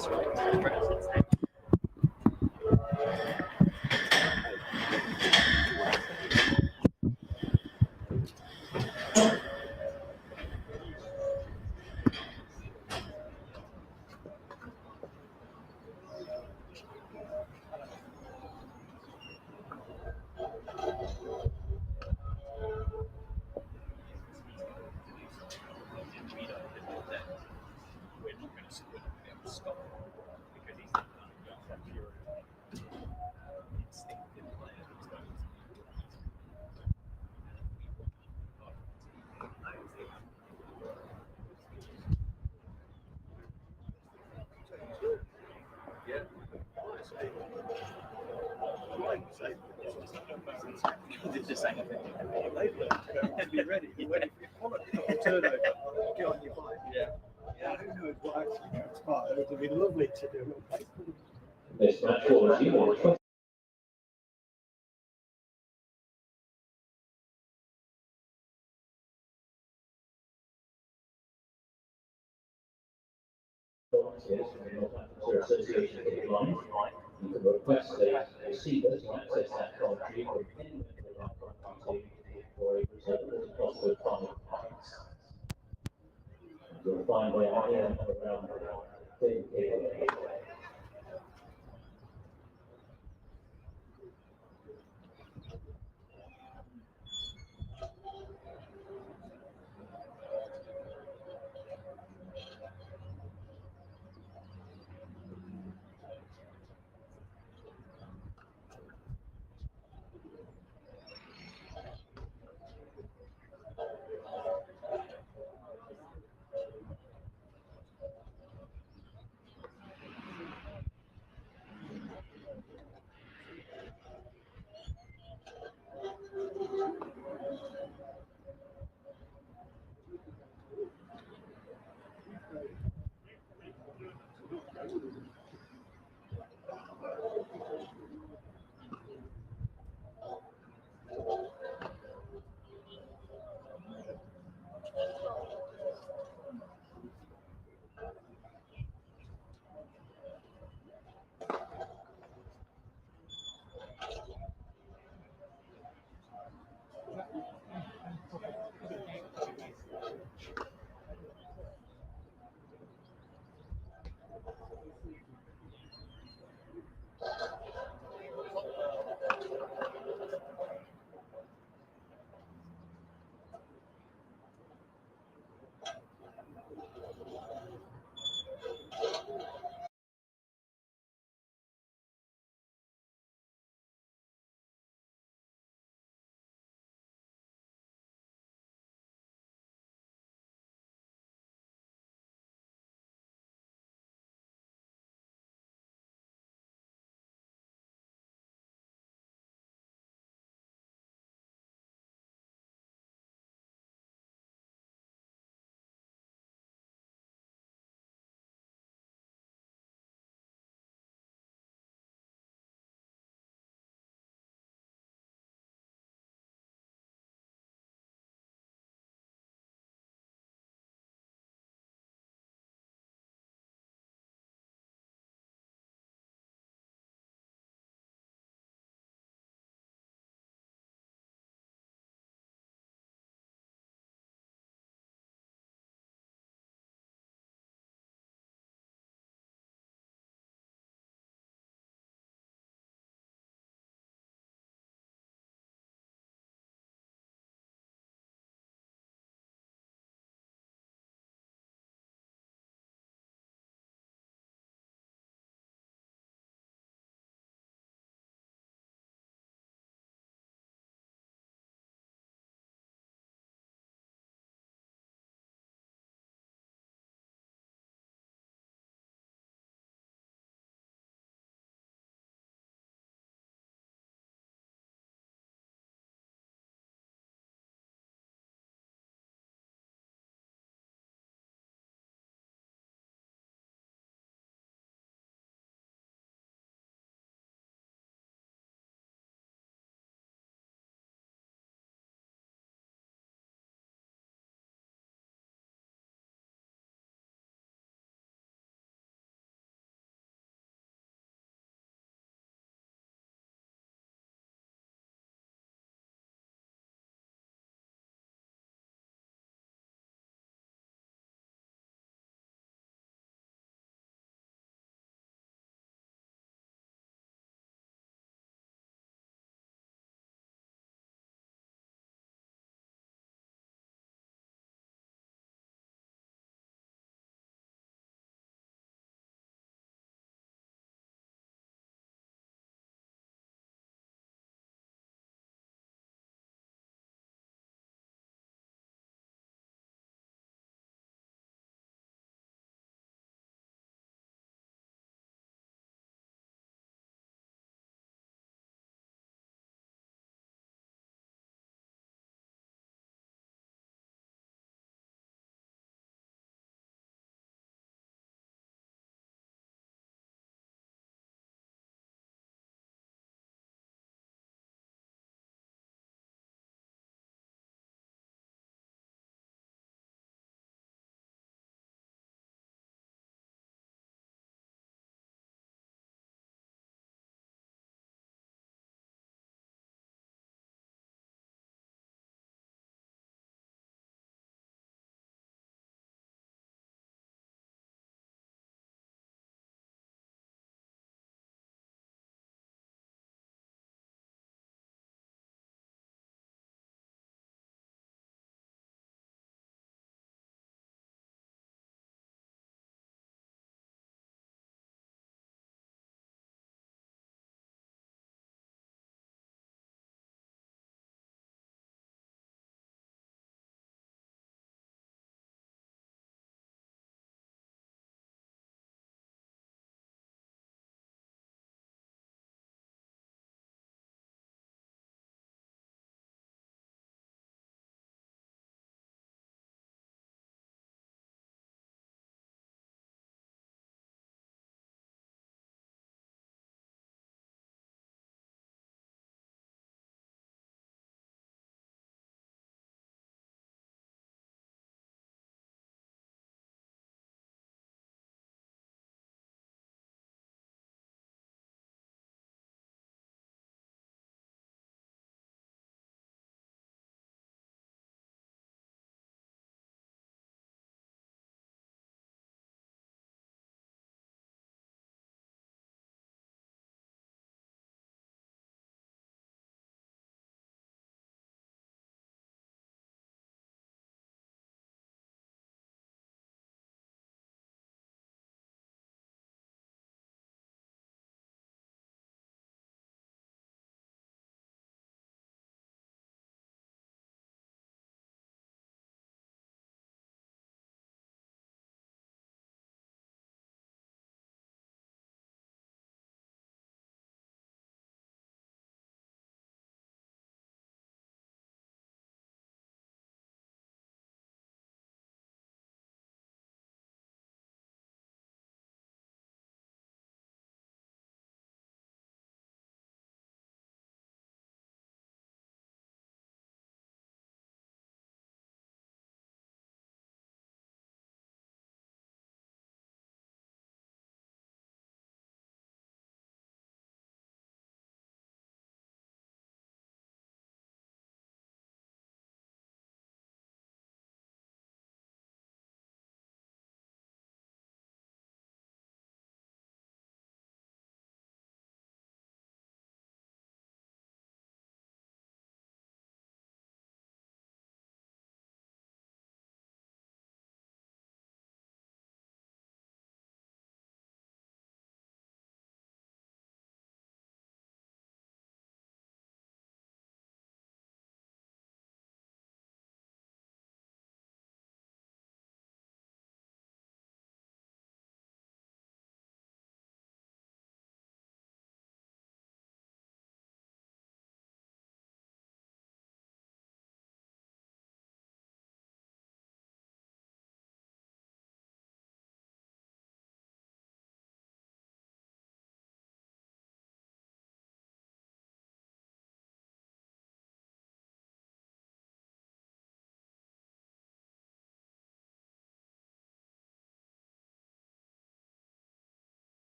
this one. Just saying They've learned to be ready. When if you turnover, get on your bike. Yeah, who knows what actually transpired? It would be lovely to do. This match was equal. Volunteers from the Northamptonshire Association Line. You can request a receiver to access that commentary from any member of our commentary team or a reserve across the 5 points. You'll find they are here around the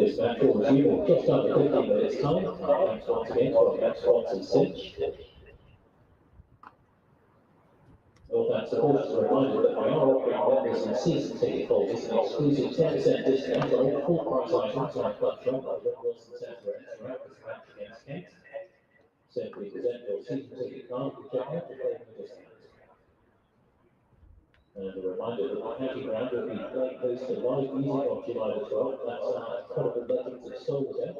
this match will resume in just under 15 minutes time. Thanks once again to our match sponsor Cinch. Northampton supporters are reminded that we are offering members and season ticket holders an exclusive 10% discount on all full price items in our club shop at Wilson Centre throughout this match against Kent. Simply present your season ticket card to check out to claim the discount. And a reminder that the county ground will be playing host to live music on July the 12th. That's our incredible Legends of Soul event,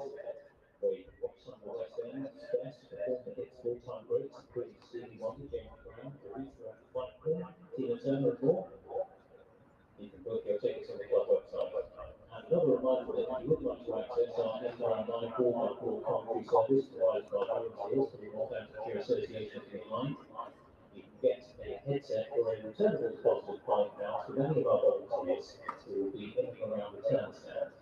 where you can watch some of the West End's best perform the hits full-time greats, including Stevie Wonder, James Brown, Rothesay, Michael, Tina Turner, and more. You can book your tickets on the club website. And another reminder that if you would like to access our FR9 4x4 commentary service provided by volunteers for the Northamptonshire Association of the Blind, you can get a headset for a returnable deposit of £5 from any of our volunteers who will be in and around the turnstile.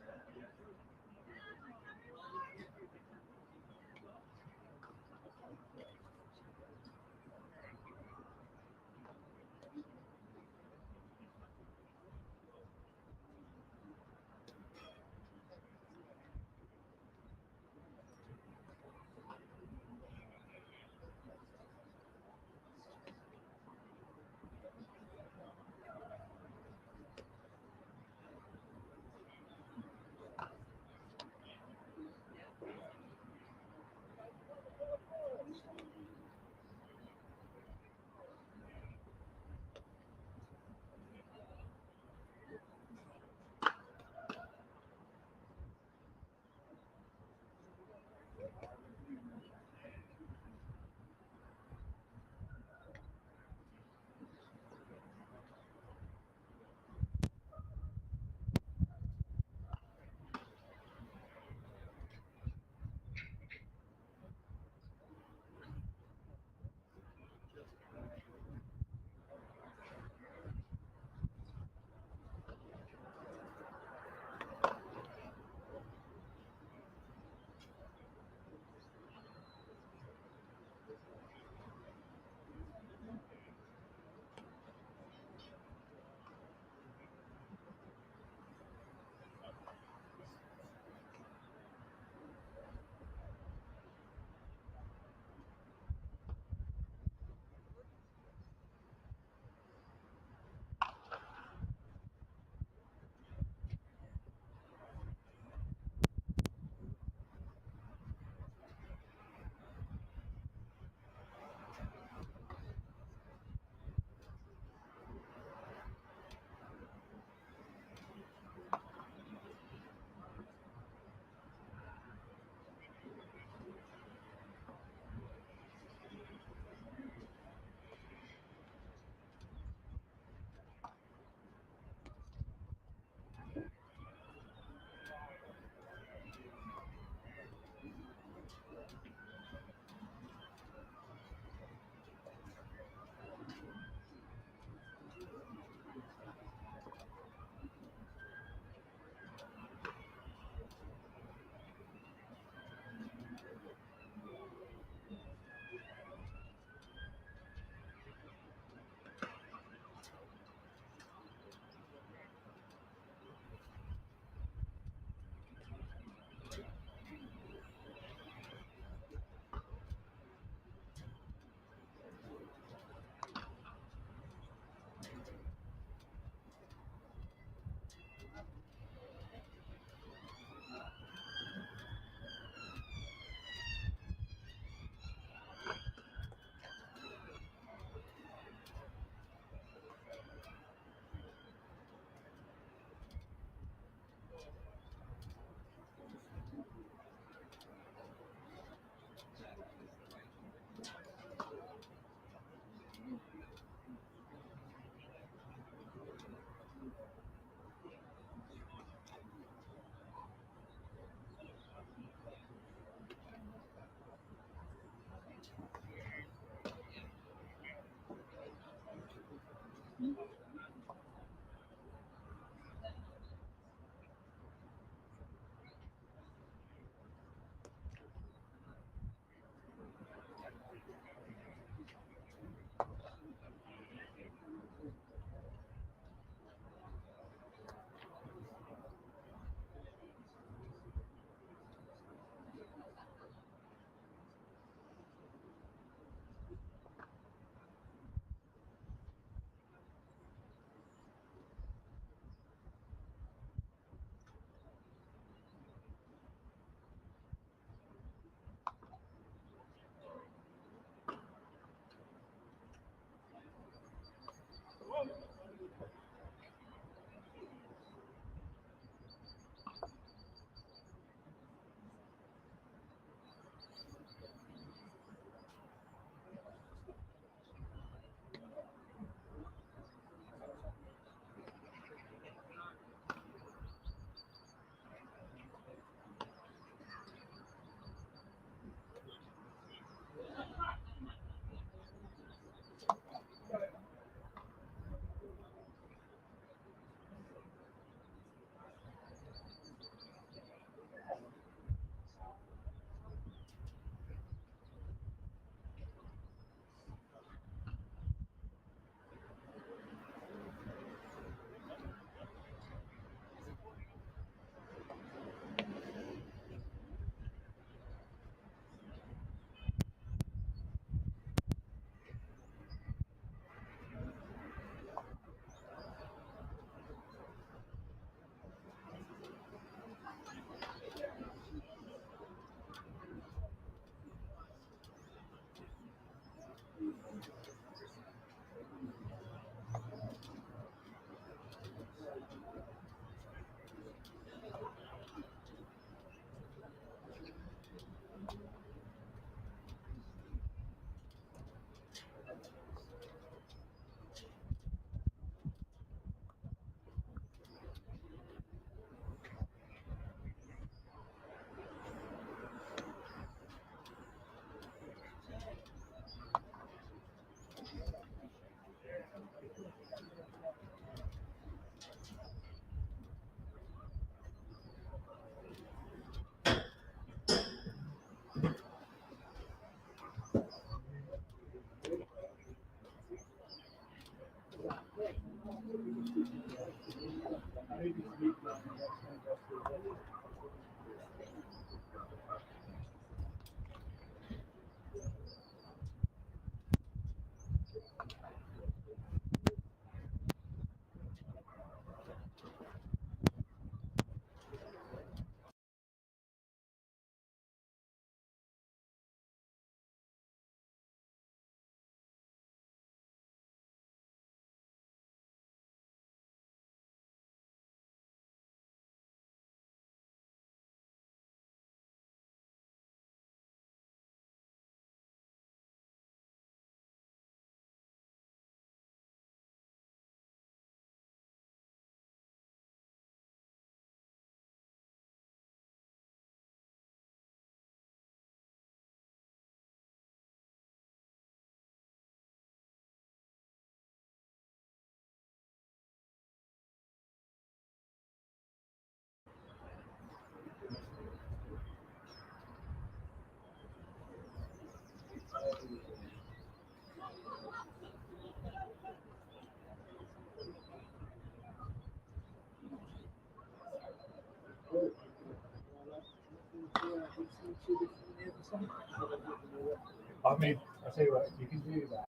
I mean, I tell you what, you can do that.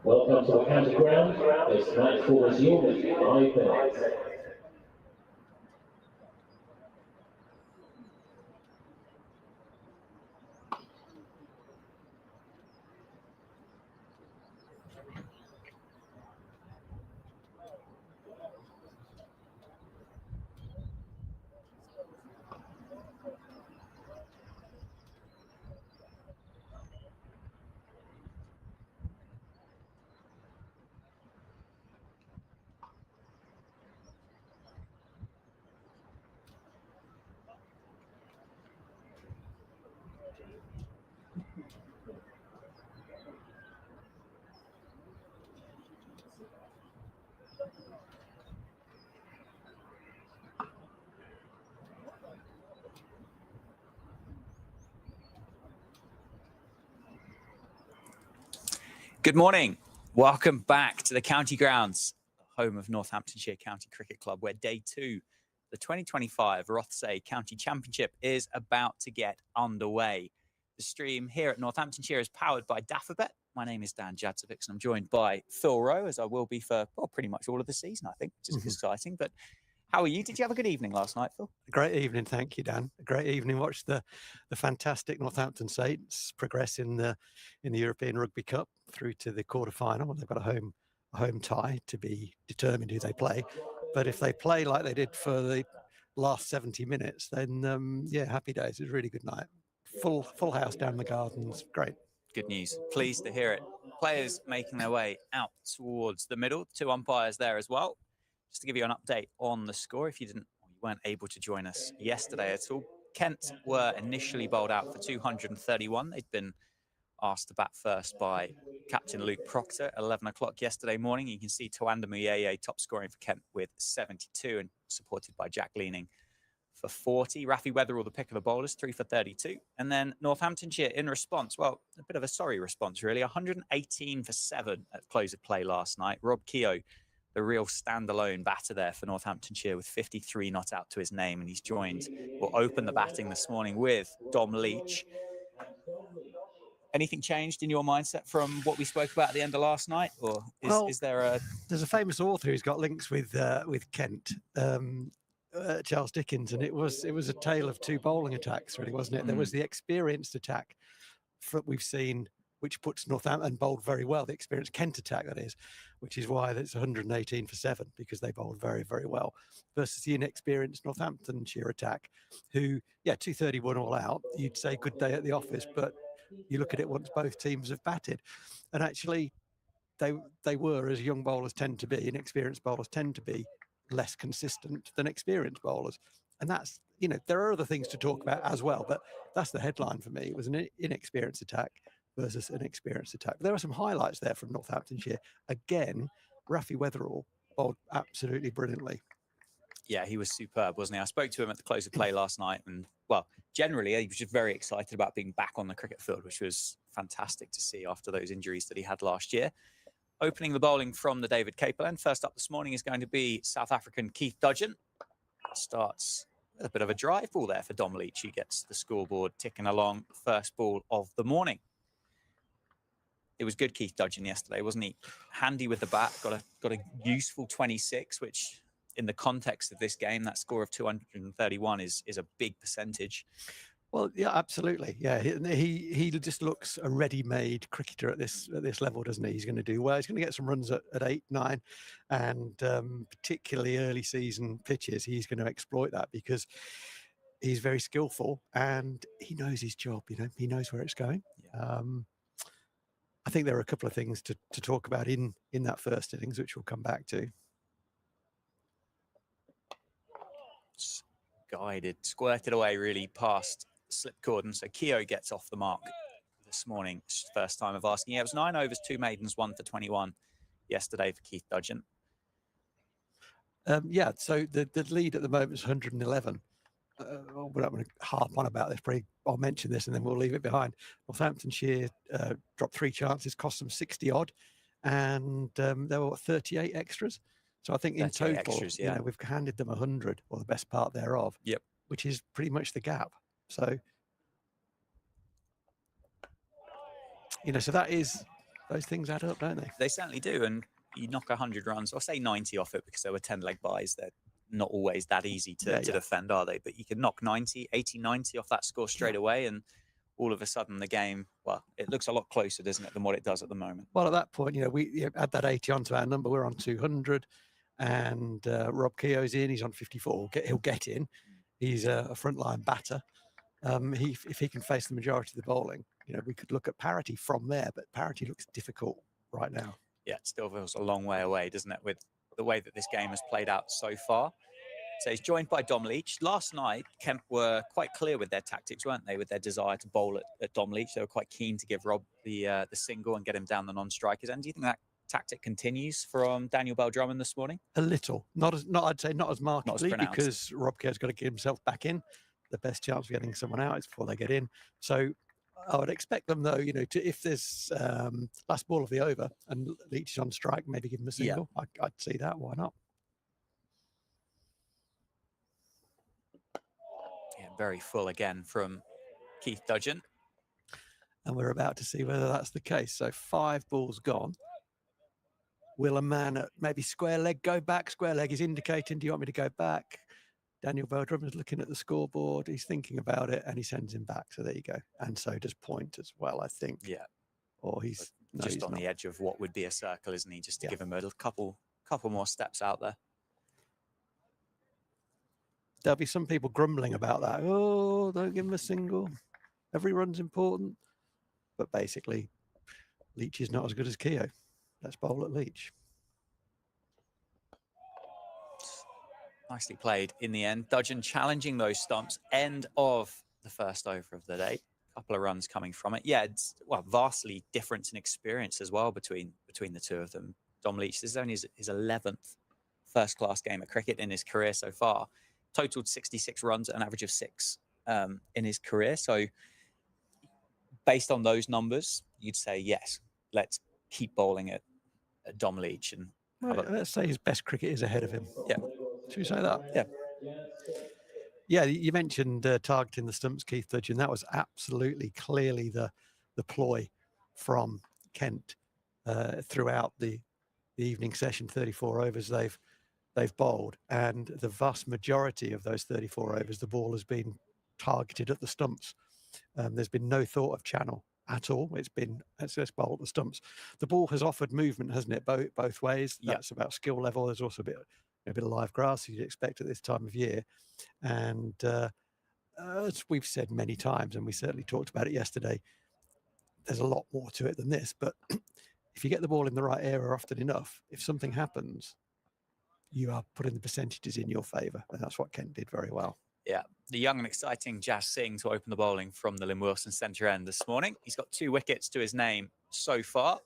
Welcome to the county ground. This match will resume in 5 minutes. Good morning. Welcome back to the county grounds, home of Northamptonshire County Cricket Club, where day 2, the 2025 Rothesay County Championship is about to get underway. The stream here at Northamptonshire is powered by Daffabet. My name is Dan Jadzovic, and I'm joined by Phil Rowe, as I will be for pretty much all of the season, I think, which is exciting. But how are you? Did you have a good evening last night, Phil? Great evening, thank you, Dan. A great evening. Watched the fantastic Northampton Saints progress in the European Rugby Cup through to the quarter-final. They've got a home tie to be determined who they play. But if they play like they did for the last 70 minutes, then yeah, happy days. It was a really good night. Full house down the Gardens. Great. Good news. Pleased to hear it. Players making their way out towards the middle. 2 umpires there as well. Just to give you an update on the score, if you weren't able to join us yesterday at all, Kent were initially bowled out for 231. They'd been asked to bat first by Captain Luke Proctor at 11 o'clock yesterday morning. You can see Tawanda Muyeye top scoring for Kent with 72 and supported by Jack Leaning for 40. Rafi Weatherall, the pick of the bowlers, 3 for 32. And then Northamptonshire in response, well, a bit of a sorry response, really. 118 for 7 at close of play last night. Rob Keogh, the real standalone batter there for Northamptonshire, with 53 not out to his name. And he's will open the batting this morning with Dom Leach. Anything changed in your mindset from what we spoke about at the end of last night? Or is there a... There's a famous author who's got links with Kent, Charles Dickens, and it was a tale of 2 bowling attacks, really, wasn't it? There was the experienced attack we've seen, which puts Northampton bowled very well, the experienced Kent attack, that is, which is why it's 118 for 7, because they bowled very, very well, versus the inexperienced Northamptonshire attack, who, 231 all out. You'd say good day at the office, but you look at it once both teams have batted. And actually, they were, as young bowlers tend to be, inexperienced bowlers tend to be, less consistent than experienced bowlers. And that's you know, there are other things to talk about as well, but that's the headline for me. It was an inexperienced attack versus an experienced attack. There are some highlights there from Northamptonshire. Again, Rafi Weatherall bowled absolutely brilliantly. Yeah, he was superb, wasn't he? I spoke to him at the close of play last night, and well, generally, he was just very excited about being back on the cricket field, which was fantastic to see after those injuries that he had last year. Opening the bowling from the David Capel end. First up this morning is going to be South African Keith Dudgeon. Starts with a bit of a drive ball there for Dom Leach. He gets the scoreboard ticking along. First ball of the morning. It was good Keith Dudgeon yesterday, wasn't he? Handy with the bat, got a useful 26, which in the context of this game, that score of 231 is a big percentage. Well, yeah, absolutely. Yeah, he just looks a ready-made cricketer at this level, doesn't he? He's going to do well. He's going to get some runs at 8, 9, and particularly early season pitches. He's going to exploit that because he's very skillful and he knows his job. You know, he knows where it's going. Yeah. I think there are a couple of things to talk about in that first innings, which we'll come back to. Guided, squirted away really past the slip cordon. So Keogh gets off the mark this morning. First time of asking. Yeah, it was 9 overs, 2 maidens, 1 for 21 yesterday for Keith Dudgeon. Yeah, so the lead at the moment is 111. We're not going to harp on about this. Probably I'll mention this and then we'll leave it behind. Northamptonshire dropped 3 chances, cost them 60 odd, and there were 38 extras. So I think in total, extras, yeah, you know, we've handed them 100, or the best part thereof. Yep. Which is pretty much the gap. So, you know, so that is, those things add up, don't they? They certainly do. And you knock 100 runs, or say 90 off it because there were 10 leg buys. They're not always that easy to defend, are they? But you can knock 90, 80, 90 off that score straight away. And all of a sudden the game, well, it looks a lot closer, doesn't it, than what it does at the moment? Well, at that point, you know, we add that 80 onto our number. We're on 200. And Rob Keogh's in. He's on 54. He'll get in. He's a frontline batter. If he can face the majority of the bowling, you know, we could look at parity from there. But parity looks difficult right now. Yeah, it still feels a long way away, doesn't it, with the way that this game has played out so far. So he's joined by Dom Leach. Last night, Kemp were quite clear with their tactics, weren't they, with their desire to bowl at Dom Leach. They were quite keen to give Rob the single and get him down the non-strikers. And do you think that tactic continues from Daniel Bell-Drummond this morning? A little, I'd say not as markedly, because Rob Kerr's got to get himself back in. The best chance of getting someone out is before they get in. So I would expect them, though, you know, to, if there's last ball of the over and Leach is on strike, maybe give him a single. Yeah. I'd see that. Why not? Yeah, very full again from Keith Dudgeon. And we're about to see whether that's the case. So 5 balls gone. Will a man at maybe square leg go back? Square leg is indicating, do you want me to go back? Daniel Bell-Drummond is looking at the scoreboard. He's thinking about it and he sends him back. So there you go. And so does Point as well, I think. Yeah. Or he's just on the edge of what would be a circle, isn't he? Just to give him a couple more steps out there. There'll be some people grumbling about that. Oh, don't give him a single. Every run's important. But basically, Leach is not as good as Keogh. Let's bowl at Leach. Nicely played in the end. Dudgeon challenging those stumps. End of the first over of the day. A couple of runs coming from it. Yeah, it's vastly different in experience as well between the two of them. Dom Leach, this is only his 11th first-class game of cricket in his career so far. Totaled 66 runs at an average of 6 in his career. So based on those numbers, you'd say, yes, let's keep bowling at Dom Leach. And let's say his best cricket is ahead of him. Yeah. Should we say that? Yeah. Yeah, you mentioned targeting the stumps, Keith Dudgeon. That was absolutely clearly the ploy from Kent throughout the evening session. 34 overs they've bowled, and the vast majority of those 34 overs, the ball has been targeted at the stumps. There's been no thought of channel at all. It's been, let's bowl at the stumps. The ball has offered movement, hasn't it, both ways? That's about skill level. There's also a bit of live grass you'd expect at this time of year. And as we've said many times, and we certainly talked about it yesterday, there's a lot more to it than this. But if you get the ball in the right area often enough, if something happens, you are putting the percentages in your favour. And that's what Kent did very well. Yeah, the young and exciting Jas Singh to open the bowling from the Lynn Wilson centre end this morning. He's got 2 wickets to his name so far.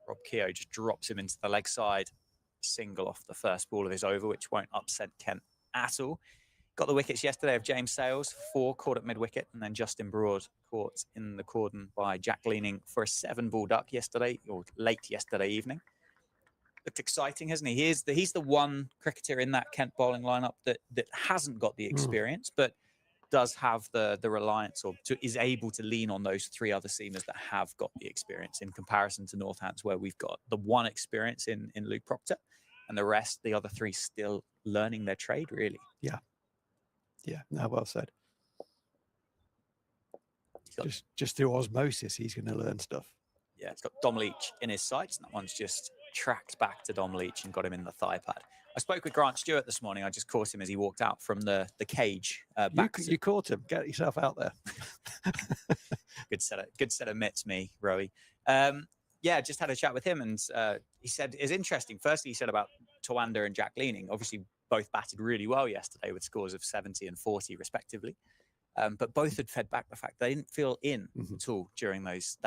Rob Keogh just drops him into the leg side, single off the first ball of his over, which won't upset Kent at all. Got the wickets yesterday of James Sales, 4 caught at mid-wicket, and then Justin Broad caught in the cordon by Jack Leaning for a 7-ball duck yesterday, or late yesterday evening. Looked exciting, hasn't he? He's the one cricketer in that Kent bowling lineup that hasn't got the experience, but does have the reliance is able to lean on those 3 other seamers that have got the experience in comparison to Northants, where we've got the one experience in Luke Proctor, and the rest, the other 3, still learning their trade, really. Yeah. Yeah, no, well said. Just through osmosis, he's going to learn stuff. Yeah, it's got Dom Leach in his sights, and that one's just tracked back to Dom Leach and got him in the thigh pad. I spoke with Grant Stewart this morning. I just caught him as he walked out from the cage. You caught him. Get yourself out there. Good set of mitts, me, Rowie. Yeah, just had a chat with him, and he said it's interesting. Firstly, he said about Tawanda and Jack Leaning. Obviously, both batted really well yesterday with scores of 70 and 40 respectively. But both had fed back the fact they didn't feel in at all during those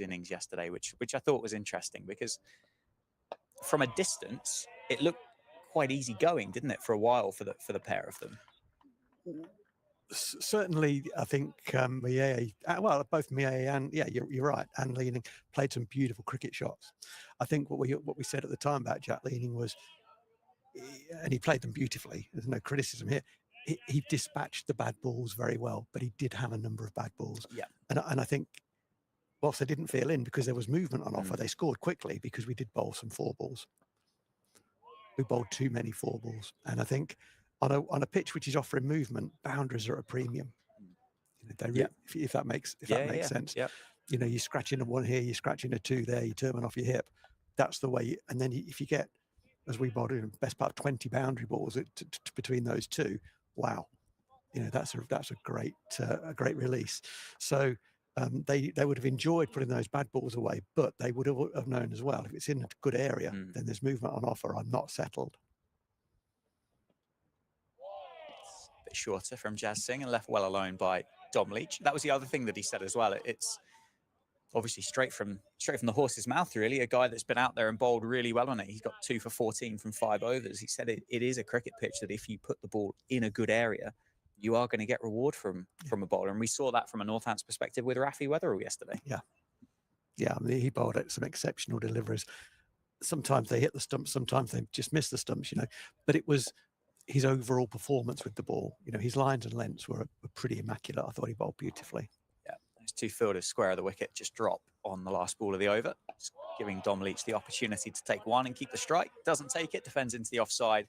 innings yesterday, which I thought was interesting, because from a distance it looked quite easy going, didn't it, for a while for the pair of them? Certainly, I think both Miaye and you're right, and Leaning played some beautiful cricket shots. I think what we said at the time about Jack Leaning was, and he played them beautifully. There's no criticism here. He dispatched the bad balls very well, but he did have a number of bad balls. Yeah, and I think whilst they didn't feel in because there was movement on offer, they scored quickly because we did bowl some 4 balls. We bowled too many 4 balls, and I think on a pitch which is offering movement, boundaries are at a premium. If that makes sense. Yeah. You know, you're scratching a 1 here, you're scratching a 2 there, you're turning off your hip. That's the way. And then if you get, as we bowled in, best part of 20 boundary balls between those 2, wow, you know, that's a great release. So they would have enjoyed putting those bad balls away, but they would have known as well, if it's in a good area, then there's movement on offer. I'm not settled. A bit shorter from Jas Singh and left well alone by Dom Leach. That was the other thing that he said as well. It's obviously straight from the horse's mouth, really. A guy that's been out there and bowled really well on it. He's got 2 for 14 from 5 overs. He said it is a cricket pitch that if you put the ball in a good area, you are going to get reward from a bowler. And we saw that from a Northants perspective with Rafi Weatherall yesterday. Yeah, I mean, he bowled at some exceptional deliveries. Sometimes they hit the stumps, sometimes they just miss the stumps, you know. But it was his overall performance with the ball. You know, his lines and lengths were pretty immaculate. I thought he bowled beautifully. Yeah, those 2 fielders square of the wicket just drop on the last ball of the over, just giving Dom Leach the opportunity to take 1 and keep the strike. Doesn't take it, defends into the offside.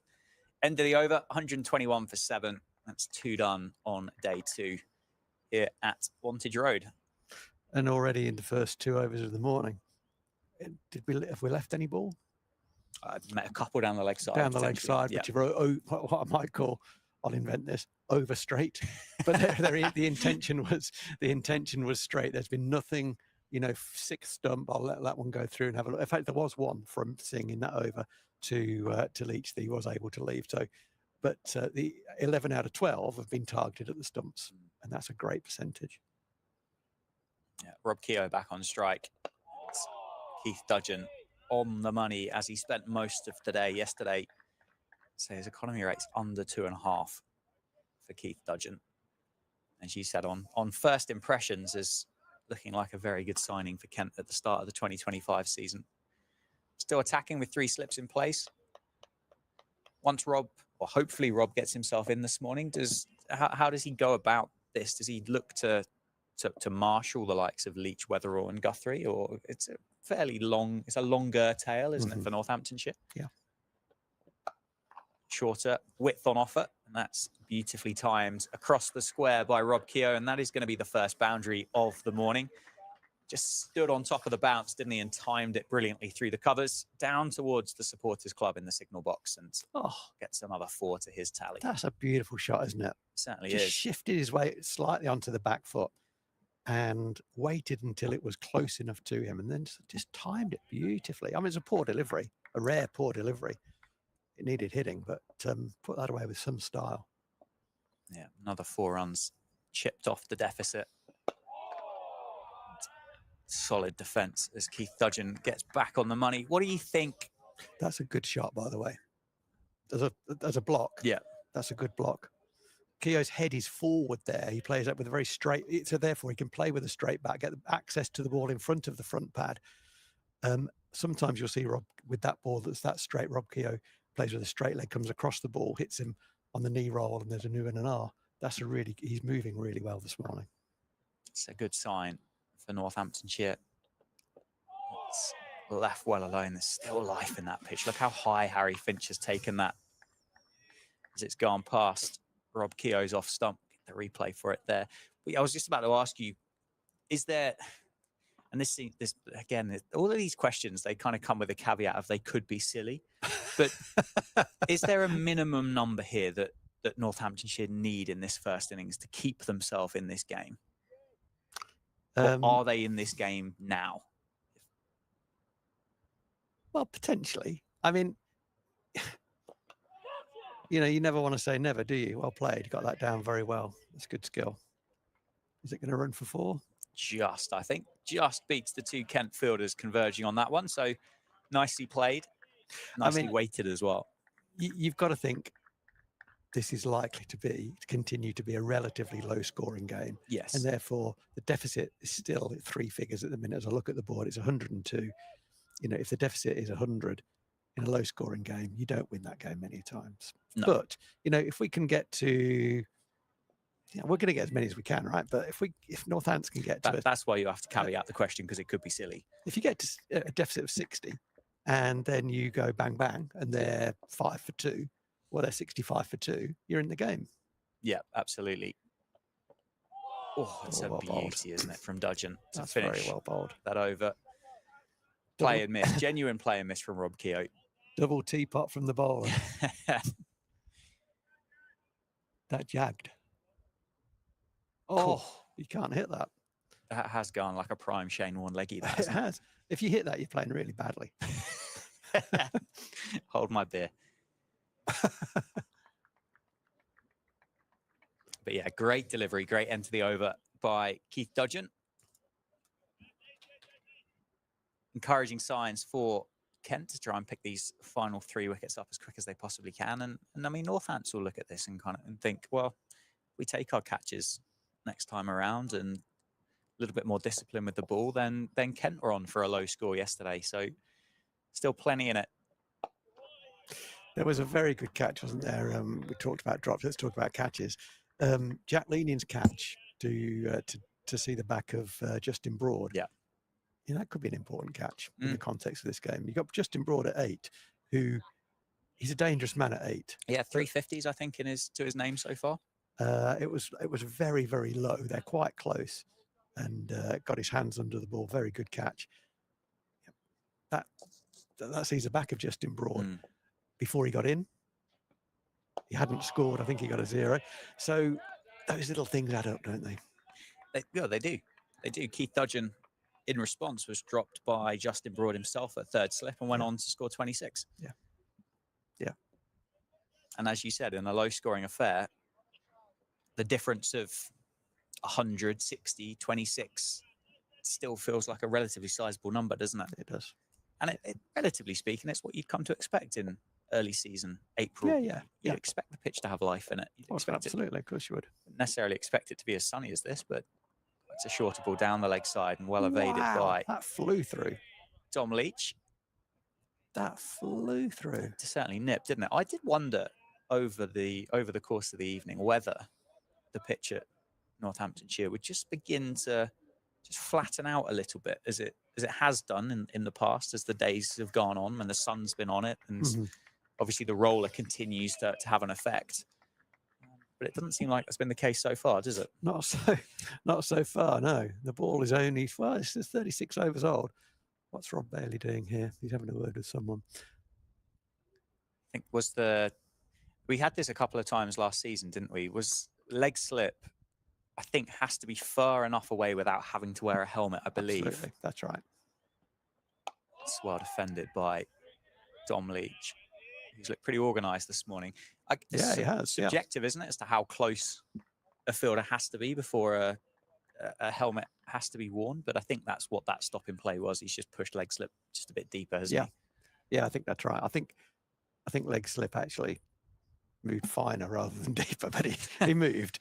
End of the over, 121 for 7. That's 2 done on day 2 here at Wantage Road. And already in the first 2 overs of the morning, have we left any ball? I met a couple down the leg side. Down the leg side, which are what I might call, I'll invent this, over straight. But the intention was straight. There's been nothing, you know, 6th stump. I'll let that one go through and have a look. In fact, there was one from Singh in that over to Leach that he was able to leave. So, but the 11 out of 12 have been targeted at the stumps, and that's a great percentage. Yeah, Rob Keogh back on strike. It's Keith Dudgeon on the money, as he spent most of the day yesterday. So his economy rate's under 2.5 for Keith Dudgeon. As you said, on first impressions, is looking like a very good signing for Kent at the start of the 2025 season. Still attacking with 3 slips in place. Once hopefully Rob gets himself in this morning, how does he go about this? Does he look to marshal the likes of Leach, Weatherall and Guthrie, or it's a fairly long, it's a longer tail, isn't it, for Northamptonshire? Yeah. Shorter width on offer, and that's beautifully timed across the square by Rob Keogh, and that is going to be the first boundary of the morning. Just stood on top of the bounce, didn't he, and timed it brilliantly through the covers down towards the supporters club in the signal box, and gets another 4 to his tally. That's a beautiful shot, isn't it? Certainly just is. Shifted his weight slightly onto the back foot and waited until it was close enough to him, and then just timed it beautifully. I mean, it's a poor delivery, a rare poor delivery. It needed hitting, but put that away with some style. Yeah, another 4 runs chipped off the deficit. Solid defence as Keith Dudgeon gets back on the money. What do you think? That's a good shot, by the way. As a block. Yeah. That's a good block. Keogh's head is forward there. He plays up with a very straight, so therefore he can play with a straight bat, get access to the ball in front of the front pad. Sometimes you'll see Rob with that ball that's that straight. Rob Keogh plays with a straight leg, comes across the ball, hits him on the knee roll, and there's a new and an R. He's moving really well this morning. It's a good sign for Northamptonshire. It's left well alone. There's still life in that pitch. Look how high Harry Finch has taken that as it's gone past Rob Keogh's off stump. Get the replay for it there. I was just about to ask you, is there, and this again, all of these questions, they kind of come with a caveat of they could be silly, but is there a minimum number here that Northamptonshire need in this first innings to keep themselves in this game? Or are they in this game now? Well, potentially. I mean, you never want to say never, do you? Well played. You got that down very well. That's good skill. Is it going to run for 4? I think, just beats the 2 Kent fielders converging on that one. So nicely played, nicely weighted as well. You've got to think this is likely to continue to be a relatively low scoring game. Yes. And therefore the deficit is still at 3 figures at the minute. As I look at the board, it's 102. If the deficit is 100 in a low scoring game, you don't win that game many times. No. But, if we can get to, we're going to get as many as we can, right? But if Northampton can get to that's why you have to caveat the question, because it could be silly. If you get to a deficit of 60 and then you go bang, bang, and they're 5 for 2, well, they're 65 for 2, you're in the game. Yeah, absolutely. Oh, it's a beauty, bowled. Isn't it, from Dudgeon to That's finish very well bowled. That over. Play and miss, genuine play and miss from Rob Keogh. Double teapot from the bowler. That jagged. Oh, you can't hit that. That has gone like a prime Shane Warne leggy. It has. If you hit that, you're playing really badly. Hold my beer. But yeah, great delivery, great end to the over by Keith Dudgeon. Encouraging signs for Kent to try and pick these final 3 wickets up as quick as they possibly can. And I mean, Northampton will look at this and think, well, we take our catches next time around and a little bit more discipline with the ball, then Kent were on for a low score yesterday. So still plenty in it. There was a very good catch, wasn't there? We talked about drops. Let's talk about catches. Jack Leaning's catch to see the back of Justin Broad. Yeah. That could be an important catch in the context of this game. You got Justin Broad at 8, who he's a dangerous man at 8. Yeah, 350s, I think, to his name so far. It was very, very low. They're quite close, and got his hands under the ball. Very good catch. That sees the back of Justin Broad. Before he got in, he hadn't scored. I think he got a 0. So those little things add up, don't they? They do. They do. Keith Dudgeon, in response, was dropped by Justin Broad himself at 3rd slip and went on to score 26. Yeah. And as you said, in a low-scoring affair, the difference of 100, 60, 26 still feels like a relatively sizable number, doesn't it? It does. And relatively speaking, it's what you've come to expect in early season, April. Yeah. You'd expect the pitch to have life in it. Absolutely, of course you would. Wouldn't necessarily expect it to be as sunny as this, but it's a shorter ball down the leg side and well evaded by that flew through. Tom Leach. That flew through. It certainly nipped, didn't it? I did wonder over the course of the evening whether the pitch at Northamptonshire would just begin to just flatten out a little bit as it has done in the past, as the days have gone on when the sun's been on it, and obviously the roller continues to have an effect. But it doesn't seem like that's been the case so far, does it? Not so far, no. The ball is only, it's 36 overs old. What's Rob Bailey doing here? He's having a word with someone. I think we had this a couple of times last season, didn't we? Was leg slip, I think, has to be far enough away without having to wear a helmet, I believe. Absolutely. That's right. It's well defended by Dom Leach. who's looked pretty organised this morning. Yeah, he has. Yeah. Subjective, isn't it, as to how close a fielder has to be before a helmet has to be worn. But I think that's what that stop in play was. He's just pushed leg slip just a bit deeper, hasn't Yeah. Yeah, I think that's right. I think leg slip actually moved finer rather than deeper, but he moved,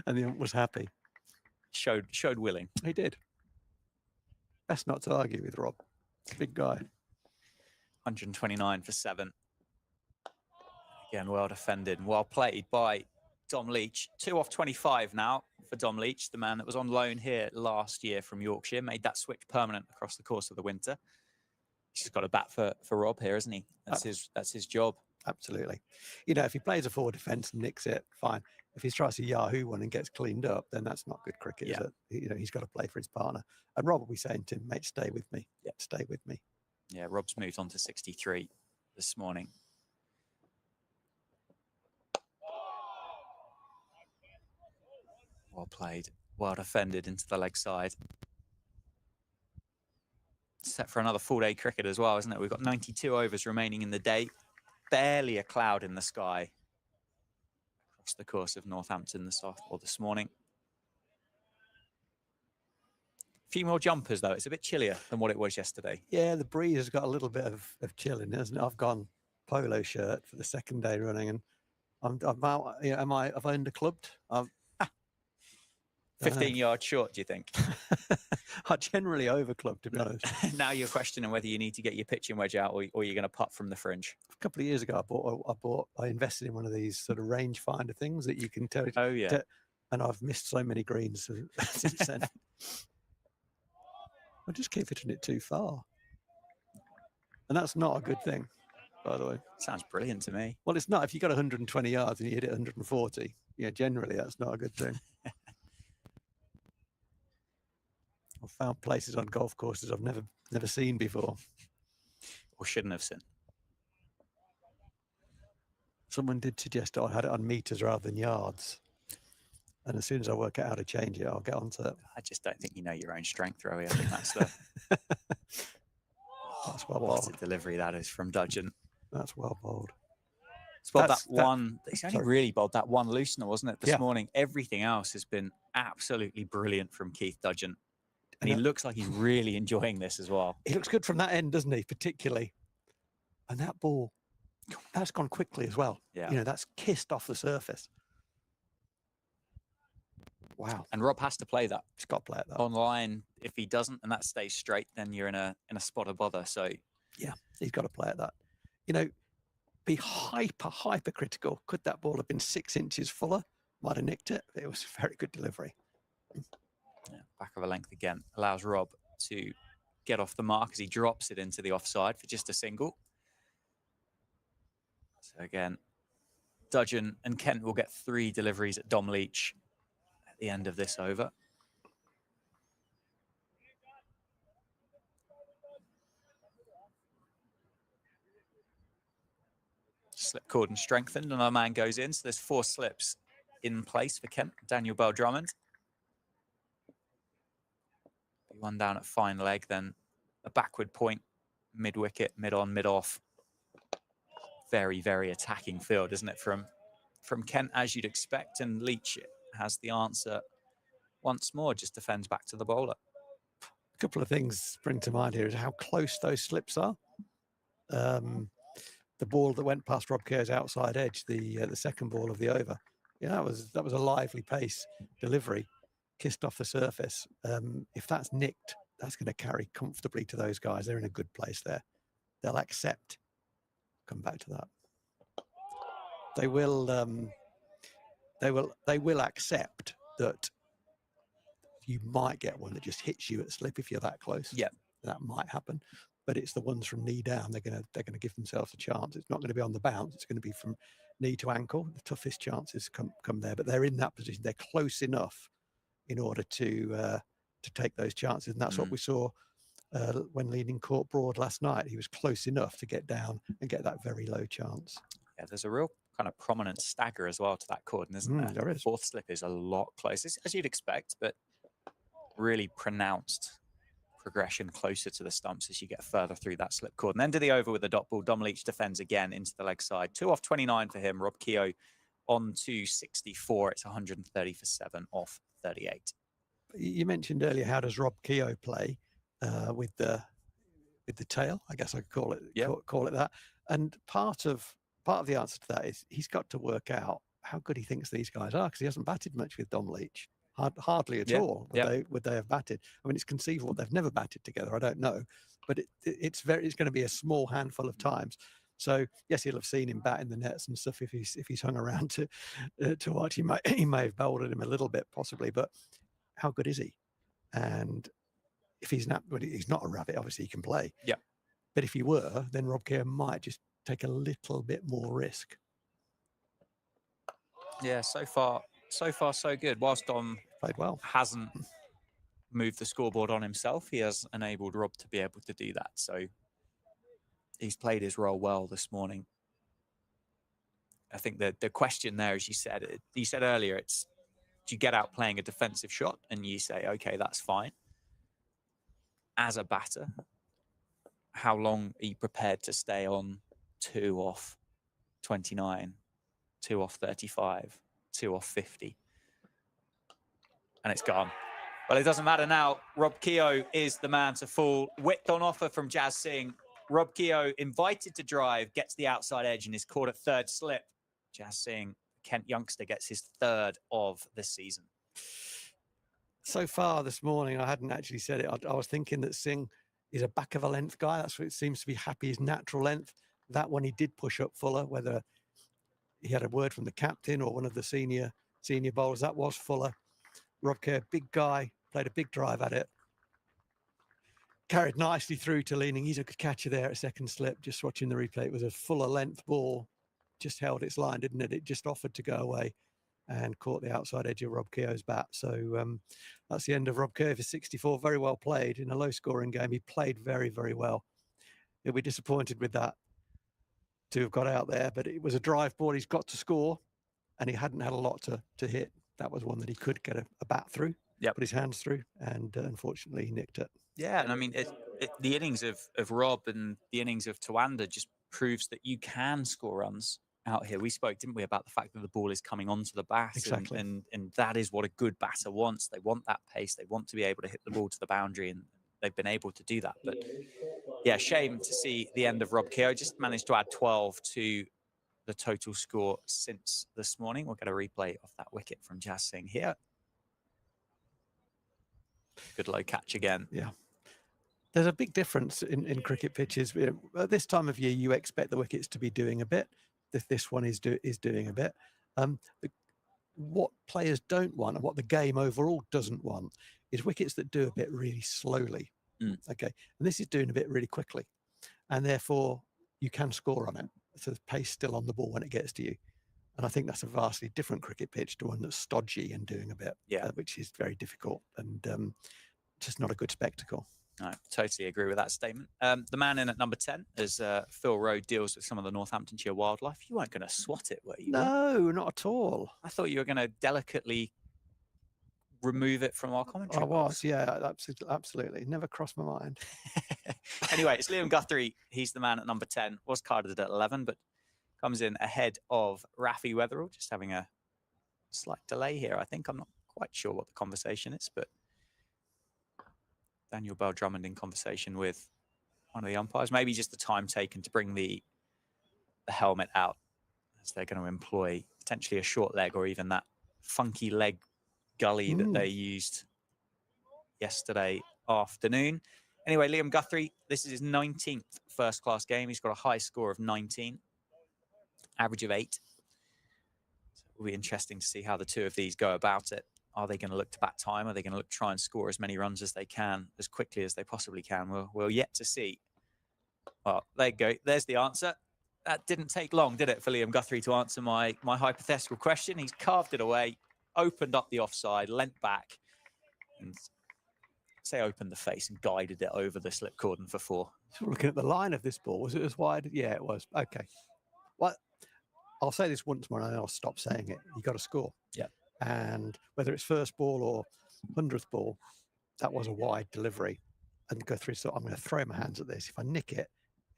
and he was happy. Showed willing. He did. Best not to argue with Rob. Big guy. 129 for 7. Again, well defended and well played by Dom Leach. 2 off 25 now for Dom Leach, the man that was on loan here last year from Yorkshire, made that switch permanent across the course of the winter. He's got a bat for Rob here, isn't he? That's his job. Absolutely. You know, if he plays a forward defence and nicks it, fine. If he tries a Yahoo one and gets cleaned up, then that's not good cricket, is it? You know, he's got to play for his partner. And Rob will be saying to him, mate, stay with me. Yeah, stay with me. Yeah, Rob's moved on to 63 this morning. Well played, well defended into the leg side. Set for another full day cricket as well, isn't it? We've got 92 overs remaining in the day. Barely a cloud in the sky across the course of Northampton this morning. A few more jumpers though. It's a bit chillier than what it was yesterday. Yeah, the breeze has got a little bit of chill in it, hasn't it? I've gone polo shirt for the second day running, and I'm out. You know, have I underclubbed? 15 yards short, do you think? I generally overclub, to be honest. Now you're questioning whether you need to get your pitching wedge out or you're going to putt from the fringe. A couple of years ago, I invested in one of these sort of rangefinder things that you can tell. Oh yeah. And I've missed so many greens since then. I just keep hitting it too far, and that's not a good thing, by the way. Sounds brilliant to me. Well, it's not. If you got 120 yards and you hit it 140, yeah, generally that's not a good thing. I've found places on golf courses I've never seen before, or shouldn't have seen. Someone did suggest I had it on meters rather than yards, and as soon as I work out how to change it, I'll get onto it. I just don't think you know your own strength, Rowie. I think that's the that's well what bowled. a delivery that is from Dudgeon. That's well bowled. He's bowled he's only really bowled that one loosener, wasn't it, this morning? Everything else has been absolutely brilliant from Keith Dudgeon. And he looks like he's really enjoying this as well. He looks good from that end, doesn't he? Particularly. And that ball, that's gone quickly as well. Yeah. You know, that's kissed off the surface. Wow. And Rob has to play that. He's got to play it that. Online, if he doesn't and that stays straight, then you're in a spot of bother. So yeah, he's got to play at that. You know, be hyper critical. Could that ball have been 6 inches fuller? Might have nicked it. It was a very good delivery. Yeah, back of a length again allows Rob to get off the mark as he drops it into the offside for just a single. So again, Dudgeon and Kent will get 3 deliveries at Dom Leach at the end of this over. Slip cordon strengthened and our man goes in. So there's 4 slips in place for Kent. Daniel Bell-Drummond. One down at fine leg, then a backward point, mid-wicket, mid-on, mid-off. Very, very attacking field, isn't it, from Kent, as you'd expect. And Leach has the answer once more, just defends back to the bowler. A couple of things spring to mind here is how close those slips are. The ball that went past Rob Kerr's outside edge, the second ball of the over, yeah, that was a lively pace delivery. Kissed off the surface. If that's nicked, that's going to carry comfortably to those guys. They're in a good place there. They'll accept. Come back to that. They will accept that you might get one that just hits you at slip if you're that close. Yeah, that might happen. But it's the ones from knee down. They're going to give themselves a chance. It's not going to be on the bounce. It's going to be from knee to ankle. The toughest chances come there. But they're in that position. They're close enough in order to take those chances. And that's what we saw when leading Court Broad last night. He was close enough to get down and get that very low chance. Yeah, there's a real kind of prominent stagger as well to that cordon, isn't there? There is. Fourth slip is a lot closer, as you'd expect, but really pronounced progression closer to the stumps as you get further through that slip cord. And then to the over with the dot ball. Dom Leach defends again into the leg side. 2 off 29 for him. Rob Keogh on to 64. It's 130 for 7 off 38. You mentioned earlier, how does Rob Keogh play with the tail? I guess I could call it call it that. And part of the answer to that is he's got to work out how good he thinks these guys are, because he hasn't batted much with Dom Leach. Hardly at all would they have batted. I mean, it's conceivable they've never batted together. I don't know, but it's going to be a small handful of times. So yes, he'll have seen him bat in the nets and stuff if he's hung around to watch. He may have bowled at him a little bit possibly, but how good is he? And if he's not a rabbit, obviously he can play. Yeah. But if he were, then Rob Keogh might just take a little bit more risk. Yeah, so far so good. Whilst Dom Played well, hasn't moved the scoreboard on himself, he has enabled Rob to be able to do that. So he's played his role well this morning. I think that the question there, as you said earlier, it's, do you get out playing a defensive shot and you say, okay, that's fine. As a batter, how long are you prepared to stay on 2 off 29, 2 off 35, 2 off 50? And it's gone. Well, it doesn't matter now. Rob Keogh is the man to fall. Whipped on offer from Jazz Singh. Rob Keogh invited to drive, gets the outside edge and is caught at third slip. Jazz Singh, Kent youngster, gets his 3rd of the season. So far this morning, I hadn't actually said it. I was thinking that Singh is a back of a length guy. That's what it seems to be happy, his natural length. That one he did push up Fuller, whether he had a word from the captain or one of the senior bowlers, that was Fuller. Rob Keogh, big guy, played a big drive at it. Carried nicely through to leaning. He's a good catcher there at second slip. Just watching the replay, it was a Fuller length ball. Just held its line, didn't it? It just offered to go away and caught the outside edge of Rob Keogh's bat. So that's the end of Rob Keogh for 64. Very well played in a low-scoring game. He played very, very well. He'll be disappointed with that to have got out there, but it was a drive ball. He's got to score, and he hadn't had a lot to hit. That was one that he could get a bat through, put his hands through, and unfortunately he nicked it. Yeah, and I mean, the innings of Rob and the innings of Tawanda just proves that you can score runs out here. We spoke, didn't we, about the fact that the ball is coming onto the bat, exactly, and that is what a good batter wants. They want that pace. They want to be able to hit the ball to the boundary, and they've been able to do that. But yeah, shame to see the end of Rob Keogh. Just managed to add 12 to the total score since this morning. We'll get a replay of that wicket from Jazz Singh here. Good low catch again. Yeah. There's a big difference in cricket pitches. At this time of year, you expect the wickets to be doing a bit. This one is doing a bit. What players don't want, and what the game overall doesn't want, is wickets that do a bit really slowly. Okay, and this is doing a bit really quickly, and therefore you can score on it. So the pace still on the ball when it gets to you. And I think that's a vastly different cricket pitch to one that's stodgy and doing a bit, which is very difficult and just not a good spectacle. I totally agree with that statement. The man in at number 10 as Phil Rowe deals with some of the Northamptonshire wildlife. You weren't going to swat it, were you? No, not at all. I thought you were going to delicately remove it from our commentary. I was, yeah, absolutely. Never crossed my mind. Anyway, it's Liam Guthrie. He's the man at number 10. Was carded at 11, but comes in ahead of Rafi Weatherall. Just having a slight delay here, I think. I'm not quite sure what the conversation is, but Daniel Bell Drummond in conversation with one of the umpires. Maybe just the time taken to bring the helmet out, as they're going to employ potentially a short leg or even that funky leg gully that they used yesterday afternoon. Anyway, Liam Guthrie, this is his 19th first-class game. He's got a high score of 19, average of 8. So it'll be interesting to see how the two of these go about it. Are they going to look to bat time? Are they going to look to try and score as many runs as they can, as quickly as they possibly can? We'll yet to see. Well, there you go. There's the answer. That didn't take long, did it, for Liam Guthrie to answer my hypothetical question? He's carved it away, opened up the offside, leant back, and say opened the face and guided it over the slip cordon for 4. So looking at the line of this ball, was it as wide? Yeah, it was. Okay. Well, I'll say this once more and then I'll stop saying it. You got to score. Yeah. And whether it's first ball or 100th ball, that was a wide delivery. And Guthrie thought, I'm going to throw my hands at this. If I nick it,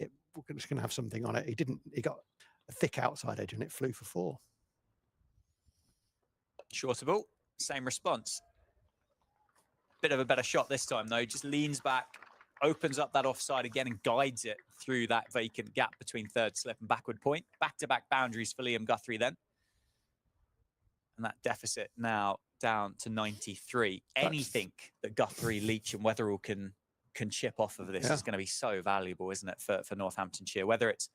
we're just going to have something on it. He didn't. He got a thick outside edge and it flew for 4. Shorter ball, same response. Bit of a better shot this time, though. Just leans back, opens up that offside again and guides it through that vacant gap between third slip and backward point. Back-to-back boundaries for Liam Guthrie then. And that deficit now down to 93. Anything that Guthrie, Leach and Weatherall can chip off of this is going to be so valuable, isn't it, for Northamptonshire? Whether it's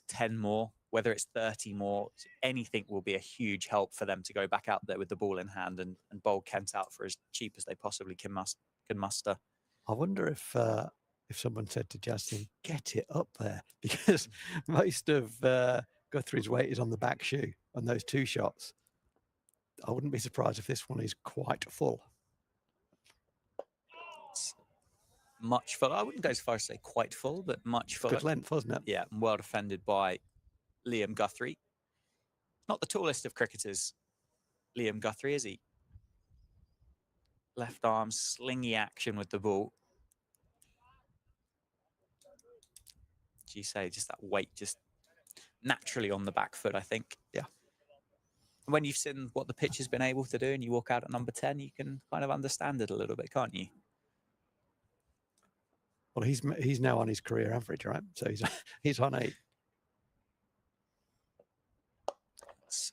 10 more, whether it's 30 more, anything will be a huge help for them to go back out there with the ball in hand and bowl Kent out for as cheap as they possibly can muster. I wonder if someone said to Justin, get it up there, because most of Guthrie's weight is on the back shoe on those 2 shots. I wouldn't be surprised if this one is quite full. It's much full. I wouldn't go as far as say quite full, but much full. Good length, wasn't it? Yeah, and well defended by Liam Guthrie. Not the tallest of cricketers, Liam Guthrie, is he? Left arm, slingy action with the ball. As you say, just that weight just naturally on the back foot, I think. Yeah. When you've seen what the pitch has been able to do and you walk out at number 10, you can kind of understand it a little bit, can't you? Well, he's now on his career average, right? So he's on 8. It's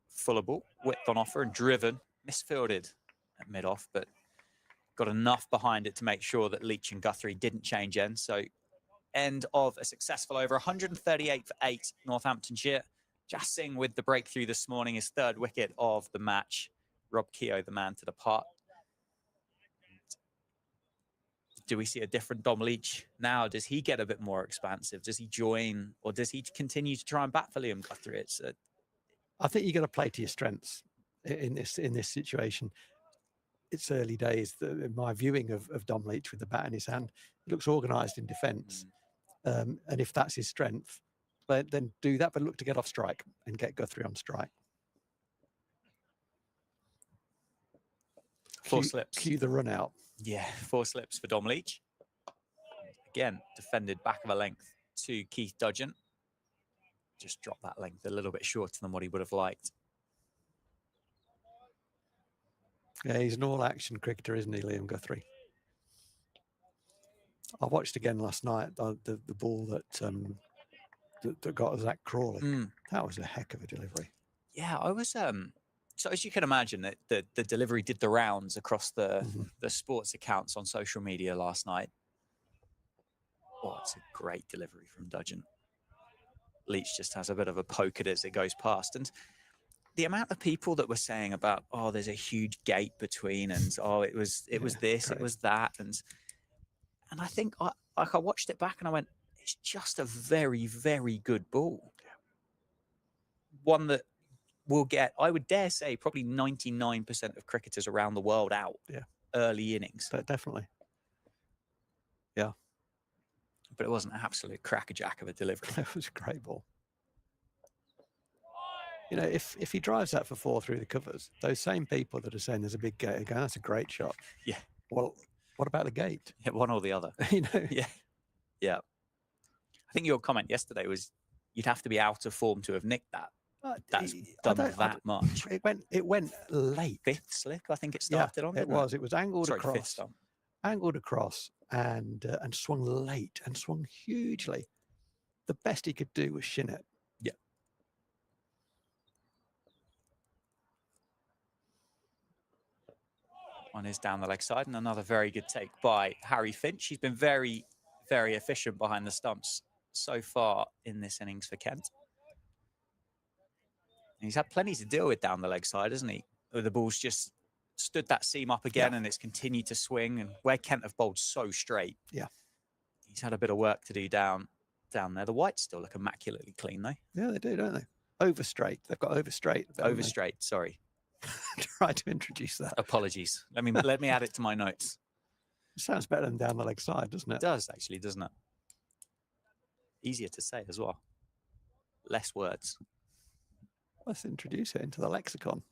full of ball, width on offer and driven, misfielded at mid-off, but got enough behind it to make sure that Leach and Guthrie didn't change ends. So end of a successful over, 138 for 8, Northamptonshire. Jassing with the breakthrough this morning, his 3rd wicket of the match. Rob Keogh, the man to depart. Do we see a different Dom Leach now? Does he get a bit more expansive? Does he join, or does he continue to try and bat for Liam Guthrie? I think you got to play to your strengths in this situation. It's early days. My viewing of Dom Leach with the bat in his hand, he looks organised in defence, and if that's his strength, then do that. But look to get off strike and get Guthrie on strike. 4 slips. Cue the run out. Yeah, 4 slips for Dom Leach. Again, defended back of a length to Keith Dudgeon. Just dropped that length a little bit shorter than what he would have liked. Yeah, he's an all-action cricketer, isn't he, Liam Guthrie? I watched again last night the ball that got Zach Crawley. That was a heck of a delivery. Yeah, I was so as you can imagine, that the delivery did the rounds across the sports accounts on social media last night. Oh, it's a great delivery from Dudgeon. Leach just has a bit of a poke at it as it goes past. And the amount of people that were saying about, oh, there's a huge gate between, and oh, it was this, it was that, and I think I watched it back and I went, it's just a very, very good ball. One that will get, I would dare say, probably 99% of cricketers around the world out. Yeah. Early innings. But definitely. Yeah. But it wasn't an absolute crackerjack of a delivery. It was a great ball. You know, if he drives that for 4 through the covers, those same people that are saying there's a big gate are going, that's a great shot. Yeah. Well, what about the gate? Yeah, one or the other. You know? Yeah. Yeah. I think your comment yesterday was you'd have to be out of form to have nicked that. That's done that much. It went late. 5th slip, I think it started on. It was. It was angled Sorry, across. 5th stump. Angled across and swung late and swung hugely. The best he could do was shin it. Yeah. One is down the leg side, and another very good take by Harry Finch. He's been very, very efficient behind the stumps so far in this innings for Kent. And he's had plenty to deal with down the leg side, hasn't he? The ball's just stood that seam up again, and it's continued to swing. And where Kent have bowled so straight, he's had a bit of work to do down there. The whites still look immaculately clean, though. Yeah, they do, don't they? Over straight. They've got over straight. Over straight. Sorry. Try to introduce that. Apologies. Let me add it to my notes. It sounds better than down the leg side, doesn't it? It does actually, doesn't it? Easier to say as well. Less words. Let's introduce it into the lexicon.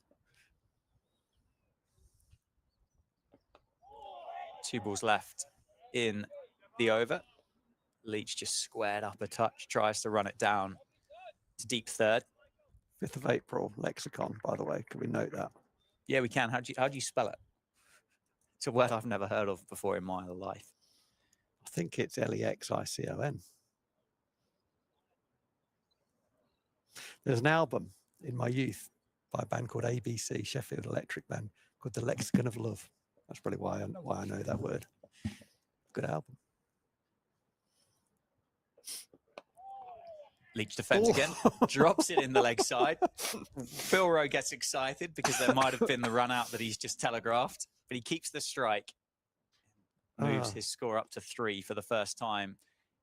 2 balls left in the over. Leach just squared up a touch, tries to run it down to deep third. 5th of April lexicon, by the way. Can we note that? Yeah, we can. How do you spell it? It's a word I've never heard of before in my life. I think it's Lexicon. There's an album in my youth by a band called ABC, Sheffield Electric Band, called The Lexicon of Love. That's probably why I know that word. Good album. Leach defends again, drops it in the leg side. Phil Rowe gets excited because there might have been the run out that he's just telegraphed, but he keeps the strike, moves his score up to 3 for the first time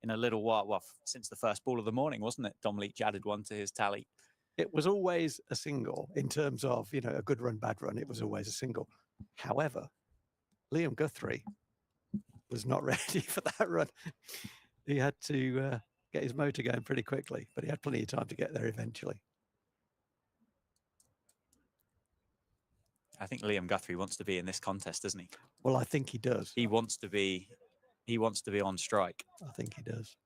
in a little while. Well, since the first ball of the morning, wasn't it? Dom Leach added 1 to his tally. It was always a single in terms of, a good run, bad run. It was always a single. However, Liam Guthrie was not ready for that run. He had to get his motor going pretty quickly, but he had plenty of time to get there eventually. I think Liam Guthrie wants to be in this contest, doesn't he? Well, I think he does. He wants to be on strike. I think he does.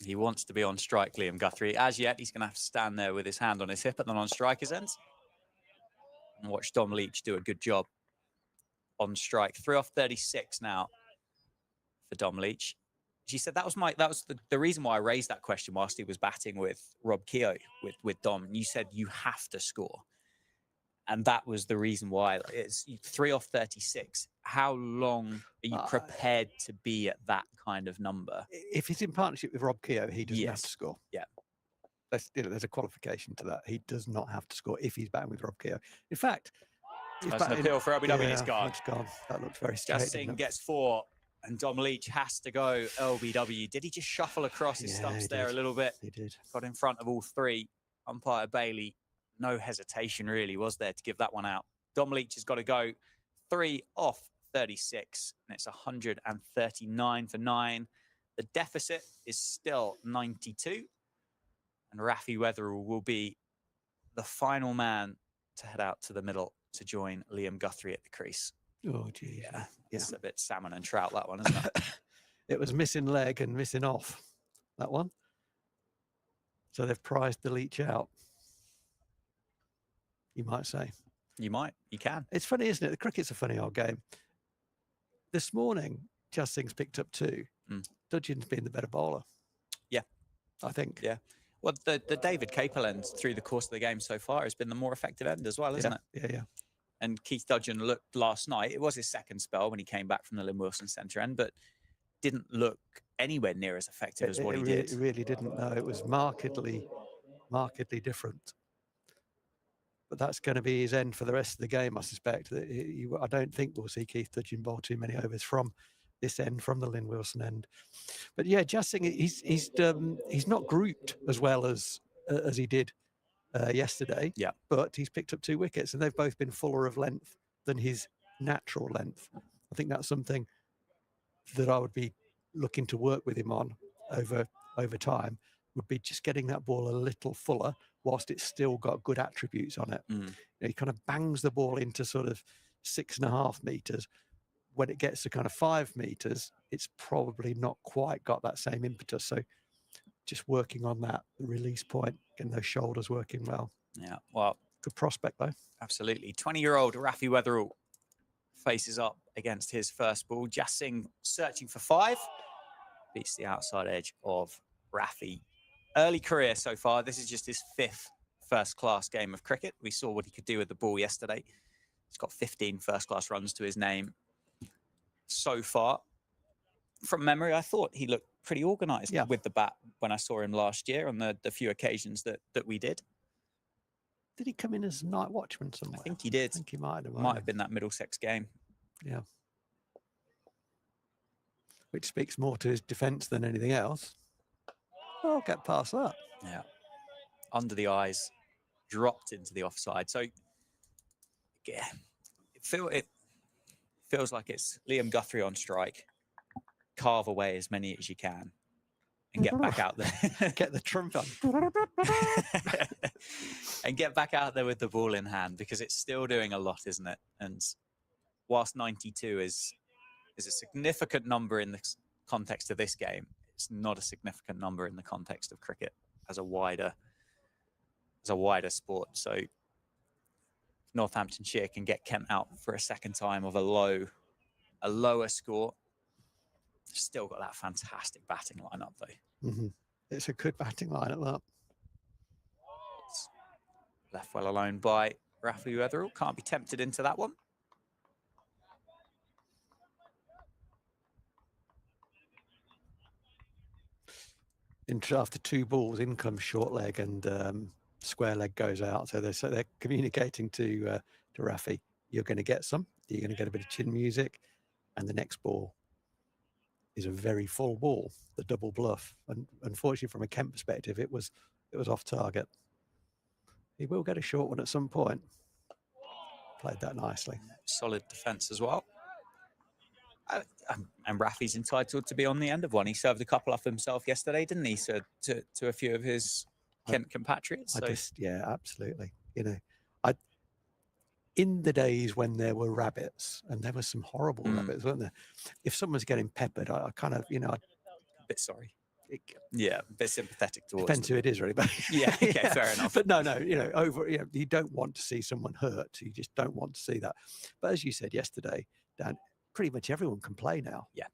He wants to be on strike, Liam Guthrie. As yet, he's going to have to stand there with his hand on his hip at the non-striker's end. And watch Dom Leach do a good job on strike. 3 off 36 now for Dom Leach. She said that was the reason why I raised that question whilst he was batting with Rob Keogh with Dom. And you said you have to score. And that was the reason why. It's 3 off 36. How long are you prepared to be at that kind of number? If he's in partnership with Rob Keogh, he doesn't have to score. Yeah. There's a qualification to that. He does not have to score if he's batting with Rob Keogh. In fact, that's an appeal for LBW and it's gone. It's gone. That looks very straight. Justin gets 4 and Dom Leach has to go LBW. Did he just shuffle across his stumps there a little bit? He did. Got in front of all 3. Umpire Bailey, no hesitation really was there to give that one out. Dom Leach has got to go 3 off 36 and it's 139 for 9. The deficit is still 92 and Rafi Weatherall will be the final man to head out to the middle to join Liam Guthrie at the crease. Oh, geez. Yeah. It's a bit salmon and trout, that one, isn't it? It was missing leg and missing off, that one. So they've prized the Leach out, you might say. You might. You can. It's funny, isn't it? The cricket's a funny old game. This morning, Justing's picked up 2. Dudgeon's been the better bowler. Yeah. I think. Yeah. Well, the David Capel end through the course of the game so far has been the more effective end as well, isn't it? Yeah. And Keith Dudgeon looked last night. It was his second spell when he came back from the Lynn Wilson centre end, but didn't look anywhere near as effective as what he did. It really didn't. No, it was markedly different. But that's going to be his end for the rest of the game, I suspect. I don't think we'll see Keith Dudgeon bowl too many overs from this end, from the Lynn Wilson end. But yeah, Justing, he's not grouped as well as he did yesterday. Yeah. But he's picked up 2 wickets, and they've both been fuller of length than his natural length. I think that's something that I would be looking to work with him on over time, would be just getting that ball a little fuller whilst it's still got good attributes on it. He kind of bangs the ball into sort of 6.5 meters. When it gets to kind of 5 meters, it's probably not quite got that same impetus. So just working on that release point, getting those shoulders working well. Yeah, well, good prospect though. Absolutely. 20-year-old Rafi Weatherall faces up against his first ball. Jasing searching for 5. Beats the outside edge of Rafi. Early career so far. This is just his 5th first-class game of cricket. We saw what he could do with the ball yesterday. He's got 15 first-class runs to his name so far. From memory, I thought he looked pretty organised with the bat when I saw him last year on the few occasions that we did. Did he come in as night watchman somewhere? I think he did. I think he might have. Might have been that Middlesex game. Yeah. Which speaks more to his defence than anything else. I'll get past that. Yeah. Under the eyes, dropped into the offside. So, yeah, it feels like it's Liam Guthrie on strike. Carve away as many as you can. and get back out there. Get the trump on. And get back out there with the ball in hand, because it's still doing a lot, isn't it? And whilst 92 is a significant number in the context of this game, it's not a significant number in the context of cricket as a wider sport. So Northamptonshire can get Kent out for a second time of a lower score. Still got that fantastic batting lineup though. Mm-hmm. It's a good batting lineup, that. It's left well alone by Rafi Wetherell. Can't be tempted into that one. After 2 balls, in comes short leg and square leg goes out. So they're communicating to Rafi, you're going to get some. You're going to get a bit of chin music, and the next ball is a very full ball, the double bluff. And unfortunately, from a Kent perspective, it was off target. He will get a short one at some point. Played that nicely. Solid defence as well. And Rafi's entitled to be on the end of one. He served a couple off himself yesterday, didn't he? So to a few of his Kent compatriots. So. Yeah, absolutely. You know, in the days when there were rabbits, and there were some horrible rabbits, weren't there? If someone's getting peppered, I kind of, a bit sorry. Yeah, a bit sympathetic towards. Depends who it is, really. But yeah, okay, fair enough. But no, you don't want to see someone hurt. You just don't want to see that. But as you said yesterday, Dan, pretty much everyone can play now. Yeah.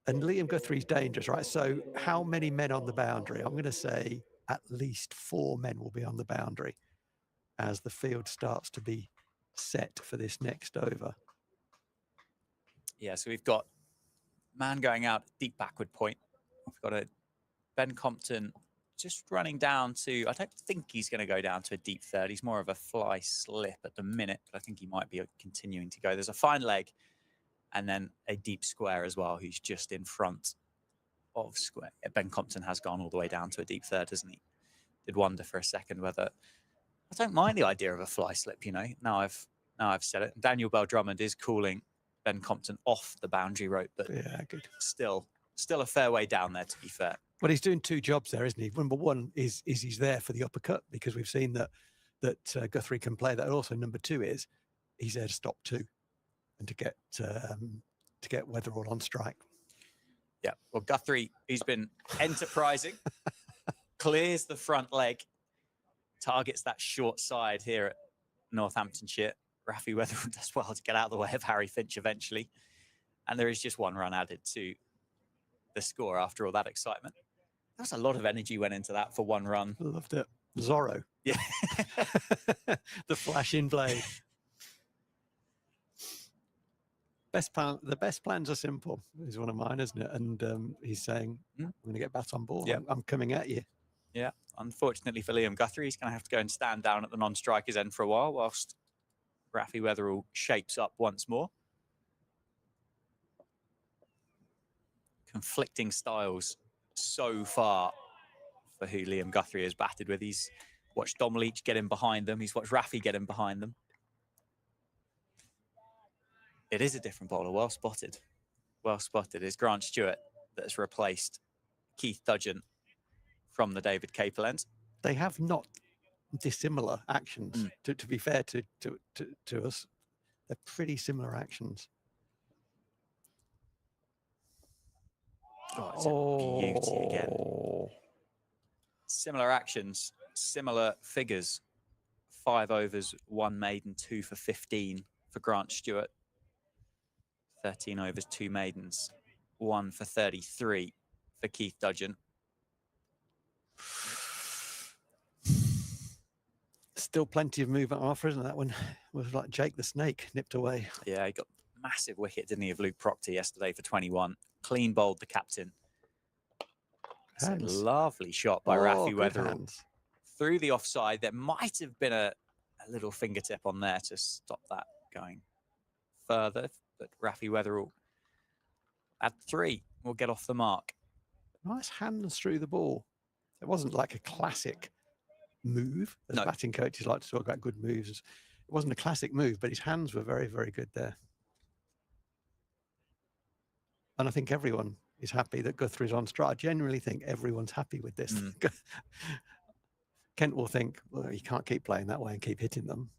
And Liam Guthrie's dangerous, right? So how many men on the boundary? I'm going to say at least 4 men will be on the boundary as the field starts to be set for this next over. Yeah, so we've got man going out deep backward point. We've got a Ben Compton just running down to, I don't think he's going to go down to a deep third. He's more of a fly slip at the minute, but I think he might be continuing to go. There's a fine leg and then a deep square as well, who's just in front of square. Ben Compton has gone all the way down to a deep third, hasn't he? Did wonder for a second whether, I don't mind the idea of a fly slip, now I've said it. Daniel Bell Drummond is calling Ben Compton off the boundary rope, but yeah, good. Still a fair way down there, to be fair. Well, he's doing 2 jobs there, isn't he? Number one is he's there for the uppercut, because we've seen that Guthrie can play that. Also, number 2 is he's there to stop 2 and to get Wetherell on strike. Yeah, well, Guthrie, he's been enterprising, clears the front leg, targets that short side here at Northamptonshire. Rafi Wetherell does well to get out of the way of Harry Finch eventually. And there is just 1 run added to the score after all that excitement. There's a lot of energy went into that for 1 run. Loved it. Zorro. Yeah. The flashing blade. The best plans are simple is one of mine, isn't it? And he's saying, I'm going to get bat on ball. Yeah. I'm coming at you. Yeah. Unfortunately for Liam Guthrie, he's going to have to go and stand down at the non-striker's end for a while whilst Rafi Wetherell shapes up once more. Conflicting styles so far for who Liam Guthrie has batted with. He's watched Dom Leach get in behind them. He's watched Rafi get in behind them. It is a different bowler. Well spotted. Well spotted. It's Grant Stewart that has replaced Keith Dudgeon from the David Capel end. They have not dissimilar actions. To be fair to us, they're pretty similar actions. Oh, it's a beauty again. Similar actions, similar figures. 5 overs, 1 maiden, 2 for 15 for Grant Stewart. 13 overs, 2 maidens, 1 for 33 for Keith Dudgeon. Still plenty of movement offer, isn't it? That one was like Jake the Snake nipped away. Yeah, he got massive wicket, didn't he, of Luke Proctor yesterday for 21. Clean bowled the captain. It's a lovely shot by Rafi Wetherell. Through the offside. There might have been a little fingertip on there to stop that going further, but Rafi Wetherell at 3 will get off the mark. Nice hands through the ball. It wasn't like a classic move, as batting coaches like to talk about good moves. It wasn't a classic move, but his hands were very, very good there. And I think everyone, is happy that Guthrie's on strike. I generally think everyone's happy with this. Kent will think, well, you can't keep playing that way and keep hitting them.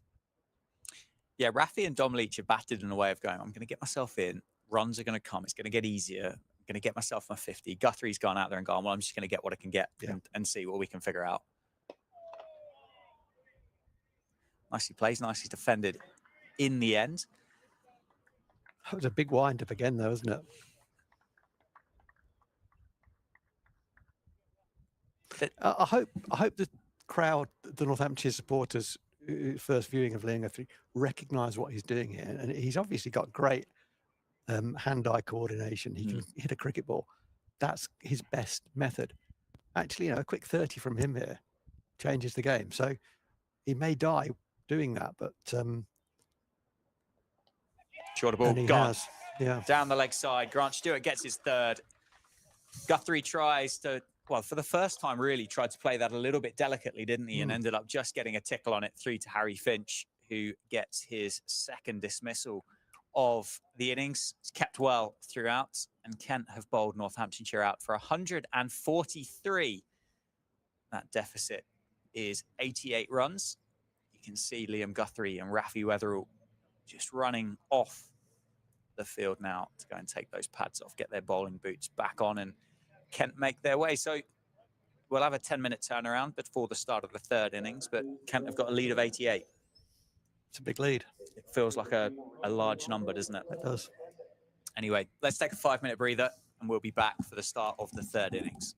Yeah, Rafi and Dom Leach have batted in a way of going, I'm going to get myself in. Runs are going to come. It's going to get easier. I'm going to get myself my 50. Guthrie's gone out there and gone, well, I'm just going to get what I can get and see what we can figure out. Nicely plays, nicely defended in the end. That was a big wind-up again, though, isn't it? I hope the crowd, the Northamptonshire supporters, first viewing of Liam Guthrie, recognise what he's doing here, and he's obviously got great hand-eye coordination. He can hit a cricket ball. That's his best method. Actually, a quick 30 from him here changes the game. So he may die doing that, but shorter ball gone. Yeah, down the leg side. Grant Stewart gets his third. Guthrie tries to, well, for the first time, really tried to play that a little bit delicately, didn't he? And ended up just getting a tickle on it through to Harry Finch, who gets his second dismissal of the innings. It's kept well throughout, and Kent have bowled Northamptonshire out for 143. That deficit is 88 runs. You can see Liam Guthrie and Rafi Weatherall just running off the field now to go and take those pads off, get their bowling boots back on, and Kent make their way. So we'll have a 10-minute turnaround before the start of the third innings, but Kent have got a lead of 88. It's a big lead. It feels like a large number, doesn't it? It does. Anyway, let's take a 5-minute breather, and we'll be back for the start of the third innings.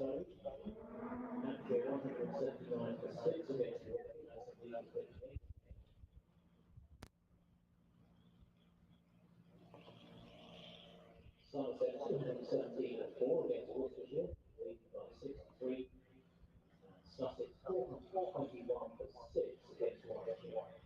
Hampshire 179 for 6 against Wicket. That's a lead of 58. Somerset 217 for 4 against Worcestershire, leading by 63. And Sussex 421 for 6 against Warwickshire.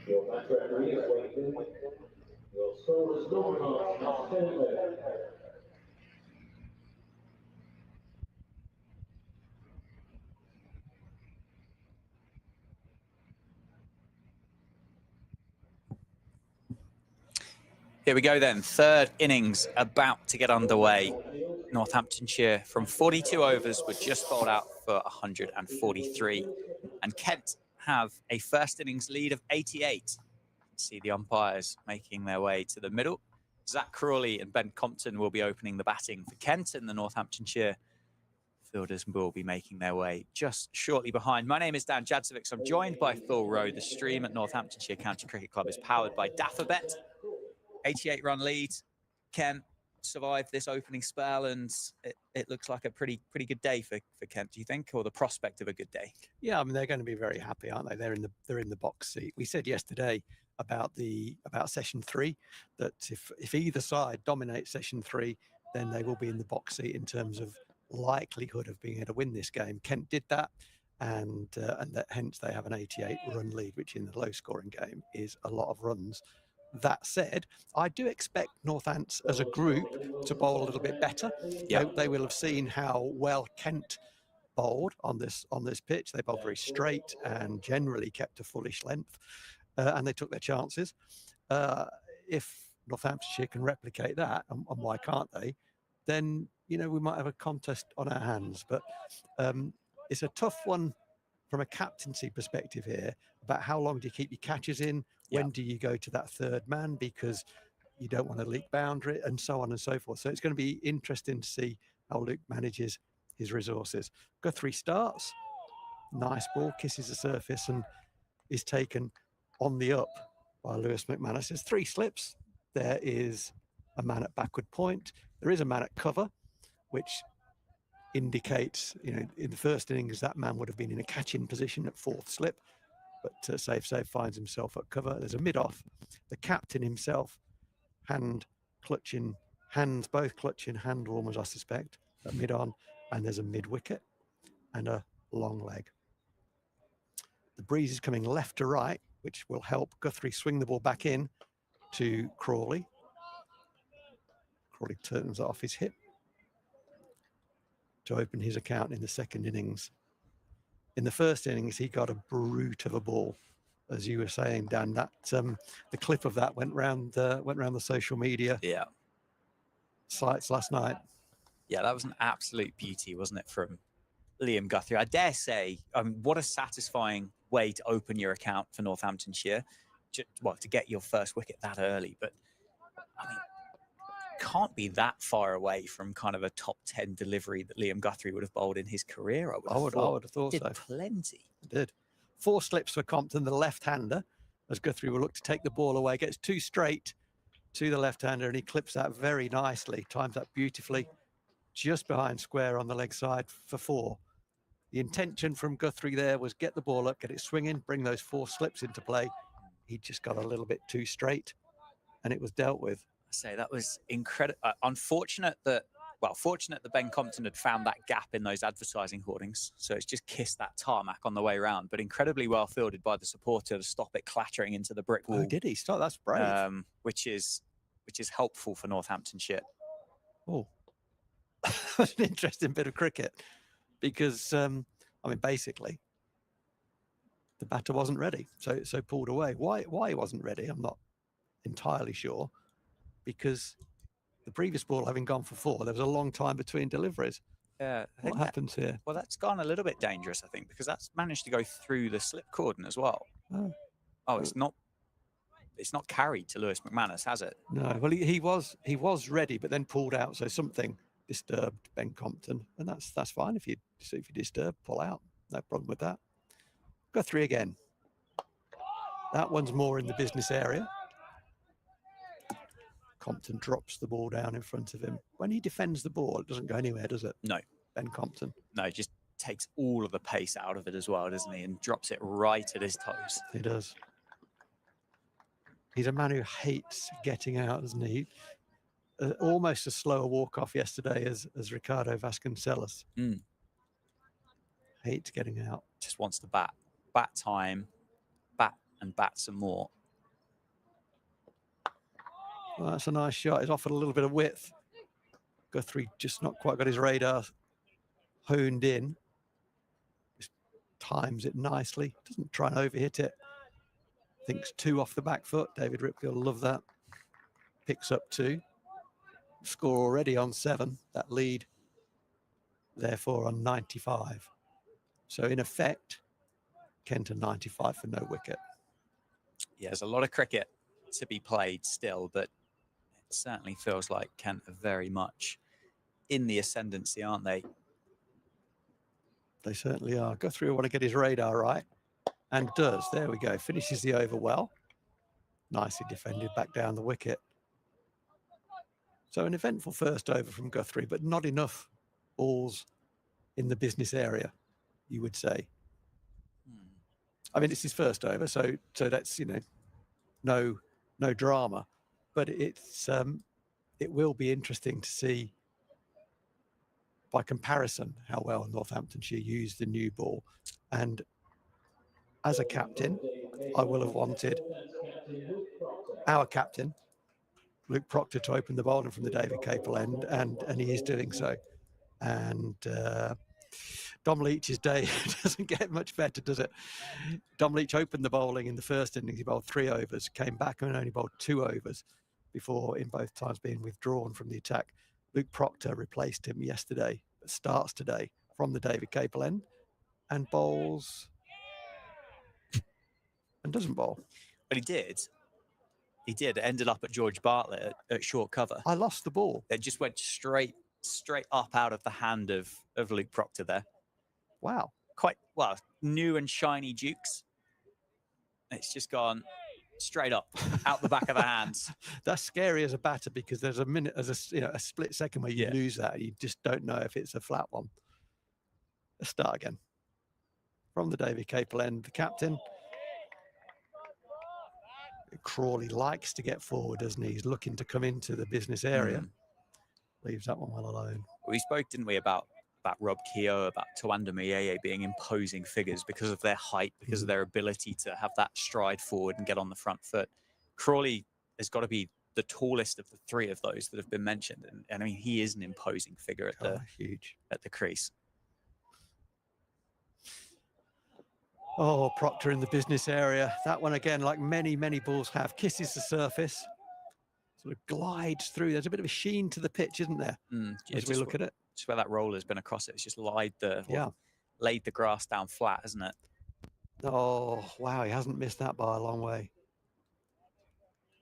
Your match referee is waiting. Your score is Northamptonshire. Here we go then. Third innings about to get underway. Northamptonshire from 42 overs were just bowled out for 143. And Kent have a first innings lead of 88. See the umpires making their way to the middle. Zach Crawley and Ben Compton will be opening the batting for Kent, and the Northamptonshire fielders will be making their way just shortly behind. My name is Dan Jadzovic. I'm joined by Phil Rowe. The stream at Northamptonshire County Cricket Club is powered by Daffabet. 88-run lead. Kent survived this opening spell, and it looks like a pretty good day for Kent, do you think, or the prospect of a good day? Yeah, I mean, they're going to be very happy, aren't they? They're in the box seat. We said yesterday about session 3 that if either side dominates session 3, then they will be in the box seat in terms of likelihood of being able to win this game. Kent did that, and that hence they have an 88-run lead, which in the low-scoring game is a lot of runs. That said, I do expect Northants as a group to bowl a little bit better. Yeah. They will have seen how well Kent bowled on this pitch. They bowled very straight and generally kept a fullish length, and they took their chances. If Northamptonshire can replicate that, and why can't they, then we might have a contest on our hands. But it's a tough one from a captaincy perspective here, about how long do you keep your catches in? When do you go to that third man, because you don't want to leak boundary, and so on and so forth. So it's going to be interesting to see how Luke manages his resources. Guthrie starts, nice ball, kisses the surface and is taken on the up by Lewis McManus. There's 3 slips. There is a man at backward point. There is a man at cover, which indicates, in the first innings, that man would have been in a catching position at 4th slip, but Save finds himself at cover. There's a mid-off. The captain himself, hands both clutching hand warmers, I suspect, at mid-on, and there's a mid-wicket and a long leg. The breeze is coming left to right, which will help Guthrie swing the ball back in to Crawley. Crawley turns off his hip to open his account in the second innings. In the first innings, he got a brute of a ball, as you were saying, Dan. That the clip of that went round the social media sites last night. Yeah, that was an absolute beauty, wasn't it, from Liam Guthrie? I dare say, what a satisfying way to open your account for Northamptonshire. To get your first wicket that early, but I mean, can't be that far away from kind of a top 10 delivery that Liam Guthrie would have bowled in his career. I would have thought so. Plenty. It did. 4 slips for Compton, the left-hander, as Guthrie will look to take the ball away. Gets 2 straight to the left-hander, and he clips that very nicely. Times that beautifully, just behind square on the leg side for 4. The intention from Guthrie there was get the ball up, get it swinging, bring those 4 slips into play. He just got a little bit too straight, and it was dealt with. I say that was incredible. Fortunate that Ben Compton had found that gap in those advertising hoardings, so it's just kissed that tarmac on the way round. But incredibly well fielded by the supporter to stop it clattering into the brick wall. Oh, did he stop? That's brave. Which is helpful for Northamptonshire. Oh, that's an interesting bit of cricket, because basically the batter wasn't ready, so pulled away. Why he wasn't ready, I'm not entirely sure, because the previous ball having gone for 4, there was a long time between deliveries. Yeah. What happens here? Well, that's gone a little bit dangerous, I think, because that's managed to go through the slip cordon as well. Oh, it's not carried to Lewis McManus, has it? No. Well, he was ready, but then pulled out, so something disturbed Ben Compton, and that's fine. If you disturb, pull out. No problem with that. Guthrie again. That one's more in the business area. Compton drops the ball down in front of him. When he defends the ball, it doesn't go anywhere, does it? No. Ben Compton. No, just takes all of the pace out of it as well, doesn't he? And drops it right at his toes. He does. He's a man who hates getting out, doesn't he? almost a slower walk-off yesterday as Ricardo Vasconcelos. Hates getting out. Just wants to bat time, bat and bat some more. Well, that's a nice shot. He's offered a little bit of width. Guthrie just not quite got his radar honed in. Just times it nicely. Doesn't try and overhit it. Thinks 2 off the back foot. David Ripley will love that. Picks up 2. Score already on 7. That lead, therefore, on 95. So in effect, Kent on 95 for no wicket. Yeah, there's a lot of cricket to be played still, but it certainly feels like Kent are very much in the ascendancy, aren't they? They certainly are. Guthrie will want to get his radar right, and does. There we go. Finishes the over well. Nicely defended back down the wicket. So an eventful first over from Guthrie, but not enough balls in the business area, you would say. I mean, it's his first over, so that's, no drama. But it will be interesting to see, by comparison, how well Northamptonshire used the new ball. And as a captain, I will have wanted our captain, Luke Proctor, to open the bowling from the David Capel end, and he is doing so. And Dom Leach's day doesn't get much better, does it? Dom Leach opened the bowling in the first innings. He bowled 3 overs, came back and only bowled 2 overs before, in both times, being withdrawn from the attack. Luke Proctor replaced him yesterday, but starts today from the David Capel end and bowls and doesn't bowl. But he did. It ended up at George Bartlett at short cover. I lost the ball. It just went straight up out of the hand of Luke Proctor there. Wow. Quite, well, new and shiny dukes. It's just gone straight up out the back of the hands. That's scary as a batter, because there's a minute, as a split second where you lose that. You just don't know if it's a flat one. Let's start again. From the David Capel end, the captain. Crawley likes to get forward, doesn't he? He's looking to come into the business area. Leaves that one well alone. We spoke, didn't we, about Rob Keogh, about Tawanda Mayeye being imposing figures because of their height, because of their ability to have that stride forward and get on the front foot. Crawley has got to be the tallest of the 3 of those that have been mentioned, and I mean, he is an imposing figure at the crease. Oh, Proctor in the business area. That one again, like many balls have, kisses the surface, sort of glides through. There's a bit of a sheen to the pitch, isn't there? As we look at it. Just where that roller's been across it, it's just laid the grass down flat, hasn't it? Oh, wow, he hasn't missed that by a long way.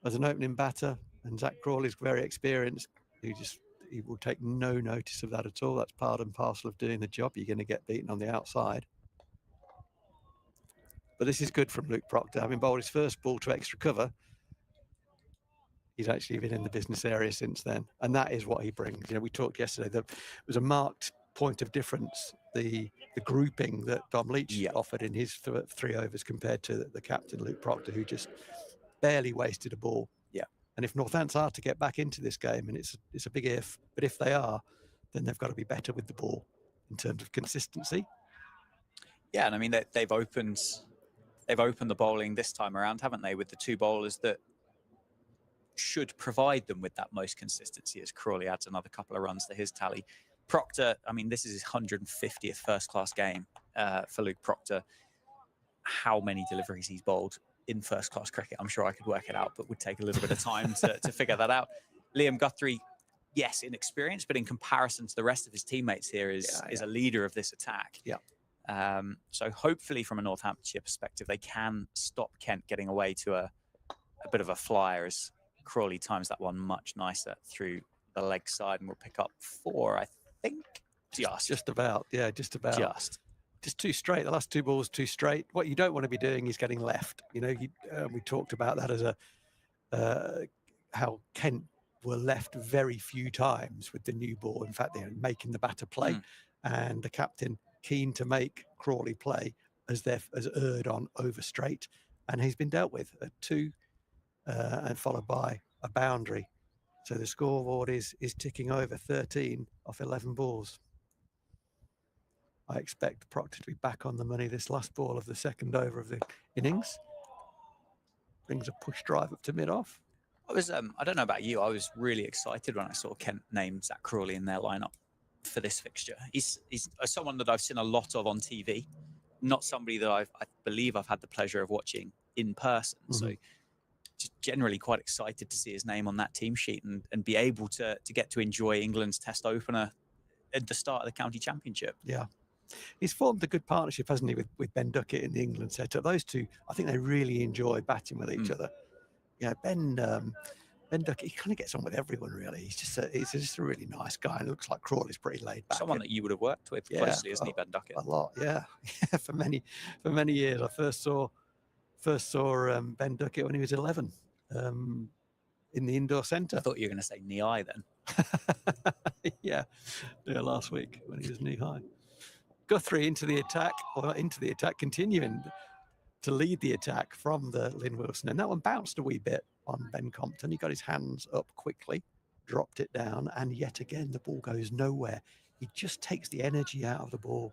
As an opening batter, and Zach Crawley's very experienced, he will take no notice of that at all. That's part and parcel of doing the job. You're going to get beaten on the outside. But this is good from Luke Proctor. Having bowled his first ball to extra cover, he's actually been in the business area since then. And that is what he brings. We talked yesterday, there was a marked point of difference, the grouping that Dom Leach offered in his 3 overs compared to the captain, Luke Proctor, who just barely wasted a ball. And if Northants are to get back into this game, and it's a big if, but if they are, then they've got to be better with the ball in terms of consistency. Yeah, and I mean, they've opened the bowling this time around, haven't they, with the 2 bowlers that should provide them with that most consistency, as Crawley adds another couple of runs to his tally. Proctor, I mean, this is his 150th first-class game for Luke Proctor. How many deliveries he's bowled in first-class cricket, I'm sure I could work it out, but would take a little bit of time to figure that out. Liam Guthrie, yes, inexperienced, but in comparison to the rest of his teammates here, is a leader of this attack. So hopefully, from a Northamptonshire perspective, they can stop Kent getting away to a bit of a flyer, as Crawley times that one much nicer through the leg side, and we'll pick up 4, I think. Just about. Just too straight. The last 2 balls too straight. What you don't want to be doing is getting left. We talked about that as how Kent were left very few times with the new ball. In fact, they're making the batter play, and the captain keen to make Crawley play as erred on over straight, and he's been dealt with at 2 and followed by a boundary. So the scoreboard is ticking over 13 off 11 balls. I expect Proctor to be back on the money this last ball of the second over of the innings. Brings a push drive up to mid-off. I don't know about you, I was really excited when I saw Kent name Zach Crawley in their lineup for this fixture. He's someone that I've seen a lot of on TV, not somebody that I believe I've had the pleasure of watching in person. So just generally quite excited to see his name on that team sheet and be able to get to enjoy England's Test opener at the start of the county championship. Yeah. He's formed a good partnership, hasn't he, with Ben Duckett in the England setup. Those two, I think they really enjoy batting with each other. Yeah, Ben Duckett, he kind of gets on with everyone, really. He's just a really nice guy. And it looks like Crawley's pretty laid back. Someone that you would have worked with closely, isn't he, Ben Duckett? A lot, yeah. For many years. I first saw Ben Duckett when he was 11 in the indoor centre. I thought you were going to say knee high then. yeah, last week when he was knee high. Guthrie into the attack, continuing to lead the attack from the Lynn Wilson. And that one bounced a wee bit on Ben Compton. He got his hands up quickly, dropped it down, and yet again the ball goes nowhere. He just takes the energy out of the ball.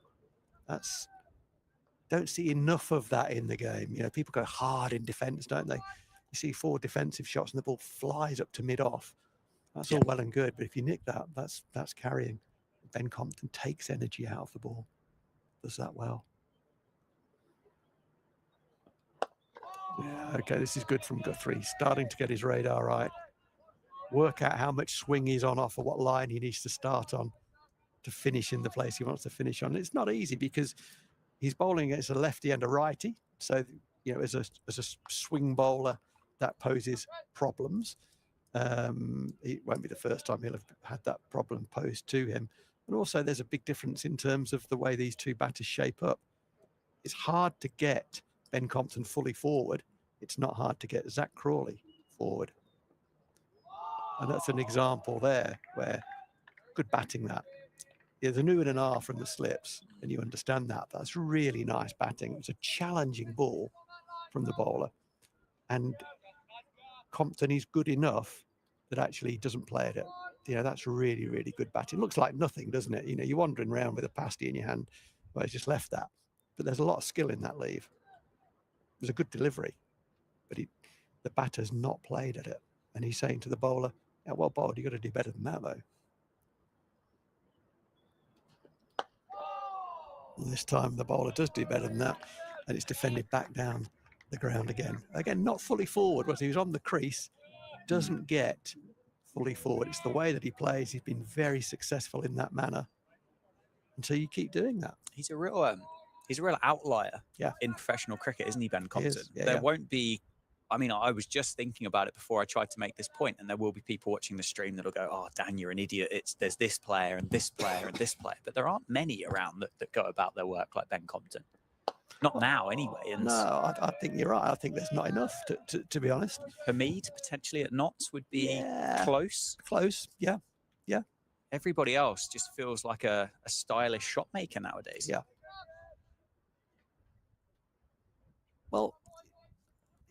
Don't see enough of that in the game. You know, people go hard in defence, don't they? You see 4 defensive shots and the ball flies up to mid-off. That's all well and good, but if you nick that, that's carrying. Ben Compton takes energy out of the ball. Does that well. Yeah, okay, this is good from Guthrie. Starting to get his radar right. Work out how much swing he's on off or what line he needs to start on to finish in the place he wants to finish on. It's not easy because he's bowling against a lefty and a righty. So, you know, as a swing bowler, that poses problems. It won't be the first time he'll have had that problem posed to him. And also there's a big difference in terms of the way these two batters shape up. It's hard to get Ben Compton fully forward. It's not hard to get Zach Crawley forward. And that's an example there where good batting that. There's a new and an R from the slips, and you understand that. That's really nice batting. It was a challenging ball from the bowler. And Compton is good enough that actually he doesn't play at it. You know, that's really, really good batting. Looks like nothing, doesn't it? You know, you're wandering around with a pasty in your hand. Well, he's just left that. But there's a lot of skill in that leave. It was a good delivery, but the batter's not played at it. And he's saying to the bowler, yeah, well bowled, you've got to do better than that, though. And this time the bowler does do better than that, and it's defended back down the ground again. Again, not fully forward. He was on the crease, doesn't get fully forward. It's the way that he plays. He's been very successful in that manner. And so you keep doing that. He's a real outlier in professional cricket, isn't he, Ben Compton? There won't be, I mean, I was just thinking about it before I tried to make this point, and there will be people watching the stream that'll go, oh, Dan, you're an idiot. There's this player and this player and this player. But there aren't many around that go about their work like Ben Compton. Not now, anyway. And no, I think you're right. I think there's not enough, to be honest. For me, to potentially at Notts would be close. Close, yeah. Everybody else just feels like a stylish shot maker nowadays. Yeah. Well,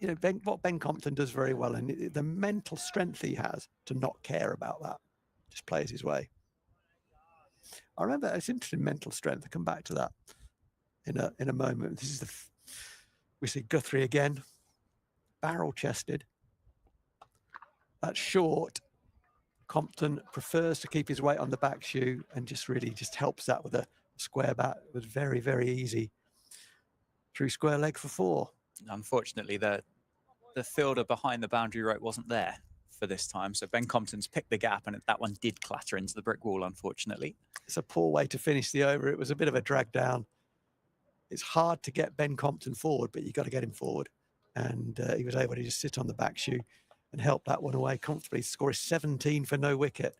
you know, what Ben Compton does very well, and the mental strength he has to not care about that, just plays his way. I remember it's interesting, mental strength. I'll come back to that in a moment. This is we see Guthrie again, barrel chested. That's short. Compton prefers to keep his weight on the back shoe and just helps that with a square bat. It was very, very easy. Through square leg for 4. Unfortunately, the fielder behind the boundary rope wasn't there for this time. So Ben Compton's picked the gap, and that one did clatter into the brick wall, unfortunately. It's a poor way to finish the over. It was a bit of a drag down. It's hard to get Ben Compton forward, but you've got to get him forward. And he was able to just sit on the back shoe and help that one away comfortably. Score is 17 for no wicket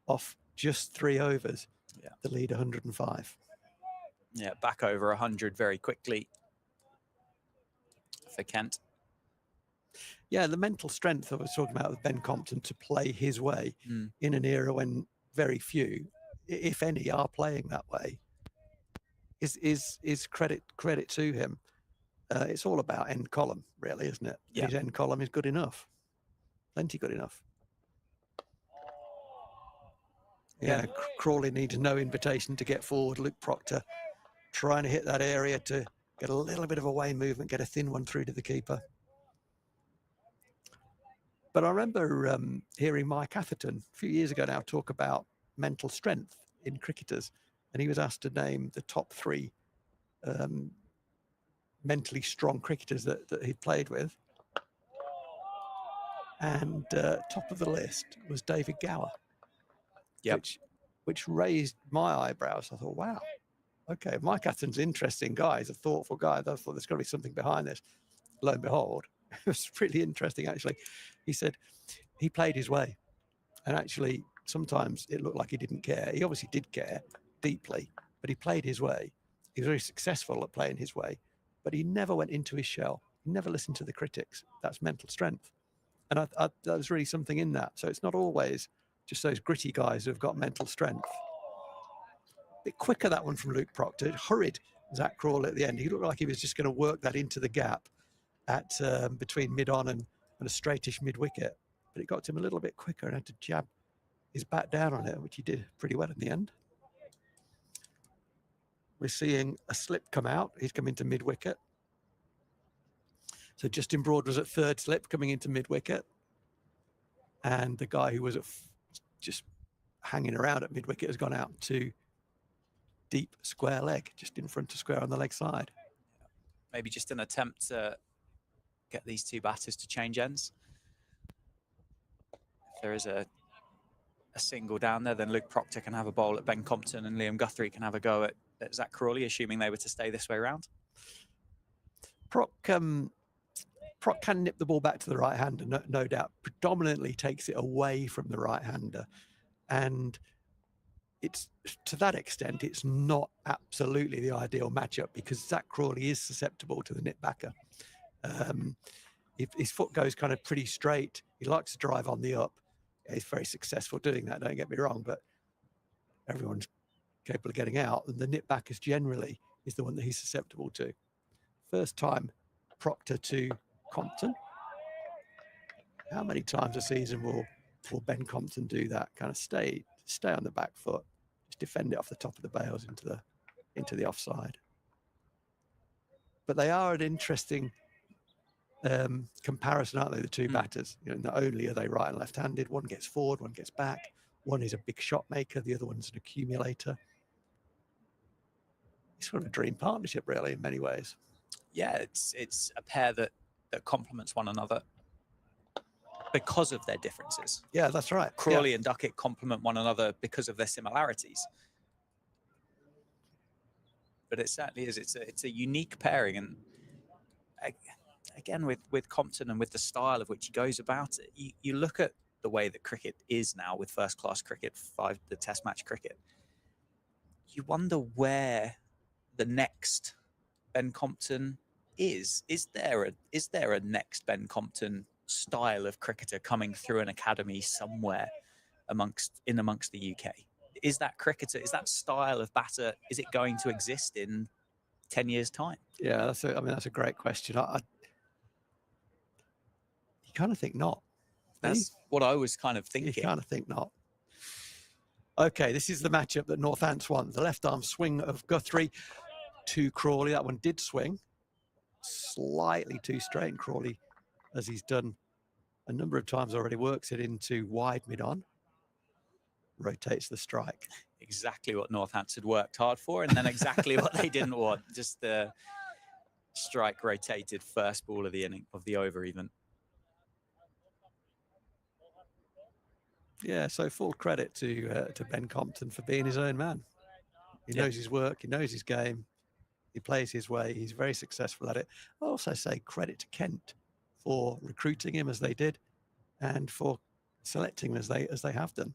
off just 3 overs. Yeah. The lead 105. Yeah, back over 100 very quickly for Kent. Yeah, the mental strength I was talking about with Ben Compton to play his way in an era when very few, if any, are playing that way is credit to him. It's all about end column, really, isn't it? Yeah. His end column is good enough. Plenty good enough. Yeah, Crawley needs no invitation to get forward. Luke Proctor trying to hit that area to get a little bit of away movement, get a thin one through to the keeper. But I remember hearing Mike Atherton a few years ago now talk about mental strength in cricketers, and he was asked to name the top 3 mentally strong cricketers that he'd played with. And top of the list was David Gower, which raised my eyebrows. I thought, wow, okay, Mike Atherton's an interesting guy. He's a thoughtful guy. I thought there's got to be something behind this. Lo and behold, it was really interesting, actually. He said he played his way. And actually, sometimes it looked like he didn't care. He obviously did care deeply, but he played his way. He was very successful at playing his way, but he never went into his shell. He never listened to the critics. That's mental strength. And I there's really something in that. So it's not always just those gritty guys who've got mental strength. A bit quicker, that one from Luke Proctor. It hurried Zach Crawley at the end. He looked like he was just going to work that into the gap at between mid-on and a straightish mid-wicket. But it got to him a little bit quicker and had to jab his bat down on it, which he did pretty well in the end. We're seeing a slip come out. He's come into mid-wicket. So Justin Broad was at 3rd slip, coming into mid-wicket. And the guy who was just hanging around at mid-wicket has gone out to deep square leg, just in front of square on the leg side. Maybe just an attempt to get these 2 batters to change ends. If there is a single down there, then Luke Proctor can have a bowl at Ben Compton and Liam Guthrie can have a go at Zach Crawley, assuming they were to stay this way around. Proc can nip the ball back to the right-hander, no doubt. Predominantly takes it away from the right-hander. And it's to that extent, it's not absolutely the ideal matchup because Zach Crawley is susceptible to the nip backer. If his foot goes kind of pretty straight, he likes to drive on the up. He's very successful doing that, don't get me wrong, but everyone's capable of getting out. And the nip backers generally is the one that he's susceptible to. First time Proctor to Compton. How many times a season will Ben Compton do that? Kind of stay on the back foot, just defend it off the top of the bails into the offside. But they are an interesting comparison, aren't they? The 2 batters. You know, not only are they right and left-handed, one gets forward, one gets back. One is a big shot maker, the other one's an accumulator. It's sort of a dream partnership, really, in many ways. Yeah, it's a pair that complements one another because of their differences. Yeah, that's right. Crawley and Duckett complement one another because of their similarities. But it certainly is. It's a unique pairing, and again with Compton and with the style of which he goes about it, you look at the way that cricket is now with first-class cricket, the Test match cricket. You wonder where the next Ben Compton is. Is there a next Ben Compton style of cricketer coming through an academy somewhere amongst the UK? Is that cricketer, is that style of batter, is it going to exist in 10 years' time? Yeah, that's a great question. You kind of think not. That's what I was kind of thinking. You kind of think not. Okay, this is the matchup that Northants won. The left arm swing of Guthrie to Crawley. That one did swing slightly too straight. And Crawley, as he's done a number of times already, works it into wide mid-on. Rotates the strike. Exactly what Northants had worked hard for, and then exactly what they didn't want. Just the strike rotated first ball of the inning, of the over even. Yeah, so full credit to Ben Compton for being his own man. He knows his work, he knows his game, he plays his way, he's very successful at it. I also say credit to Kent for recruiting him as they did and for selecting him as they have done.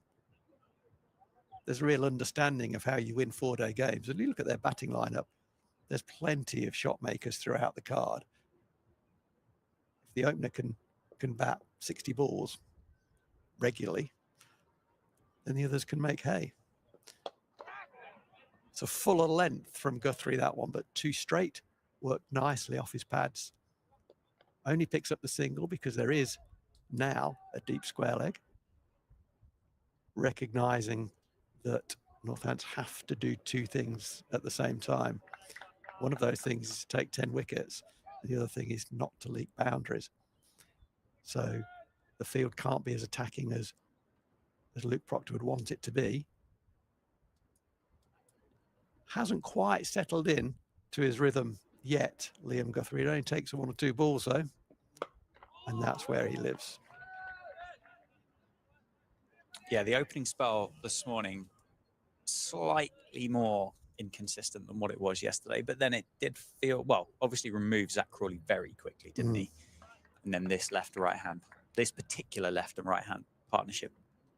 There's a real understanding of how you win 4-day games. And you look at their batting lineup, there's plenty of shot makers throughout the card. If the opener can bat 60 balls regularly, then the others can make hay. It's a fuller length from Guthrie, that one, but too straight. Worked nicely off his pads. Only picks up the single because there is now a deep square leg. Recognising that Northants have to do two things at the same time. One of those things is to take 10 wickets. And the other thing is not to leak boundaries. So the field can't be as attacking as Luke Proctor would want it to be. Hasn't quite settled in to his rhythm yet, Liam Guthrie. It only takes 1 or 2 balls, though. And that's where he lives. Yeah, the opening spell this morning, slightly more inconsistent than what it was yesterday, but then it did feel, well, obviously removed Zach Crawley very quickly, didn't he? And then this left to right hand, this particular left and right hand partnership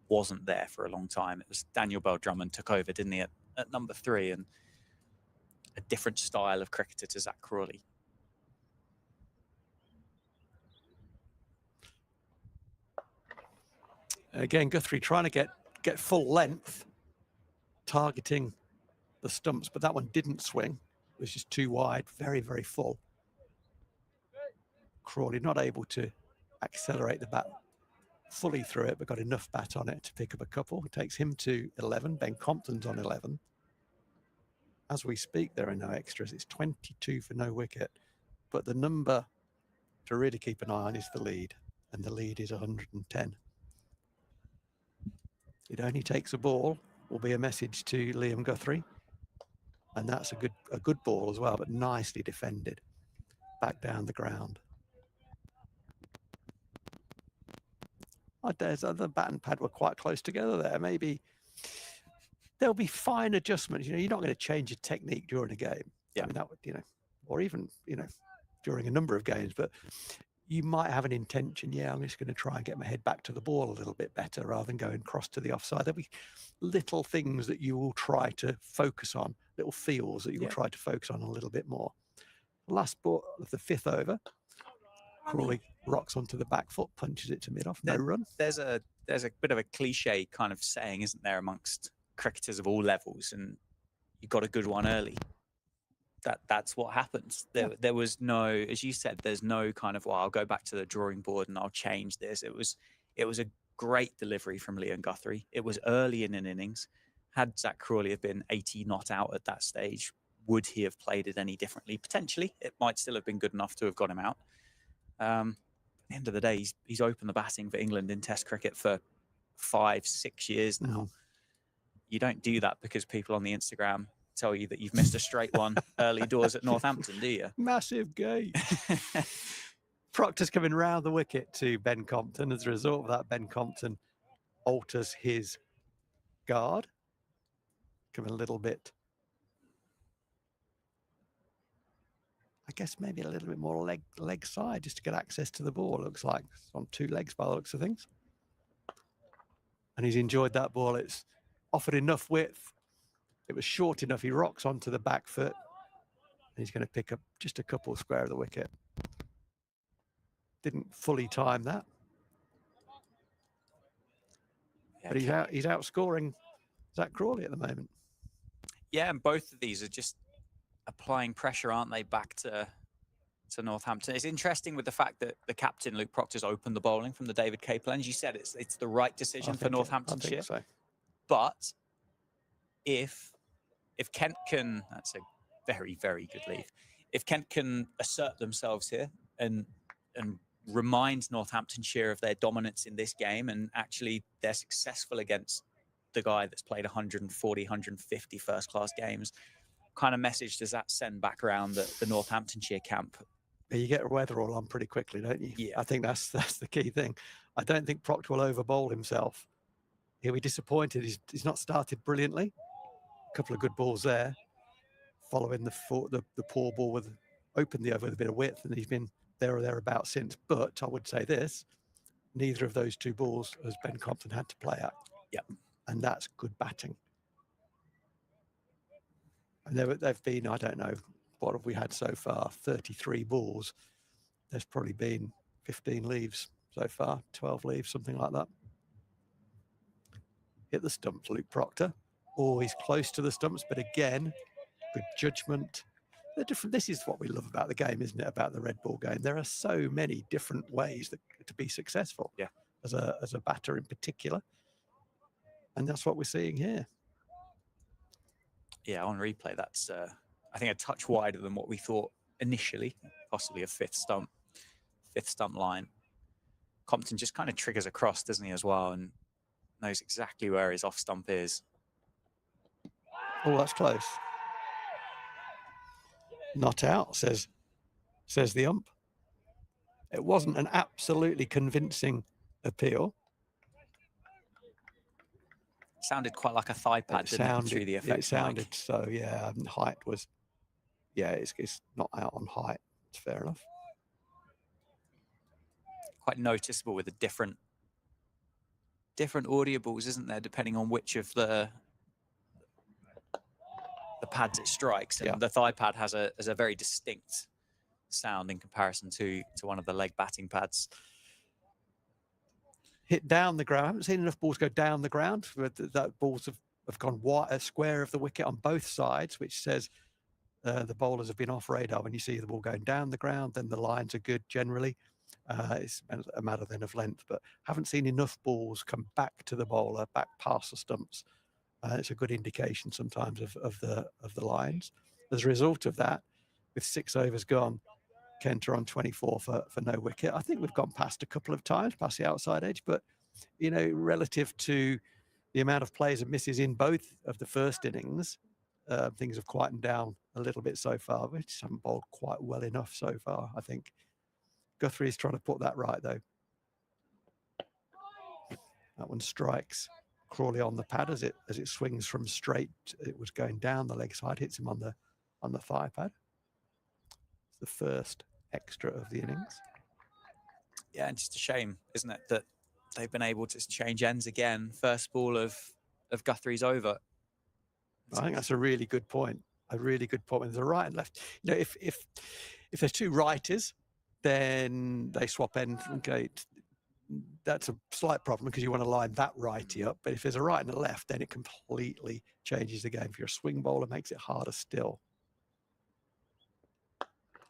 wasn't there for a long time. It was Daniel Bell Drummond took over, didn't he, at number 3, and a different style of cricketer to Zach Crawley. Again, Guthrie trying to get full length, targeting the stumps, but that one didn't swing. It was just too wide, very, very full. Crawley not able to accelerate the bat fully through it, but got enough bat on it to pick up a couple. It takes him to 11. Ben Compton's on 11. As we speak, there are no extras. It's 22 for no wicket. But the number to really keep an eye on is the lead, and the lead is 110. It only takes a ball, will be a message to Liam Guthrie. And that's a good ball as well, but nicely defended. Back down the ground. The bat and pad were quite close together there. Maybe there'll be fine adjustments. You're not going to change your technique during a game. Yeah. I mean, that would, or even, during a number of games, but you might have an intention. Yeah, I'm just going to try and get my head back to the ball a little bit better rather than going cross to the offside. There'll be little things that you will try to focus on, little feels that you will try to focus on a little bit more. Last ball of the 5th over, Crawley rocks onto the back foot, punches it to mid-off, no run. There's a bit of a cliche kind of saying, isn't there, amongst cricketers of all levels, and you got a good one early. That's what happens. There was no, as you said, there's no kind of, well, I'll go back to the drawing board and I'll change this. It was a great delivery from Liam Guthrie. It was early in an innings. Had Zach Crawley have been 80 not out at that stage, would he have played it any differently? Potentially. It might still have been good enough to have got him out. At the end of the day, he's opened the batting for England in Test cricket for 5-6 years now. You don't do that because people on the Instagram tell you that you've missed a straight one early doors at Northampton, do you? Massive gate. Proctor's coming round the wicket to Ben Compton. As a result of that, Ben Compton alters his guard. Coming a little bit, I guess maybe a little bit more leg side just to get access to the ball. It looks like it's on 2 legs by the looks of things. And he's enjoyed that ball. It's offered enough width. It was short enough. He rocks onto the back foot. And he's going to pick up just a couple square of the wicket. Didn't fully time that. But he's outscoring Zach Crawley at the moment. Yeah, and both of these are just applying pressure, aren't they, back to Northampton. It's interesting with the fact that the captain, Luke Proctor's opened the bowling from the David Capel end. You said it's the right decision for Northamptonshire. I think so. But if Kent can, that's a very, very good leave. If Kent can assert themselves here and remind Northamptonshire of their dominance in this game, and actually they're successful against the guy that's played 140, 150 first-class games, kind of message does that send back around the Northamptonshire camp? You get weather all on pretty quickly, don't you? Yeah. I think that's the key thing. I don't think Proctor will overbowl himself. He'll be disappointed. He's not started brilliantly. A couple of good balls there, following the poor ball opened the over with a bit of width, and he's been there or thereabouts since. But I would say this, neither of those 2 balls has Ben Compton had to play at. Yeah. And that's good batting. And they've been, I don't know, what have we had so far? 33 balls. There's probably been 15 leaves so far, 12 leaves, something like that. Hit the stumps, Luke Proctor. Oh, he's close to the stumps, but again, good judgment. They're different. This is what we love about the game, isn't it? About the red ball game. There are so many different ways to be successful. Yeah. As a batter in particular. And that's what we're seeing here. Yeah, on replay, that's I think a touch wider than what we thought initially, possibly a fifth stump line. Compton just kind of triggers across, doesn't he, as well, and knows exactly where his off stump is. Oh, that's close. Not out, says the ump. It wasn't an absolutely convincing appeal. Sounded quite like a thigh pad, didn't it, through the effects It sounded mic. so, yeah. Height was, yeah, it's not out on height. It's fair enough. Quite noticeable with the different audibles, isn't there, depending on which of the pads it strikes. And the thigh pad has a very distinct sound in comparison to one of the leg batting pads. Hit down the ground. I haven't seen enough balls go down the ground. That balls have gone wide, a square of the wicket on both sides, which says the bowlers have been off radar. When you see the ball going down the ground, then the lines are good generally. It's a matter then of length, but haven't seen enough balls come back to the bowler, back past the stumps. It's a good indication sometimes of the lines. As a result of that, with 6 overs gone, Kent are on 24 for no wicket. I think we've gone past a couple of times, past the outside edge, but you know, relative to the amount of plays and misses in both of the first innings, things have quietened down a little bit so far. We just haven't bowled quite well enough so far, I think. Guthrie's trying to put that right, though. That one strikes Crawley on the pad as it swings from straight. It was going down the leg side, hits him on the thigh pad. It's the first extra of the innings. Yeah, and just a shame, isn't it, that they've been able to change ends again. First ball of Guthrie's over. I think that's a really good point. A really good point. There's a right and left. You know, if there's two righties, then they swap ends. Okay, that's a slight problem because you want to line that righty up. But if there's a right and a left, then it completely changes the game. If you're a swing bowler, it makes it harder still.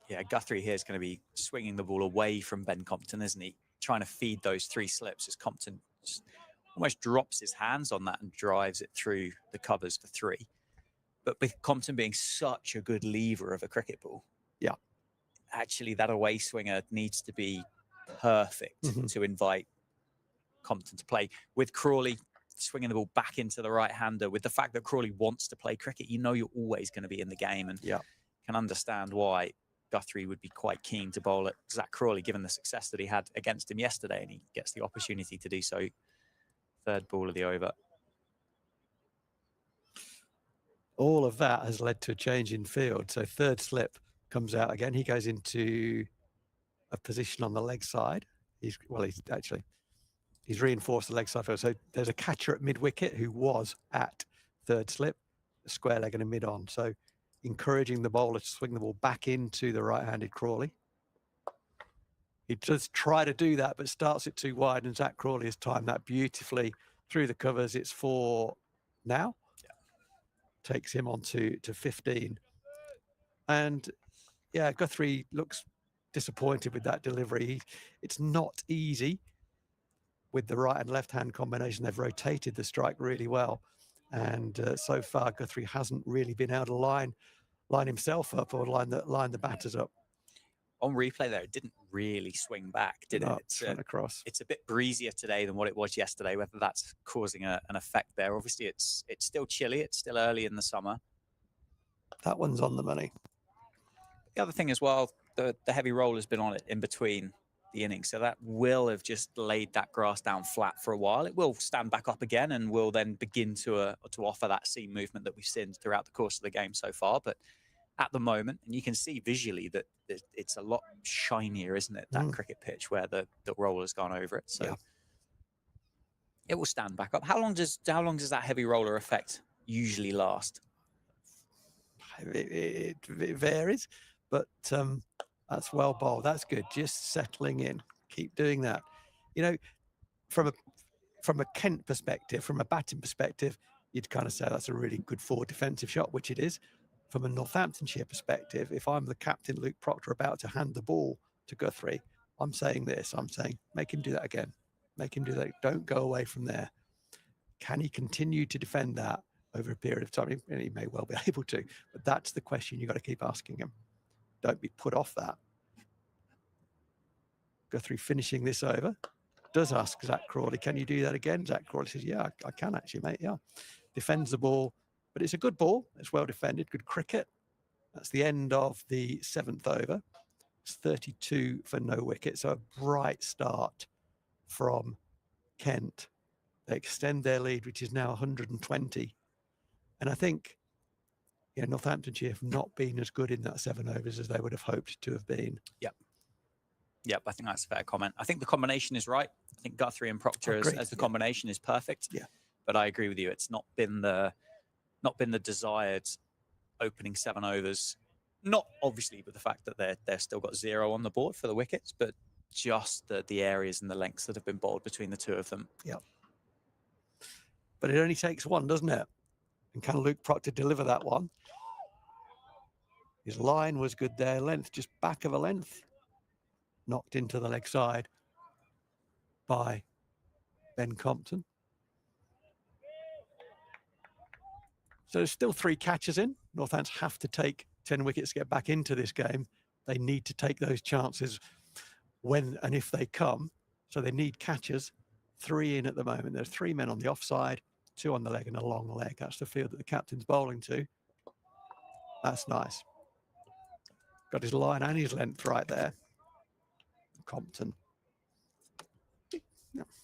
Yeah, Guthrie here is going to be swinging the ball away from Ben Compton, isn't he? Trying to feed those 3 slips as Compton just almost drops his hands on that and drives it through the covers for 3. But with Compton being such a good lever of a cricket ball, yeah, actually that away swinger needs to be perfect to invite Compton to play. With Crawley swinging the ball back into the right-hander, with the fact that Crawley wants to play cricket, you know you're always going to be in the game, and can understand why Guthrie would be quite keen to bowl at Zach Crawley, given the success that he had against him yesterday, and he gets the opportunity to do so. Third ball of the over. All of that has led to a change in field. So third slip comes out again. He goes into a position on the leg side. He's reinforced the leg side field. So there's a catcher at mid wicket who was at third slip, a square leg and a mid on. So encouraging the bowler to swing the ball back into the right-handed Crawley. He does try to do that, but starts it too wide, and Zach Crawley has timed that beautifully through the covers. It's 4 now. Takes him on to 15. And yeah, Guthrie looks disappointed with that delivery. It's not easy with the right and left hand combination. They've rotated the strike really well. And so far, Guthrie hasn't really been able to line himself up or line the batters up. On replay there, it didn't really swing back, did it? It's across. It's a bit breezier today than what it was yesterday, whether that's causing an effect there. Obviously, it's still chilly. It's still early in the summer. That one's on the money. The other thing as well, the heavy roll has been on it in between the innings, so that will have just laid that grass down flat for a while. It will stand back up again and will then begin to offer that seam movement that we've seen throughout the course of the game so far. But at the moment, and you can see visually that it's a lot shinier, isn't it? That cricket pitch where the roll has gone over it. So it will stand back up. How long does that heavy roller effect usually last? It varies, but that's well bowled. That's good. Just settling in. Keep doing that. You know, from a Kent perspective, from a batting perspective, you'd kind of say that's a really good forward defensive shot, which it is. From a Northamptonshire perspective, if I'm the captain, Luke Proctor, about to hand the ball to Guthrie, I'm saying this. I'm saying, make him do that again. Make him do that. Don't go away from there. Can he continue to defend that over a period of time. He may well be able to, but that's the question you've got to keep asking him. Don't be put off that. Guthrie finishing this over. Does ask Zach Crawley, can you do that again? Zach Crawley says, yeah, I can actually, mate, yeah. Defends the ball, but it's a good ball. It's well defended, good cricket. That's the end of the 7th over. It's 32 for no wicket, so a bright start from Kent. They extend their lead, which is now 120. And I think, Northamptonshire have not been as good in that 7 overs as they would have hoped to have been. Yep, I think that's a fair comment. I think the combination is right. I think Guthrie and Proctor as the combination is perfect. Yeah. But I agree with you. It's not been the desired opening 7 overs. Not obviously with the fact that they've still got 0 on the board for the wickets, but just the areas and the lengths that have been bowled between the two of them. Yeah. But it only takes one, doesn't it? And can Luke Proctor deliver that one? His line was good there. Length, just back of a length. Knocked into the leg side by Ben Compton. So there's still 3 catches in. Northants have to take 10 wickets to get back into this game. They need to take those chances when and if they come. So they need catches. 3 in at the moment. There's 3 men on the offside, 2 on the leg and a long leg. That's the field that the captain's bowling to. That's nice. Got his line and his length right there. Compton.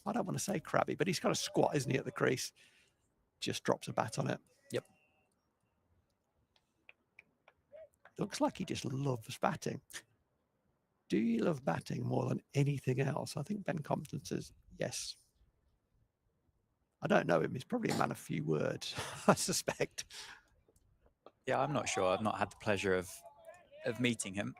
I don't want to say crabby, but he's got a squat, isn't he, at the crease? Just drops a bat on it. Yep. Looks like he just loves batting. Do you love batting more than anything else? I think Ben Compton says yes. I don't know him. He's probably a man of few words, I suspect. Yeah, I'm not sure. I've not had the pleasure of meeting him.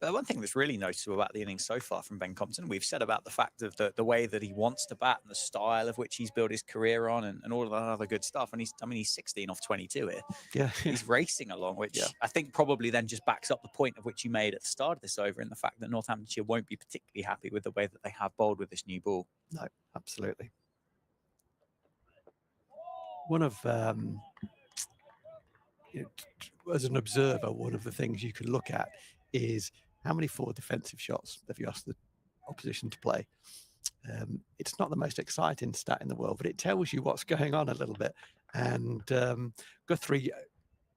But one thing that's really noticeable about the innings so far from Ben Compton, we've said about the fact of the way that he wants to bat and the style of which he's built his career on and all of that other good stuff. And he's 16 off 22 here. Yeah. He's racing along, which I think probably then just backs up the point of which you made at the start of this over in the fact that Northamptonshire won't be particularly happy with the way that they have bowled with this new ball. No, absolutely. One of, as an observer, one of the things you could look at is how many forward defensive shots have you asked the opposition to play? It's not the most exciting stat in the world, but it tells you what's going on a little bit. And Guthrie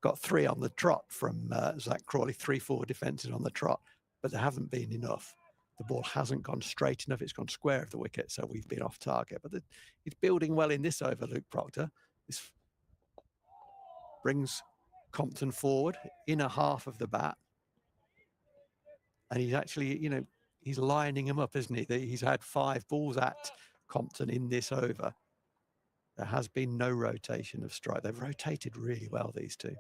got 3 on the trot from Zach Crawley, 3 forward defences on the trot, but there haven't been enough. The ball hasn't gone straight enough. It's gone square of the wicket, so we've been off target. But he's building well in this over, Luke Proctor. This brings Compton forward, inner half of the bat. And he's actually, he's lining him up, isn't he? He's had 5 balls at Compton in this over. There has been no rotation of strike. They've rotated really well, these two.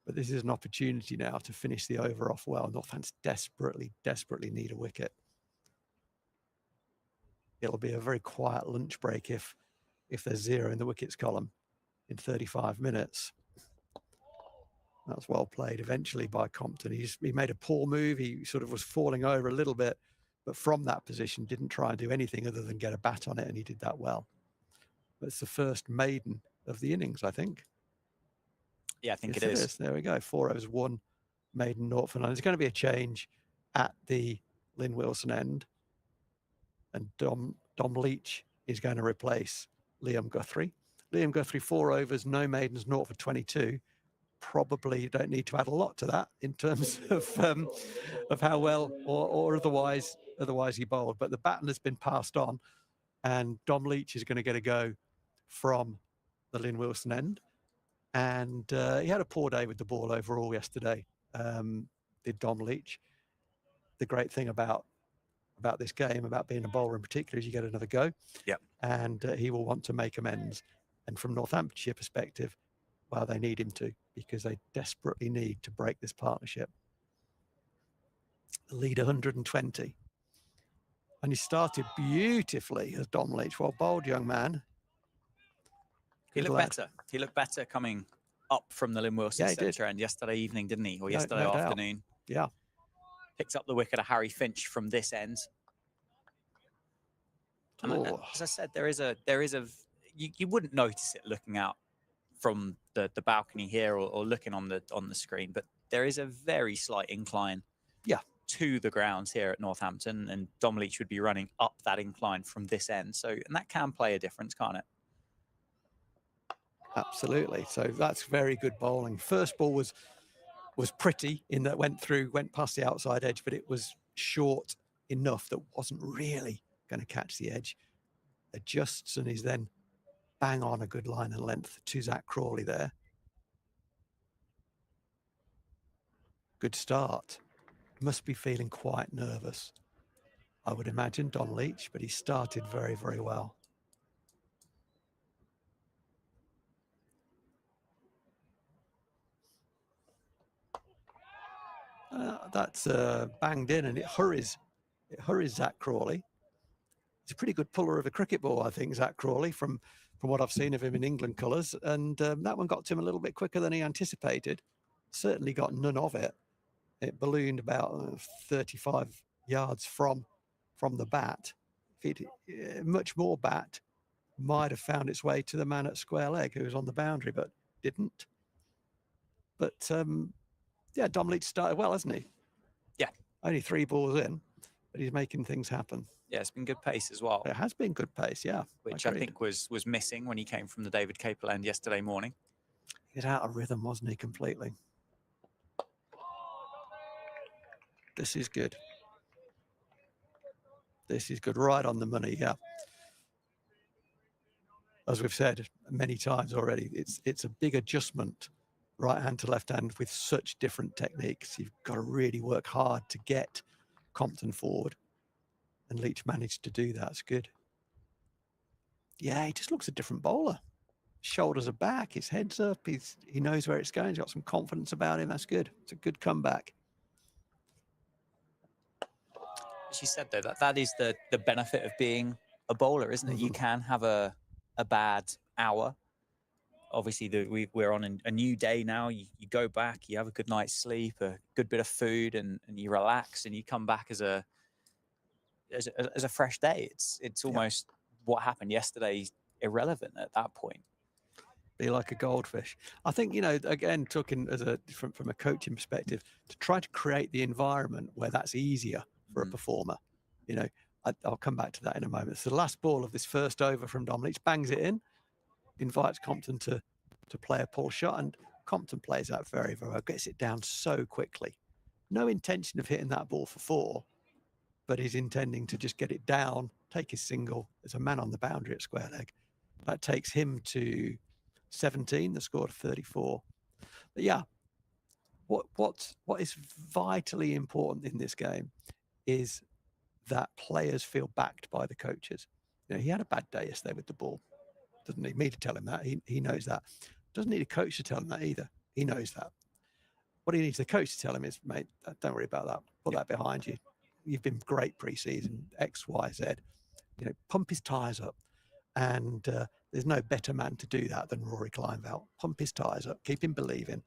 But this is an opportunity now to finish the over off well. Northants desperately, desperately need a wicket. It'll be a very quiet lunch break if there's 0 in the wickets column in 35 minutes. That's well played eventually by Compton. He made a poor move. He sort of was falling over a little bit, but from that position didn't try and do anything other than get a bat on it, and he did that well. But it's the first maiden of the innings, I think. Yeah, I think yes, it is. There we go. 4 overs, 1 maiden, 0 for 9. There's going to be a change at the Lynn Wilson end, and Dom Leach is going to replace Liam Guthrie. Liam Guthrie, 4 overs, no maidens, 0 for 22. Probably you don't need to add a lot to that in terms of how well or otherwise he bowled. But the baton has been passed on, and Dom Leach is going to get a go from the Lynn Wilson end. And he had a poor day with the ball overall yesterday, did Dom Leach. The great thing about this game, about being a bowler in particular, is you get another go. Yep. And he will want to make amends. And from Northamptonshire perspective, well, they need him to, because they desperately need to break this partnership. The lead 120. And he started beautifully as Dom Leach. Well bowled, young man. He looked better. He looked better coming up from the Lynn Wilson centre end yesterday evening, didn't he? Or yesterday afternoon. Yeah. Picks up the wicket of Harry Finch from this end. And Oh, as I said, there is a you wouldn't notice it looking out from the balcony here or looking on the screen, but there is a very slight incline yeah, to the grounds here at Northampton, and Dom Leach would be running up that incline from this end. So, and that can play a difference, can't it? absolutely. So that's very good bowling. First ball was pretty in that went past the outside edge, but it was short enough that wasn't really going to catch the edge. Adjusts and is then bang on a good line and length to Zach Crawley there. Good start. Must be feeling quite nervous, I would imagine, Don Leach, but he started very, very well. That's banged in, and it hurries Zach Crawley. He's a pretty good puller of a cricket ball, I think, Zach Crawley, from what I've seen of him in England colours. And that one got to him a little bit quicker than he anticipated. Certainly got none of it. It ballooned about 35 yards from the bat. If it, much more bat might have found its way to the man at square leg who was on the boundary, but didn't. But yeah, Dom Leach started well, hasn't he? Yeah. Only 3 balls in, but he's making things happen. Yeah, it's been good pace as well. It has been good pace, yeah. Which I think was missing when he came from the David Capel end yesterday morning. He was out of rhythm, wasn't he, completely? This is good. This is good. Right on the money, yeah. As we've said many times already, it's a big adjustment, right hand to left hand, with such different techniques. You've got to really work hard to get Compton forward. And Leach managed to do that. It's good. Yeah, he just looks a different bowler. Shoulders are back, his head's up, he knows where it's going, he's got some confidence about him. That's good. It's a good comeback. As you said, though, that is the benefit of being a bowler, isn't it? You can have a bad hour. Obviously, we're on a new day now. You go back, you have a good night's sleep, a good bit of food, and you relax, and you come back as a fresh day. It's almost what happened yesterday is irrelevant at that point. Be like a goldfish. I think, you know, again, talking from a coaching perspective, to try to create the environment where that's easier for a performer. You know, I'll come back to that in a moment. So the last ball of this first over from Dom Leach, bangs it in, invites Compton to play a pull shot, and Compton plays that very, very well, gets it down so quickly. No intention of hitting that ball for 4, but he's intending to just get it down, take his single. There's a man on the boundary at square leg. That takes him to 17, the score of 34. But yeah, what is vitally important in this game is that players feel backed by the coaches. You know, he had a bad day yesterday with the ball. Doesn't need me to tell him that. He knows that. Doesn't need a coach to tell him that either. He knows that. What he needs the coach to tell him is, mate, don't worry about that. Put that behind you. You've been great pre-season, X, Y, Z. You know, pump his tyres up. And there's no better man to do that than Rory Kleinveld. Pump his tyres up, keep him believing.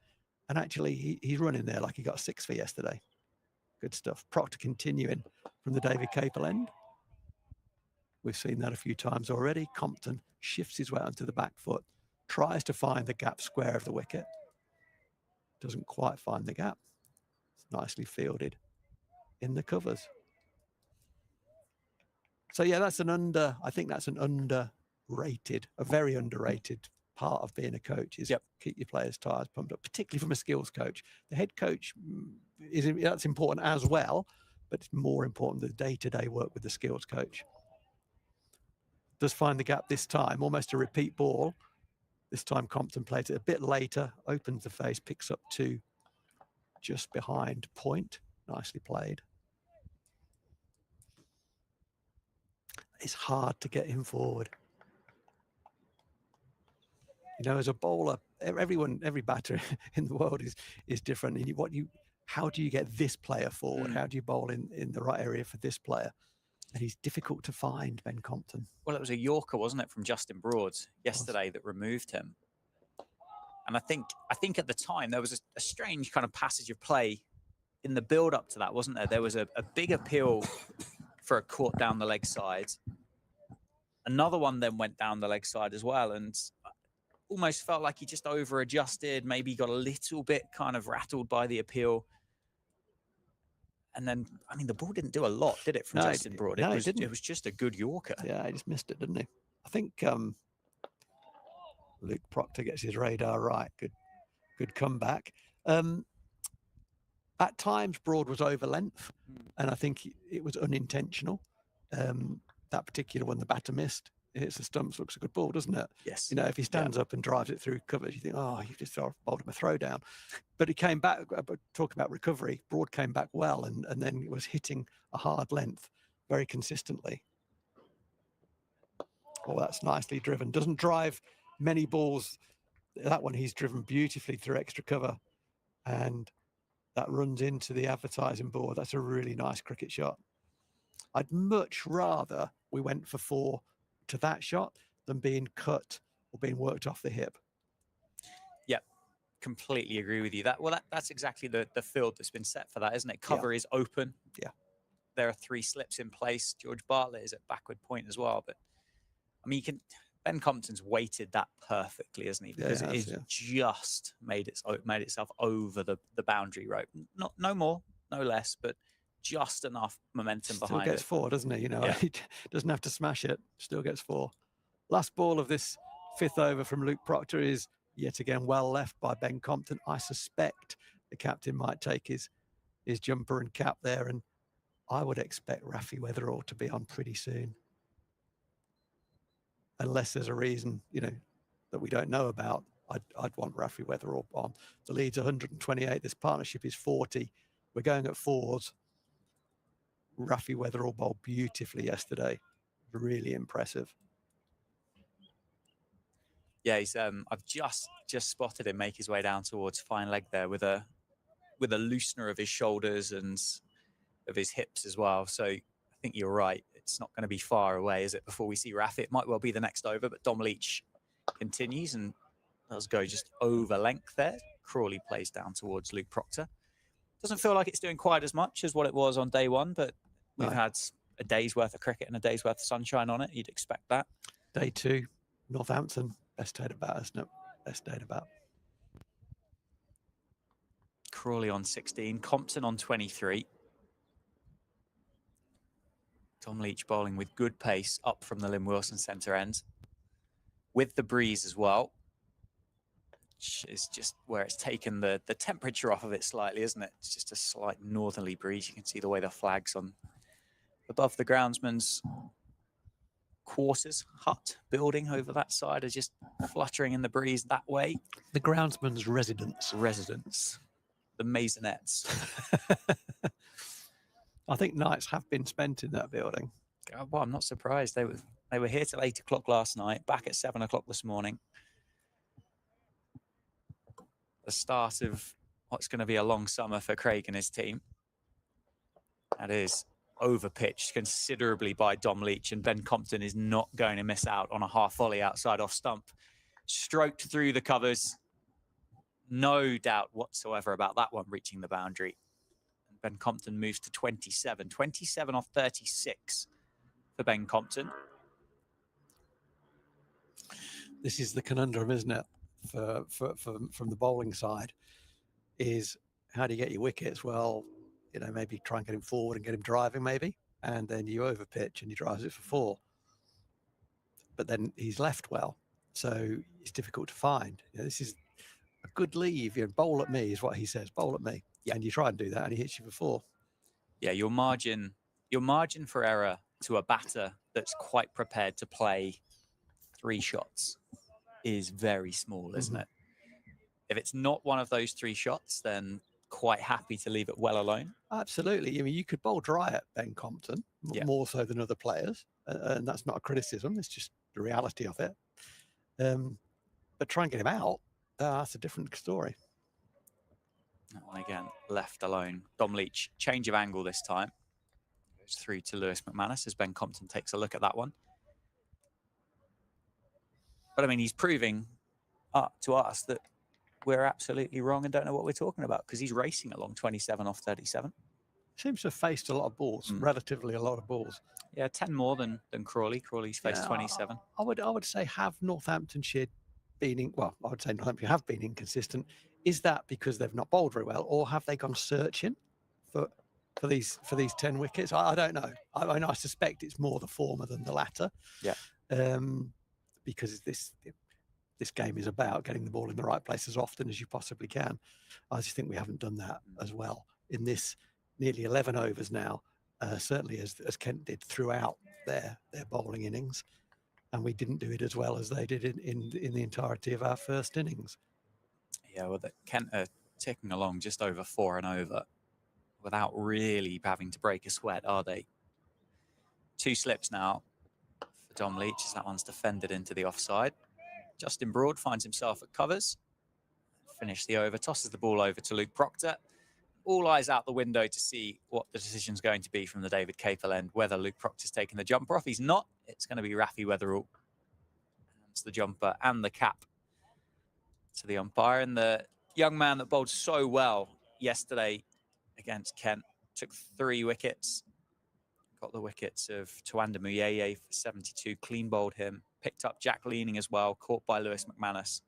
And actually, he's running there like he got a 6 for yesterday. Good stuff. Proctor continuing from the David Capel end. We've seen that a few times already. Compton shifts his way onto the back foot, tries to find the gap square of the wicket. Doesn't quite find the gap. It's nicely fielded in the covers. So yeah, I think that's an underrated, a very underrated part of being a coach is keep your players' tyres pumped up, particularly from a skills coach. The head coach that's important as well, but it's more important the day-to-day work with the skills coach. Does find the gap this time, almost a repeat ball. This time Compton plays it a bit later, opens the face, picks up 2 just behind point. Nicely played. It's hard to get him forward. You know, as a bowler, every batter in the world is different. And how do you get this player forward? How do you bowl in the right area for this player? And he's difficult to find, Ben Compton. Well, it was a Yorker, wasn't it, from Justin Broad yesterday that removed him. And I think at the time there was a strange kind of passage of play in the build-up to that, wasn't there? There was a big appeal for a caught down the leg side. Another one then went down the leg side as well, and almost felt like he just over adjusted, maybe got a little bit kind of rattled by the appeal. And then, I mean, the ball didn't do a lot, did it, from No, Justin Broad? no, It didn't. was just a good Yorker. Yeah, he just missed it, didn't he? I think Luke Proctor gets his radar right. Good comeback. At times, Broad was over length, and I think it was unintentional. That particular one, the batter missed. It hits the stumps, looks a good ball, doesn't it? Yes. You know, if he stands up and drives it through covers, you think, oh, you just bowled him a throw down. But he came back, talking about recovery, Broad came back well, and then was hitting a hard length very consistently. Oh, that's nicely driven. Doesn't drive many balls. That one he's driven beautifully through extra cover, and that runs into the advertising board. That's a really nice cricket shot. I'd much rather we went for 4 to that shot than being cut or being worked off the hip. Yep, completely agree with you. That's exactly the field that's been set for that, isn't it? Cover is open. Yeah. There are 3 slips in place. George Bartlett is at backward point as well. But I mean, Ben Compton's weighted that perfectly, isn't he? Because it is just made itself over the boundary rope. No more, no less, but just enough momentum behind it. Still gets 4, doesn't he? You know, he doesn't have to smash it. Still gets 4. Last ball of this 5th over from Luke Proctor is yet again well left by Ben Compton. I suspect the captain might take his jumper and cap there, and I would expect Rafi Weatherall to be on pretty soon, unless there's a reason, you know, that we don't know about. I'd want Rafi Weatherall on. The lead's 128. This partnership is 40. We're going at 4s. Rafi Weatherall bowled beautifully yesterday. Really impressive. Yeah, he's I've just spotted him make his way down towards fine leg there with a loosener of his shoulders and of his hips as well. So I think you're right. It's not going to be far away, is it, before we see Rafi? It might well be the next over, but Dom Leach continues and does go just over length there. Crawley plays down towards Luke Proctor. Doesn't feel like it's doing quite as much as what it was on day one, but we've had a day's worth of cricket and a day's worth of sunshine on it. You'd expect that. Day 2, Northampton. Best day to bat, isn't it? Best day to bat. Crawley on 16, Compton on 23. Tom Leach bowling with good pace up from the Lynn Wilson centre end. With the breeze as well. Which is just where it's taken the temperature off of it slightly, isn't it? It's just a slight northerly breeze. You can see the way the flags on above the groundsman's quarters, hut, building over that side are just fluttering in the breeze that way. The groundsman's residence. The maisonettes. I think nights have been spent in that building. Well, I'm not surprised. They were here till 8 o'clock last night, back at 7 o'clock this morning. The start of what's going to be a long summer for Craig and his team. That is overpitched considerably by Dom Leach, and Ben Compton is not going to miss out on a half volley outside off stump. Stroked through the covers. No doubt whatsoever about that one reaching the boundary. And Ben Compton moves to 27. 27 off 36 for Ben Compton. This is the conundrum, isn't it? From the bowling side, is how do you get your wickets? Well, you know, maybe try and get him forward and get him driving, maybe, and then you overpitch and he drives it for 4. But then he's left well, so it's difficult to find. You know, this is a good leave. You know, bowl at me is what he says. Bowl at me, and you try and do that, and he hits you for 4. Yeah, your margin for error to a batter that's quite prepared to play 3 shots is very small, isn't it? If it's not one of those 3 shots, then quite happy to leave it well alone. Absolutely. I mean, you could bowl dry at Ben Compton, more so than other players, and that's not a criticism. It's just the reality of it. But try and get him out, that's a different story. That one again, left alone. Dom Leach, change of angle this time. Goes through to Lewis McManus as Ben Compton takes a look at that one. But I mean, he's proving to us that we're absolutely wrong and don't know what we're talking about, because he's racing along 27 off 37. Seems to have faced a lot of balls, relatively a lot of balls. Yeah, 10 more than Crawley. Crawley's faced 27. I would say, have Northamptonshire been well, I would say Northamptonshire have been inconsistent. Is that because they've not bowled very well, or have they gone searching for these 10 wickets? I don't know. I mean, I suspect it's more the former than the latter. Yeah. Because this game is about getting the ball in the right place as often as you possibly can. I just think we haven't done that as well in this nearly 11 overs now. Certainly as Kent did throughout their bowling innings, and we didn't do it as well as they did in the entirety of our first innings. Yeah, well, Kent are ticking along just over 4 and over without really having to break a sweat, are they? 2 slips now for Dom Leach as that one's defended into the offside. Justin Broad finds himself at covers. Finish the over, tosses the ball over to Luke Proctor. All eyes out the window to see what the decision's going to be from the David Capel end, whether Luke Proctor's taking the jumper off. He's not. It's going to be Rafi Weatherall. It's the jumper and the cap to the umpire. And the young man that bowled so well yesterday against Kent took 3 wickets. Got the wickets of Tawanda Muyeye for 72, clean bowled him. Picked up Jack Leaning as well, caught by Lewis McManus.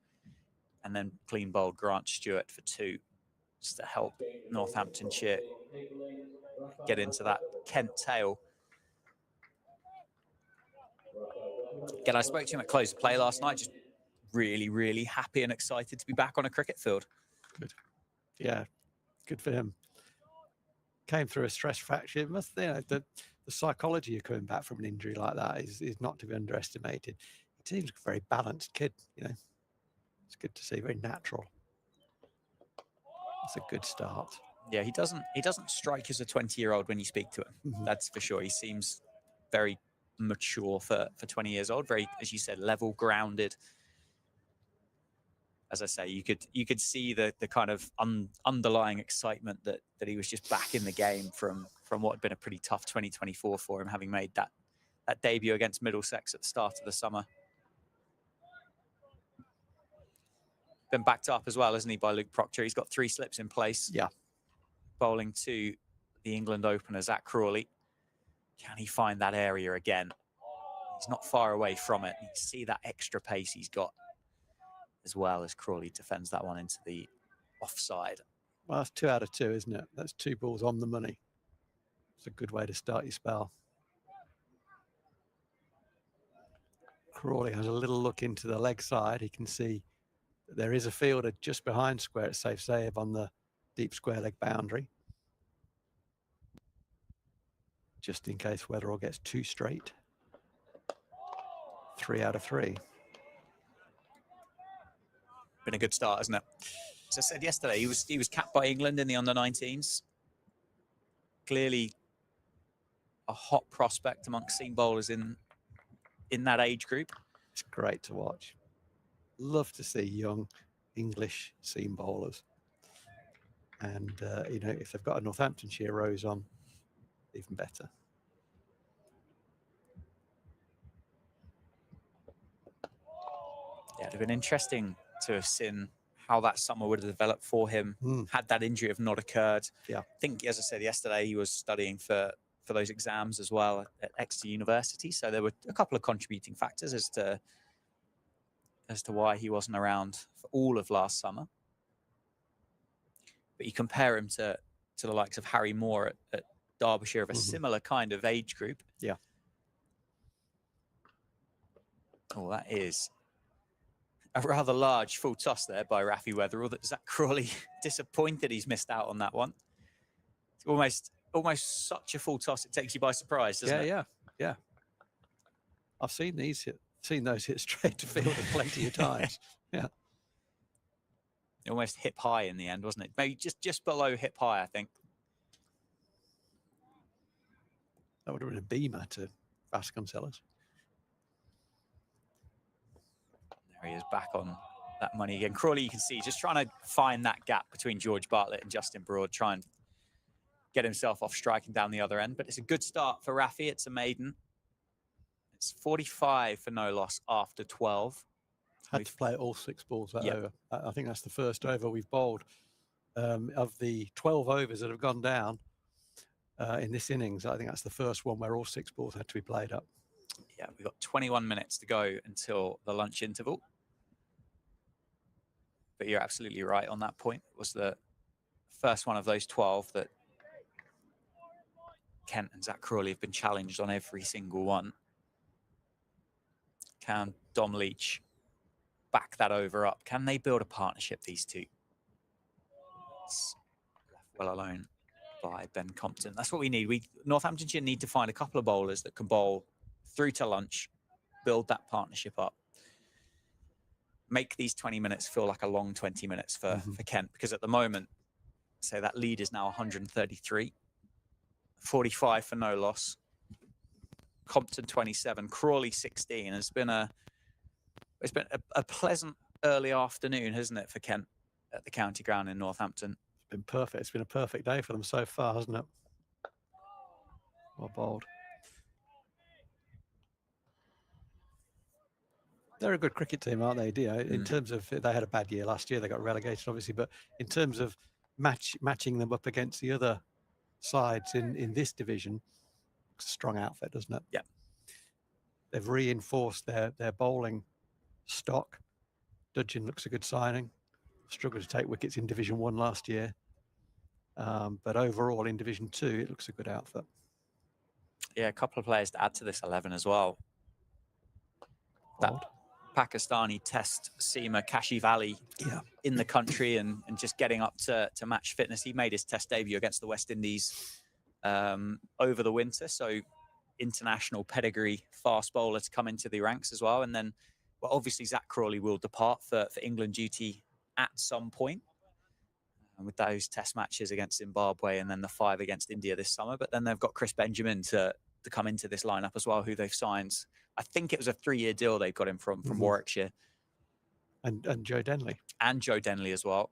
And then clean bowled Grant Stewart for 2. Just to help Northamptonshire get into that Kent tail. Again, I spoke to him at close of play last night. Just really, really happy and excited to be back on a cricket field. Good. Yeah, good for him. Came through a stress fracture. The psychology of coming back from an injury like that is not to be underestimated. He seems a very balanced kid, you know. It's good to see, very natural. It's a good start. Yeah, he doesn't strike as a 20-year-old when you speak to him. That's for sure. He seems very mature for 20 years old, very, as you said, level, grounded. As I say, you could see the kind of underlying excitement that he was just back in the game from what had been a pretty tough 2024 for him, having made that debut against Middlesex at the start of the summer. Been backed up as well, hasn't he, by Luke Proctor? He's got 3 slips in place. Yeah. Bowling to the England opener, Zach Crawley. Can he find that area again? He's not far away from it. You see that extra pace he's got, as well as Crawley defends that one into the offside. Well, that's 2 out of 2, isn't it? That's 2 balls on the money. It's a good way to start your spell. Crawley has a little look into the leg side. He can see that there is a fielder just behind square. It's safe save on the deep square leg boundary. Just in case Weatherall gets 2 straight. 3 out of 3. Been a good start, hasn't it? As I said yesterday, he was capped by England in the under-19s. Clearly a hot prospect amongst seam bowlers in that age group. It's great to watch. Love to see young English seam bowlers. And, you know, if they've got a Northamptonshire rose on, even better. Yeah, it'd have been interesting to have seen how that summer would have developed for him had that injury have not occurred. Yeah. I think, as I said yesterday, he was studying for those exams as well at Exeter University. So there were a couple of contributing factors as to why he wasn't around for all of last summer. But you compare him to the likes of Harry Moore at Derbyshire of a similar kind of age group. Yeah. Oh, that is a rather large full toss there by Rafi Weatherall. That Zach Crawley disappointed he's missed out on that one. It's almost such a full toss it takes you by surprise, doesn't it? Yeah. I've seen those hit straight to field plenty of times. Yeah. Almost hip high in the end, wasn't it? Maybe just below hip high, I think. That would have been a beamer to Vasconcelos. There he is, back on that money again. Crawley, you can see, just trying to find that gap between George Bartlett and Justin Broad, try and get himself off striking down the other end. But it's a good start for Rafi. It's a maiden. It's 45 for no loss after 12. Had to play all 6 balls that over. I think that's the first over we've bowled. Of the 12 overs that have gone down, in this innings. I think that's the first one where all 6 balls had to be played up. Yeah, we've got 21 minutes to go until the lunch interval. But you're absolutely right on that point. It was the first one of those 12 that Kent and Zach Crawley have been challenged on every single one. Can Dom Leach back that over up? Can they build a partnership, these two? It's left well alone by Ben Compton. That's what we need. Northamptonshire need to find a couple of bowlers that can bowl through to lunch, build that partnership up, make these 20 minutes feel like a long 20 minutes for Kent, because at the moment, say that lead is now 133, 45 for no loss, Compton 27, Crawley 16. It's been a pleasant early afternoon, hasn't it, for Kent at the county ground in Northampton? It's been perfect. It's been a perfect day for them so far, hasn't it? Well bowled. They're a good cricket team, aren't they, Dio? In terms of, they had a bad year last year. They got relegated, obviously. But in terms of matching them up against the other sides in this division, it's a strong outfit, doesn't it? Yeah. They've reinforced their bowling stock. Dudgeon looks a good signing. Struggled to take wickets in Division 1 last year. But overall, in Division 2, it looks a good outfit. Yeah, a couple of players to add to this 11 as well. That Pakistani test seamer Kashi Valley in the country and just getting up to match fitness. He made his test debut against the West Indies over the winter. So international pedigree fast bowler to come into the ranks as well. And then, well, obviously Zach Crawley will depart for England duty at some point. And with those test matches against Zimbabwe and then the 5 against India this summer. But then they've got Chris Benjamin to come into this lineup as well, who they've signed. I think it was a 3-year deal they got him from Warwickshire. And Joe Denley. And Joe Denley as well.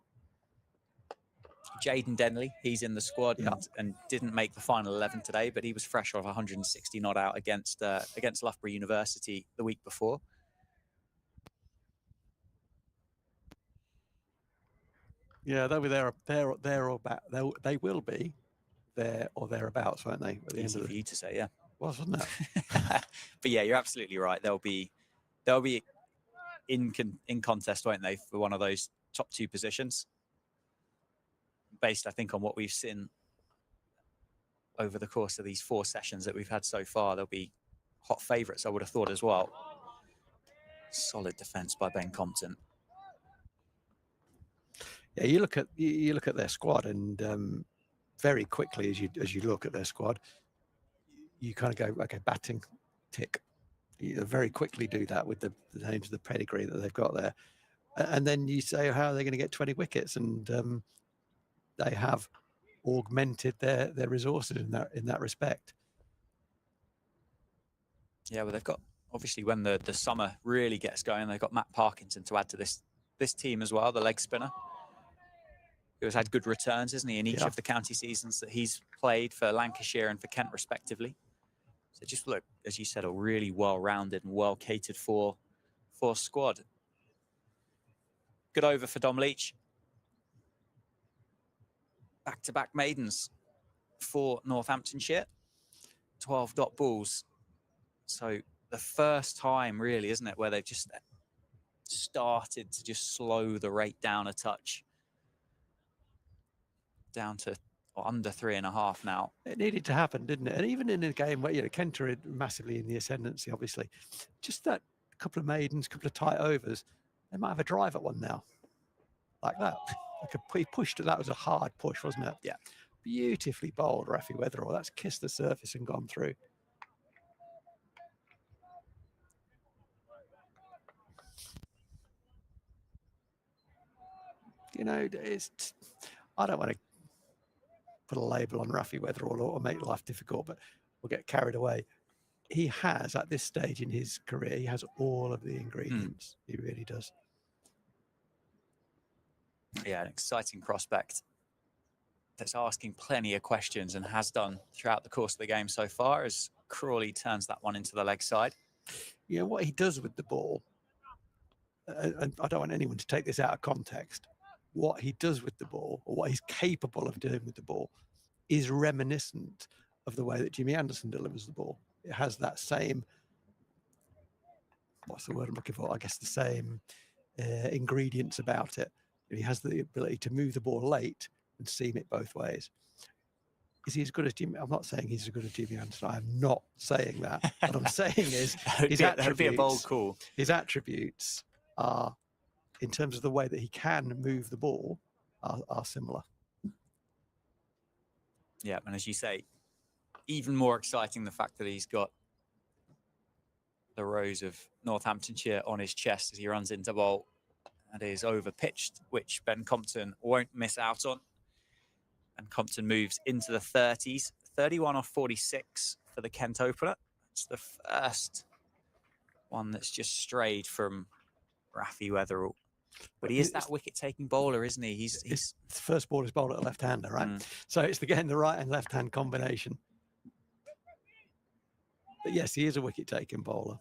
Jaden Denley, he's in the squad and didn't make the final 11 today, but he was fresh off 160 not out against Loughborough University the week before. Yeah, they'll be there or about. They will be there or thereabouts, won't they? At the Easy end of for you to say, yeah. Wasn't it? But yeah, you're absolutely right. They'll be in contest, won't they, for one of those top 2 positions? Based, I think, on what we've seen over the course of these 4 sessions that we've had so far, they'll be hot favourites, I would have thought as well. Solid defence by Ben Compton. Yeah, you look at their squad, and very quickly as you look at their squad, you kind of go, okay, batting, tick. You very quickly do that with the names of the pedigree that they've got there, and then you say, how are they going to get 20 wickets? And they have augmented their resources in that respect. Yeah, well, they've got, obviously, when the summer really gets going, they've got Matt Parkinson to add to this team as well, the leg spinner, who has had good returns, isn't he, in each of the county seasons that he's played for Lancashire and for Kent, respectively. So just look, as you said, a really well-rounded and well-catered for squad. Good over for Dom Leach. Back-to-back maidens for Northamptonshire. 12 dot balls. So the first time, really, isn't it, where they've just started to just slow the rate down a touch. Down to under 3.5 now. It needed to happen, didn't it? And even in a game where, Kent are massively in the ascendancy, obviously, just that couple of maidens, couple of tight overs, they might have a drive at one now, like that. He pushed it. That was a hard push, wasn't it? Yeah. Beautifully bowled, Rafi Weatherall. That's kissed the surface and gone through. I don't want to put a label on Rafi Weatherall or make life difficult, but we'll get carried away. He has, at this stage in his career, he has all of the ingredients. He really does. Yeah, an exciting prospect that's asking plenty of questions and has done throughout the course of the game so far as Crawley turns that one into the leg side. What he does with the ball, and I don't want anyone to take this out of context, what he does with the ball, or what he's capable of doing with the ball, is reminiscent of the way that Jimmy Anderson delivers the ball. It has that same, what's the word I'm looking for? I guess the same ingredients about it. He has the ability to move the ball late and seam it both ways. Is he as good as Jimmy? I'm not saying he's as good as Jimmy Anderson. I'm not saying that. What I'm saying is that would be a bold call. His attributes are, in terms of the way that he can move the ball, are similar. Yeah, and as you say, even more exciting the fact that he's got the rose of Northamptonshire on his chest as he runs into bowl. That is over pitched, which Ben Compton won't miss out on. And Compton moves into the 30s, 31 off 46 for the Kent opener. It's the first one that's just strayed from Rafi Weatherall. But he is that wicket-taking bowler, isn't he? He's the first ball is bowled at a left-hander, right? So it's again the right and left-hand combination. But yes, he is a wicket-taking bowler.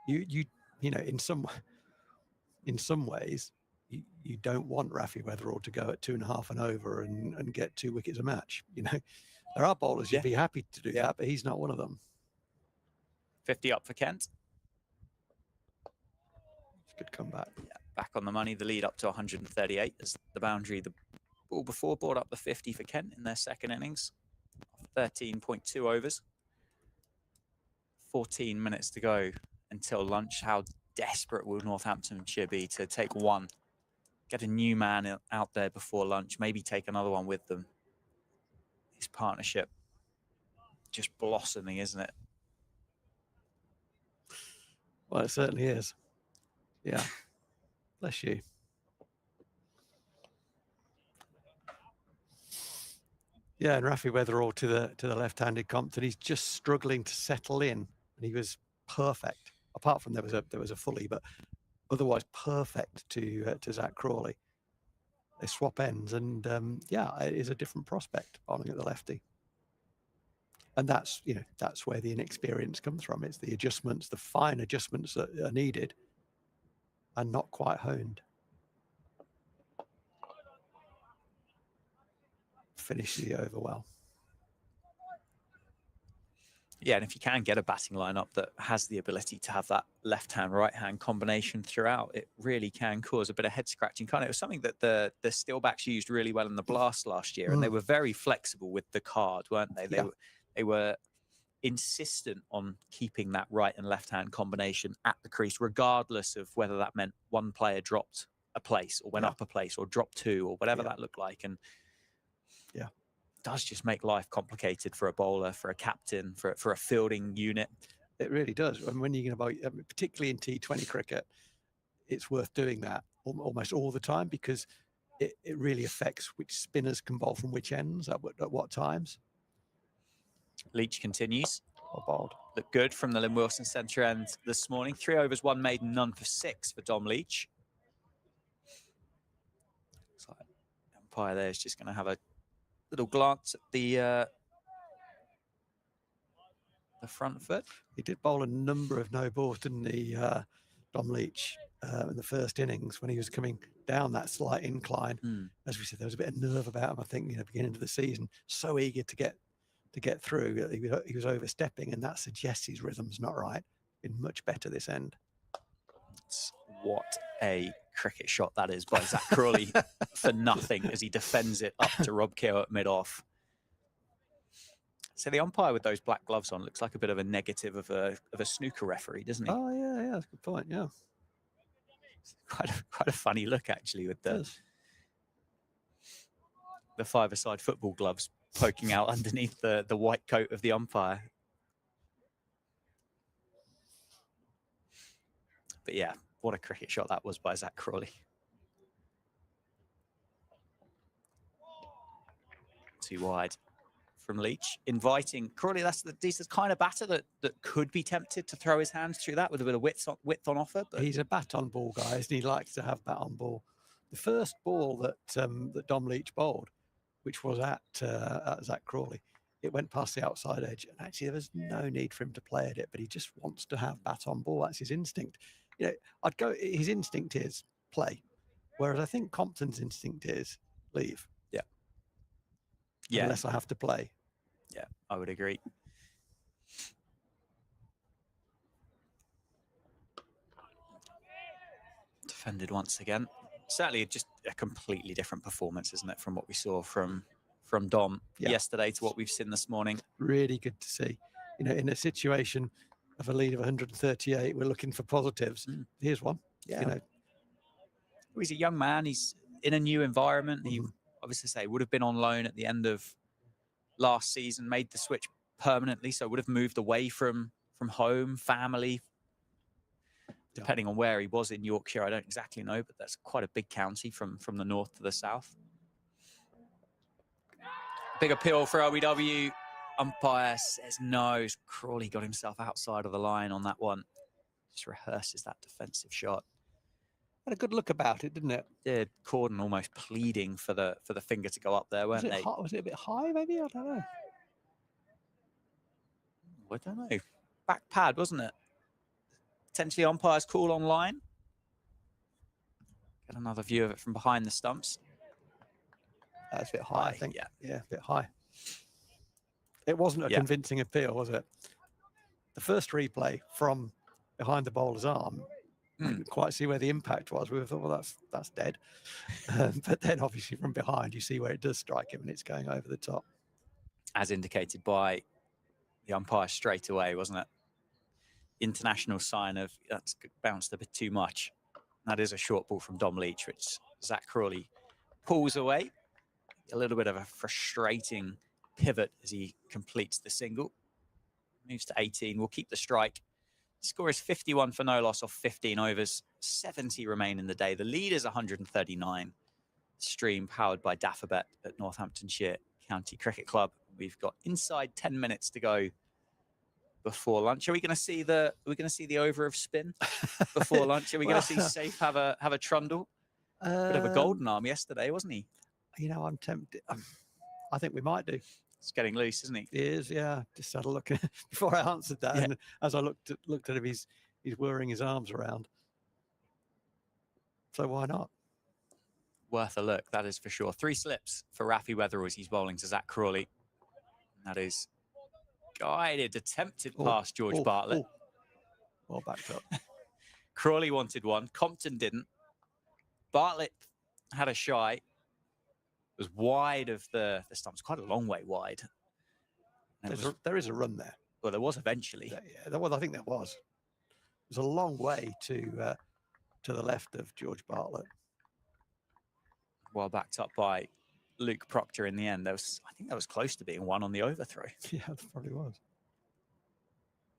You know, in some ways, you don't want Rafi Weatherall to go at 2.5 and over and get 2 wickets a match. You know, there are bowlers you'd be happy to do that, but he's not one of them. 50 up for Kent. Good comeback. Yeah, back on the money. The lead up to 138 as the boundary. The ball before brought up the 50 for Kent in their second innings. 13.2 overs. 14 minutes to go until lunch. How desperate will Northamptonshire be to take one? Get a new man out there before lunch. Maybe take another one with them. This partnership just blossoming, isn't it? Well, it certainly is. Yeah. Bless you. Yeah, and Rafi Weatherall to the left-handed Compton. He's just struggling to settle in, and he was perfect. Apart from there was a fully, but otherwise perfect to Zach Crawley. They swap ends, and yeah, it is a different prospect bowling at the lefty. And that's where the inexperience comes from. It's the adjustments, the fine adjustments that are needed, and not quite honed. Finish the over well. Yeah, and if you can get a batting lineup that has the ability to have that left-hand, right-hand combination throughout, it really can cause a bit of head-scratching. Kind of, it was something that the Steelbacks used really well in the Blast last year, and they were very flexible with the card, weren't they? They were insistent on keeping that right and left-hand combination at the crease, regardless of whether that meant one player dropped a place or went up a place or dropped 2 or whatever that looked like. And yeah, does just make life complicated for a bowler, for a captain, for a fielding unit. It really does. And when you're going to bowl, particularly in T20 cricket, it's worth doing that almost all the time, because it really affects which spinners can bowl from which ends at what times. Leach continues. Well bowled. Looked good from the Lynn Wilson centre end this morning. 3 overs, 1 maiden, none for 6 for Dom Leach. Looks like the umpire there is just going to have a little glance at the front foot. He did bowl a number of no balls, didn't he, Dom Leach, in the first innings when he was coming down that slight incline. As we said, there was a bit of nerve about him, I think, beginning of the season. So eager to get through. He was overstepping, and that suggests his rhythm's not right. Been much better this end. What a cricket shot that is by Zach Crawley for nothing as he defends it up to Rob Keogh at mid-off. So the umpire with those black gloves on looks like a bit of a negative of a snooker referee, doesn't he? Oh yeah, that's a good point. Yeah, it's quite a funny look actually, with the five-a-side football gloves poking out underneath the white coat of the umpire. But yeah, what a cricket shot that was by Zach Crawley. Too wide from Leach, inviting Crawley. That's the kind of batter that could be tempted to throw his hands through that with a bit of width on offer. But he's a bat on ball guy, and he likes to have bat on ball. The first ball that Dom Leach bowled, which was at Zach Crawley, it went past the outside edge, and actually there was no need for him to play at it, but he just wants to have bat on ball. That's his instinct. I'd go, his instinct is play, whereas I think Compton's instinct is leave. Yeah. Yeah. unless I have to play. Yeah, I would agree. Defended once again. Certainly just a completely different performance, isn't it, from what we saw from Dom yesterday to what we've seen this morning. Really good to see. You know, in a situation of a lead of 138, we're looking for positives. Here's one. Yeah. You know, he's a young man. He's in a new environment. He obviously would have been on loan at the end of last season, made the switch permanently, so would have moved away from home, family. Depending on where he was in Yorkshire, I don't exactly know, but that's quite a big county from the north to the south. Big appeal for OEW. Umpire says no. Crawley got himself outside of the line on that one. Just rehearses that defensive shot. had a good look about it, didn't it? Did. Corden almost pleading for the finger to go up there, weren't they? Was it a bit high, maybe? I don't know. I don't know. Back pad, wasn't it? Potentially umpire's call online. Get another view of it from behind the stumps. That's a bit high, I think. Yeah, a bit high. It wasn't a convincing appeal, was it? The first replay from behind the bowler's arm, I didn't quite see where the impact was. We thought, well, that's dead. But then obviously from behind, you see where it does strike him and it's going over the top. As indicated by the umpire straight away, wasn't it? International sign of that's bounced a bit too much. That is a short ball from Dom Leach, which Zach Crawley pulls away. A little bit of a frustrating pivot as he completes the single. Moves to 18. We'll keep the strike. Score is 51 for no loss off 15 overs. 70 remain in the day. The lead is 139. Stream powered by Daffabet at Northamptonshire County Cricket Club. We've got inside 10 minutes to go before lunch. Are we going to see the over of spin before lunch? Are we going to see Safe have a trundle? Bit of a golden arm yesterday, wasn't he? You know, I'm tempted. I think we might do. It's getting loose, isn't he? He is, yeah. Just had a look before I answered that, and as I looked at him, he's whirring his arms around. So why not? Worth a look, that is for sure. 3 slips for Rafi Weatherall as he's bowling to Zach Crawley. And that is guided, attempted past George Bartlett. Well backed up. Crawley wanted one. Compton didn't. Bartlett had a shy. Was wide of the stumps, quite a long way wide. There is a run there. Well, there was eventually. Yeah, well, I think there was. It was a long way to the left of George Bartlett. Well backed up by Luke Proctor in the end. I think that was close to being one on the overthrow. Yeah, it probably was.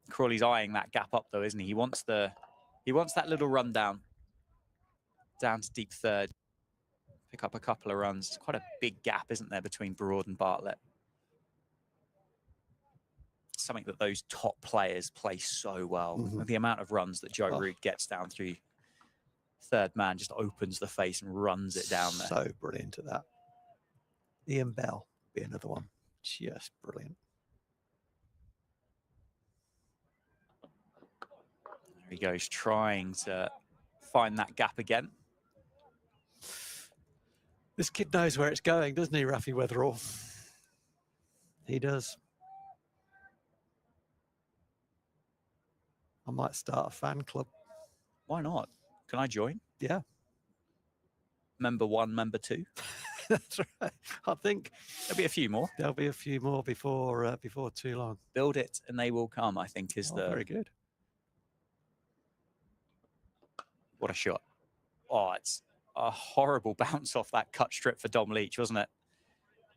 Crawley's eyeing that gap up though, isn't he? He wants that little run down to deep third. Pick up a couple of runs. It's quite a big gap, isn't there, between Broad and Bartlett? Something that those top players play so well. The amount of runs that Joe Root gets down through third man just opens the face and runs it down there. So brilliant at that. Ian Bell be another one. Just brilliant. There he goes, trying to find that gap again. This kid knows where it's going, doesn't he, Rafi Weatherall? He does. I might start a fan club. Why not? Can I join? Yeah. Member 1, member 2. That's right. I think there'll be a few more. There'll be a few more before too long. Build it and they will come, I think, is very good. What a shot. Oh, it's a horrible bounce off that cut strip for Dom Leach, wasn't it?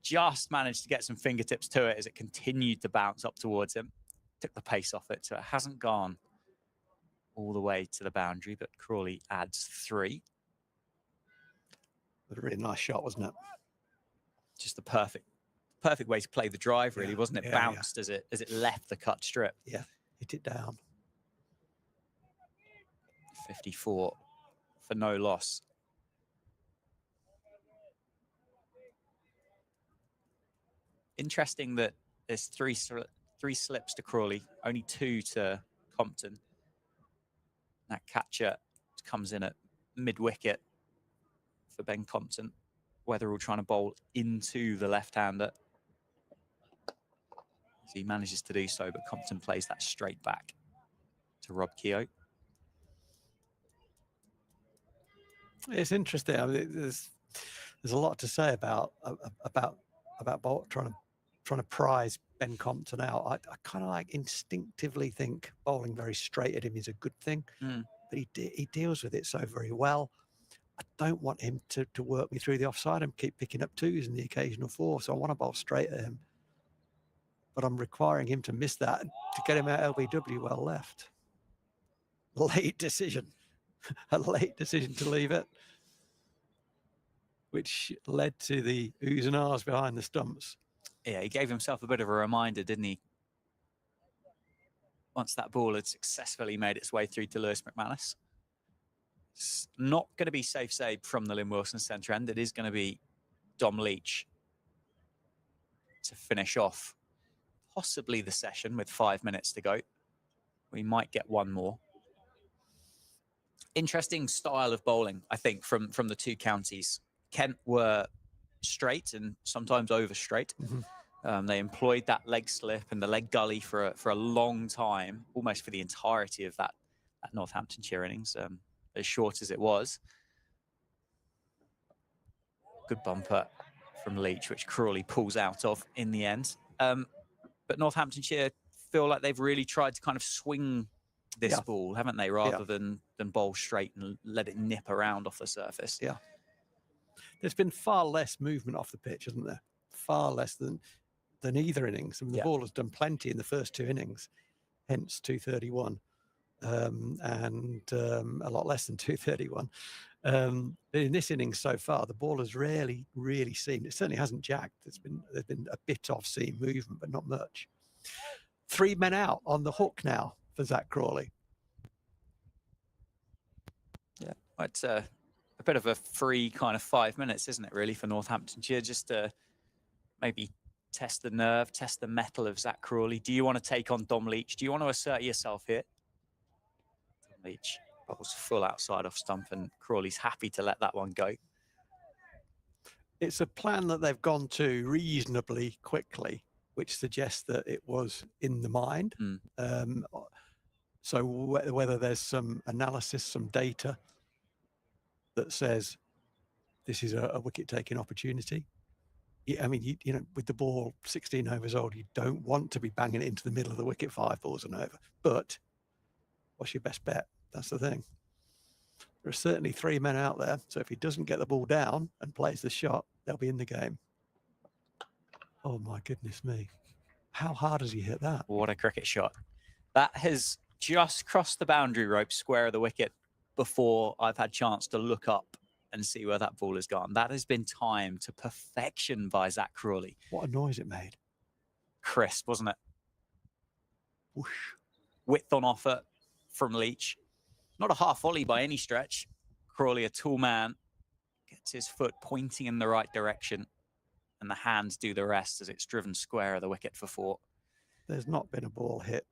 Just managed to get some fingertips to it as it continued to bounce up towards him. Took the pace off it, so it hasn't gone all the way to the boundary, but Crawley adds 3. A really nice shot, wasn't it? Just the perfect way to play the drive, really, wasn't it? Bounced as it left the cut strip. Yeah, hit it down. 54 for no loss. Interesting that there's 3 slips to Crawley, only 2 to Compton. That catcher comes in at mid-wicket for Ben Compton. Weatherall trying to bowl into the left-hander. as he manages to do so, but Compton plays that straight back to Rob Keogh. It's interesting. I mean, there's a lot to say about trying to prize Ben Compton out. I kind of like instinctively think bowling very straight at him is a good thing, but he deals with it so very well. I don't want him to work me through the offside and keep picking up twos and the occasional four. So I want to bowl straight at him, but I'm requiring him to miss that to get him out LBW well left. Late decision, a late decision to leave it, which led to the oohs and ahs behind the stumps. Yeah, he gave himself a bit of a reminder, didn't he? Once that ball had successfully made its way through to Lewis McManus. It's not going to be safe save from the Lynn Wilson centre end. It is going to be Dom Leach to finish off possibly the session with 5 minutes to go. We might get one more. Interesting style of bowling, I think, from the two counties. Kent were straight and sometimes over straight. They employed that leg slip and the leg gully for a long time, almost for the entirety of that Northamptonshire innings, as short as it was. Good bumper from Leach, which Crawley pulls out of in the end. But Northamptonshire feel like they've really tried to kind of swing this ball, haven't they, rather than bowl straight and let it nip around off the surface. Yeah. There's been far less movement off the pitch, hasn't there? Far less than either innings. I mean, the ball has done plenty in the first two innings, hence 231, and a lot less than 231. In this innings so far, the ball has rarely really seemed. It certainly hasn't jagged. There's been a bit of seam movement, but not much. 3 men out on the hook now for Zach Crawley. Yeah, it's a bit of a free kind of 5 minutes, isn't it, really, for Northamptonshire, just to maybe test the nerve, test the mettle of Zach Crawley. Do you want to take on Dom Leach? Do you want to assert yourself here? Dom Leach bowls full outside off stump, and Crawley's happy to let that one go. It's a plan that they've gone to reasonably quickly, which suggests that it was in the mind. So whether there's some analysis, some data that says this is a wicket-taking opportunity. I mean, you know, with the ball 16 overs old, you don't want to be banging it into the middle of the wicket 5 balls and over. But what's your best bet? That's the thing. There are certainly 3 men out there. So if he doesn't get the ball down and plays the shot, they'll be in the game. Oh, my goodness me. How hard has he hit that? What a cricket shot. That has just crossed the boundary rope square of the wicket before I've had chance to look up and see where that ball has gone. That has been timed to perfection by Zach Crawley. What a noise it made. Crisp, wasn't it? Whoosh. Width on offer from Leach. Not a half volley by any stretch. Crawley, a tall man, gets his foot pointing in the right direction, and the hands do the rest as it's driven square of the wicket for 4. There's not been a ball hit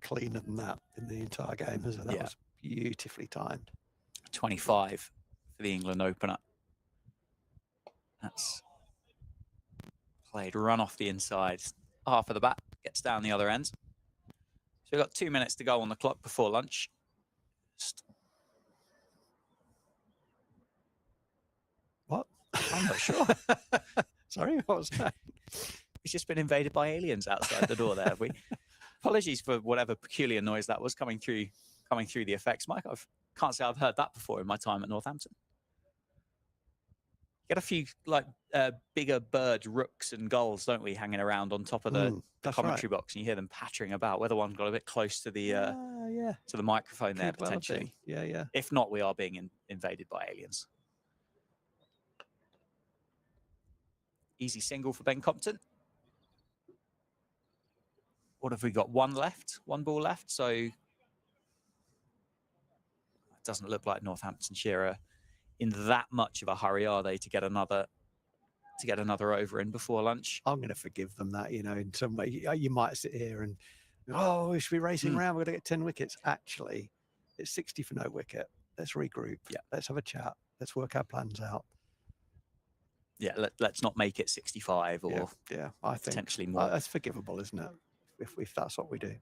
cleaner than that in the entire game, has there? That was beautifully timed. 25 for the England opener. That's played run off the inside. Half of the bat gets down the other end. So we've got 2 minutes to go on the clock before lunch. What? I'm not sure. Sorry, what was that? We've just been invaded by aliens outside the door there, have we? Apologies for whatever peculiar noise that was coming through the effects mic. I can't say I've heard that before in my time at Northampton. Get a few like bigger birds, rooks and gulls, don't we, hanging around on top of the commentary box, and you hear them pattering about. Whether one got a bit close to the to the microphone there potentially. Yeah. If not, we are being invaded by aliens. Easy single for Ben Compton. What have we got? One ball left. So it doesn't look like Northamptonshire are in that much of a hurry, are they, to get another over in before lunch? I'm going to forgive them that, you know, in some way. You might sit here and, oh, we should be racing around. We're going to get 10 wickets. Actually, it's 60 for no wicket. Let's regroup. Yeah. Let's have a chat. Let's work our plans out. Yeah, let's not make it 65 or yeah, I think potentially more. that's forgivable, isn't it? If that's what we do.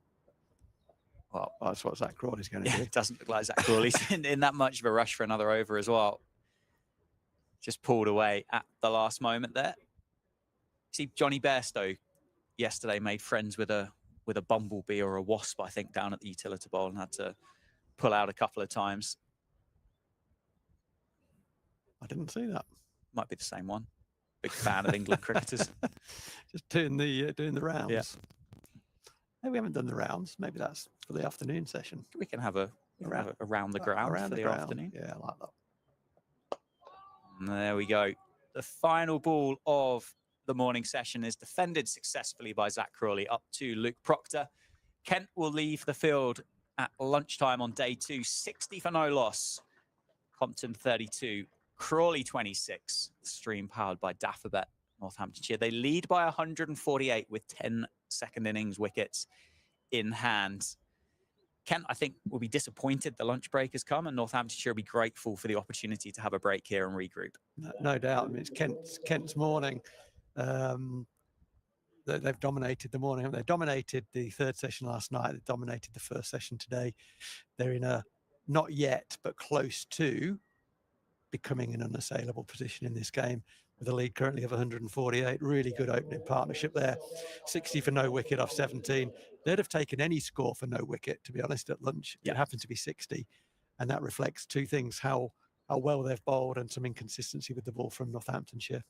Well, That's what Zach Crawley's going to yeah, do. it doesn't look like Zach Crawley's in that much of a rush for another over as well. Just pulled away at the last moment there. See, Johnny Bairstow yesterday made friends with a bumblebee or a wasp, I think, down at the utility bowl and had to pull out a couple of times. I didn't see that. Might be the same one. Big fan of England cricketers. Just doing the rounds. Yeah. Hey, we haven't done the rounds. Maybe that's for the afternoon session. We can have around the ground for the afternoon. Yeah, I like that. And there we go. The final ball of the morning session is defended successfully by Zach Crawley up to Luke Proctor. Kent will leave the field at lunchtime on day 2, 60 for no loss. Compton 32, Crawley 26. Stream powered by Dafabet, Northamptonshire. They lead by 148 with 10 second innings wickets in hand. Kent, I think, will be disappointed the lunch break has come, and Northamptonshire will be grateful for the opportunity to have a break here and regroup. No doubt. I mean, it's Kent's morning. They've dominated the morning. They dominated the third session last night. They dominated the first session today. They're in a not yet, but close to becoming an unassailable position in this game, with a lead currently of 148. Really good opening partnership there. 60 for no wicket off 17. They'd have taken any score for no wicket, to be honest, at lunch. Yeah. It happened to be 60. And that reflects two things: how well they've bowled and some inconsistency with the ball from Northamptonshire.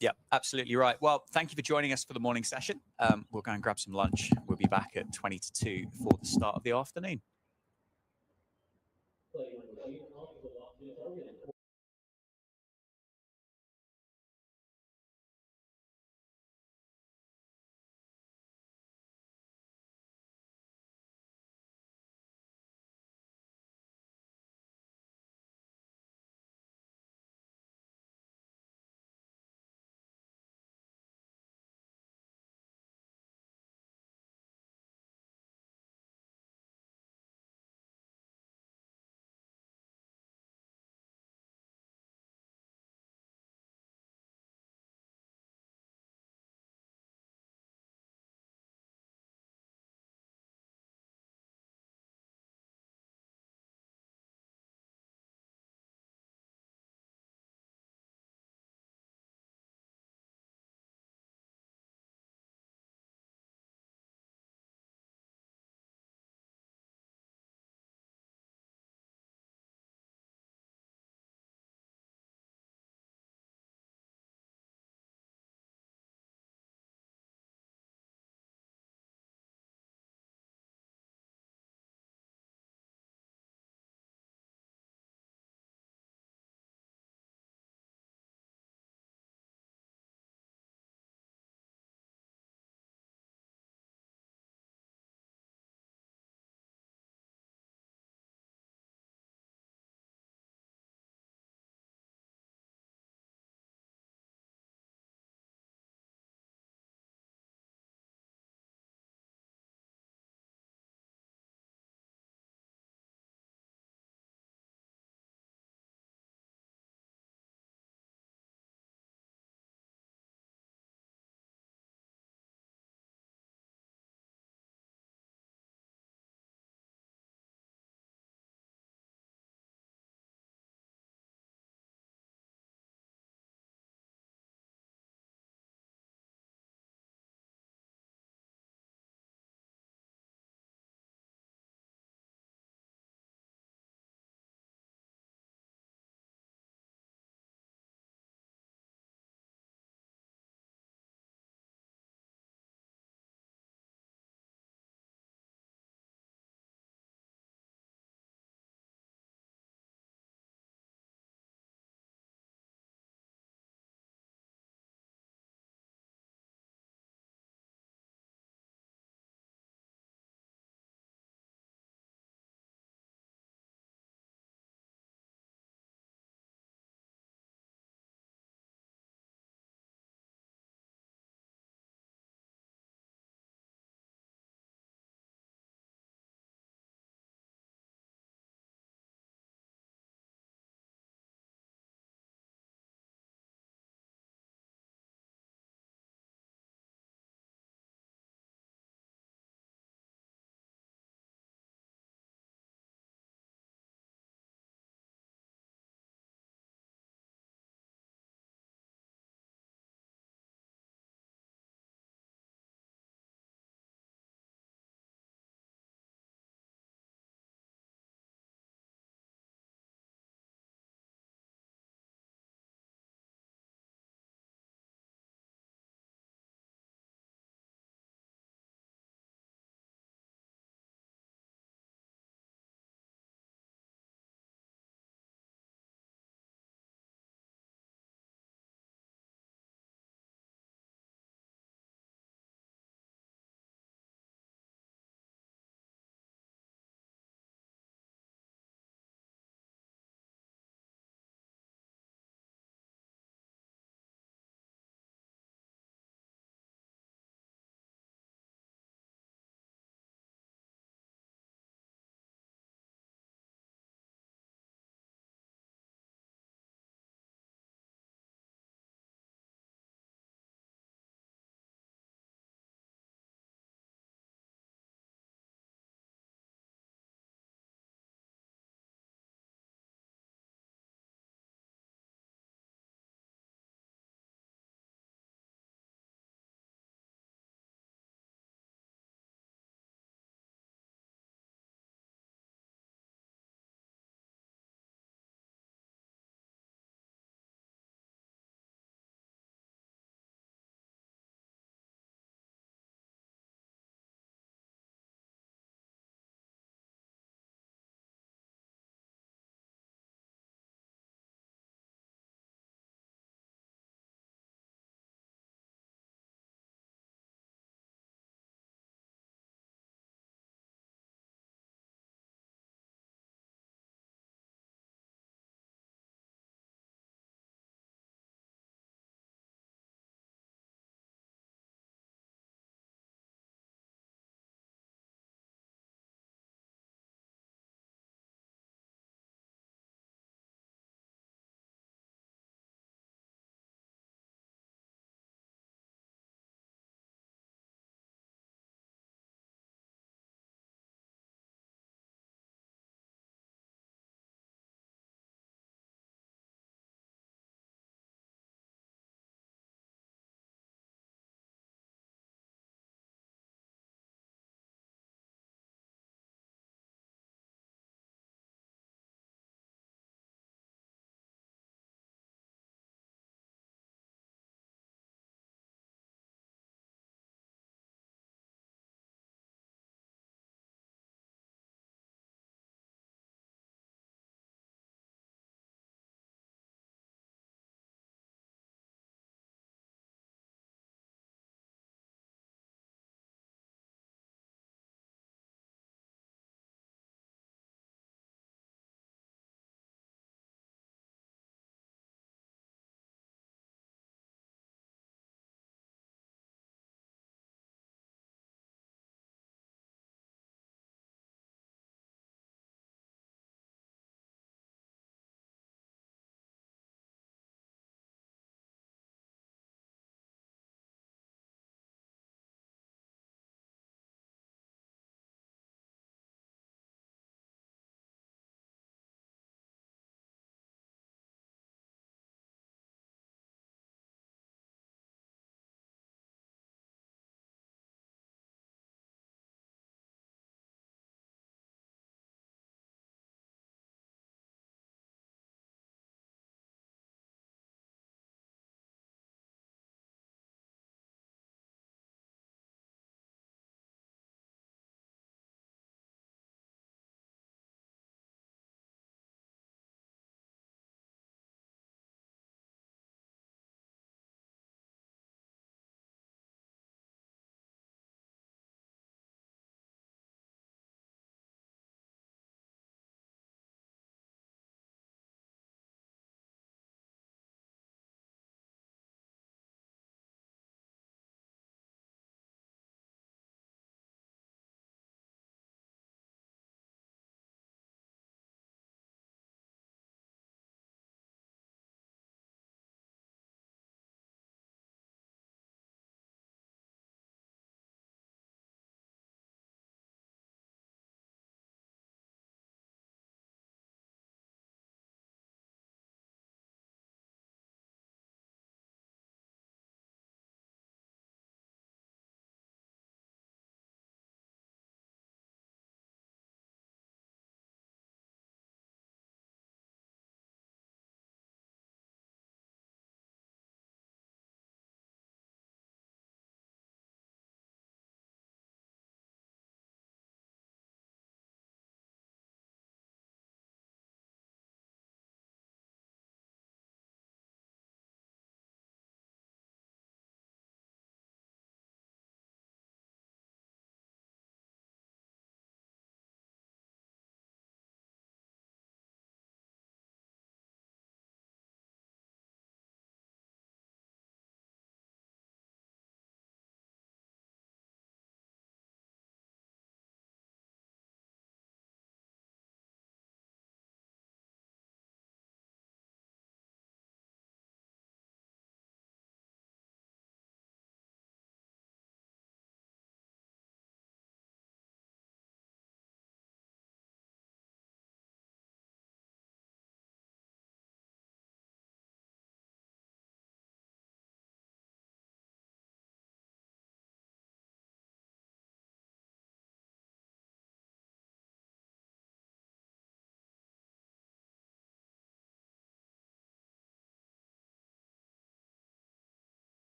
Yeah, absolutely right. Well, thank you for joining us for the morning session. We'll go and grab some lunch. We'll be back at 20 to 2 for the start of the afternoon.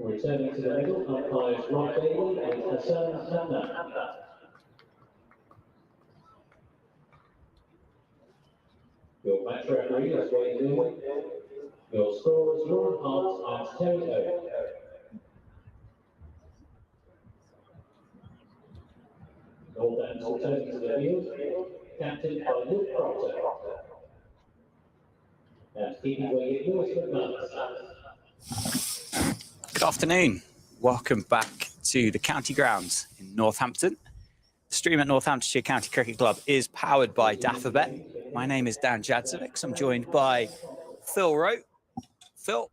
Returning to the middle, umpires Rothesay and Hassan. Your match referee is Wayne Newman. Your scorers Lauren Hart and Terry Owen. Northampton returning to the field, captained by Luke Proctor. And keeping wicket Lewis McManus. Good afternoon. Welcome back to the county grounds in Northampton. The stream at Northamptonshire County Cricket Club is powered by Daffabet. My name is Dan Jadzovic. I'm joined by Phil Rowe. Phil,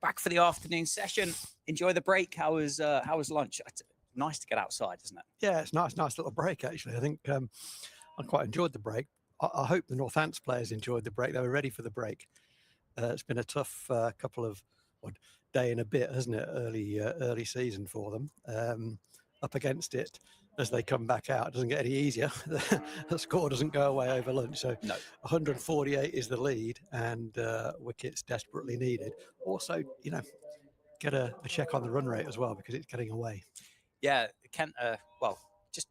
back for the afternoon session. Enjoy the break. How was lunch? It's nice to get outside, isn't it? Yeah, it's nice little break actually. I think I quite enjoyed the break. I hope the Northants players enjoyed the break. They were ready for the break. It's been a tough couple of day and a bit, hasn't it? Early season for them. Up against it as they come back out. It doesn't get any easier. The score doesn't go away over lunch. So No. 148 is the lead, and wickets desperately needed. Also, get a check on the run rate as well because it's getting away. Yeah, Kent. Just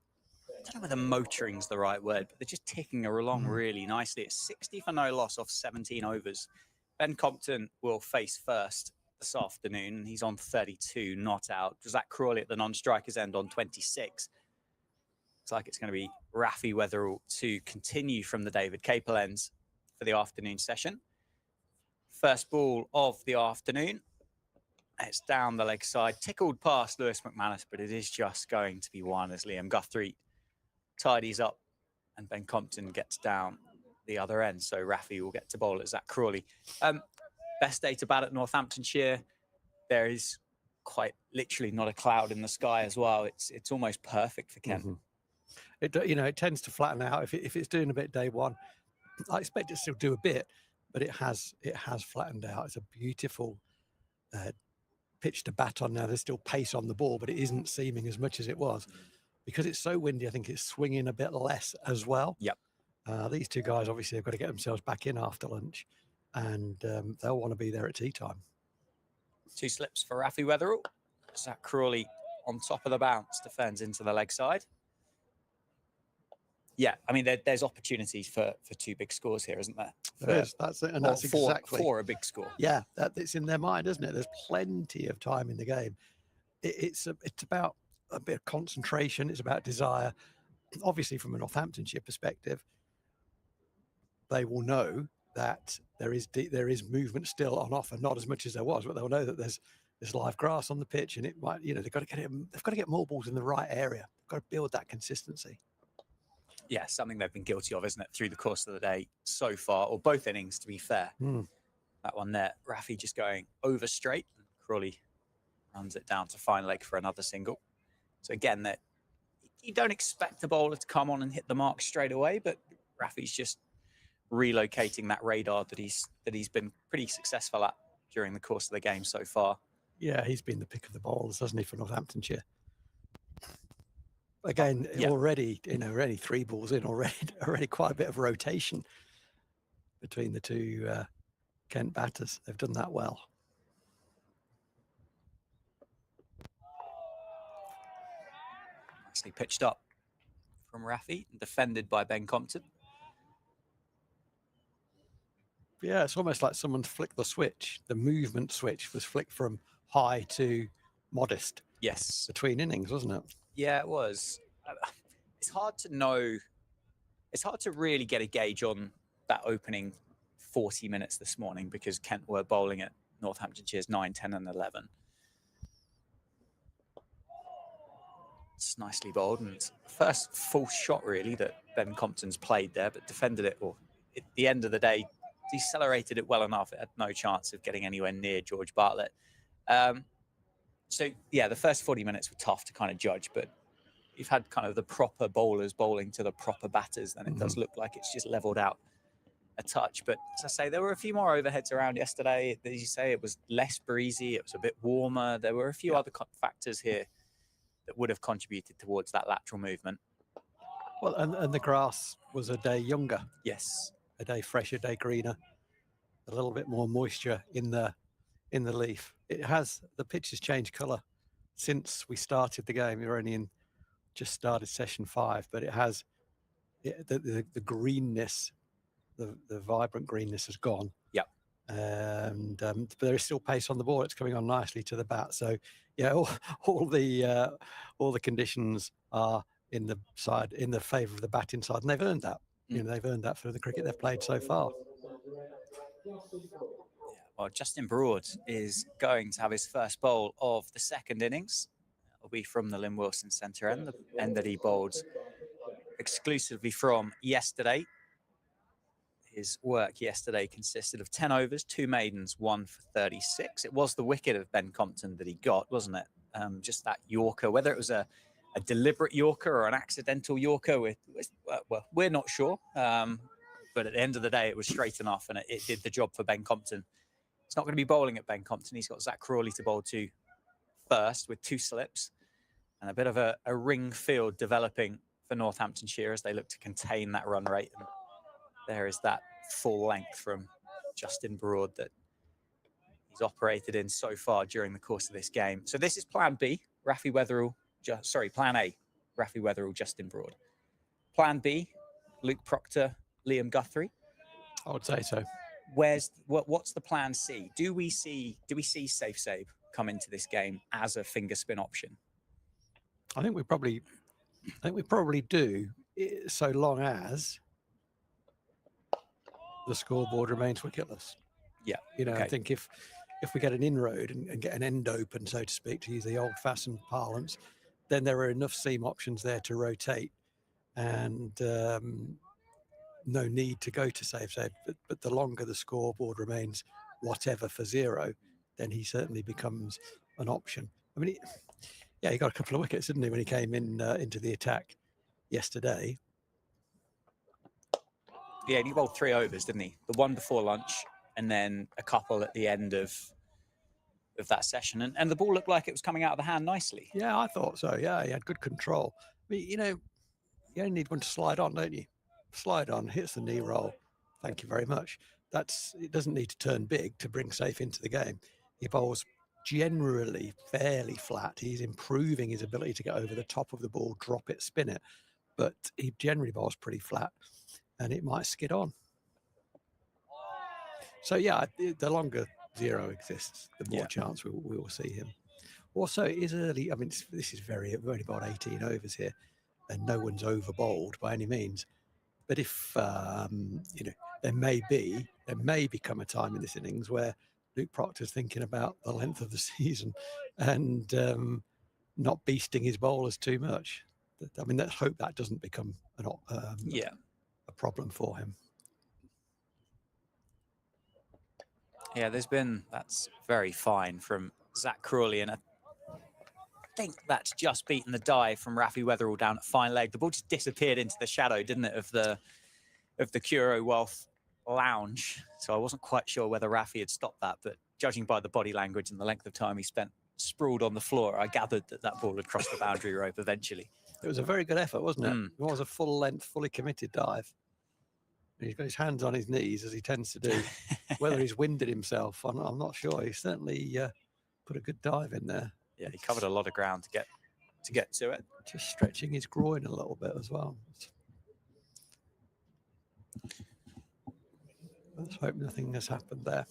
I don't know whether motoring's the right word, but they're just ticking along really nicely. It's 60 for no loss off 17 overs. Ben Compton will face first this afternoon. He's on 32, not out. Zach Crawley at the non-strikers end on 26. Looks like it's going to be Rafi Weatherall to continue from the David Capel ends for the afternoon session. First ball of the afternoon. It's down the leg side, tickled past Lewis McManus, but it is just going to be one as Liam Guthrie tidies up and Ben Compton gets down the other end. So Rafi will get to bowl at Zach Crawley. Best day to bat at Northamptonshire. There is quite literally not a cloud in the sky as well. It's almost perfect for Kent. It tends to flatten out if it's doing a bit day one. I expect it to still do a bit, but it has flattened out. It's a beautiful pitch to bat on now. There's still pace on the ball, but it isn't seaming as much as it was because it's so windy. I think it's swinging a bit less as well. Yep. These two guys obviously have got to get themselves back in after lunch, and they'll want to be there at tea time. Two slips for Rafi Weatherall. Zach Crawley on top of the bounce, defends into the leg side. Yeah, I mean, there's opportunities for two big scores here, isn't there? There is. That's it, and that's exactly for a big score. Yeah, it's in their mind, isn't it? There's plenty of time in the game. It's about a bit of concentration. It's about desire. Obviously, from a Northamptonshire perspective, they will know that there is movement still on offer, not as much as there was, but they'll know that there's live grass on the pitch, and it might, they've got to get more balls in the right area. They've got to build that consistency. Yeah, something they've been guilty of, isn't it, through the course of the day so far, or both innings, to be fair. That one there, Rafi just going over straight. Crawley runs it down to fine leg for another single. So again, that you don't expect the bowler to come on and hit the mark straight away, but Rafi's just relocating that radar that he's been pretty successful at during the course of the game so far. Yeah, he's been the pick of the bowlers, hasn't he, for Northamptonshire? Again, Yeah. already 3 balls in, already quite a bit of rotation between the two Kent batters. They've done that well. Nicely pitched up from Rafi, defended by Ben Compton. Yeah, it's almost like someone flicked the switch. The movement switch was flicked from high to modest. Yes. Between innings, wasn't it? Yeah, it was. It's hard to know. It's hard to really get a gauge on that opening 40 minutes this morning because Kent were bowling at Northamptonshire's 9, 10 and 11. It's nicely bowled, and it's the first full shot really that Ben Compton's played there, but defended it, or at the end of the day, decelerated it well enough. It had no chance of getting anywhere near George Bartlett. So yeah, the first 40 minutes were tough to kind of judge, but you've had kind of the proper bowlers bowling to the proper batters, then it does look like it's just leveled out a touch. But as I say, there were a few more overheads around yesterday. As you say, it was less breezy, it was a bit warmer. There were a few other factors here that would have contributed towards that lateral movement. Well, and the grass was a day younger. Yes. A day fresher, a day greener, a little bit more moisture in the leaf. the pitch has changed colour since we started the game. We're only just started session 5, but the greenness, the vibrant greenness has gone. Yep. And but there is still pace on the ball. It's coming on nicely to the bat. So yeah, all the conditions are in the favour of the batting side, and they've earned that. They've earned that for the cricket they've played so far. Well, Justin Broad is going to have his first bowl of the second innings. It'll be from the Lynn Wilson Centre end, the end that he bowled exclusively from yesterday. His work yesterday consisted of 10 overs, 2 maidens, 1 for 36. It was the wicket of Ben Compton that he got, wasn't it? Just that Yorker, whether it was a deliberate Yorker or an accidental Yorker, well, we're not sure. But at the end of the day, it was straight enough, and it did the job for Ben Compton. It's not going to be bowling at Ben Compton. He's got Zach Crawley to bowl to first with 2 slips, and a bit of a ring field developing for Northamptonshire as they look to contain that run rate. And there is that full length from Justin Broad that he's operated in so far during the course of this game. So this is plan B, plan A, Rafi Weatherall, Justin Broad. Plan B, Luke Proctor, Liam Guthrie. I would say so. What's the plan C? Do we see Safe Save come into this game as a finger spin option? I think we probably do, so long as the scoreboard remains wicketless. Yeah. Okay. I think if we get an inroad and get an end open, so to speak, to use the old-fashioned parlance, then there are enough seam options there to rotate, and no need to go to Safe Save. But the longer the scoreboard remains whatever for 0, then he certainly becomes an option. I mean, he got a couple of wickets, didn't he, when he came into the attack yesterday? Yeah, and he bowled 3 overs, didn't he? The one before lunch, and then a couple at the end of that session. And the ball looked like it was coming out of the hand nicely. Yeah, I thought so. Yeah, he had good control. I mean, you only need one to slide on, don't you? Slide on, hits the knee roll. Thank you very much. It doesn't need to turn big to bring Safe into the game. He bowls generally fairly flat. He's improving his ability to get over the top of the ball, drop it, spin it. But he generally bowls pretty flat, and it might skid on. So yeah, the longer 0 exists, the more chance we will see him. Also, it is early. I mean, this is we've only bowled 18 overs here, and no one's over bowled by any means. But if there may become a time in this innings where Luke Proctor's thinking about the length of the season and not beasting his bowlers too much. I mean, let's hope that doesn't become a problem for him. Yeah, that's very fine from Zach Crawley, and I think that's just beaten the dive from Rafi Weatherall down at fine leg. The ball just disappeared into the shadow, didn't it, of the Curo Wealth lounge. So I wasn't quite sure whether Rafi had stopped that, but judging by the body language and the length of time he spent sprawled on the floor, I gathered that ball had crossed the boundary rope eventually. It was a very good effort, wasn't it? It was a full length, fully committed dive. And he's got his hands on his knees, as he tends to do. Whether he's winded himself, I'm not sure. He certainly put a good dive in there. Yeah, he covered a lot of ground to get to it. Just stretching his groin a little bit as well. Let's hope nothing has happened there.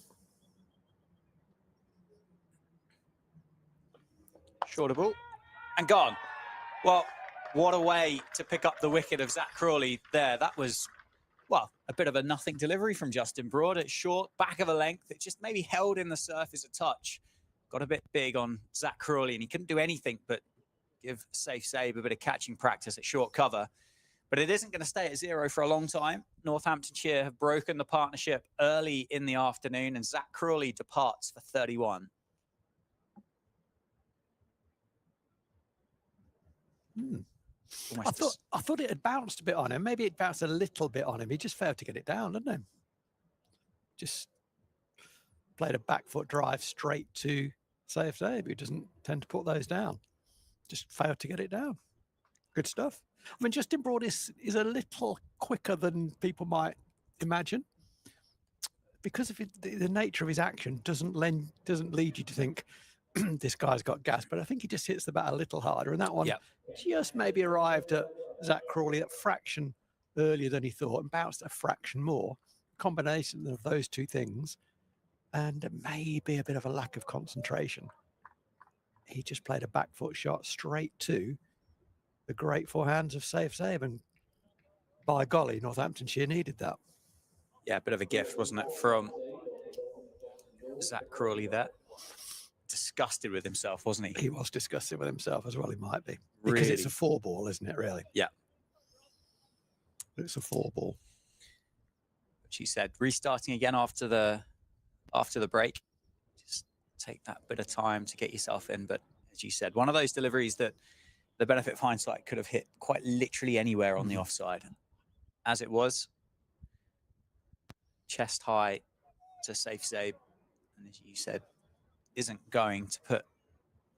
Shorter ball and gone. Well, what a way to pick up the wicket of Zach Crawley there. That was, a bit of a nothing delivery from Justin Broad. It's short, back of a length. It just maybe held in the surface a touch. Got a bit big on Zach Crawley, and he couldn't do anything but give Safe Save a bit of catching practice at short cover. But it isn't going to stay at 0 for a long time. Northamptonshire have broken the partnership early in the afternoon, and Zach Crawley departs for 31. I thought it had bounced a bit on him. Maybe it bounced a little bit on him. He just failed to get it down, didn't he? Just played a back foot drive straight to Safe Save, who doesn't tend to put those down. Just failed to get it down. Good stuff. I mean, Justin Broad is a little quicker than people might imagine. because of the nature of his action, doesn't lead you to think this guy's got gas. But I think he just hits the bat a little harder, and that one just maybe arrived at Zach Crawley a fraction earlier than he thought and bounced a fraction more. Combination of those two things, and maybe a bit of a lack of concentration. He just played a back foot shot straight to the grateful hands of Safe Save, and by golly, Northamptonshire needed that. Yeah, a bit of a gift, wasn't it, from Zach Crawley there. Disgusted with himself, wasn't he? He was disgusted with himself as well, he might be. Because Really? it's a 4-ball, isn't it, really? Yeah. It's a 4-ball. She said, restarting again after the break. Just take that bit of time to get yourself in. But as you said, one of those deliveries that the benefit of hindsight could have hit quite literally anywhere on the offside. As it was, chest high to Safe Save, and as you said, isn't going to put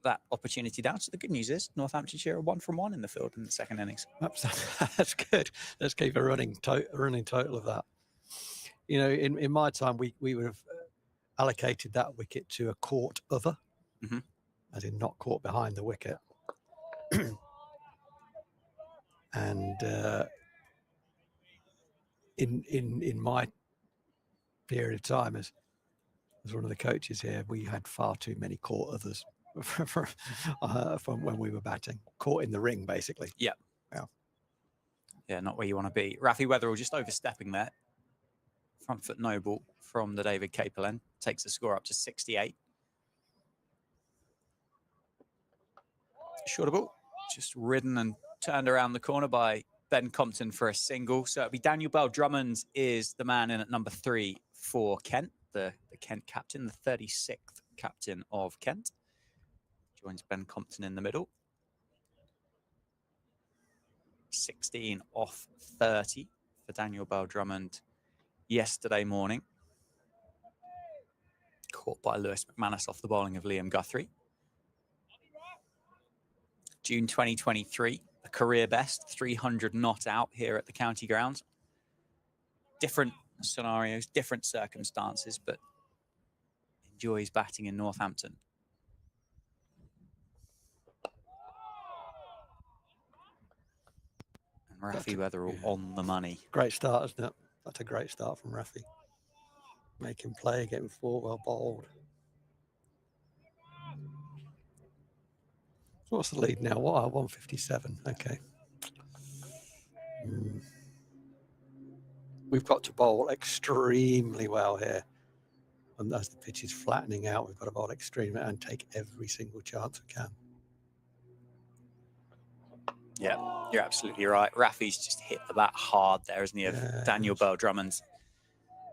that opportunity down. So the good news is Northamptonshire are 1 from 1 in the field in the second innings. That's good. Let's keep a running total of that. You know, in my time, we would have allocated that wicket to a caught other, as in not caught behind the wicket. And in my period of time as one of the coaches here, we had far too many caught others from when we were batting. Caught in the ring, basically. Yeah. Yeah, not where you want to be. Rafi Weatherall just overstepping there. Front foot no ball from the David Capel end. Takes the score up to 68. Shorter ball. Just ridden and turned around the corner by Ben Compton for a single. So it'll be Daniel Bell-Drummond is the man in at number 3 for Kent, the Kent captain, the 36th captain of Kent. Joins Ben Compton in the middle. 16 off 30 for Daniel Bell-Drummond yesterday morning. Caught by Lewis McManus off the bowling of Liam Guthrie. June 2023, a career best, 300 not out here at the county grounds. Different scenarios, different circumstances, but enjoys batting in Northampton. And Rafi Weatherall on the money. Great start, isn't it? That's a great start from Rafi. Make him play, get him forward, well bowled. So what's the lead now? What, 157? Okay. We've got to bowl extremely well here. And as the pitch is flattening out, we've got to bowl extremely and take every single chance we can. Yeah, you're absolutely right. Rafi's just hit the bat hard there, isn't he, of Daniel Bell-Drummond.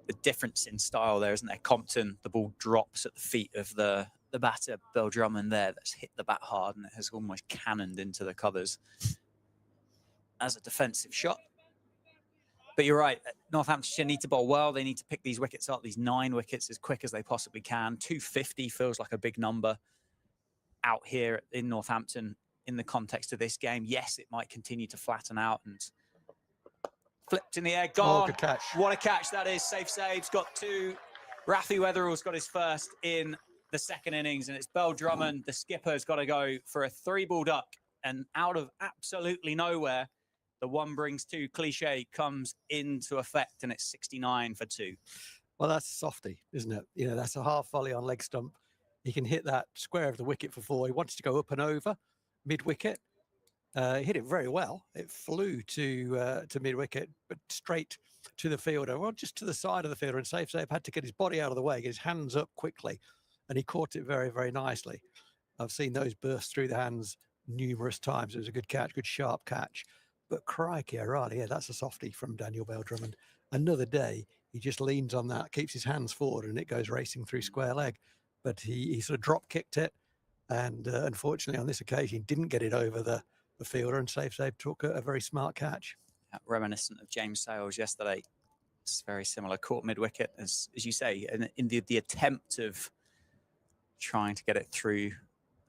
The difference in style there, isn't there? Compton, the ball drops at the feet of the batter, Bell-Drummond there, that's hit the bat hard and it has almost cannoned into the covers as a defensive shot. But you're right, Northamptonshire need to bowl well. They need to pick these wickets up, these 9 wickets, as quick as they possibly can. 250 feels like a big number out here in Northampton in the context of this game. Yes, it might continue to flatten out and flipped in the air, gone. Oh, good catch. What a catch that is. Safe Save's got 2. Rafi Weatherall's got his first in the second innings, and it's Bell-Drummond. The skipper's got to go for a 3-ball duck, and out of absolutely nowhere, the 1 brings 2 cliche comes into effect, and it's 69 for 2. Well, that's a softie, isn't it? You know, that's a half volley on leg stump. He can hit that square of the wicket for 4. He wants to go up and over mid-wicket. He hit it very well. It flew to mid-wicket, but straight to the fielder. Well, just to the side of the fielder, and Safe had to get his body out of the way, get his hands up quickly, and he caught it very, very nicely. I've seen those burst through the hands numerous times. It was a good catch, good sharp catch. But crikey, O'Reilly, yeah, that's a softie from Daniel Bell-Drummond. Another day, he just leans on that, keeps his hands forward, and it goes racing through square leg. But he sort of drop kicked it, and unfortunately on this occasion, he didn't get it over the fielder, and Safe took a very smart catch. Reminiscent of James Sales yesterday. It's very similar, caught mid-wicket, as you say, in the attempt of trying to get it through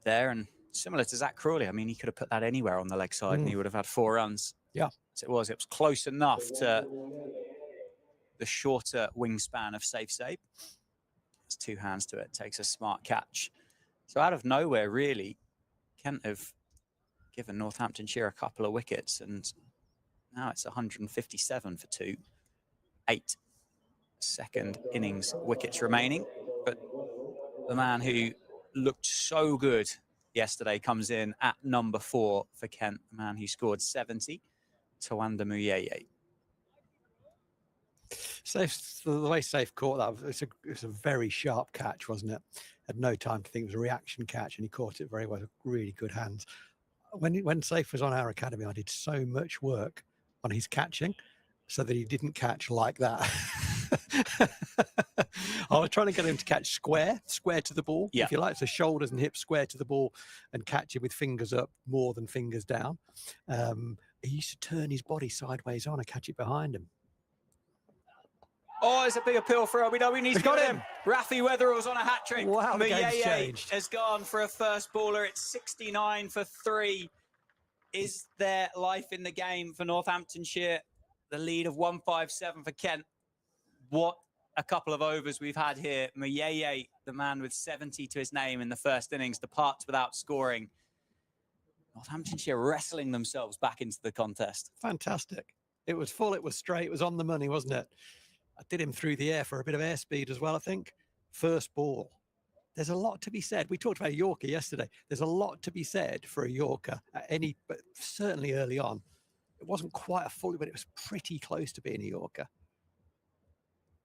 there, and similar to Zach Crawley. I mean, he could have put that anywhere on the leg side and he would have had 4 runs. Yeah. As it was close enough to the shorter wingspan of Safe Save. It's 2 hands to it, takes a smart catch. So out of nowhere, really, Kent have given Northamptonshire a couple of wickets, and now it's 157 for 2. 8 second innings wickets remaining. But the man who looked so good yesterday comes in at number 4 for Kent, the man who scored 70, Tawanda Muyeye. Safe, the way Safe caught that, it's a very sharp catch, wasn't it? Had no time to think. It was a reaction catch, and he caught it very well. Really good hands. When Safe was on our academy, I did so much work on his catching, so that he didn't catch like that. I was trying to get him to catch square to the ball, if you like, so shoulders and hips square to the ball, and catch it with fingers up more than fingers down. He used to turn his body sideways on and catch it behind him. Oh, it's a big appeal for LBW. He's got him. Rafi Weatherall's on a hat-trick. Wow, the game's Muyeye changed. has gone for a first baller. It's 69 for 3. Is there life in the game for Northamptonshire? The lead of 157 for Kent. What a couple of overs we've had here. Muyeye, the man with 70 to his name in the first innings, departs without scoring. Northamptonshire wrestling themselves back into the contest. Fantastic. It was full, it was straight, it was on the money, wasn't it? I did him through the air for a bit of airspeed as well, I think. First ball. There's a lot to be said. We talked about a Yorker yesterday. There's a lot to be said for a Yorker at any, but certainly early on. It wasn't quite a full, but it was pretty close to being a Yorker.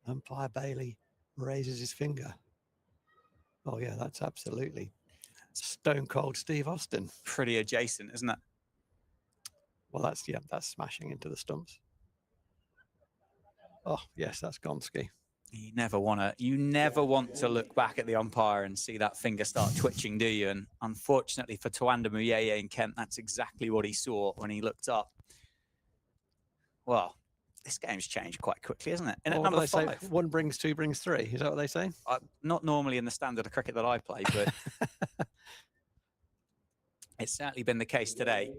Umpire Bailey raises his finger. Oh yeah, that's absolutely stone cold Steve Austin. Pretty adjacent, isn't it? Well, that's smashing into the stumps. Oh yes, that's Gonski. You never want to look back at the umpire and see that finger start twitching, do you? And unfortunately for Tawanda Muyeye in Kent, that's exactly what he saw when he looked up. Well, this game's changed quite quickly, isn't it? And at number 5, say, 1 brings 2 brings 3. Is that what they say? Not normally in the standard of cricket that I play, but it's certainly been the case today.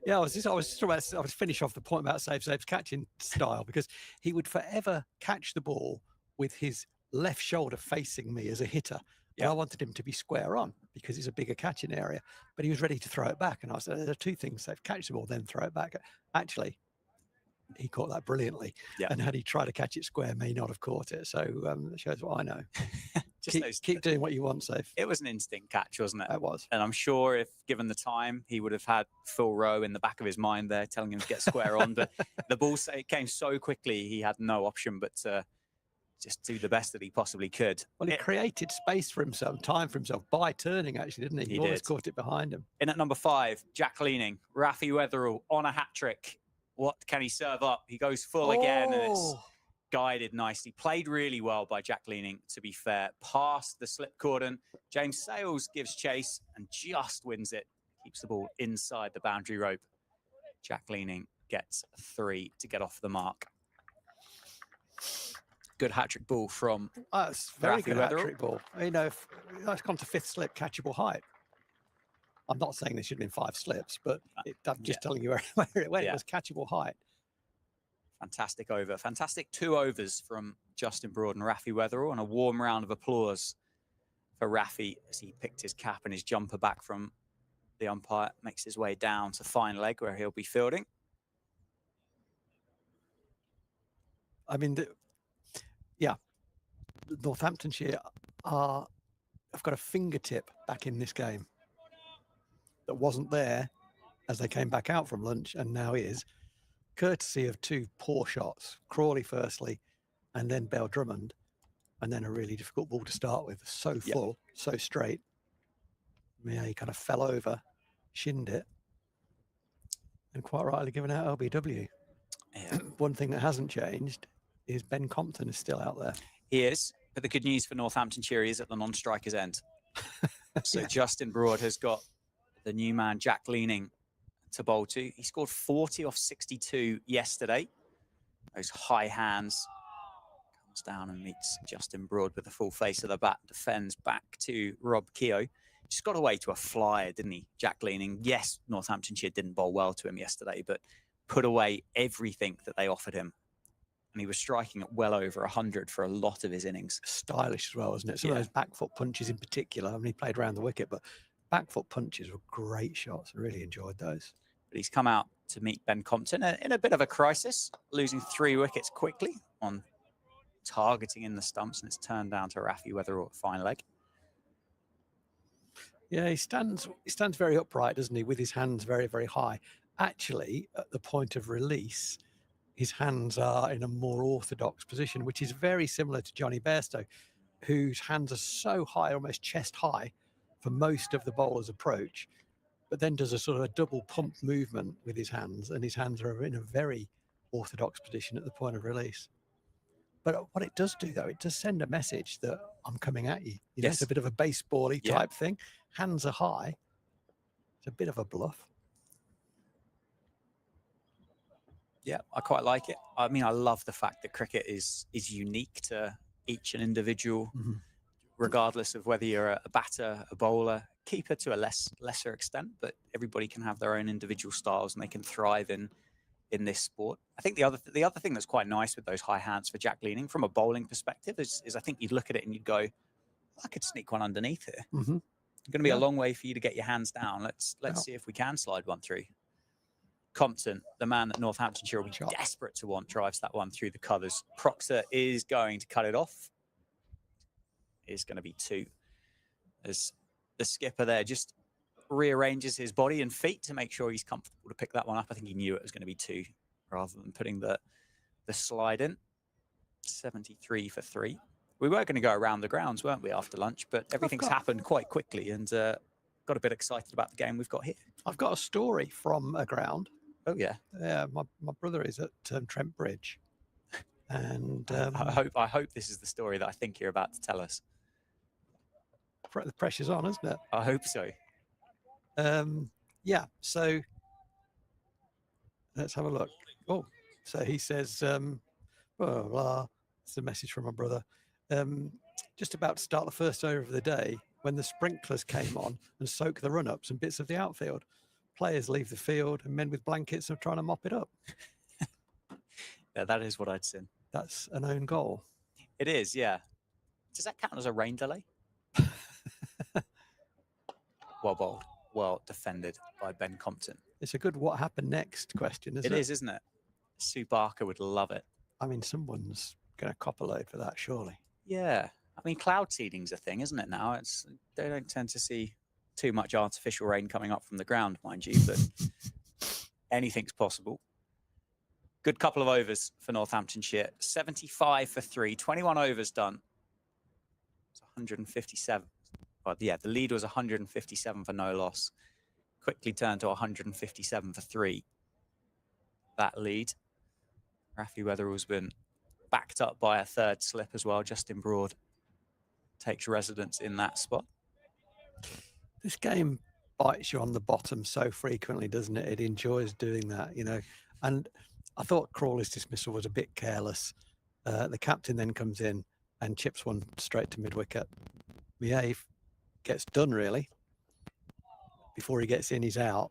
Yeah, I was finish off the point about Safe's catching style, because he would forever catch the ball with his left shoulder facing me as a hitter. But I wanted him to be square on because it's a bigger catching area. But he was ready to throw it back, and I said, "There are 2 things: Safe, catch the ball, then throw it back." Actually, he caught that brilliantly, and had he tried to catch it square, may not have caught it. So it shows what I know. Keep doing what you want, Safe. It was an instinct catch, wasn't it? It was. And I'm sure if given the time, he would have had Phil Rowe in the back of his mind there telling him to get square on. But the ball came so quickly, he had no option but to just do the best that he possibly could. Well, he created space for himself, time for himself by turning, actually, didn't he? He always caught it behind him. In at number 5, Jack Leaning, Rafi Weatherall on a hat-trick. What can he serve up? He goes full again, and it's guided nicely. Played really well by Jack Leaning, to be fair. Past the slip cordon. James Sales gives chase and just wins it. Keeps the ball inside the boundary rope. Jack Leaning gets 3 to get off the mark. Good hat-trick ball from that's very good hat-trick ball. You know, if that's gone to 5th slip, catchable height. I'm not saying there should have been 5 slips, but I'm just telling you where it went. It was catchable height. Fantastic over. Fantastic 2 overs from Justin Broad and Rafi Weatherall, and a warm round of applause for Rafi as he picked his cap and his jumper back from the umpire, makes his way down to fine leg where he'll be fielding. I mean, Northamptonshire have got a fingertip back in this game that wasn't there as they came back out from lunch, and now is, courtesy of 2 poor shots. Crawley firstly, and then Bell Drummond, and then a really difficult ball to start with. So full, so straight. Yeah, he kind of fell over, shinned it, and quite rightly given out LBW. Yeah. One thing that hasn't changed is Ben Compton is still out there. He is, but the good news for Northamptonshire is at the non-striker's end. So Justin Broad has got the new man, Jack Leaning, to bowl to. He scored 40 off 62 yesterday. Those high hands. Comes down and meets Justin Broad with the full face of the bat. Defends back to Rob Keogh. Just got away to a flyer, didn't he, Jack Leaning? Yes, Northamptonshire didn't bowl well to him yesterday, but put away everything that they offered him. and he was striking at well over 100 for a lot of his innings. Stylish as well, isn't it? Some of those back foot punches in particular. I mean, he played around the wicket, but back foot punches were great shots. I really enjoyed those. But he's come out to meet Ben Compton in a bit of a crisis, losing 3 wickets quickly on targeting in the stumps, and it's turned down to Rafi Weatherall at fine leg. Yeah, he stands very upright, doesn't he, with his hands very, very high. Actually, at the point of release, his hands are in a more orthodox position, which is very similar to Johnny Bairstow, whose hands are so high, almost chest high, for most of the bowler's approach, but then does a sort of a double pump movement with his hands, and his hands are in a very orthodox position at the point of release. But what it does do, though, it does send a message that I'm coming at you. You know, it's a bit of a baseball-y type thing. Hands are high. It's a bit of a bluff. Yeah, I quite like it. I mean, I love the fact that cricket is unique to each and individual, regardless of whether you're a batter, a bowler, keeper to a lesser extent, but everybody can have their own individual styles and they can thrive in this sport. I think the other thing that's quite nice with those high hands for Jack Leaning from a bowling perspective is I think you'd look at it and you'd go, I could sneak one underneath here. It's going to be a long way for you to get your hands down. Let's see if we can slide one through. Compton, the man at Northamptonshire will be desperate to want, drives that one through the covers. Proctor is going to cut it off. It's going to be 2. As the skipper there just rearranges his body and feet to make sure he's comfortable to pick that one up. I think he knew it was going to be 2 rather than putting the slide in. 73 for 3. We were going to go around the grounds, weren't we, after lunch? But everything's happened quite quickly and got a bit excited about the game we've got here. I've got a story from a ground. Oh, yeah. Yeah, my brother is at Trent Bridge. And I hope this is the story that I think you're about to tell us. The pressure's on, isn't it? I hope so. Yeah, so let's have a look. Oh, so he says, blah, blah. It's a message from my brother. Just about to start the first over of the day when the sprinklers came on and soaked the run-ups and bits of the outfield. Players leave the field and men with blankets are trying to mop it up. Yeah, that is what I'd seen. That's an own goal. It is, yeah. Does that count as a rain delay? Well bowled, well defended by Ben Compton. It's a good what happened next question, isn't it? It is, isn't it? Sue Barker would love it. I mean, someone's going to cop a load for that, surely. Yeah. I mean, cloud seeding's a thing, isn't it now? They don't tend to see too much artificial rain coming up from the ground, mind you, but anything's possible. Good couple of overs for Northamptonshire. 75 for 3, 21 overs done. It's 157. Well, yeah, the lead was 157 for no loss. Quickly turned to 157 for 3. That lead. Rafi Weatherall's been backed up by a third slip as well. Justin Broad takes residence in that spot. This game bites you on the bottom so frequently, doesn't it? It enjoys doing that, you know. And I thought Crawley's dismissal was a bit careless. The captain then comes in and chips one straight to mid-wicket. Behave, gets done really. Before he gets in, he's out.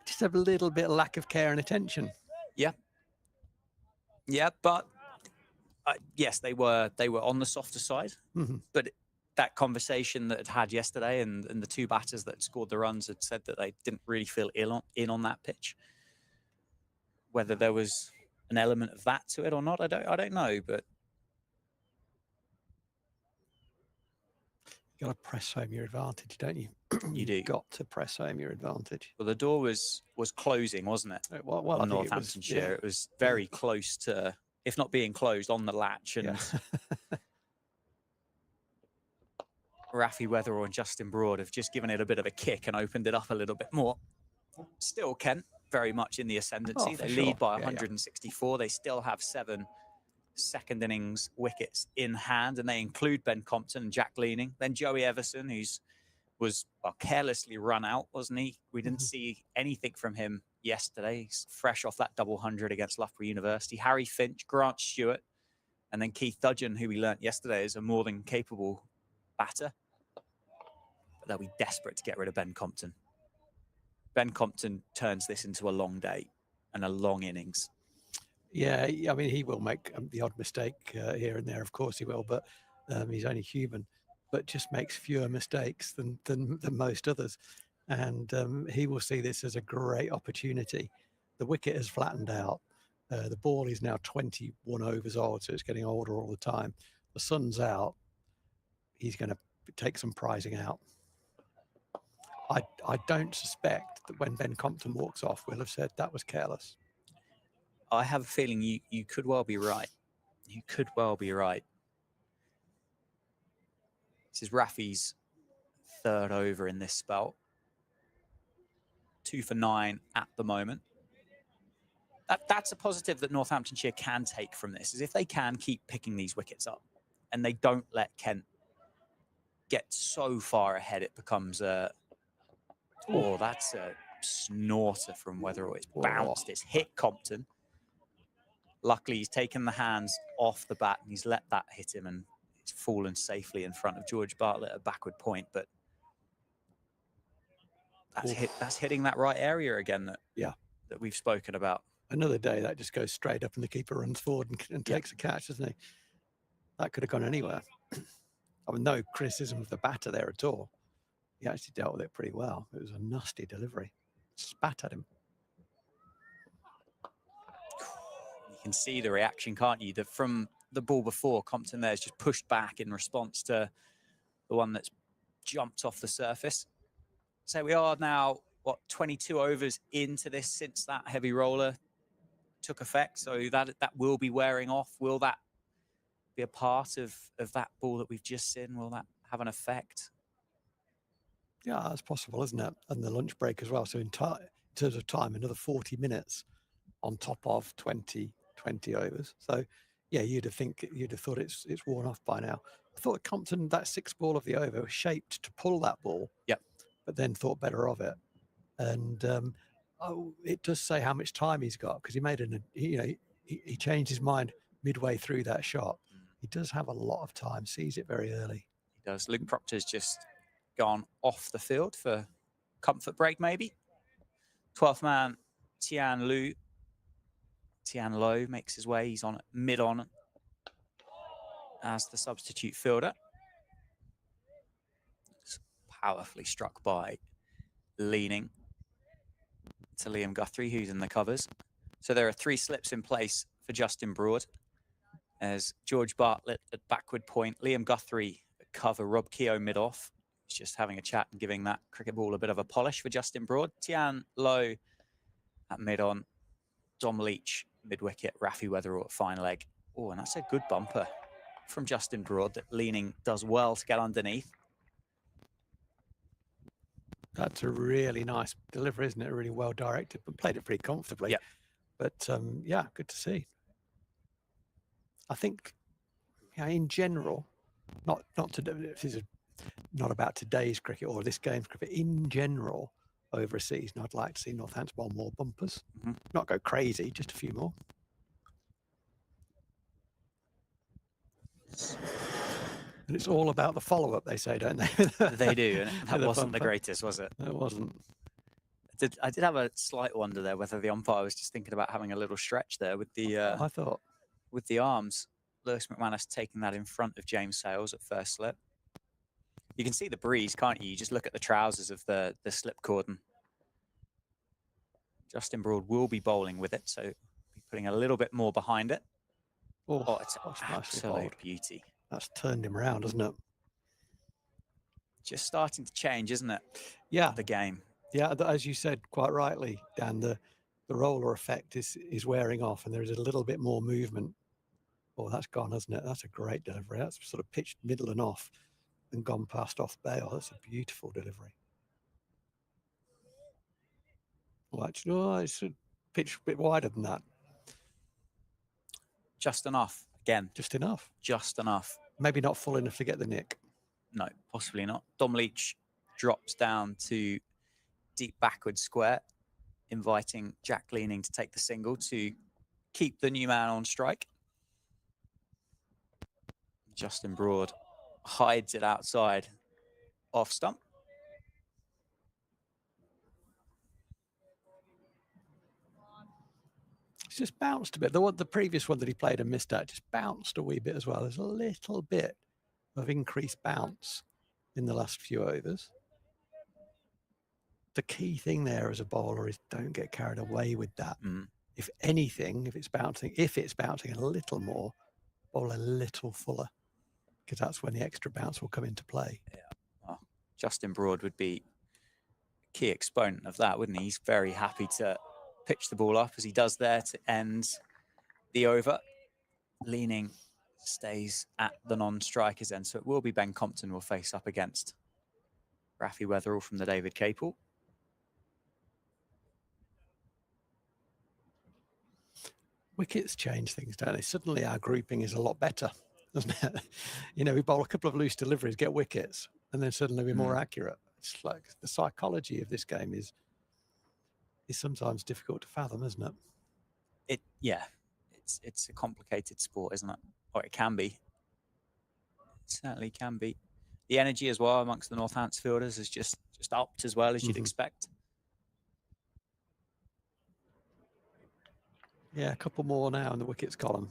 Just a little bit of lack of care and attention. Yeah. Yeah, but yes, they were on the softer side. But that conversation that had yesterday and the 2 batters that scored the runs had said that they didn't really feel in on that pitch. Whether there was an element of that to it or not, I don't know. But you got to press home your advantage, don't you? You do. Got to press home your advantage. Well, the door was closing, wasn't it? Well, on Northamptonshire, it was very close to, if not being closed, on the latch. And Rafi Weatherall and Justin Broad have just given it a bit of a kick and opened it up a little bit more. Still, Kent very much in the ascendancy. They lead by 164. They still have 7 second innings wickets in hand, and they include Ben Compton and Jack Leaning. Then Joey Everson, was carelessly run out, wasn't he? We didn't see anything from him yesterday. He's fresh off that double 100 against Loughborough University. Harry Finch, Grant Stewart, and then Keith Dudgeon, who we learnt yesterday is a more than capable batter. But they'll be desperate to get rid of Ben Compton. Ben Compton turns this into a long day and a long innings. Yeah, I mean, he will make the odd mistake here and there. Of course he will, but he's only human. But just makes fewer mistakes than most others, and he will see this as a great opportunity. The wicket has flattened out. The ball is now 21 overs old, so it's getting older all the time. The sun's out. He's going to take some prizing out. I don't suspect that when Ben Compton walks off, we'll have said that was careless. I have a feeling you could well be right. You could well be right. This is Rafi's third over in this spell. 2 for 9 at the moment. That's a positive that Northamptonshire can take from this, is if they can keep picking these wickets up and they don't let Kent get so far ahead, it becomes a... Oh, that's a snorter from Weatherall. It's bounced, it's hit Compton. Luckily, he's taken the hands off the bat and he's let that hit him, and it's fallen safely in front of George Bartlett at backward point. But that's hitting that right area again that we've spoken about. Another day that just goes straight up and the keeper runs forward and takes a catch, doesn't he? That could have gone anywhere. I mean, no criticism of the batter there at all. He actually dealt with it pretty well. It was a nasty delivery. Spat at him. You can see the reaction, can't you? From the ball before, Compton there's just pushed back in response to the one that's jumped off the surface. So we are now, what, 22 overs into this since that heavy roller took effect. So that will be wearing off. Will that be a part of that ball that we've just seen? Will that have an effect? Yeah, that's possible, isn't it? And the lunch break as well. So in terms of time, another 40 minutes on top of 20 overs. So yeah, you'd have thought it's worn off by now. I thought Compton, that 6th ball of the over, was shaped to pull that ball. Yep. But then thought better of it. And it does say how much time he's got, because he made he changed his mind midway through that shot. He does have a lot of time, sees it very early. He does. Luke Proctor's just gone off the field for comfort break, maybe. 12th man, Tian Low makes his way. He's on mid-on as the substitute fielder. It's powerfully struck by leaning to Liam Guthrie, who's in the covers. So there are 3 slips in place for Justin Broad, as George Bartlett at backward point, Liam Guthrie at cover, Rob Keogh mid-off. He's just having a chat and giving that cricket ball a bit of a polish for Justin Broad. Tian Low at mid-on, Dom Leach mid-wicket, Rafi Weatherall at fine leg. Oh, and that's a good bumper from Justin Broad that leaning does well to get underneath. That's a really nice delivery, isn't it? Really well directed, but played it pretty comfortably. Yep. But yeah, good to see. I think, in general, not this is not about today's cricket or this game's cricket. In general, over a season, I'd like to see Northampton bowl more bumpers. Not go crazy, just a few more. And it's all about the follow-up, they say, don't they? They do, and that wasn't the greatest, was it? It wasn't. I did have a slight wonder there whether the umpire was just thinking about having a little stretch there with the I thought with the arms. Lewis McManus taking that in front of James Sales at first slip. You can see the breeze, can't you? You just look at the trousers of the slip cordon. Justin Broad will be bowling with it, so be putting a little bit more behind it. Oh, it's an absolute beauty. That's turned him around, hasn't it? Just starting to change, isn't it? Yeah. The game. Yeah, as you said quite rightly, Dan, the roller effect is wearing off, and there is a little bit more movement. Oh, that's gone, hasn't it? That's a great delivery. That's sort of pitched middle and off and gone past off bail. That's a beautiful delivery. Well, actually, it's pitched a bit wider than that. Just enough. Again. Just enough. Just enough. Maybe not full enough to get the nick. No, possibly not. Dom Leach drops down to deep backward square, inviting Jack Leaning to take the single to keep the new man on strike. Justin Broad hides it outside off stump. just bounced a bit. The previous one that he played and missed out just bounced a wee bit as well. There's a little bit of increased bounce in the last few overs. The key thing there as a bowler is don't get carried away with that. If anything, if it's bouncing a little more, bowl a little fuller, because that's when the extra bounce will come into play. Yeah. Well, Justin Broad would be a key exponent of that, wouldn't he? He's very happy to pitch the ball up as he does there to end the over. Leaning stays at the non-strikers end, so it will be Ben Compton will face up against Rafi Weatherall from the David Capel. Wickets change things, don't they? Suddenly our grouping is a lot better, doesn't it? You know, we bowl a couple of loose deliveries, get wickets, and then suddenly we're more accurate. It's like the psychology of this game is sometimes difficult to fathom, isn't it? It's a complicated sport, isn't it? Or it can be. It certainly can be. The energy as well amongst the Northants fielders is just upped as well as you'd expect. Yeah, a couple more now in the wickets column,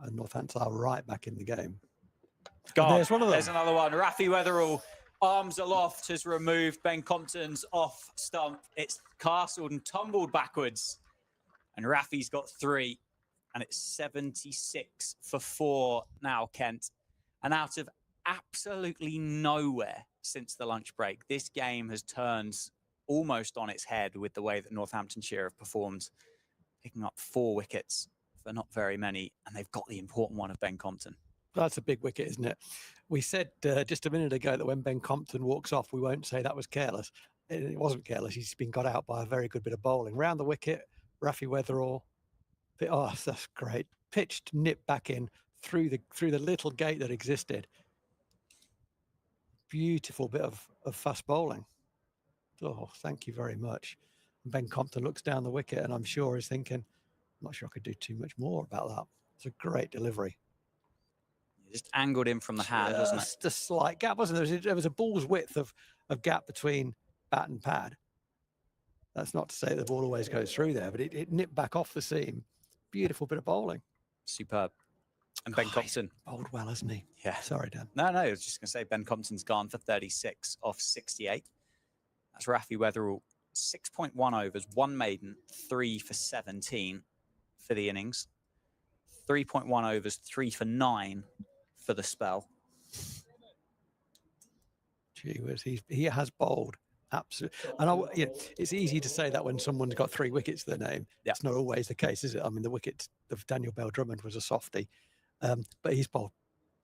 and Northants are right back in the game. There's one of them. There's another one. Rafi Weatherall, arms aloft, has removed Ben Compton's off stump. It's castled and tumbled backwards, and Rafi's got 3. And it's 76 for 4 now, Kent. And out of absolutely nowhere since the lunch break, this game has turned almost on its head with the way that Northamptonshire have performed, picking up 4 wickets for not very many. And they've got the important one of Ben Compton. That's a big wicket, isn't it? We said just a minute ago that when Ben Compton walks off, we won't say that was careless. It wasn't careless. He's been got out by a very good bit of bowling. Round the wicket, Rafi Weatherall. Oh, that's great. Pitched, nipped back in through the little gate that existed. Beautiful bit of fast bowling. Oh, thank you very much. And Ben Compton looks down the wicket and I'm sure is thinking, I'm not sure I could do too much more about that. It's a great delivery. Just angled in from the hand, wasn't it? Just a slight gap, wasn't there? There was a ball's width of gap between bat and pad. That's not to say the ball always goes through there, but it nipped back off the seam. Beautiful bit of bowling. Superb. And Ben Compton. Bowled well, hasn't he? Yeah. Sorry, Dan. No, I was just going to say Ben Compton's gone for 36 off 68. That's Rafi Weatherall. 6.1 overs, 1 maiden, 3 for 17 for the innings. 3.1 overs, 3 for 9 for the spell. Gee whiz, he has bowled. Absolutely. And it's easy to say that when someone's got 3 wickets to their name. Yeah. It's not always the case, is it? I mean, the wicket of Daniel Bell-Drummond was a softie. But he's bowled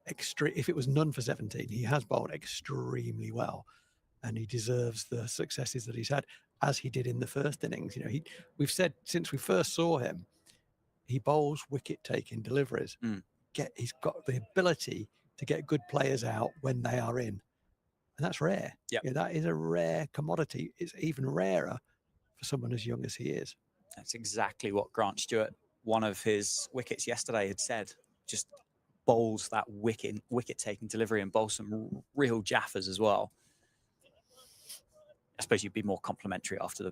if it was none for 17, he has bowled extremely well. And he deserves the successes that he's had, as he did in the first innings. You know, we've said since we first saw him, he bowls wicket-taking deliveries. He's got the ability to get good players out when they are in. And that's rare. Yep. Yeah, that is a rare commodity. It's even rarer for someone as young as he is. That's exactly what Grant Stewart, one of his wickets yesterday, had said. Just bowls that wicket-taking delivery and bowls some real jaffers as well. I suppose you'd be more complimentary after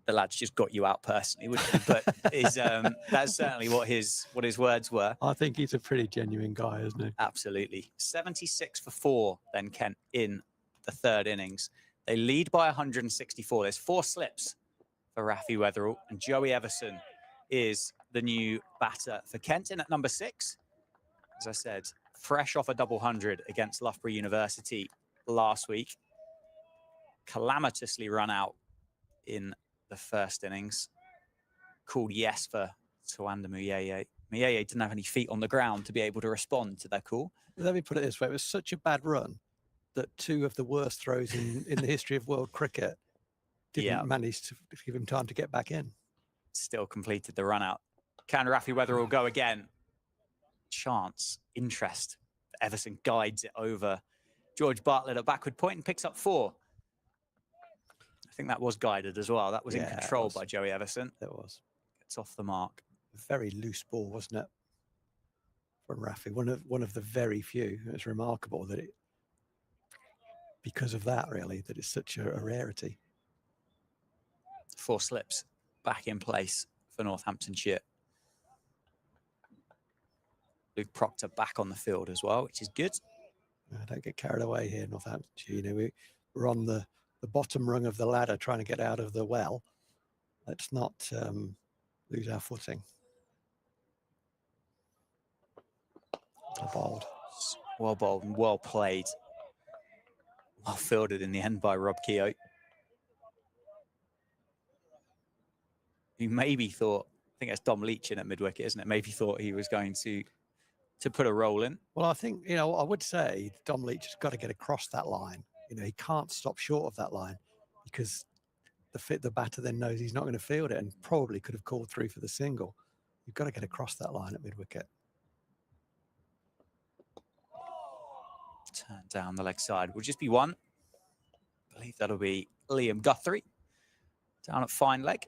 the lads just got you out personally, wouldn't you? But that's certainly what his words were. I think he's a pretty genuine guy, isn't he? Absolutely. 76 for 4 then, Kent, in the third innings. They lead by 164. There's 4 slips for Rafi Weatherall, and Joey Everson is the new batter for Kent in at number 6. As I said, fresh off a double 100 against Loughborough University last week. Calamitously run out in the first innings. Called yes for Tawanda Muyeye. Muyeye didn't have any feet on the ground to be able to respond to their call. Let me put it this way. It was such a bad run that 2 of the worst throws in the history of world cricket didn't manage to give him time to get back in. Still completed the run out. Can Rafi Weatherall go again? Chance, interest. Everson guides it over George Bartlett at backward point and picks up 4. I think that was guided as well. That was in control by Joey Everson. It was. Gets off the mark. Very loose ball, wasn't it? From Rafi. One of the very few. It was remarkable that because of that, really, that it's such a rarity. 4 slips back in place for Northamptonshire. Luke Proctor back on the field as well, which is good. Don't get carried away here, Northamptonshire. You know, we're on the bottom rung of the ladder trying to get out of the well. Let's not lose our footing. Bowled. Well bowled and well played. Well fielded in the end by Rob Keogh. Who maybe thought, I think that's Dom Leach in at mid-wicket, isn't it? Maybe thought he was going to put a roll in. Well, I think, you know, I would say Dom Leach has got to get across that line. You know, he can't stop short of that line because the batter then knows he's not going to field it and probably could have called through for the single. You've got to get across that line at mid-wicket. Turn down the leg side. Will just be one. I believe that'll be Liam Guthrie down at fine leg.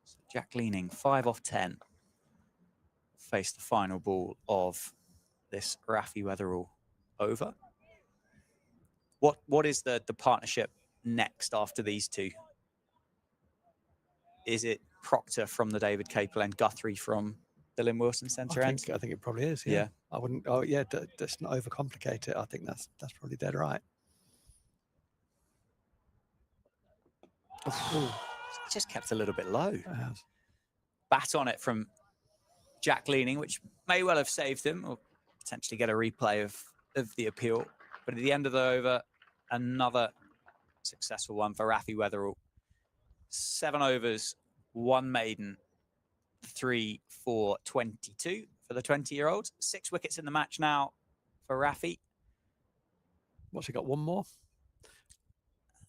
So Jack Leaning, 5 off 10. Face the final ball of this Rafi Weatherall over. What is the partnership next after these two? Is it Proctor from the David Capel and Guthrie from the Lynn Wilson centre end? I think it probably is. Yeah. I wouldn't. Oh yeah. Let's not overcomplicate it. I think that's probably dead right. Just kept a little bit low. Bat on it from Jack Leaning, which may well have saved him, or potentially get a replay of the appeal. But at the end of the over, another successful one for Rafi Weatherall. 7 overs, 1 maiden, 3 for 22 for the 20-year-old. 6 wickets in the match now for Rafi. What's he got? 1 more?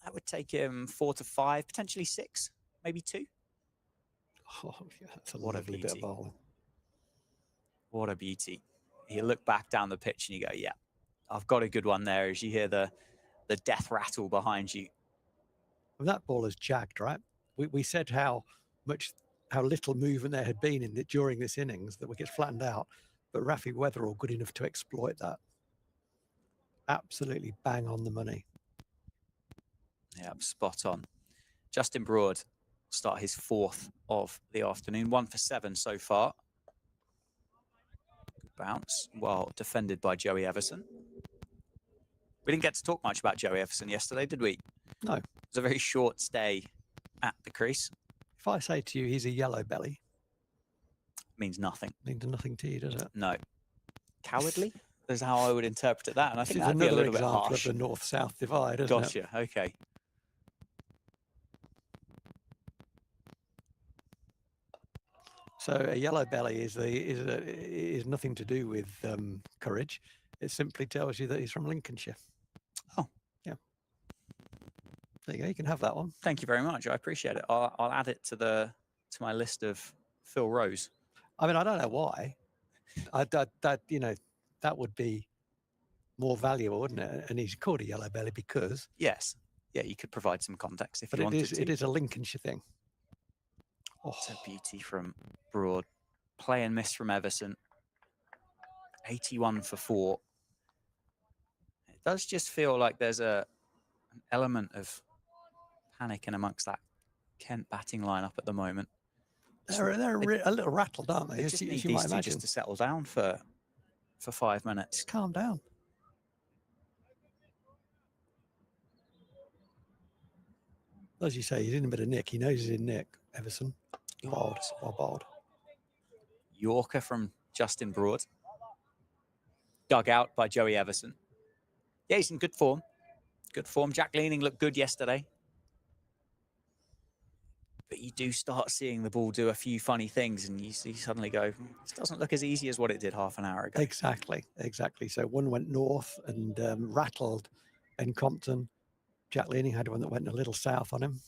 That would take him 4 to 5, potentially 6, maybe 2. Oh, yeah, that's a lovely bit of bowling. What a beauty. You look back down the pitch and you go, yeah, I've got a good one there, as you hear the death rattle behind you. Well, that ball is jagged, right? We said how little movement there had been in it during this innings, that wickets flattened out, but Rafi Weatherall good enough to exploit that. Absolutely bang on the money. Yeah, spot on. Justin Broad will start his 4th of the afternoon. 1 for 7 so far. Good bounce, well defended by Joey Everson. We didn't get to talk much about Joey Everson yesterday, did we? No. It was a very short stay at the crease. If I say to you he's a yellow belly, means nothing. Means nothing to you, does it? No. Cowardly is how I would interpret that, and I think this that'd be a little bit example harsh. Of the north-south divide, isn't Gotcha. it? Okay. So a yellow belly is nothing to do with courage. It simply tells you that he's from Lincolnshire. Oh, yeah. There you go. You can have that one. Thank you very much. I appreciate it. I'll add it to my list of Phil Rose. I mean, I don't know why. That would be more valuable, wouldn't it? And he's called a yellow belly because yes, yeah, you could provide some context if you wanted to. It is a Lincolnshire thing. Oh. It's a beauty from Broad. Play and miss from Everson. 81 for 4. It does just feel like there's an element of panic in amongst that Kent batting lineup at the moment. They're a little rattled, aren't they? Just need these two just to settle down for 5 minutes. Just calm down. As you say, he's in a bit of nick. He knows he's in nick, Everson. Bowled. Yorker from Justin Broad. Dug out by Joey Everson. Yeah, he's in good form. Good form. Jack Leaning looked good yesterday. But you do start seeing the ball do a few funny things and you suddenly go, this doesn't look as easy as what it did half an hour ago. Exactly. So one went north and rattled in Compton. Jack Leaning had one that went a little south on him.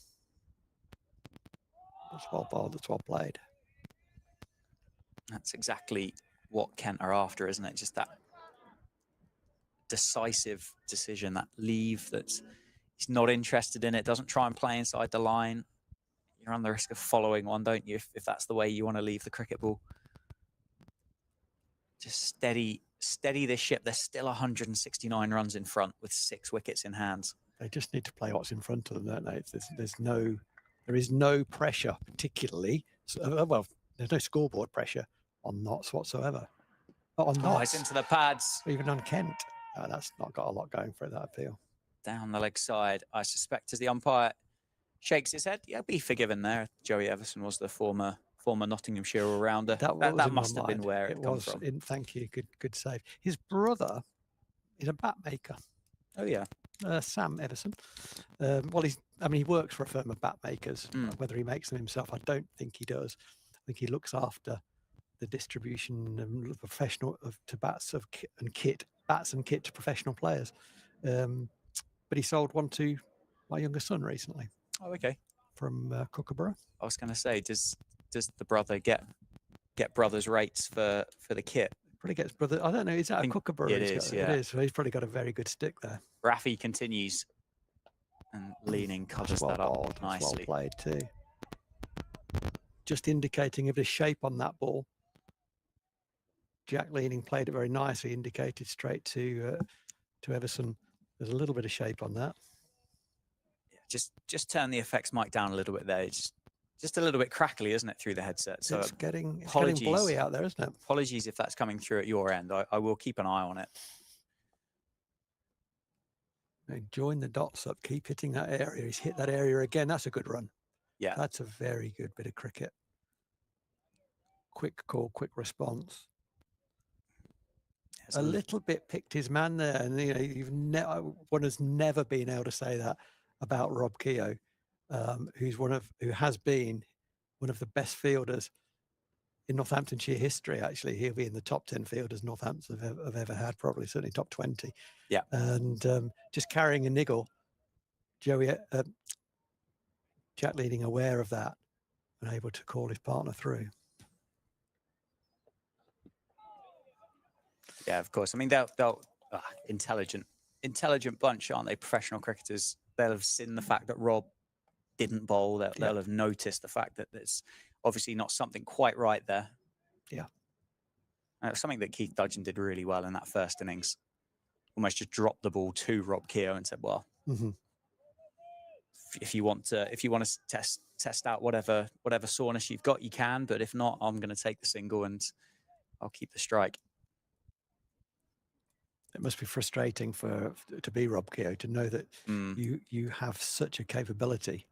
That's well bowled, that's well played. That's exactly what Kent are after, isn't it? Just that decisive decision, that leave that's he's not interested in it, doesn't try and play inside the line. You run the risk of following one, don't you, if that's the way you want to leave the cricket ball. Just steady this ship. There's still 169 runs in front with 6 wickets in hand. They just need to play what's in front of them, don't they? There is no pressure, particularly. So, well, there's no scoreboard pressure on Notts whatsoever. Not on Oh, it's Notts, into the pads. even on Kent. That's not got a lot going for it, that appeal. Down the leg side, I suspect, as the umpire shakes his head. Yeah, be forgiven there. Joey Everson was the former Nottinghamshire all-rounder. That That must have been where it come was. from. Thank you. Good save. His brother is a bat maker. Oh, yeah. Sam Everson. Well, he works for a firm of bat makers. Whether he makes them himself, I don't think he does. I think he looks after the distribution and professional to bats and kit to professional players. But he sold one to my younger son recently. Oh, okay. From Kookaburra. I was going to say, does the brother get brothers' rates for the kit? Probably gets brother. I don't know. Is that a Kookaburra? It is. Yeah. It is. So he's probably got a very good stick there. Rafi continues and leaning covers that up bowled. nicely. Well played too. Just indicating a bit of shape on that ball. Jack Leaning played it very nicely. Indicated straight to Everson. There's a little bit of shape on that. Yeah, just turn the effects mic down a little bit there. It's just a little bit crackly, isn't it, through the headset? So it's getting apologies. blowy out there, isn't it? Apologies if that's coming through at your end. I will keep an eye on it. Join the dots up. Keep hitting that area. He's hit that area again. That's a good run. Yeah. That's a very good bit of cricket. Quick call, quick response. A little bit picked his man there, and one has never been able to say that about Rob Keogh, who has been one of the best fielders in Northamptonshire history. Actually, he'll be in the top 10 fielders Northampton have ever had, probably certainly top 20. Yeah, and just carrying a niggle, Jack Leading aware of that and able to call his partner through. Yeah, of course. I mean, they'll intelligent bunch, aren't they? Professional cricketers. They'll have seen the fact that Rob didn't bowl. They'll have noticed the fact that there's obviously not something quite right there. Yeah. Something that Keith Dudgeon did really well in that first innings. Almost just dropped the ball to Rob Keogh and said, "Well, if you want to test out whatever soreness you've got, you can. But if not, I'm going to take the single and I'll keep the strike." It must be frustrating to be Rob Keogh, to know that you have such a capability.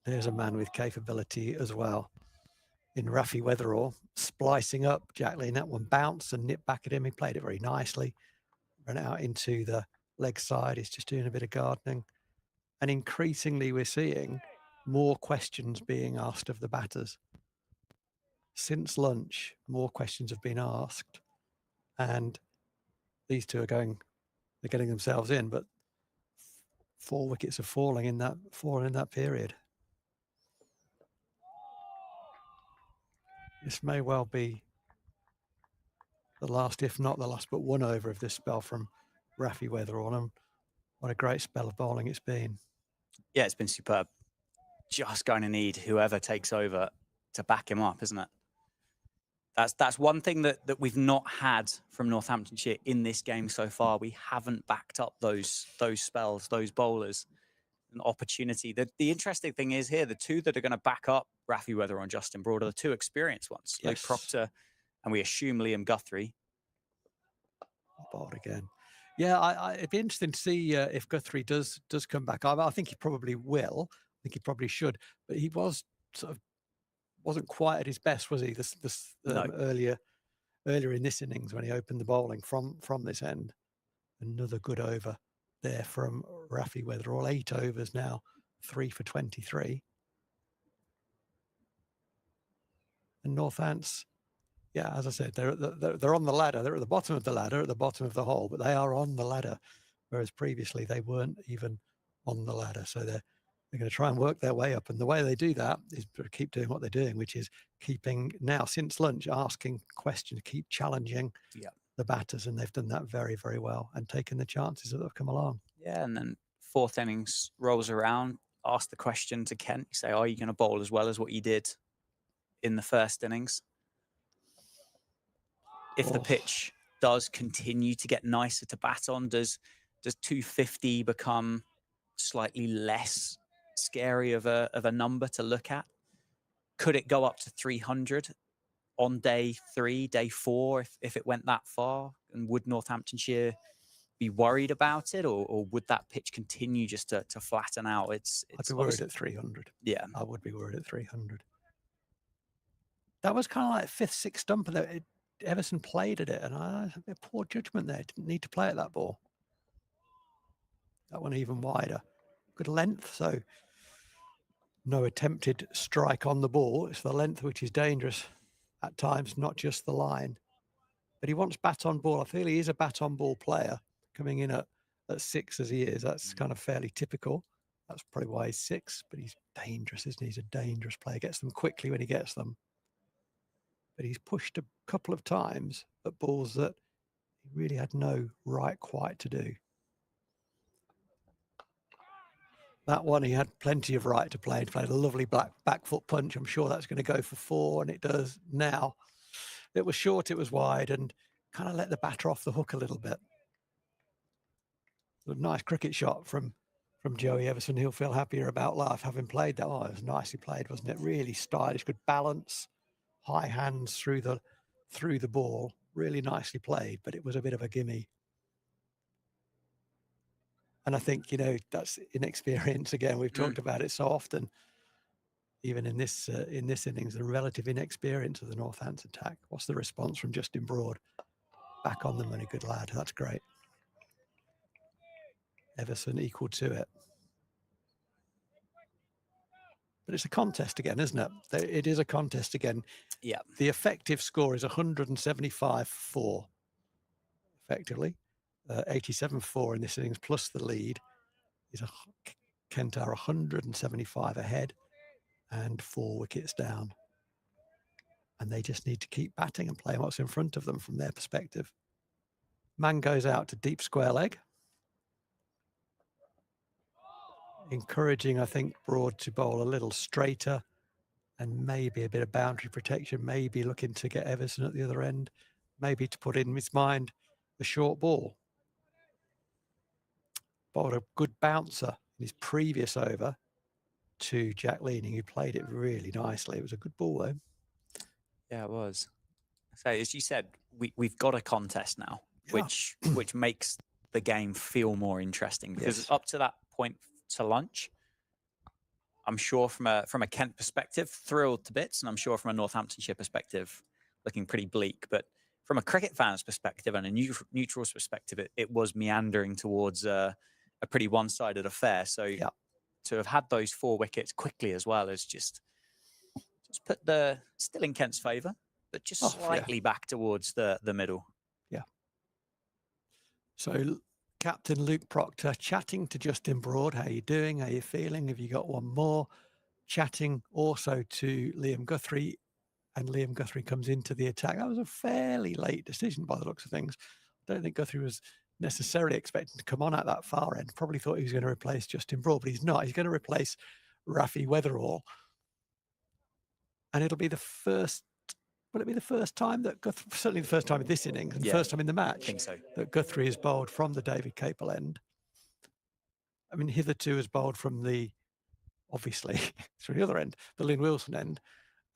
There's a man with capability as well. In Rafi Weatherall, splicing up Jack Lean, that one bounced and nipped back at him. He played it very nicely. Ran out into the leg side. He's just doing a bit of gardening. And increasingly we're seeing more questions being asked of the batters. Since lunch, more questions have been asked. And these two are getting themselves in, but 4 wickets are falling in that period. This may well be the last, if not the last, but one over of this spell from Rafi Weatherall. And what a great spell of bowling it's been. Yeah, it's been superb. Just going to need whoever takes over to back him up, isn't it? That's one thing that we've not had from Northamptonshire in this game so far. We haven't backed up those spells, those bowlers. An opportunity. The interesting thing is here, the two that are going to back up Rafi Weatherall and Justin Broad are the two experienced ones. Yes. Luke Proctor and we assume Liam Guthrie. Bowled again. Yeah, it'd be interesting to see if Guthrie does come back. I think he probably will. I think he probably should. But he wasn't quite at his best, was he? No. Earlier in this innings when he opened the bowling from this end. Another good over there from Rafi Weatherall. 8 overs now, 3 for 23. And Northants, yeah, as I said, they're on the ladder. They're at the bottom of the ladder, at the bottom of the hole, but they are on the ladder, whereas previously they weren't even on the ladder. So they're going to try and work their way up. And the way they do that is to keep doing what they're doing, which is keeping now, since lunch, asking questions, keep challenging the batters. And they've done that very, very well and taken the chances that have come along. Yeah, and then 4th innings rolls around, ask the question to Kent. You say, are you going to bowl as well as what you did in the first innings? If the pitch does continue to get nicer to bat on, does 250 become slightly less scary of a number to look at? Could it go up to 300 on day 3, day 4, if it went that far? And would Northamptonshire be worried about it, or would that pitch continue just to flatten out? I'd be worried at 300. Yeah. I would be worried at 300. That was kind of like fifth, sixth stumper that Everson played at it, and I had a poor judgment there. Didn't need to play at that ball. That one even wider. Good length, so no attempted strike on the ball. It's the length which is dangerous at times, not just the line. But he wants bat on ball. I feel he is a bat on ball player, coming in at 6 as he is. That's kind of fairly typical. That's probably why he's 6, but he's dangerous, isn't he? He's a dangerous player. Gets them quickly when he gets them. But he's pushed a couple of times at balls that he really had no right quite to do. That one he had plenty of right to play. He played a lovely back foot punch. I'm sure that's going to go for 4, and it does now. It was short, it was wide, and kind of let the batter off the hook a little bit. A nice cricket shot from Joey Everson. He'll feel happier about life having played that. Oh, it was nicely played, wasn't it? Really stylish, good balance, high hands through the ball. Really nicely played, but it was a bit of a gimme. And I think, that's inexperience again. We've talked about it so often, even in this innings, the relative inexperience of the Northampton attack. What's the response from Justin Broad? Back on the money, good lad. That's great. Everson equal to it. But it's a contest again, isn't it? It is a contest again. Yeah. The effective score is 175-4, effectively. 87-4 in this innings, plus the lead is Kent are 175 ahead and 4 wickets down. And they just need to keep batting and playing what's in front of them from their perspective. Man goes out to deep square leg. Encouraging, I think, Broad to bowl a little straighter and maybe a bit of boundary protection, maybe looking to get Everson at the other end, maybe to put in his mind a short ball. Bowled a good bouncer in his previous over to Jack Leaning, who played it really nicely. It was a good ball, though. Yeah, it was. So, as you said, we've got a contest now, which makes the game feel more interesting, because up to that point to lunch, I'm sure from a Kent perspective, thrilled to bits, and I'm sure from a Northamptonshire perspective, looking pretty bleak. But from a cricket fan's perspective and a neutral's perspective, it was meandering towards a pretty one-sided affair. So to have had those 4 wickets quickly as well is just put still in Kent's favour, but just slightly back towards the middle. Yeah. So Captain Luke Proctor chatting to Justin Broad. How you doing? How you feeling? Have you got one more? Chatting also to Liam Guthrie, and Liam Guthrie comes into the attack. That was a fairly late decision by the looks of things. I don't think Guthrie was necessarily expecting to come on at that far end. Probably thought he was going to replace Justin Broad, but he's not. He's going to replace Rafi Weatherall. And it'll be the first, will it be the first time that Guthrie, certainly the first time in this innings, and the first time in the match, I think so, that Guthrie is bowled from the David Capel end. I mean, hitherto has bowled from the, obviously, from the other end, the Lynn Wilson end.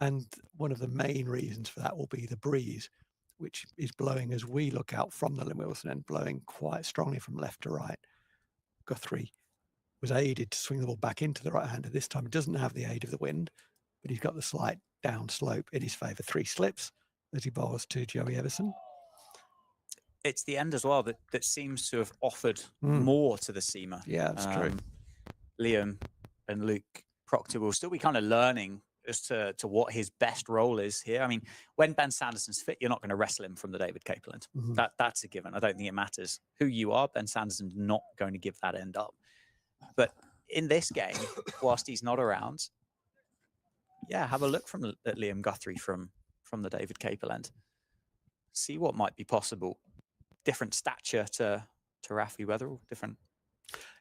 And one of the main reasons for that will be the breeze, which is blowing as we look out from the Lynn Wilson end, blowing quite strongly from left to right. Guthrie was aided to swing the ball back into the right hander. This time it doesn't have the aid of the wind, but he's got the slight down slope in his favour. 3 slips as he bowls to Joey Everson. It's the end as well that seems to have offered more to the seamer. Yeah, that's true. Liam and Luke Proctor will still be kind of learning as to what his best role is here. I mean, when Ben Sanderson's fit, you're not going to wrestle him from the David Capel end. That's a given. I don't think it matters who you are. Ben Sanderson's not going to give that end up. But in this game, whilst he's not around, have a look at Liam Guthrie from the David Capel end. See what might be possible. Different stature to Rafi Weatherall, different.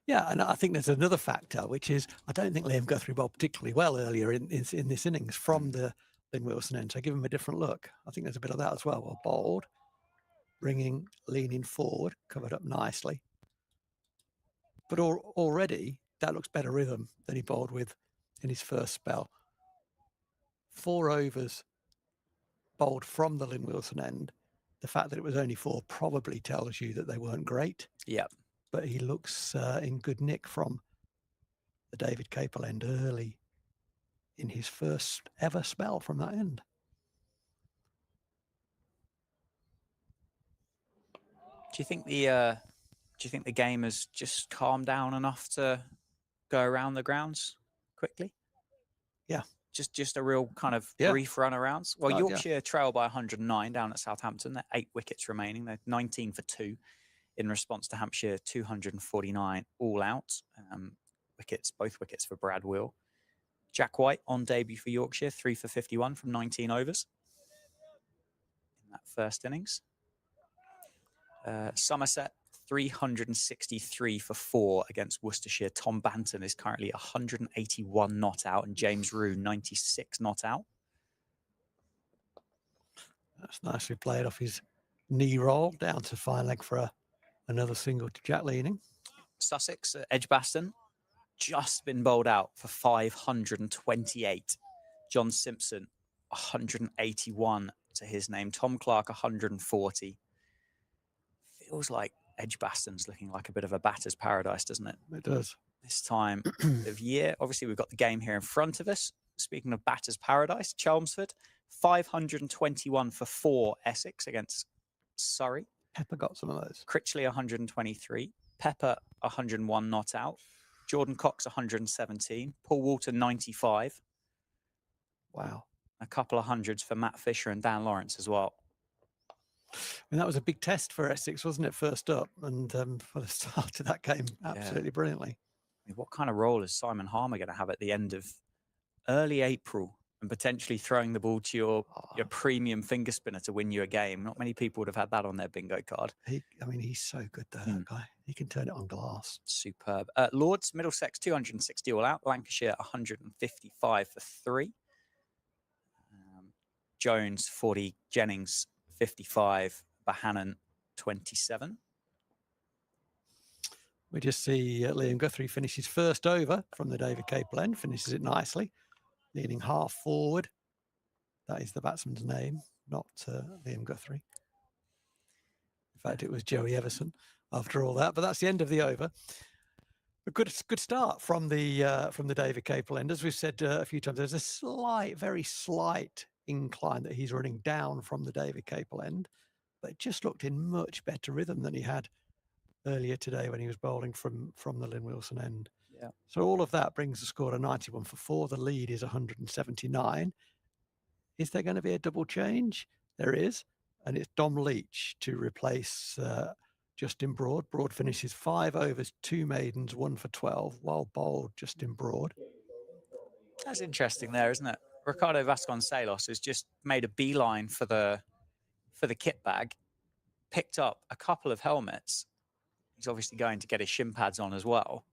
Yeah, and I think there's another factor, which is I don't think Liam Guthrie bowled particularly well earlier in this innings from the Lynn Wilson end. So give him a different look. I think there's a bit of that as well. Well bowled, leaning forward, covered up nicely. But already that looks better rhythm than he bowled with in his first spell. 4 overs bowled from the Lynn Wilson end. The fact that it was only 4 probably tells you that they weren't great. Yep. But he looks in good nick from the David Capel end early in his first ever spell from that end. Do you think the game has just calmed down enough to go around the grounds quickly? Yeah. Just a real kind of Yeah. brief run arounds. Well, Yeah. Yorkshire trail by 109 down at Southampton. They're 8 wickets remaining. They're 19 for 2 in response to Hampshire 249 all out. Both wickets for Brad Will. Jack White on debut for Yorkshire, 3 for 51 from 19 overs in that first innings. Somerset 363 for 4 against Worcestershire. Tom Banton is currently 181 not out, and James Rue 96 not out. That's nicely played off his knee roll down to fine leg for another single to Jack Leaning. Sussex, Edgbaston, just been bowled out for 528. John Simpson, 181 to his name. Tom Clark, 140. Feels like Edgbaston's looking like a bit of a batter's paradise, doesn't it? It does. This time of year. Obviously, we've got the game here in front of us. Speaking of batter's paradise, Chelmsford, 521 for 4 Essex against Surrey. Pepper got some of those. Critchley, 123. Pepper, 101 not out. Jordan Cox, 117. Paul Walton, 95. Wow. A couple of hundreds for Matt Fisher and Dan Lawrence as well. I mean, that was a big test for Essex, wasn't it, first up? And for the start of that game, absolutely brilliantly. I mean, what kind of role is Simon Harmer going to have at the end of early April and potentially throwing the ball to your premium finger spinner to win you a game? Not many people would have had that on their bingo card. He's so good, that guy. He can turn it on glass. Superb. Lords, Middlesex, 260 all out. Lancashire, 155 for 3. Jones, 40. Jennings, 55. Bahanan, 27. We just see Liam Guthrie finish his first over from the David Capel end, finishes it nicely, leaning half forward. That is the batsman's name, not Liam Guthrie. In fact, it was Joey Everson after all that, but that's the end of the over. A good start from the David Capel end. As we've said a few times, there's a very slight incline that he's running down from the David Capel end, but it just looked in much better rhythm than he had earlier today when he was bowling from the Lynn Wilson end. Yeah. So all of that brings the score to 91 for 4. The lead is 179. Is there going to be a double change? There is, and it's Dom Leach to replace Justin Broad. Broad finishes 5 overs, 2 maidens, 1 for 12, while bowled Justin Broad. That's interesting there, isn't it? Ricardo Vasconcelos has just made a beeline for the kit bag, picked up a couple of helmets. He's obviously going to get his shin pads on as well.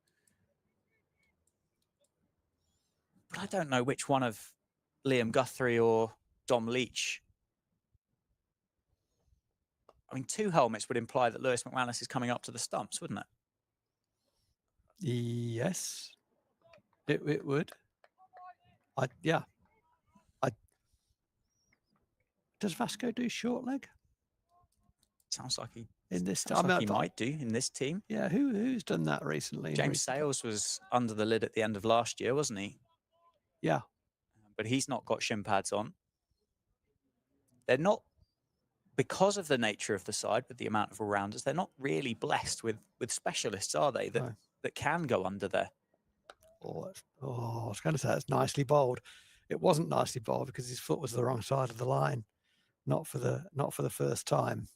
But I don't know which one of Liam Guthrie or Dom Leach. I mean, 2 helmets would imply that Lewis McManus is coming up to the stumps, wouldn't it? Yes, it would. Does Vasco do short leg? Sounds like he in this time. He might do in this team. Yeah, who's done that recently? James Sales was under the lid at the end of last year, wasn't he? Yeah. But he's not got shin pads on. They're not, because of the nature of the side with the amount of all-rounders, they're not really blessed with specialists, are they, that can go under there? I was going to say it's nicely bowled. It wasn't nicely bowled because his foot was the wrong side of the line, not for the first time.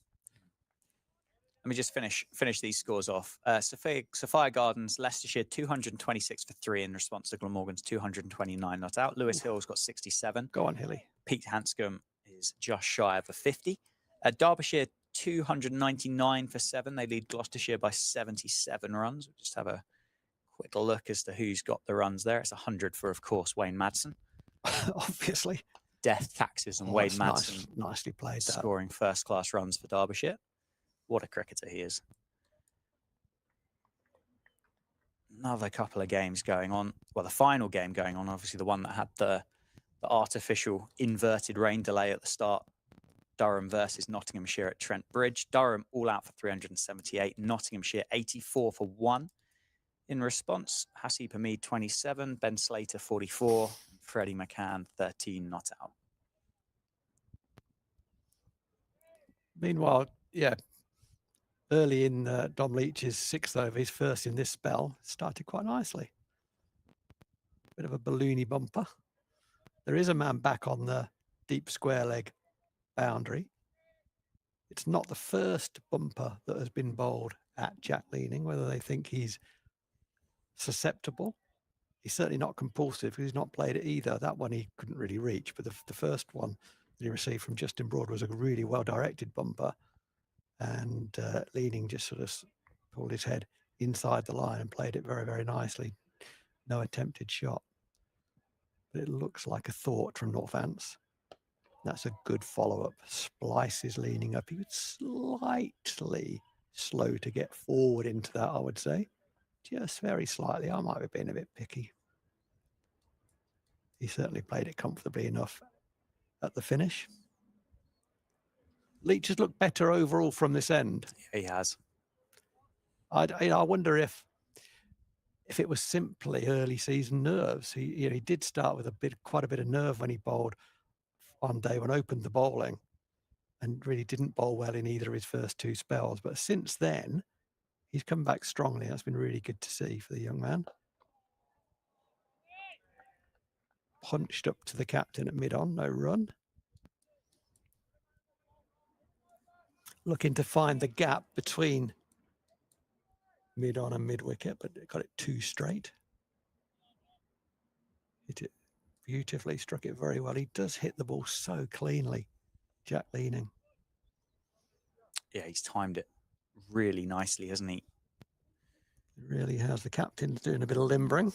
Let me just finish these scores off. Sophia Gardens, Leicestershire, 226 for 3 in response to Glamorgan's 229 not out. Lewis Hill's got 67. Go on, Hilly. Pete Hanscom is just shy of a 50. Derbyshire, 299 for 7. They lead Gloucestershire by 77 runs. We'll just have a quick look as to who's got the runs there. It's 100 for, of course, Wayne Madsen. Obviously. Death, taxes, and Wayne Madsen nicely played. Scoring first-class runs for Derbyshire. What a cricketer he is. Another couple of games going on. Well, the final game going on, obviously the one that had the the artificial inverted rain delay at the start. Durham versus Nottinghamshire at Trent Bridge. Durham all out for 378. Nottinghamshire 84 for 1. In response, Hasib Hamid 27, Ben Slater 44, Freddie McCann 13 not out. Meanwhile, yeah, early in Dom Leach's 6th over, his first in this spell, started quite nicely. Bit of a balloony bumper. There is a man back on the deep square leg boundary. It's not the first bumper that has been bowled at Jack Leaning, whether they think he's susceptible. He's certainly not compulsive because he's not played it either. That one he couldn't really reach, but the first one that he received from Justin Broad was a really well-directed bumper. And Leaning just sort of pulled his head inside the line and played it very, very nicely. No attempted shot. But it looks like a thought from Northants. That's a good follow-up. Splice is leaning up. He was slightly slow to get forward into that, I would say. Just very slightly. I might have been a bit picky. He certainly played it comfortably enough at the finish. Leach has looked better overall from this end. Yeah, he has. I wonder if it was simply early season nerves. He did start with quite a bit of nerve when he bowled on day one, opened the bowling, and really didn't bowl well in either of his first 2 spells. But since then, he's come back strongly. That's been really good to see for the young man. Punched up to the captain at mid-on, no run. Looking to find the gap between mid-on and mid-wicket, but got it too straight. Hit it beautifully, struck it very well. He does hit the ball so cleanly, Jack Leaning. Yeah, he's timed it really nicely, hasn't he? It really has. The captain's doing a bit of limbering.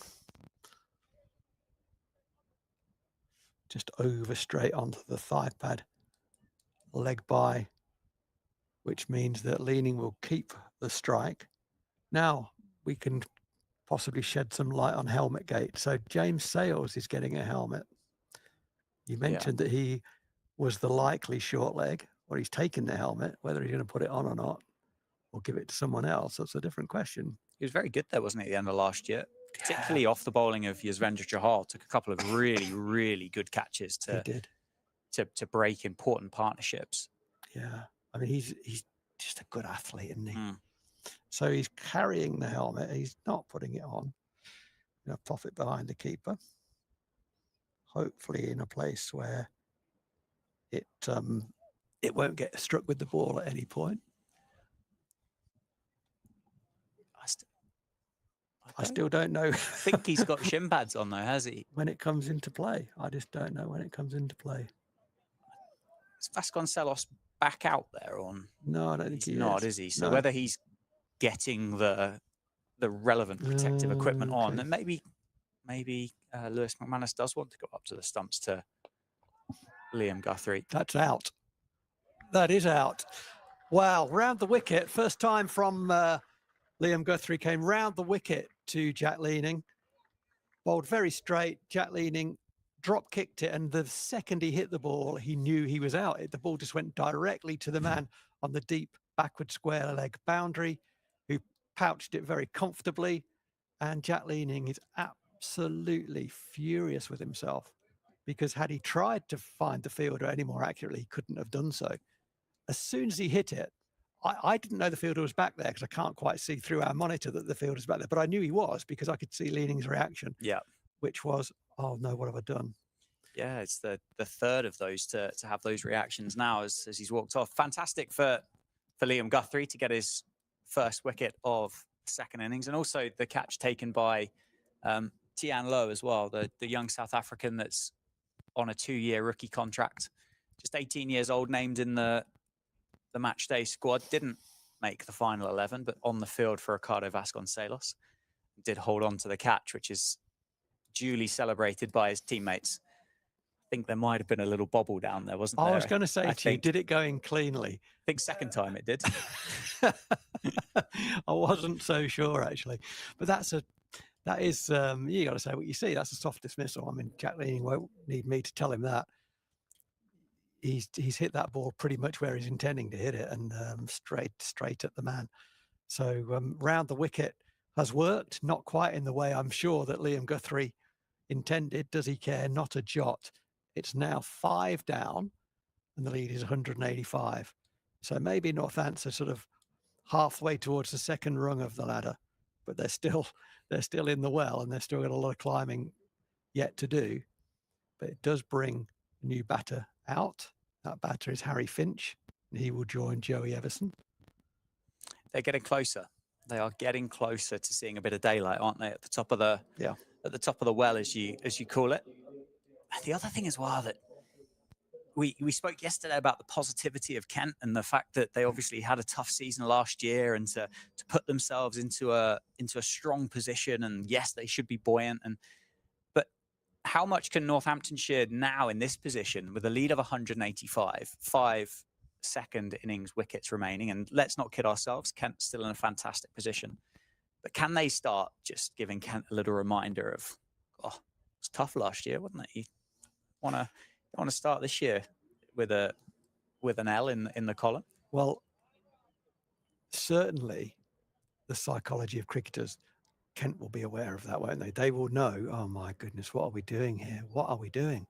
Just over straight onto the thigh pad, leg by, which means that Leaning will keep the strike. Now we can possibly shed some light on helmet gate. So James Sales is getting a helmet. You mentioned that he was the likely short leg, or he's taken the helmet. Whether he's going to put it on or not, or give it to someone else, that's a different question. He was very good there, wasn't he, at the end of last year? Particularly off the bowling of Yuzvendra Chahal. Took a couple of really, really good catches to break important partnerships. Yeah, I mean, he's just a good athlete, isn't he? So he's carrying the helmet. He's not putting it on. Pop it behind the keeper. Hopefully in a place where it won't get struck with the ball at any point. I still don't know. I think he's got shin pads on though, has he? When it comes into play. I just don't know when it comes into play. Is Vasconcelos back out there on? No, I don't think he's not, is he? So no. whether he's getting the relevant protective equipment on, then maybe Lewis McManus does want to go up to the stumps to Liam Guthrie. That's out. That is out. Wow, round the wicket. First time from Liam Guthrie came round the wicket to Jack Leaning. Bowled very straight. Jack Leaning drop kicked it, and the second he hit the ball, he knew he was out. The ball just went directly to the man on the deep backward square leg boundary, who pouched it very comfortably. And Jack Leaning is absolutely furious with himself, because had he tried to find the fielder any more accurately, he couldn't have done so. As soon as he hit it, I didn't know the fielder was back there, because I can't quite see through our monitor that the fielder's back there, but I knew he was because I could see Leaning's reaction, which was, oh no, what have I done? Yeah, it's the third of those to have those reactions now as he's walked off. Fantastic for Liam Guthrie to get his first wicket of the second innings, and also the catch taken by Tian Low as well, the young South African that's on a 2-year rookie contract, just 18 years old, named in the match day squad. Didn't make the final 11, but on the field for Ricardo Vasconcelos. Did hold on to the catch, which is duly celebrated by his teammates. I think there might have been a little bobble down there, wasn't there? I was going to say to you, did it go in cleanly? I think second time it did. I wasn't so sure, actually. But That is, you got to say what you see. That's a soft dismissal. I mean, Jack Leaning won't need me to tell him that. He's hit that ball pretty much where he's intending to hit it, and straight at the man. So round the wicket has worked, not quite in the way I'm sure that Liam Guthrie intended. Does he care? Not a jot. It's now 5 down, and the lead is 185. So maybe Northamptonshire sort of halfway towards the second rung of the ladder, but they're still in the well, and they've still got a lot of climbing yet to do. But it does bring a new batter out. That batter is Harry Finch, and he will join Joey Everson. They're getting closer. They are getting closer to seeing a bit of daylight, aren't they? At the top of the at the top of the well, as you call it. And the other thing as well that we spoke yesterday about the positivity of Kent and the fact that they obviously had a tough season last year, and to put themselves into a strong position. And yes, they should be buoyant. But how much can Northamptonshire now in this position with a lead of 185, 5 second innings wickets remaining, and let's not kid ourselves, Kent's still in a fantastic position, but can they start just giving Kent a little reminder of, oh, it's tough last year, wasn't it? You want to start this year with an L in the column? Well, certainly the psychology of cricketers, Kent will be aware of that, won't they? They will know, oh my goodness, what are we doing here? What are we doing?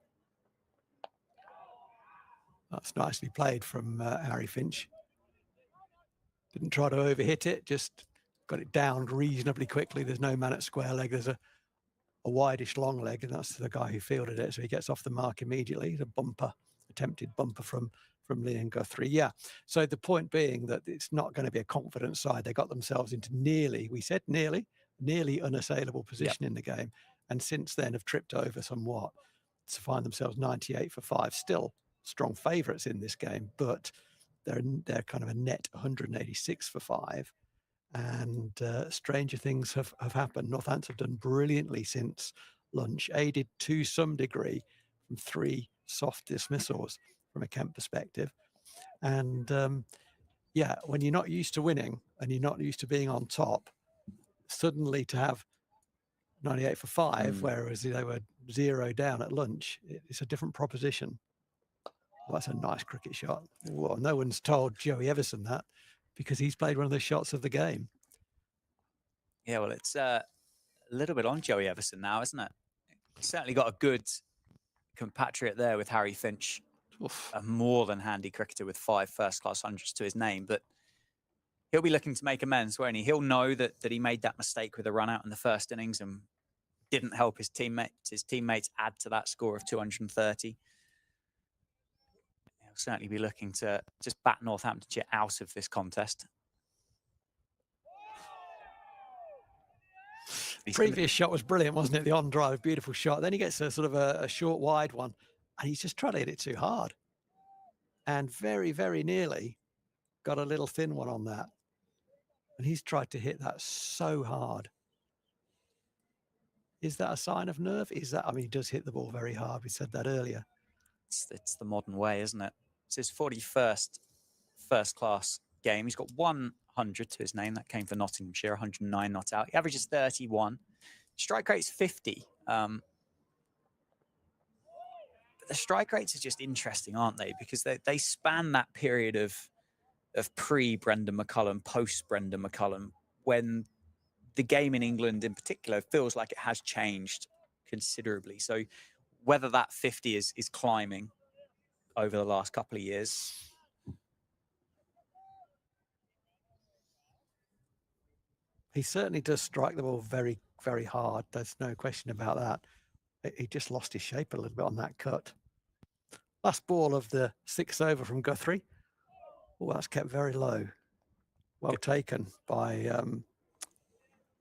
That's nicely played from Harry Finch. Didn't try to overhit it, just got it down reasonably quickly. There's no man at square leg. There's a wideish long leg, and that's the guy who fielded it. So he gets off the mark immediately. The attempted bumper from Liam Guthrie. Yeah. So the point being that it's not going to be a confident side. They got themselves into nearly unassailable position in the game. And since then have tripped over somewhat to find themselves 98 for 5. Still strong favourites in this game, but they're kind of a net 186 for 5. And stranger things have happened. Northampton have done brilliantly since lunch, aided to some degree from 3 soft dismissals from a Kent perspective. And when you're not used to winning and you're not used to being on top, suddenly to have 98 for 5, whereas they were 0 down at lunch, it's a different proposition. Well, that's a nice cricket shot. Well, no one's told Joey Everson that, because he's played one of the shots of the game. Yeah, well, it's a little bit on Joey Everson now, isn't it? Certainly got a good compatriot there with Harry Finch. Oof. A more than handy cricketer with 5 first-class hundreds to his name, but he'll be looking to make amends, won't he? He'll know that he made that mistake with a run out in the first innings and didn't help his teammates. His teammates add to that score of 230. He'll certainly be looking to just bat Northamptonshire out of this contest. Previous shot was brilliant, wasn't it? The on drive, beautiful shot. Then he gets a sort of a short wide one, and he's just tried to hit it too hard, and very, very nearly got a little thin one on that. And he's tried to hit that so hard. Is that a sign of nerve? Is that? I mean, he does hit the ball very hard. We said that earlier. It's the modern way, isn't it? It's his 41st first-class game. He's got 100 to his name. That came for Nottinghamshire, 109 not out. He averages 31. Strike rate's 50. But the strike rates are just interesting, aren't they? Because they span that period of pre-Brendan McCullum, post-Brendan McCullum, when the game in England in particular feels like it has changed considerably. So whether that 50 is climbing over the last couple of years. He certainly does strike the ball very, very hard. There's no question about that. He just lost his shape a little bit on that cut. Last ball of the 6th over from Guthrie. Oh, that's kept very low. Well taken by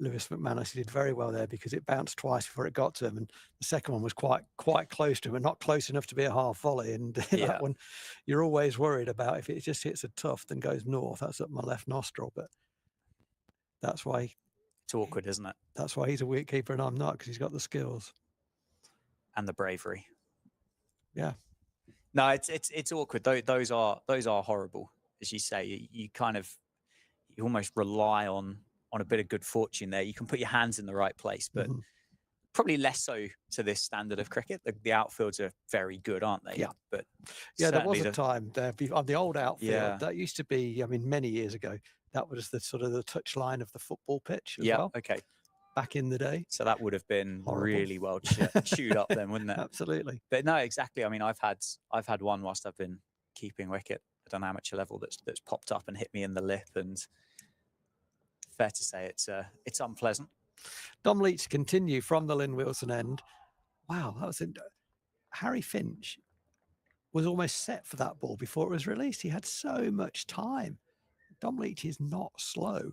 Lewis McManus. He did very well there because it bounced twice before it got to him, and the second one was quite close to him, and not close enough to be a half volley. And that one, you're always worried about if it just hits a tuft and goes north. That's up my left nostril, but that's why it's awkward, isn't it? That's why he's a wicketkeeper and I'm not, because he's got the skills and the bravery. Yeah. No, it's awkward. Those are horrible, as you say. You almost rely on on a bit of good fortune there. You can put your hands in the right place, but Mhm. probably less so to this standard of cricket. The outfields are very good, aren't they? Yeah. But Yeah, there was certainly a time there on the old outfield. Yeah. That used to be, I mean, many years ago, that was the sort of the touch line of the football pitch as Yeah, well, okay. back in the day. So that would have been Horrible. really well chewed up then, wouldn't it? Absolutely. But no, exactly. I mean, I've had one whilst I've been keeping wicket at an amateur level that's popped up and hit me in the lip, and fair to say it's unpleasant. Dom Leach continue from the Lynn Wilson end. Wow, that was Harry Finch was almost set for that ball before it was released. He had so much time. Dom Leach is not slow.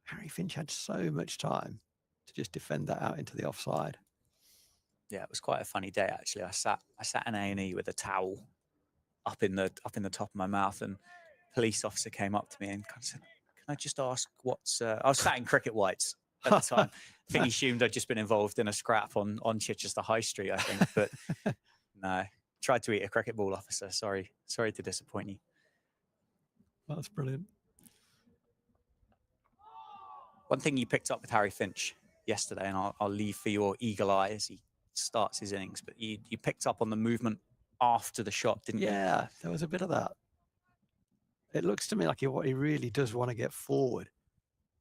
Harry Finch had so much time to just defend that out into the offside. Yeah, it was quite a funny day actually. I sat in A&E with a towel up in the top of my mouth, and a police officer came up to me and kind of said, "Can I just ask what's?" I was sat in cricket whites at the time. I think he assumed I'd just been involved in a scrap on Chichester High Street, I think. But no, tried to eat a cricket ball, officer. Sorry to disappoint you. That's brilliant. One thing you picked up with Harry Finch yesterday, and I'll leave for your eagle eye as he starts his innings, but you picked up on the movement after the shot, didn't you? Yeah, there was a bit of that. It looks to me like he really does want to get forward.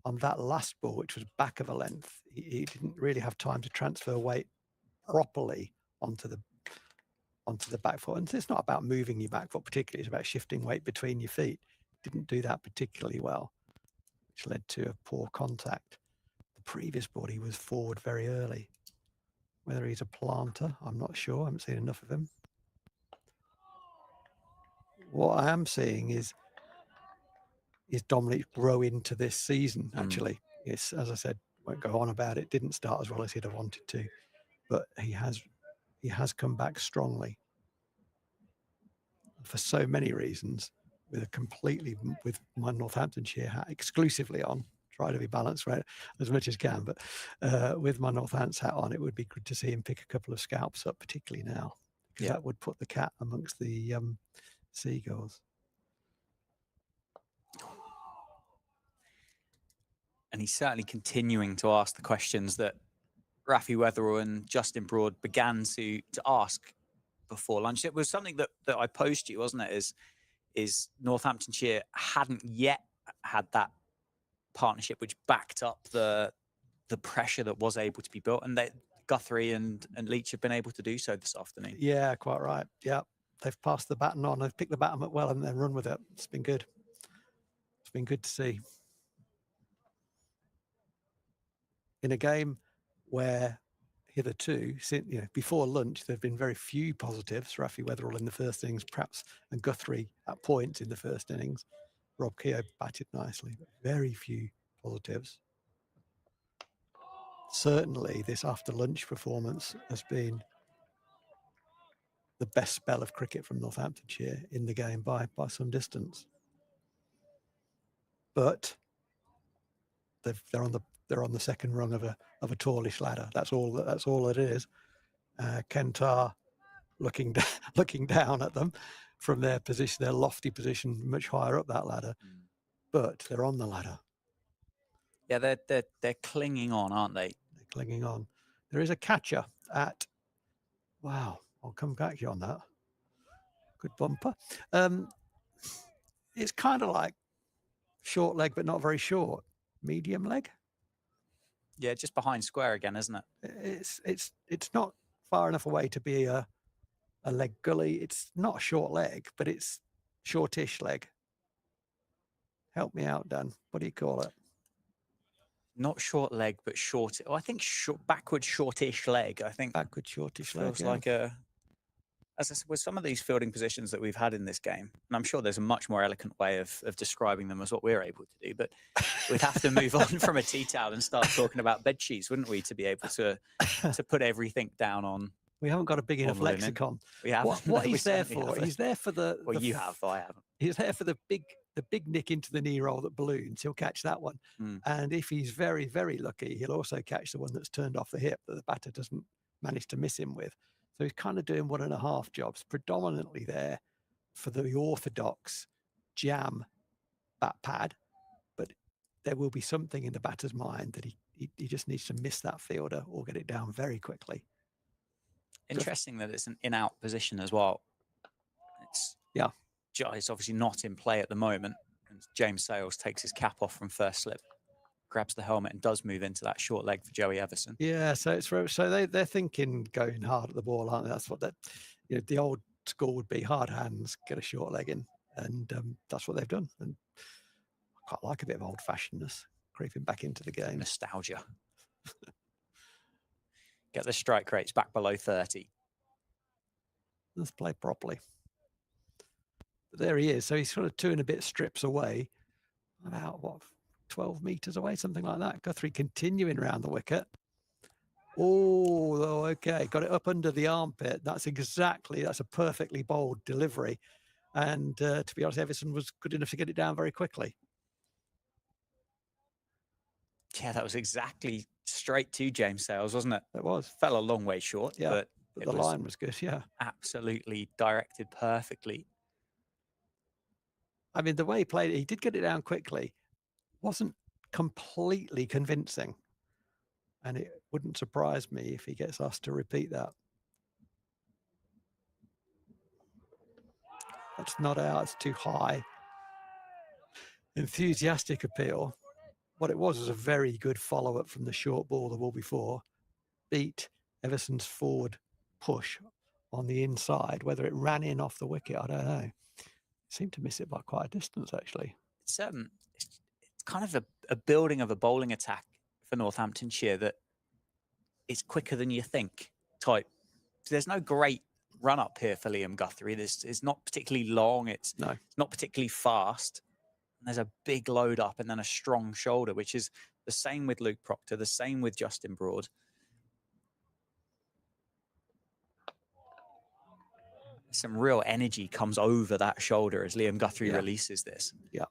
On that last ball, which was back of a length, he didn't really have time to transfer weight properly onto the back foot. And it's not about moving your back foot particularly, it's about shifting weight between your feet. Didn't do that particularly well, which led to a poor contact. The previous ball, he was forward very early. Whether he's a planter, I'm not sure. I haven't seen enough of him. What I am seeing is Dom Leach grow into this season, actually. It's, as I said, won't go on about it, didn't start as well as he'd have wanted to, but he has come back strongly for so many reasons, with my Northamptonshire hat exclusively on. Try to be balanced right as much as can, but with my Northants hat on, it would be good to see him pick a couple of scalps up, particularly now, because that would put the cat amongst the seagulls. And he's certainly continuing to ask the questions that Rafi Weatherall and Justin Broad began to ask before lunch. It was something that I posed to you, wasn't it? Is Northamptonshire hadn't yet had that partnership which backed up the pressure that was able to be built, and that Guthrie and Leach have been able to do so this afternoon. Yeah, quite right. Yeah, they've passed the baton on. They've picked the baton up well and then run with it. It's been good. It's been good to see. In a game where hitherto, before lunch, there have been very few positives. Rafi Weatherall in the first innings, perhaps, and Guthrie at points in the first innings. Rob Keogh batted nicely, but very few positives. Certainly, this after lunch performance has been the best spell of cricket from Northamptonshire in the game by some distance. But they're on the second rung of a tallish ladder. That's all it is. Kentar looking down at them from their position, their lofty position, much higher up that ladder. But they're on the ladder. Yeah, they're clinging on, aren't they? They're clinging on. There is a catcher at. Wow, I'll come back to you on that. Good bumper. It's kind of like short leg, but not very short. Medium leg. Yeah, just behind square again, isn't it? It's not far enough away to be a leg gully. It's not a short leg, but it's shortish leg. Help me out, Dan. What do you call it? Not short leg, but short. Oh, I think backward shortish leg. I think backward shortish leg feels like a. As I said, with some of these fielding positions that we've had in this game, and I'm sure there's a much more eloquent way of describing them as what we're able to do, but we'd have to move on from a tea towel and start talking about bed sheets, wouldn't we, to be able to put everything down on. We haven't got a big enough lexicon. We have. What he's there for? He's there for the. Well, you have. I haven't. He's there for the big nick into the knee roll that balloons. He'll catch that one, and if he's very, very lucky, he'll also catch the one that's turned off the hip that the batter doesn't manage to miss him with. So he's kind of doing 1.5 jobs, predominantly there for the orthodox jam bat pad, but there will be something in the batter's mind that he just needs to miss that fielder or get it down very quickly. Interesting that it's an in-out position as well. It's it's obviously not in play at the moment. And James Sales takes his cap off from first slip, grabs the helmet, and does move into that short leg for Joey Everson. Yeah, so they're thinking going hard at the ball, aren't they? That's what the old school would be: hard hands, get a short leg in, and that's what they've done. And I quite like a bit of old-fashionedness creeping back into the game. Nostalgia. Get the strike rates back below 30. Let's play properly. But there he is. So he's sort of 2 and a bit strips away, about 12 meters away, something like that. Guthrie continuing around the wicket. Oh, okay. Got it up under the armpit. That's a perfectly bowled delivery. And to be honest, Everson was good enough to get it down very quickly. Yeah, that was exactly straight to James Sales, wasn't it? It was. Fell a long way short, but the line was good, yeah. Absolutely directed perfectly. I mean, the way he played it, he did get it down quickly. Wasn't completely convincing. And it wouldn't surprise me if he gets asked to repeat that. That's not out, it's too high. Enthusiastic appeal. What it was a very good follow-up from the short ball the ball before. Beat Everson's forward push on the inside. Whether it ran in off the wicket, I don't know. Seemed to miss it by quite a distance, actually. It's kind of a building of a bowling attack for Northamptonshire that is quicker than you think type. So there's no great run up here for Liam Guthrie. It's not particularly long. It's not particularly fast. And there's a big load up and then a strong shoulder, which is the same with Luke Proctor, the same with Justin Broad. Some real energy comes over that shoulder as Liam Guthrie releases this. Yeah.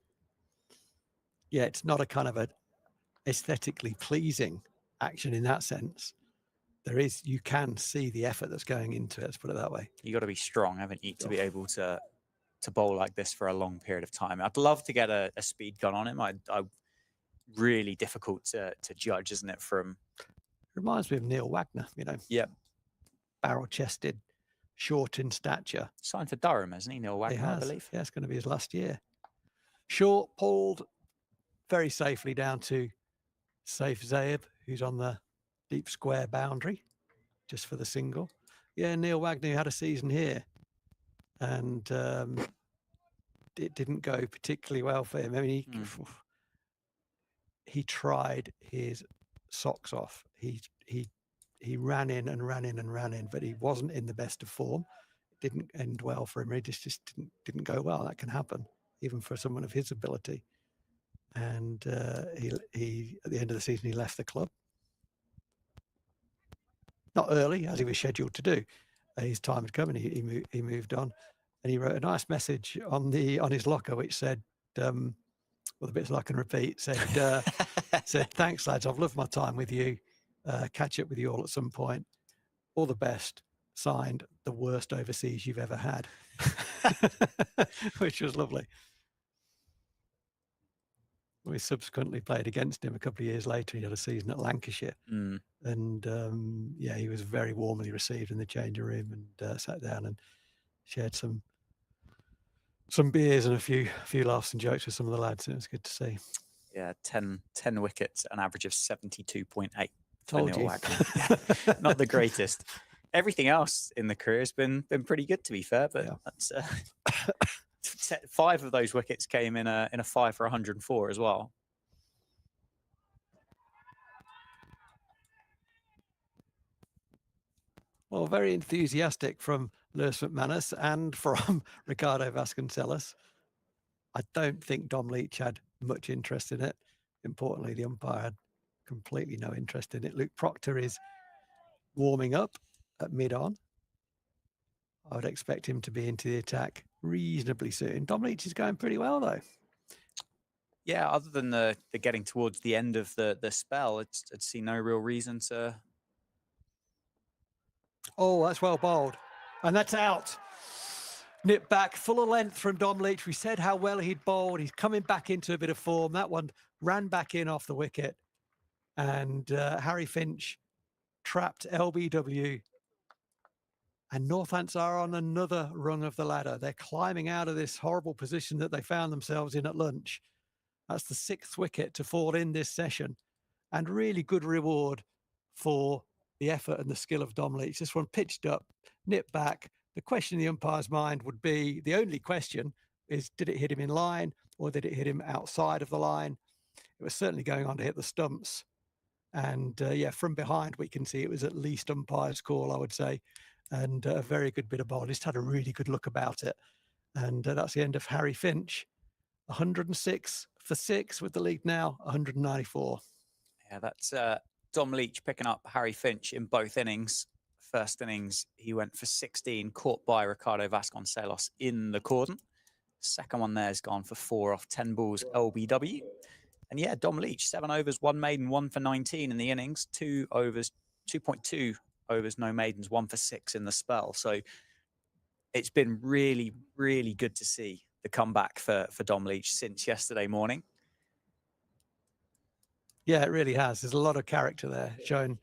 Yeah, it's not a kind of a aesthetically pleasing action in that sense. You can see the effort that's going into it, let's put it that way. You got to be strong, haven't you, to be able to bowl like this for a long period of time. I'd love to get a speed gun on him. I really difficult to judge, isn't it? Reminds me of Neil Wagner, Yeah. Barrel-chested, short in stature. Signed for Durham, hasn't he, Neil Wagner, I believe? Yeah, it's going to be his last year. Short, pulled very safely down to Saif Zaib, who's on the deep square boundary, just for the single. Yeah, Neil Wagner had a season here, and it didn't go particularly well for him. I mean, he tried his socks off. He ran in and ran in and ran in, but he wasn't in the best of form. It didn't end well for him. It just didn't go well. That can happen, even for someone of his ability. And he at the end of the season, he left the club. Not early, as he was scheduled to do. His time had come, and he moved on. And he wrote a nice message on his locker, which said, well, the bits I can repeat, said, "Thanks, lads. I've loved my time with you. Catch up with you all at some point. All the best. Signed, the worst overseas you've ever had," which was lovely. We subsequently played against him a couple of years later. He had a season at Lancashire, and he was very warmly received in the changing room, and sat down and shared some beers and a few laughs and jokes with some of the lads. It was good to see. Yeah, 10 wickets, an average of 72.8. Told you. Yeah, not the greatest. Everything else in the career has been pretty good, to be fair, but that's 5 of those wickets came in a 5 for 104 as well. Well, very enthusiastic from Lewis McManus and from Ricardo Vasconcelos. I don't think Dom Leach had much interest in it. Importantly, the umpire had completely no interest in it. Luke Proctor is warming up at mid-on. I would expect him to be into the attack reasonably soon. Dom Leach is going pretty well, though. Yeah, other than the getting towards the end of the spell, I'd see no real reason to... Oh, that's well bowled. And that's out. Nip back, full of length from Dom Leach. We said how well he'd bowled. He's coming back into a bit of form. That one ran back in off the wicket. And Harry Finch trapped LBW. And Northants are on another rung of the ladder. They're climbing out of this horrible position that they found themselves in at lunch. That's the 6th wicket to fall in this session. And really good reward for the effort and the skill of Dom Leach. This one pitched up, nipped back. The question in the umpire's mind would be, the only question is, did it hit him in line or did it hit him outside of the line? It was certainly going on to hit the stumps. And yeah, from behind, we can see it was at least umpire's call, I would say. And a very good bit of ball. Just had a really good look about it. And that's the end of Harry Finch. 106 for 6 with the lead now 194. Yeah, that's Dom Leach picking up Harry Finch in both innings. First innings, he went for 16, caught by Ricardo Vasconcelos in the cordon. Second one there's gone for 4 off 10 balls LBW. And yeah, Dom Leach, 7 overs, 1 maiden, 1 for 19 in the innings, 2 overs, 2.2 overs, no maidens, 1 for 6 in the spell. So it's been really, really good to see the comeback for Dom Leach since yesterday morning. Yeah, it really has. There's a lot of character there shown.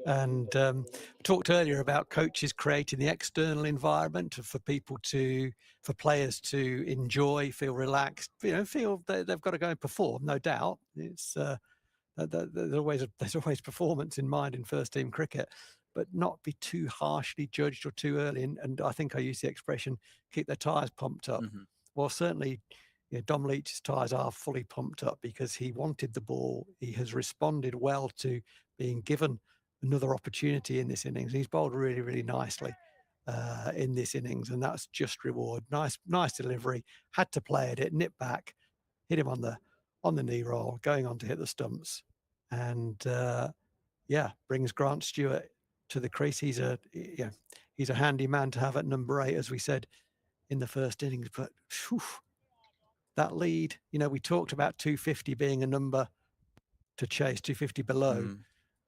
And we talked earlier about coaches creating the external environment for people to, for players to enjoy, feel relaxed, feel they've got to go and perform, no doubt. It's there's always performance in mind in first team cricket, but not be too harshly judged or too early. And I think I use the expression, keep their tyres pumped up. Mm-hmm. Well, certainly, Dom Leach's tyres are fully pumped up because he wanted the ball. He has responded well to being given another opportunity in this innings. He's bowled really, really nicely in this innings, and that's just reward. Nice delivery. Had to play at it, nip back, hit him on the knee roll, going on to hit the stumps, and yeah, brings Grant Stewart to the crease. He's a handy man to have at number 8, as we said in the first innings. But whew, that lead, we talked about 250 being a number to chase, 250 below,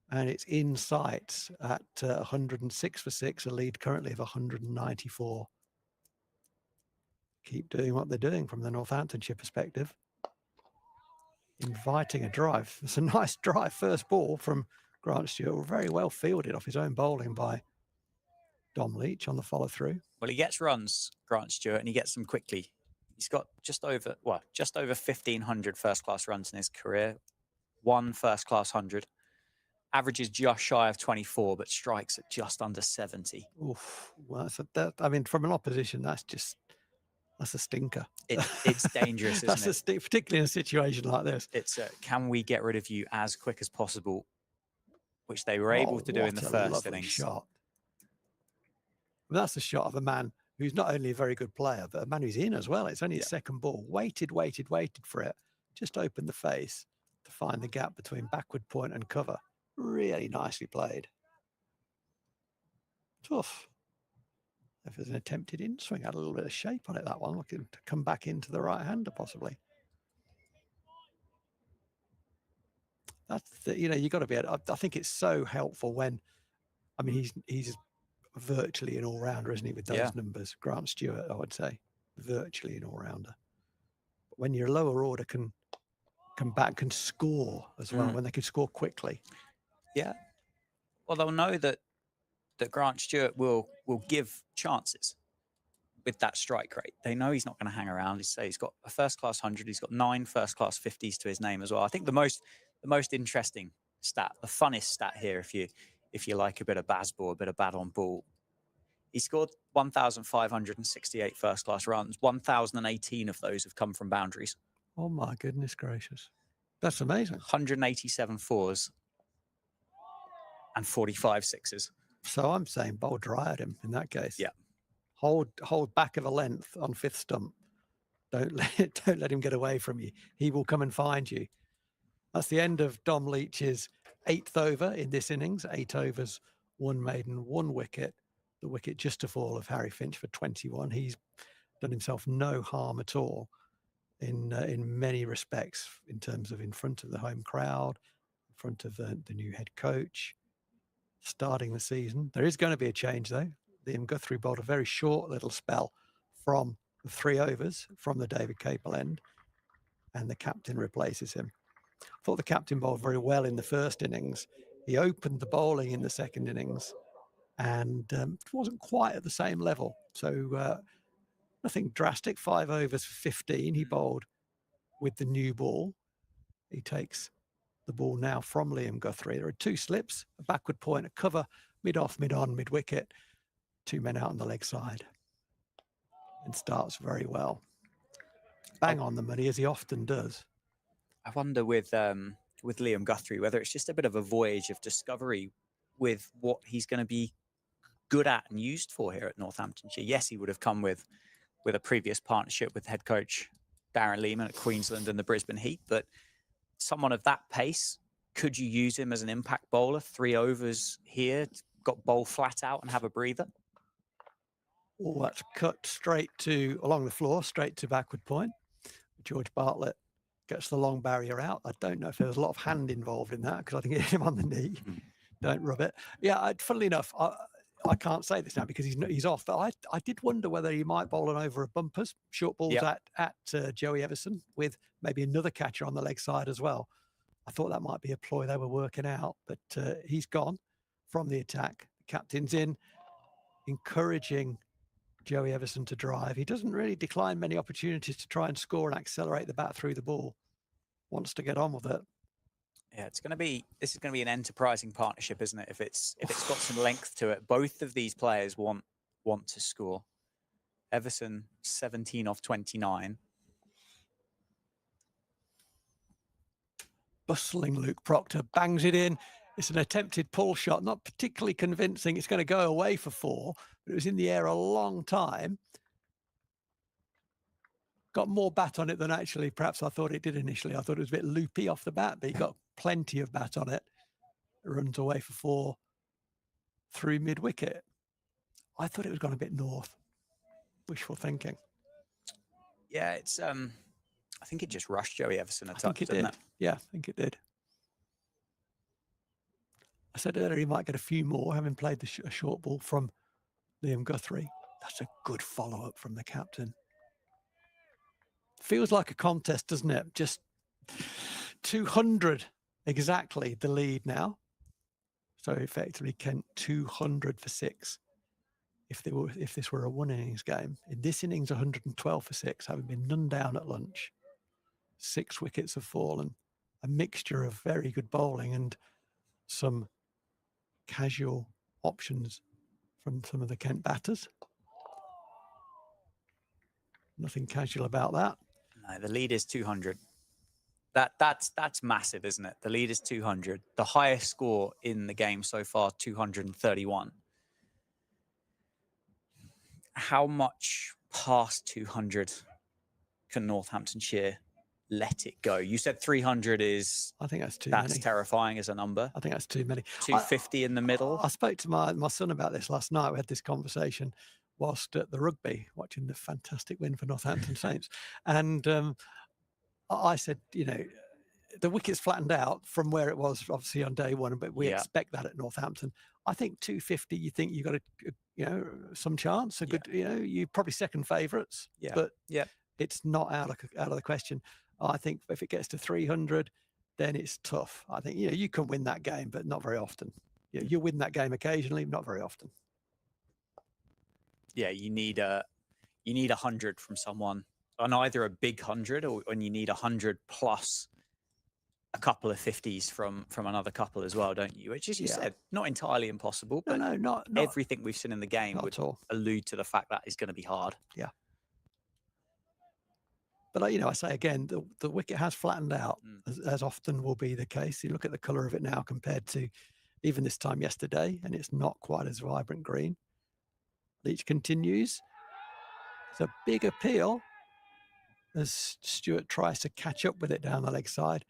and it's in sight at 106 for 6, a lead currently of 194. Keep doing what they're doing from the Northamptonshire perspective. Inviting a drive. It's a nice drive, first ball from Grant Stewart, very well fielded off his own bowling by Dom Leach on the follow through. Well, he gets runs, Grant Stewart, and he gets them quickly. He's got just over 1,500 first-class runs in his career, 1 first-class 100. Averages just shy of 24, but strikes at just under 70. Oof. Well, from an opposition, that's a stinker. It's dangerous, isn't it? Particularly in a situation like this. It's can we get rid of you as quick as possible, which they were able to do in the first innings. Shot. That's a shot of a man who's not only a very good player, but a man who's in as well. It's only his second ball. Waited for it. Just opened the face to find the gap between backward point and cover. Really nicely played. Tough. If there's an attempted in swing, had a little bit of shape on it, that one, looking to come back into the right-hander possibly. That's you've got to be. I think it's so helpful when, he's virtually an all-rounder, isn't he, with those numbers? Grant Stewart, I would say, virtually an all-rounder. But when your lower order can come back, can score as well, when they can score quickly. Yeah. Well, they'll know that Grant Stewart will give chances with that strike rate. They know he's not going to hang around. He's got a first-class 100. He's got 9 first-class 50s to his name as well. I think the most interesting stat, the funnest stat here, if you like a bit of baseball, a bit of bat on ball, he scored 1,568 first-class runs. 1,018 of those have come from boundaries. Oh my goodness gracious, that's amazing. 187 fours and 45 sixes. So I'm saying bowl dry at him in that case. Yeah. Hold back of a length on 5th stump. Don't let him get away from you. He will come and find you. That's the end of Dom Leach's 8th over in this innings. 8 overs, 1 maiden, 1 wicket. The wicket just to fall of Harry Finch for 21. He's done himself no harm at all in many respects, in terms of in front of the home crowd, in front of the new head coach, starting the season. There is going to be a change though. Liam Guthrie bowled a very short little spell from the 3 overs from the David Capel end, and the captain replaces him. I thought the captain bowled very well in the first innings. He opened the bowling in the second innings, and it wasn't quite at the same level. So nothing drastic. 5 overs for 15. He bowled with the new ball. He takes the ball now from Liam Guthrie. There are 2 slips, a backward point, a cover, mid-off, mid-on, mid-wicket, 2 men out on the leg side, and starts very well. Bang on the money, as he often does. I wonder with Liam Guthrie whether it's just a bit of a voyage of discovery with what he's going to be good at and used for here at Northamptonshire. Yes, he would have come with a previous partnership with head coach Darren Lehman at Queensland and the Brisbane Heat, but someone of that pace, could you use him as an impact bowler? 3 overs here, got bowl flat out and have a breather? Oh, that's cut straight to along the floor, straight to backward point. George Bartlett gets the long barrier out. I don't know if there was a lot of hand involved in that, because I think it hit him on the knee. Don't rub it. Yeah, funnily enough, I can't say this now because he's off, but I did wonder whether he might bowl an over of bumpers, short balls at Joey Everson with maybe another catcher on the leg side as well. I thought that might be a ploy they were working out, but he's gone from the attack. The captain's in, encouraging Joey Everson to drive. He doesn't really decline many opportunities to try and score and accelerate the bat through the ball. Wants to get on with it. Yeah, this is going to be an enterprising partnership, isn't it? If it's got some length to it, both of these players want to score. Everson 17 off 29. Bustling Luke Proctor bangs it in. It's an attempted pull shot, not particularly convincing. It's going to go away for 4, but it was in the air a long time. Got more bat on it than actually perhaps I thought it did initially. I thought it was a bit loopy off the bat, but he got plenty of bat on it. It runs away for 4 through mid-wicket. I thought it was gone a bit north. Wishful thinking. Yeah, it's I think it just rushed Joey Everson a touch, I think it did. Yeah, I think it did. I said earlier he might get a few more, having played a short ball from Liam Guthrie. That's a good follow-up from the captain. Feels like a contest, doesn't it? Just 200 exactly the lead now. So effectively Kent 200 for 6. If this were a 1 innings game. In this innings, 112 for 6, having been none down at lunch. 6 wickets have fallen. A mixture of very good bowling and some casual options from some of the Kent batters. Nothing casual about that. No, the lead is 200. That's massive, isn't it? The lead is 200. The highest score in the game so far, 231. How much past 200 can Northamptonshire let it go? You said 300 is... I think that's too many. That's terrifying as a number. I think that's too many. 250 in the middle. I spoke to my son about this last night. We had this conversation whilst at the rugby, watching the fantastic win for Northampton Saints. And I said, the wicket's flattened out from where it was obviously on day 1, but we expect that at Northampton. I think 250, you think you've got some chance, a good, you're probably second favourites, but it's not out of the question. I think if it gets to 300, then it's tough. I think, you can win that game, but not very often. You win that game occasionally, not very often. Yeah, you need 100 from someone on either a big 100 or you need 100 plus a couple of 50s from another couple as well, don't you? Which, as you said, not entirely impossible, but no, not everything we've seen in the game would allude to the fact that it's going to be hard. Yeah. But I say again, the wicket has flattened out, as often will be the case. You look at the colour of it now compared to even this time yesterday, and it's not quite as vibrant green. Leach continues. It's a big appeal as Stewart tries to catch up with it down the leg side.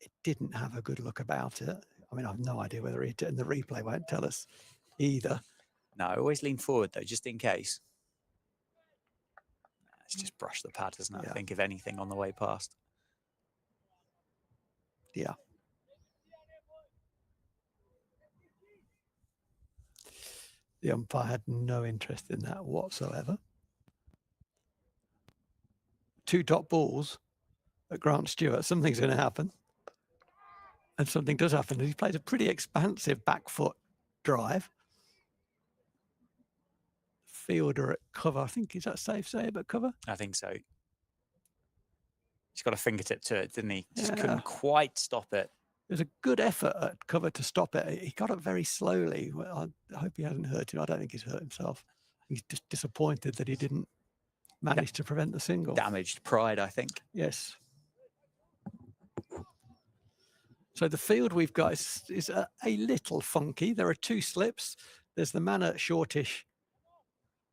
It didn't have a good look about it. I mean, I've no idea whether it did, and the replay won't tell us either. No, always lean forward, though, just in case. It's just brush the pad, doesn't it? Yeah. I think, if anything, on the way past. Yeah. The umpire had no interest in that whatsoever. 2 dot balls at Grant Stewart, something's going to happen. And something does happen. He plays a pretty expansive back foot drive. Fielder at cover. I think, is that safe say about cover? I think so. He's got a fingertip to it, didn't he? Just Yeah. couldn't quite stop it. It was a good effort at cover to stop it. He got it very slowly. Well, I hope he hasn't hurt him. I don't think he's hurt himself. He's just disappointed that he didn't manage to prevent the single. Damaged pride, I think. Yes. So the field we've got is a little funky. There are 2 slips. There's the man at shortish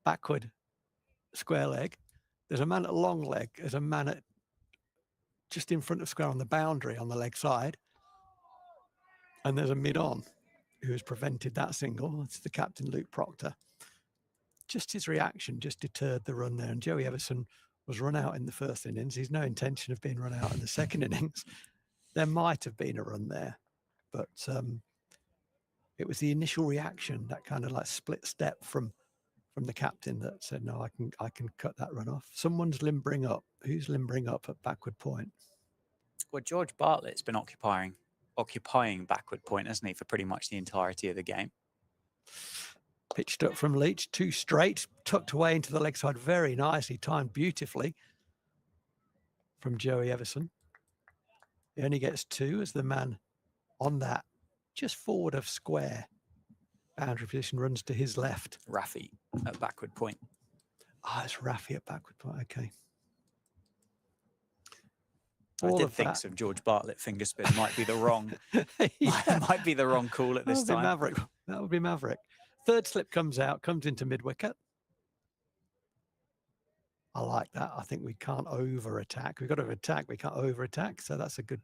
backward square leg. There's a man at long leg. There's a man at just in front of square on the boundary on the leg side. And there's a mid-on who has prevented that single. It's the captain, Luke Proctor. Just his reaction just deterred the run there. And Joey Everson was run out in the first innings. He's no intention of being run out in the second innings. There might have been a run there, but it was the initial reaction, that kind of like split step from the captain that said, no, I can cut that run off. Someone's limbering up. Who's limbering up at backward point? Well, George Bartlett's been occupying backward point, hasn't he, for pretty much the entirety of the game. Pitched up from Leach, 2 straight, tucked away into the leg side very nicely, timed beautifully from Joey Everson. He only gets 2 as the man on that just forward of square boundary position runs to his left. Rafi at backward point. It's Rafi at backward point. Okay. I did think some George Bartlett finger spin might be the wrong might be the wrong call at this time. Maverick. That would be Maverick. Third slip comes out, comes into mid wicket. I like that. I think we can't over attack. We've got to attack. We can't over attack. So that's a good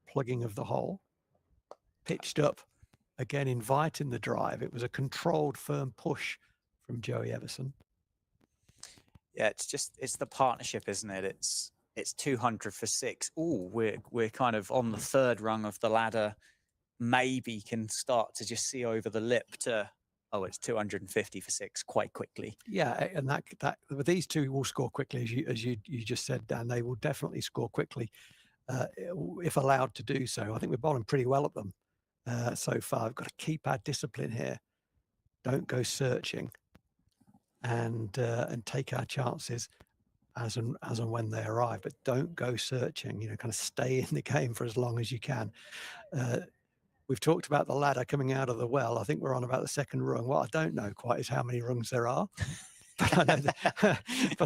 plugging of the hole. Pitched up again, inviting the drive. It was a controlled, firm push from Joey Everson. Yeah, it's the partnership, isn't it? It's 200 for 6. Ooh, we're kind of on the 3rd rung of the ladder. Maybe can start to just see over the lip to, it's 250 for 6 quite quickly. Yeah, and that but these 2 will score quickly, as you just said, Dan. They will definitely score quickly if allowed to do so. I think we're bowling pretty well at them so far. We've got to keep our discipline here. Don't go searching, and take our chances as and when they arrive. But don't go searching. Kind of stay in the game for as long as you can. We've talked about the ladder coming out of the well. I think we're on about the 2nd rung. What I don't know quite is how many rungs there are. But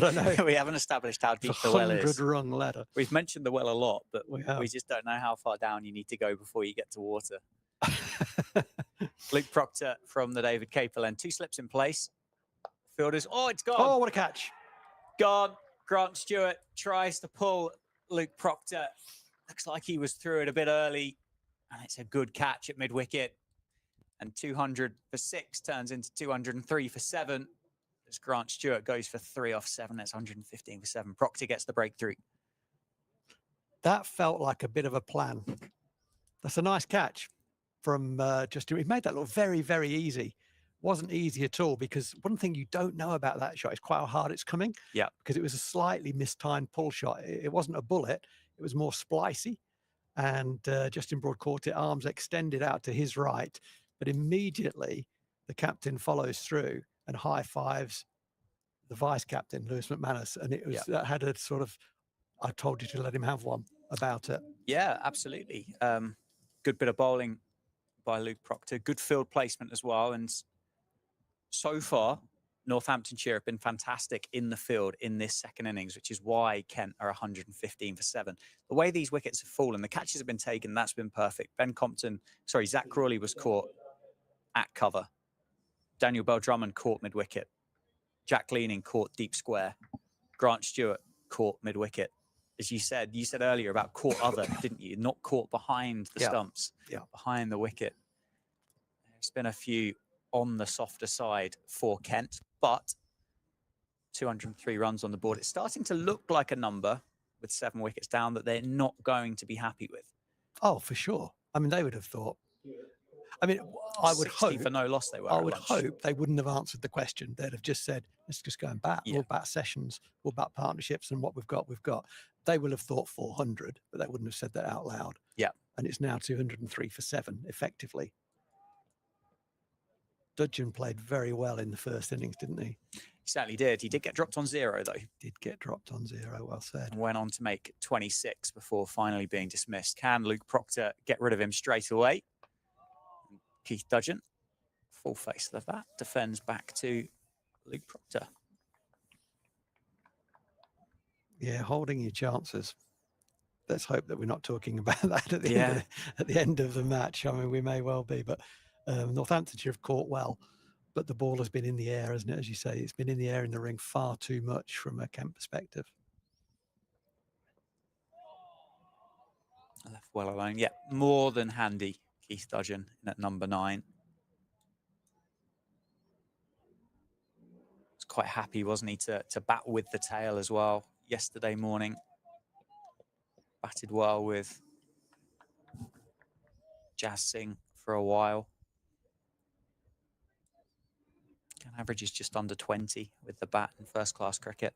I know we haven't established how deep the well is. 100-rung ladder. We've mentioned the well a lot, but we just don't know how far down you need to go before you get to water. Luke Proctor from the David Capel end. 2 slips in place. Fielders. Oh, it's gone. Oh, what a catch. Gone. Grant Stewart tries to pull Luke Proctor. Looks like he was through it a bit early. And it's a good catch at mid-wicket. And 200 for 6 turns into 203 for 7. As Grant Stewart goes for 3 off 7. That's 115 for 7. Proctor gets the breakthrough. That felt like a bit of a plan. That's a nice catch from Justin. He made that look very, very easy. Wasn't easy at all, because one thing you don't know about that shot is quite how hard it's coming. Yeah. Because it was a slightly mistimed pull shot. It wasn't a bullet. It was more splicey. And Justin Broad caught it, arms extended out to his right. But immediately the captain follows through and high fives the vice captain, Lewis McManus. And it was that had a sort of, I told you to let him have one about it. Yeah, absolutely. Good bit of bowling by Luke Proctor. Good field placement as well. And so far, Northamptonshire have been fantastic in the field in this 2nd innings, which is why Kent are 115 for 7. The way these wickets have fallen, the catches have been taken, that's been perfect. Zach Crawley was caught at cover. Daniel Bell-Drummond caught mid-wicket. Jack Leaning caught deep square. Grant Stewart caught mid-wicket. As you said earlier about caught other, didn't you? Not caught behind the stumps, behind the wicket. There's been a few on the softer side for Kent, but 203 runs on the board. It's starting to look like a number with 7 wickets down that they're not going to be happy with. Oh, for sure. I mean, they would have thought, I mean, I would 60 hope for no loss they were I at would lunch. hope they wouldn't have answered the question. They'd have just said, let's just go and bat. Yeah. We'll bat sessions, we'll bat partnerships, and what we've got, we've got. They will have thought 400, but they wouldn't have said that out loud. Yeah. And it's now 203 for 7, effectively. Dudgeon played very well in the first innings, didn't he? He certainly did. He did get dropped on 0, though. Did get dropped on 0, well said. And went on to make 26 before finally being dismissed. Can Luke Proctor get rid of him straight away? Keith Dudgeon, full face of that, defends back to Luke Proctor. Yeah, holding your chances. Let's hope that we're not talking about that at the end of the match. I mean, we may well be, but Northamptonshire have caught well, but the ball has been in the air, hasn't it? As you say, it's been in the air in the ring far too much from a Kent perspective. Left well alone. Yeah, more than handy, Keith Dudgeon in at number 9. Was quite happy, wasn't he, to bat with the tail as well yesterday morning. Batted well with Jazz Singh for a while. Average is just under 20 with the bat in first-class cricket.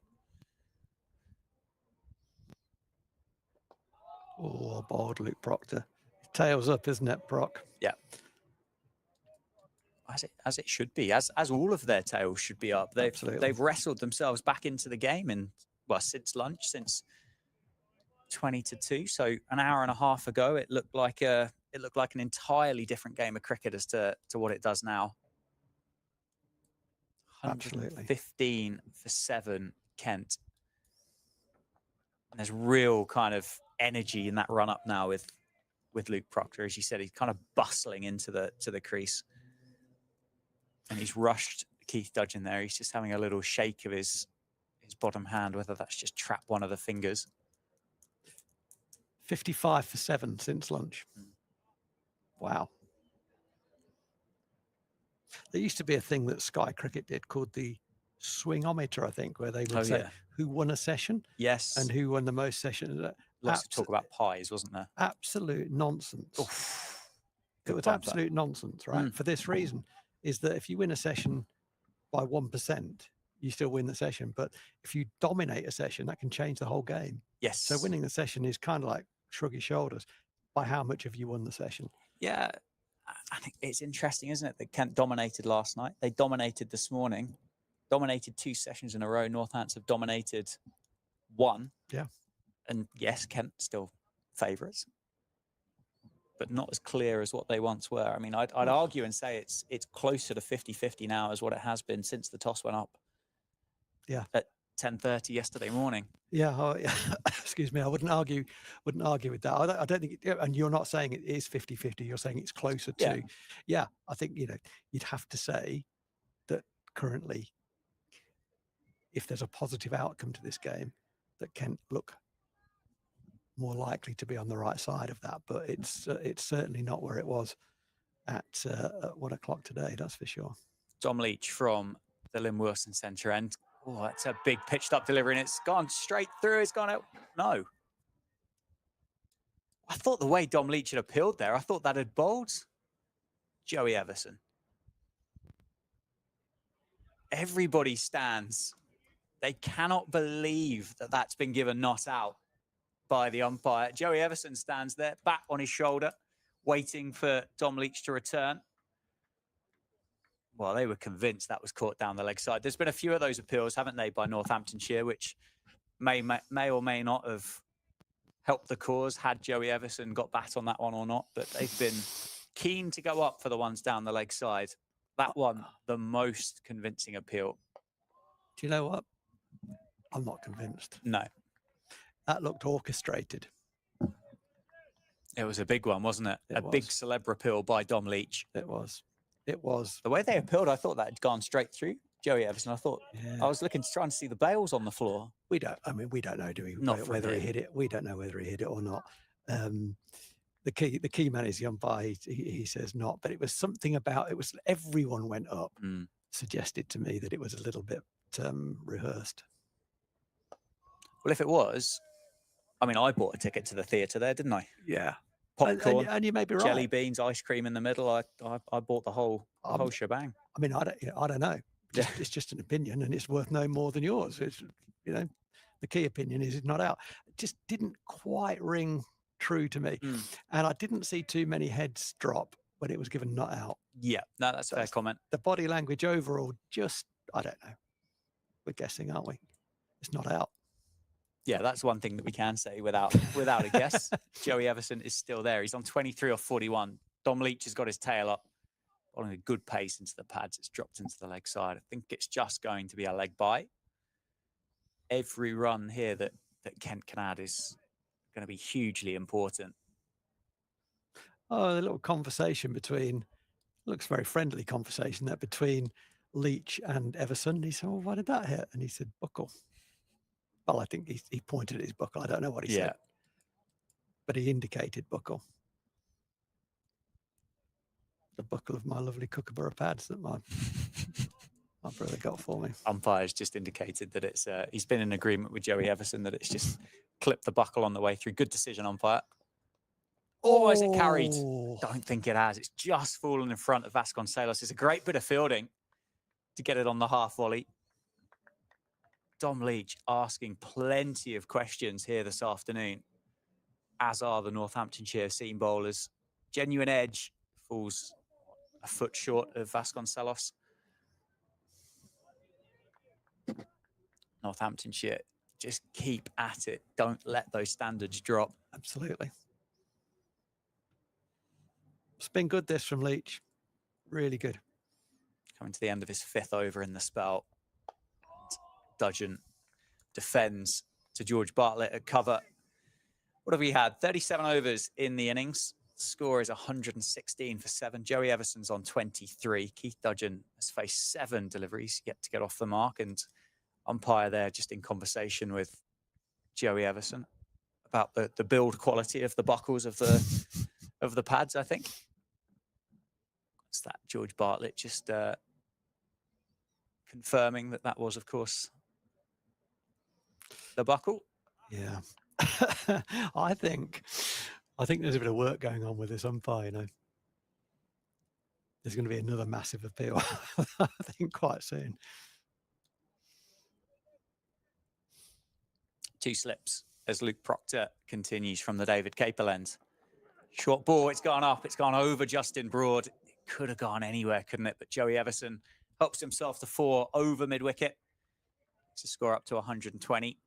Oh, bold Luke Proctor. Tails up, isn't it, Proc? Yeah. As it should be, as all of their tails should be up. They've wrestled themselves back into the game, and well, since lunch, since 20-2. So an hour and a half ago, it looked like an entirely different game of cricket as to what it does now. Absolutely. 15 for 7, Kent. And there's real kind of energy in that run up now with Luke Proctor. As you said, he's kind of bustling into the crease. And he's rushed Keith Dudgeon there. He's just having a little shake of his bottom hand, whether that's just trapped one of the fingers. 55 for 7 since lunch. Wow. There used to be a thing that Sky Cricket did called the swingometer, I think, where they would say who won a session. Yes. And who won the most sessions. Lots of talk about pies, wasn't there? Absolute nonsense. Oof. It was absolute nonsense, right? For this reason, is that if you win a session by 1%, you still win the session. But if you dominate a session, that can change the whole game. Yes. So winning the session is kind of like shrug your shoulders. By how much have you won the session? Yeah. I think it's interesting, isn't it, that Kent dominated last night. They dominated this morning, dominated 2 sessions in a row. Northants have dominated 1. Yeah. And yes, Kent still favourites, but not as clear as what they once were. I mean, I'd argue and say it's closer to 50-50 now as what it has been since the toss went up. Yeah. At 10:30 yesterday morning. Yeah, excuse me. I wouldn't argue with that. I don't think, and you're not saying it is 50-50. You're saying it's closer to. Yeah, I think you'd have to say that currently, if there's a positive outcome to this game, that Kent look more likely to be on the right side of that. But it's certainly not where it was at 1 o'clock today. That's for sure. Dom Leach from the Lynn Wilson Centre end. Oh, that's a big pitched up delivery, and it's gone straight through. It's gone out. No. I thought the way Dom Leach had appealed there, I thought that had bowled Joey Everson. Everybody stands. They cannot believe that that's been given not out by the umpire. Joey Everson stands there, bat on his shoulder, waiting for Dom Leach to return. Well, they were convinced that was caught down the leg side. There's been a few of those appeals, haven't they, by Northamptonshire, which may or may not have helped the cause had Joey Everson got bat on that one or not. But they've been keen to go up for the ones down the leg side. That one, the most convincing appeal. Do you know what? I'm not convinced. No. That looked orchestrated. It was a big one, wasn't it? A big celeb appeal by Dom Leach. It was. It was. The way they appealed, I thought that had gone straight through Joey Everson. I thought, I was looking, trying to see the bails on the floor. We don't know, do we? Whether he hit it. We don't know whether he hit it or not. The key man is the umpire. He says not, but it was something about, everyone went up, suggested to me that it was a little bit rehearsed. Well, if it was, I mean, I bought a ticket to the theatre there, didn't I? Yeah. popcorn, and you may be right. jelly beans, ice cream in the middle. I bought the whole shebang. I mean, I don't know. It's just an opinion, and it's worth no more than yours. It's, you know, the key opinion is it's not out. It just didn't quite ring true to me, and I didn't see too many heads drop when it was given not out. Yeah, no, that's a fair comment. The body language overall, just, I don't know. We're guessing, aren't we? It's not out. Yeah, that's one thing that we can say without a guess. Joey Everson is still there. He's on 23 or 41. Dom Leach has got his tail up, following a good pace into the pads. It's dropped into the leg side. I think it's just going to be a leg bye. Every run here that Kent can add is going to be hugely important. Oh, a little conversation between, looks very friendly conversation there between Leach and Everson. He said, well, why did that hit? And he said, buckle. Well, I think he pointed at his buckle. I don't know what he said, but he indicated buckle. The buckle of my lovely Kookaburra pads that my brother got for me. Umpire's just indicated that it's he's been in agreement with Joey Everson that it's just clipped the buckle on the way through. Good decision, umpire. Oh, is it carried? Don't think it has. It's just fallen in front of Vasconcelos. It's a great bit of fielding to get it on the half volley. Dom Leach asking plenty of questions here this afternoon, as are the Northamptonshire seam bowlers. Genuine edge, falls a foot short of Vasconcelos. Northamptonshire, just keep at it. Don't let those standards drop. Absolutely. It's been good, this from Leach. Really good. Coming to the end of his 5th over in the spell. Dudgeon defends to George Bartlett at cover. What have we had? 37 overs in the innings. The score is 116 for 7. Joey Everson's on 23. Keith Dudgeon has faced 7 deliveries yet to get off the mark, and umpire there just in conversation with Joey Everson about the build quality of the buckles of the pads, I think. It's that George Bartlett just confirming that was, of course, the buckle. Yeah. I think there's a bit of work going on with this umpire, you know. There's going to be another massive appeal, I think, quite soon. 2 slips as Luke Proctor continues from the David Capel end. Short ball, it's gone up, it's gone over Justin Broad. It could have gone anywhere, couldn't it? But Joey Everson helps himself to 4 over mid-wicket to score up to 120.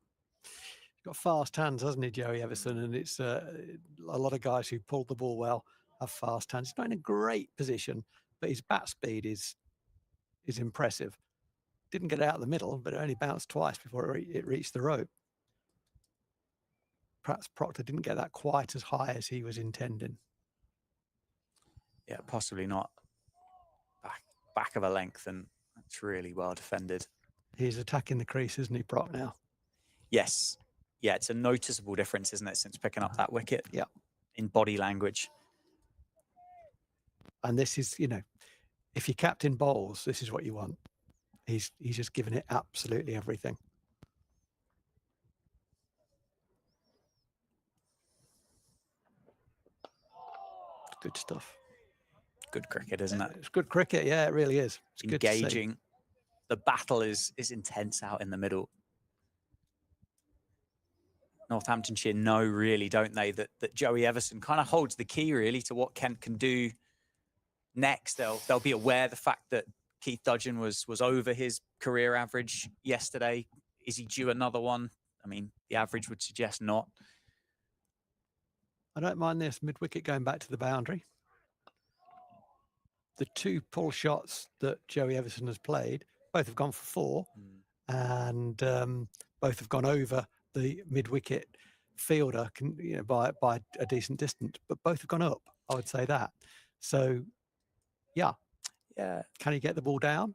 He's got fast hands, hasn't he, Joey Everson? And it's a lot of guys who pulled the ball well have fast hands. He's not in a great position, but his bat speed is impressive. Didn't get it out of the middle, but it only bounced twice before it reached the rope. Perhaps Proctor didn't get that quite as high as he was intending. Yeah, possibly not. Back of a length, and that's really well defended. He's attacking the crease, isn't he, Proc, now? Yes. Yeah, it's a noticeable difference, isn't it, since picking up that wicket? Yeah. In body language. And this is, you know, if your captain bowls, this is what you want. He's just given it absolutely everything. Good stuff. Good cricket, isn't it? It's good cricket, yeah, it really is. It's engaging. Good to see. The battle is intense out in the middle. Northamptonshire know, really, don't they, that Joey Everson kind of holds the key, really, to what Kent can do next. They'll be aware of the fact that Keith Dudgeon was over his career average yesterday. Is he due another one? I mean, the average would suggest not. I don't mind this mid-wicket going back to the boundary. The 2 pull shots that Joey Everson has played, both have gone for 4, and both have gone over the mid-wicket fielder, you know, by a decent distance, but both have gone up. I would say that. So, yeah. Can he get the ball down?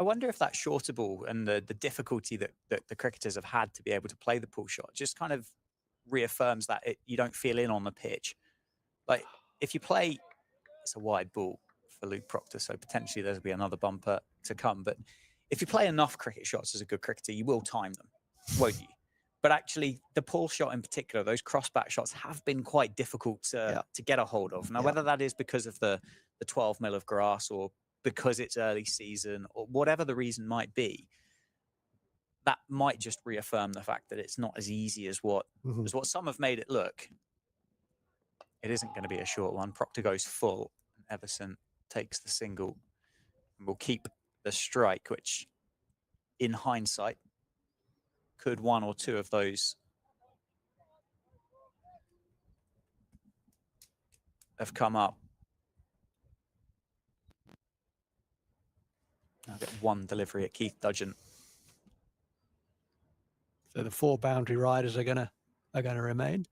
I wonder if that shorter ball and the difficulty that the cricketers have had to be able to play the pull shot just kind of reaffirms that you don't feel in on the pitch. Like, if you play, it's a wide ball for Luke Proctor, so potentially there'll be another bumper to come. But if you play enough cricket shots as a good cricketer, you will time them, won't you? but actually the pull shot in particular, those cross-back shots have been quite difficult to get a hold of. Now, whether that is because of the 12 mil of grass or because it's early season or whatever the reason might be, that might just reaffirm the fact that it's not as easy as what some have made it look. It isn't going to be a short one. Proctor goes full, and Everson takes the single and will keep the strike, which in hindsight could one or two of those have come up. I'll get one delivery at Keith Dudgeon. So the 4 boundary riders are gonna remain,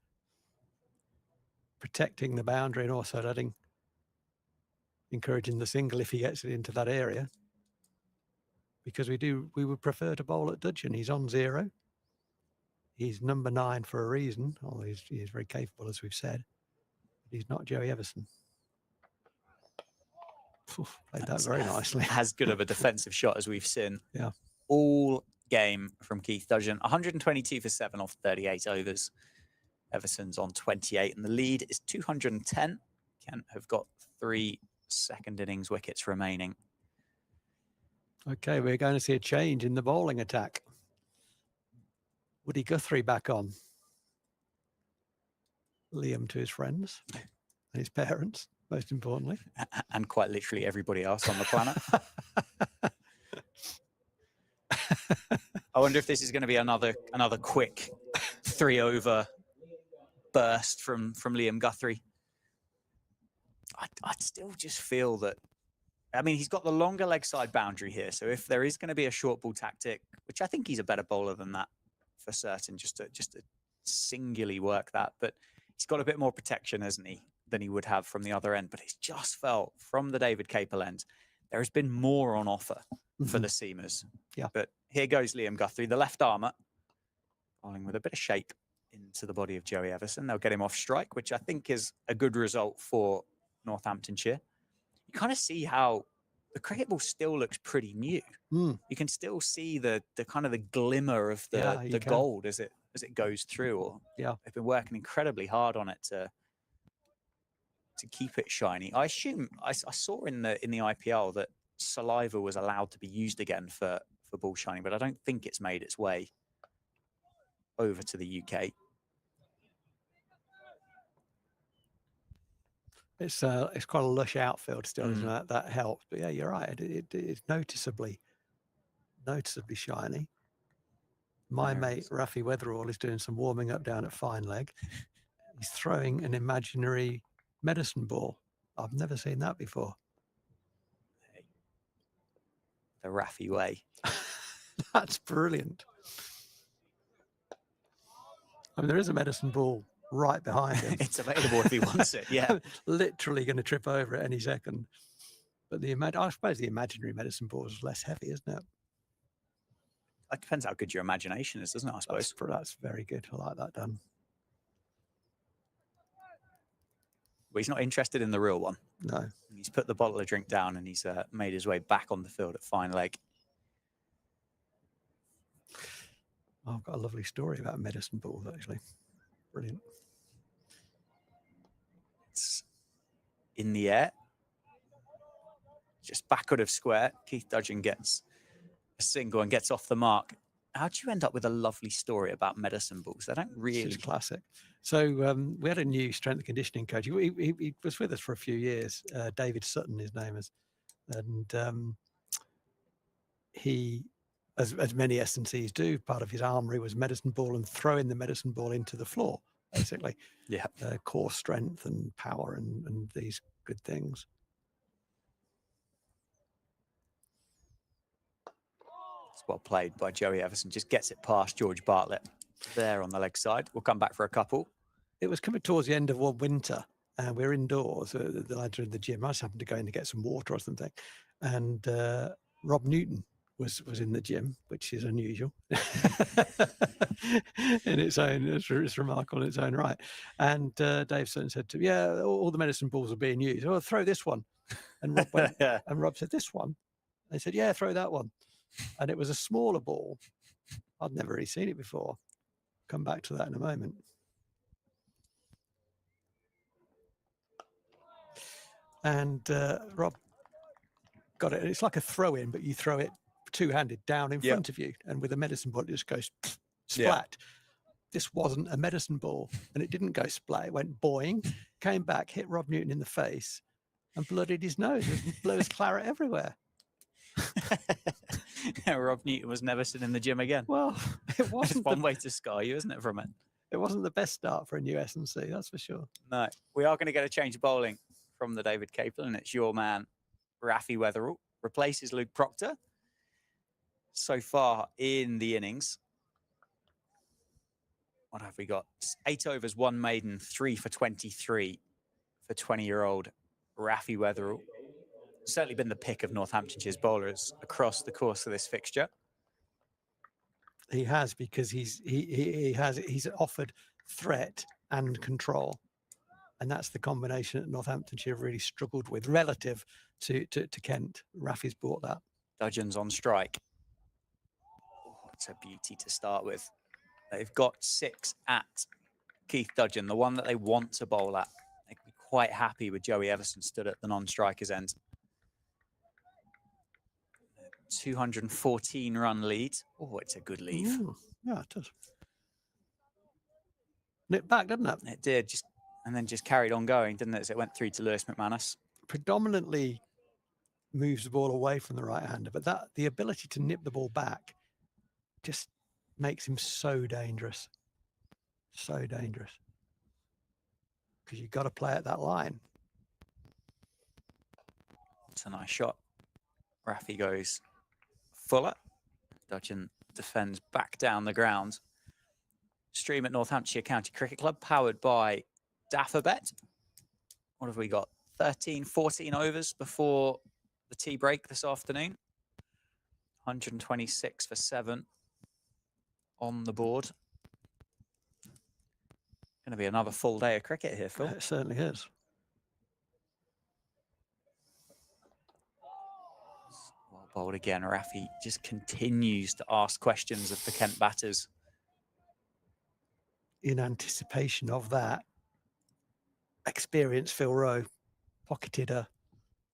protecting the boundary and also encouraging the single if he gets it into that area. Because we would prefer to bowl at Dudgeon. He's on 0. He's number 9 for a reason. Oh, he's very capable, as we've said. But he's not Joey Everson. Played that very nicely. As good of a defensive shot as we've seen. Yeah. All game from Keith Dudgeon. 122 for 7 off 38 overs. Everson's on 28, and the lead is 210. Kent have got 3 second innings wickets remaining. Okay, we're going to see a change in the bowling attack. Woody Guthrie back on. Liam to his friends and his parents, most importantly. And quite literally everybody else on the planet. I wonder if this is going to be another quick 3-over burst from Liam Guthrie. I'd still just feel that, I mean, he's got the longer leg side boundary here. So if there is going to be a short ball tactic, which I think he's a better bowler than that for certain, just to singularly work that. But he's got a bit more protection, hasn't he, than he would have from the other end. But he's just felt from the David Capel end, there has been more on offer for the seamers. Yeah. But here goes Liam Guthrie, the left armour, bowling with a bit of shape into the body of Joey Everson. They'll get him off strike, which I think is a good result for Northamptonshire. You kind of see how the cricket ball still looks pretty new. You can still see the kind of the glimmer of the gold as it goes through. Or they've been working incredibly hard on it to keep it shiny. I assume I saw in the IPL that saliva was allowed to be used again for ball shining, but I don't think it's made its way over to the UK. It's quite a lush outfield still, isn't it? That helps. But yeah, you're right. It's noticeably shiny. My mate Rafi Weatherall is doing some warming up down at Fine Leg. He's throwing an imaginary medicine ball. I've never seen that before. The Rafi way. That's brilliant. I mean, there is a medicine ball right behind him. It's available if he wants it. Yeah. Literally going to trip over at any second. But I suppose the imaginary medicine ball is less heavy, isn't it? It depends how good your imagination is, doesn't it? I suppose. That's very good. I like that done. But he's not interested in the real one. No. He's put the bottle of drink down and he's made his way back on the field at Fine Leg. I've got a lovely story about medicine balls, actually. Brilliant. It's in the air. Just backward of square. Keith Dudgeon gets a single and gets off the mark. How do you end up with a lovely story about medicine balls? They don't really... It's classic. So we had a new strength and conditioning coach. He was with us for a few years. David Sutton, his name is. And he, as many S&Cs do, part of his armoury was medicine ball and throwing the medicine ball into the floor, basically. Yeah. Core strength and power and these good things. Well played by Joey Everson. Just gets it past George Bartlett there on the leg side. We'll come back for a couple. It was coming towards the end of one winter, and we're indoors. The lads are in the gym. I just happened to go in to get some water or something, and Rob Newton was in the gym, which is unusual in its own. It's remarkable in its own right. And Dave Sutton said to him, "Yeah, all the medicine balls are being used. Oh, throw this one." And Rob went, and Rob said, "This one." They said, "Yeah, throw that one." And it was a smaller ball. I'd never really seen it before. come back to that in a moment. And Rob got it. It's like a throw in, but you throw it two-handed down in front of you, and with a medicine ball, it just goes splat. This wasn't a medicine ball, and it didn't go splat. It went boing, came back, hit Rob Newton in the face, and blooded his nose. It blew his claret everywhere. Rob Newton was never seen in the gym again. Well, it wasn't It's one way to scar you, isn't it, from it? It wasn't the best start for a new S&C, that's for sure. No. We are going to get a change of bowling from the David Capel, and it's your man, Rafi Wetherill, replaces Luke Proctor. So far in the innings, what have we got? 8 overs, 1 maiden, 3 for 23 for 20-year-old Rafi Wetherill. Certainly been the pick of Northamptonshire's bowlers across the course of this fixture. He has, because he's offered threat and control, and that's the combination that Northamptonshire have really struggled with relative to Kent. Rafi's brought that. Dudgeon's on strike. Oh, it's a beauty to start with. They've got 6 at Keith Dudgeon, the one that they want to bowl at. They can be quite happy with Joey Everson stood at the non-striker's end. 214 run lead. Oh, it's a good leave. Ooh, yeah, it does. Nipped back, didn't it? It did, and then just carried on going, didn't it, as it went through to Lewis McManus. Predominantly moves the ball away from the right-hander, but the ability to nip the ball back just makes him so dangerous. So dangerous. Because you've got to play at that line. It's a nice shot. Rafi goes fuller. Dudgeon defends back down the ground. Stream at Northamptonshire County Cricket Club, powered by Daffabet. What have we got? 13, 14 overs before the tea break this afternoon. 126 for 7 on the board. Going to be another full day of cricket here, Phil. It certainly is. Well bowled again. Rafi just continues to ask questions of the Kent batters. In anticipation of that, experienced Phil Rowe pocketed a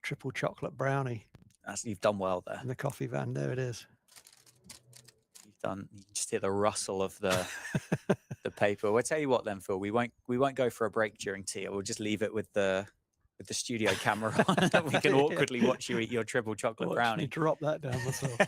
triple chocolate brownie. You've done well there. In the coffee van, there it is. You can just hear the rustle of the the paper. We'll tell you what then, Phil. We won't go for a break during tea. We'll just leave it with the studio camera on. We can awkwardly watch you eat your triple chocolate brownie. Drop that down myself.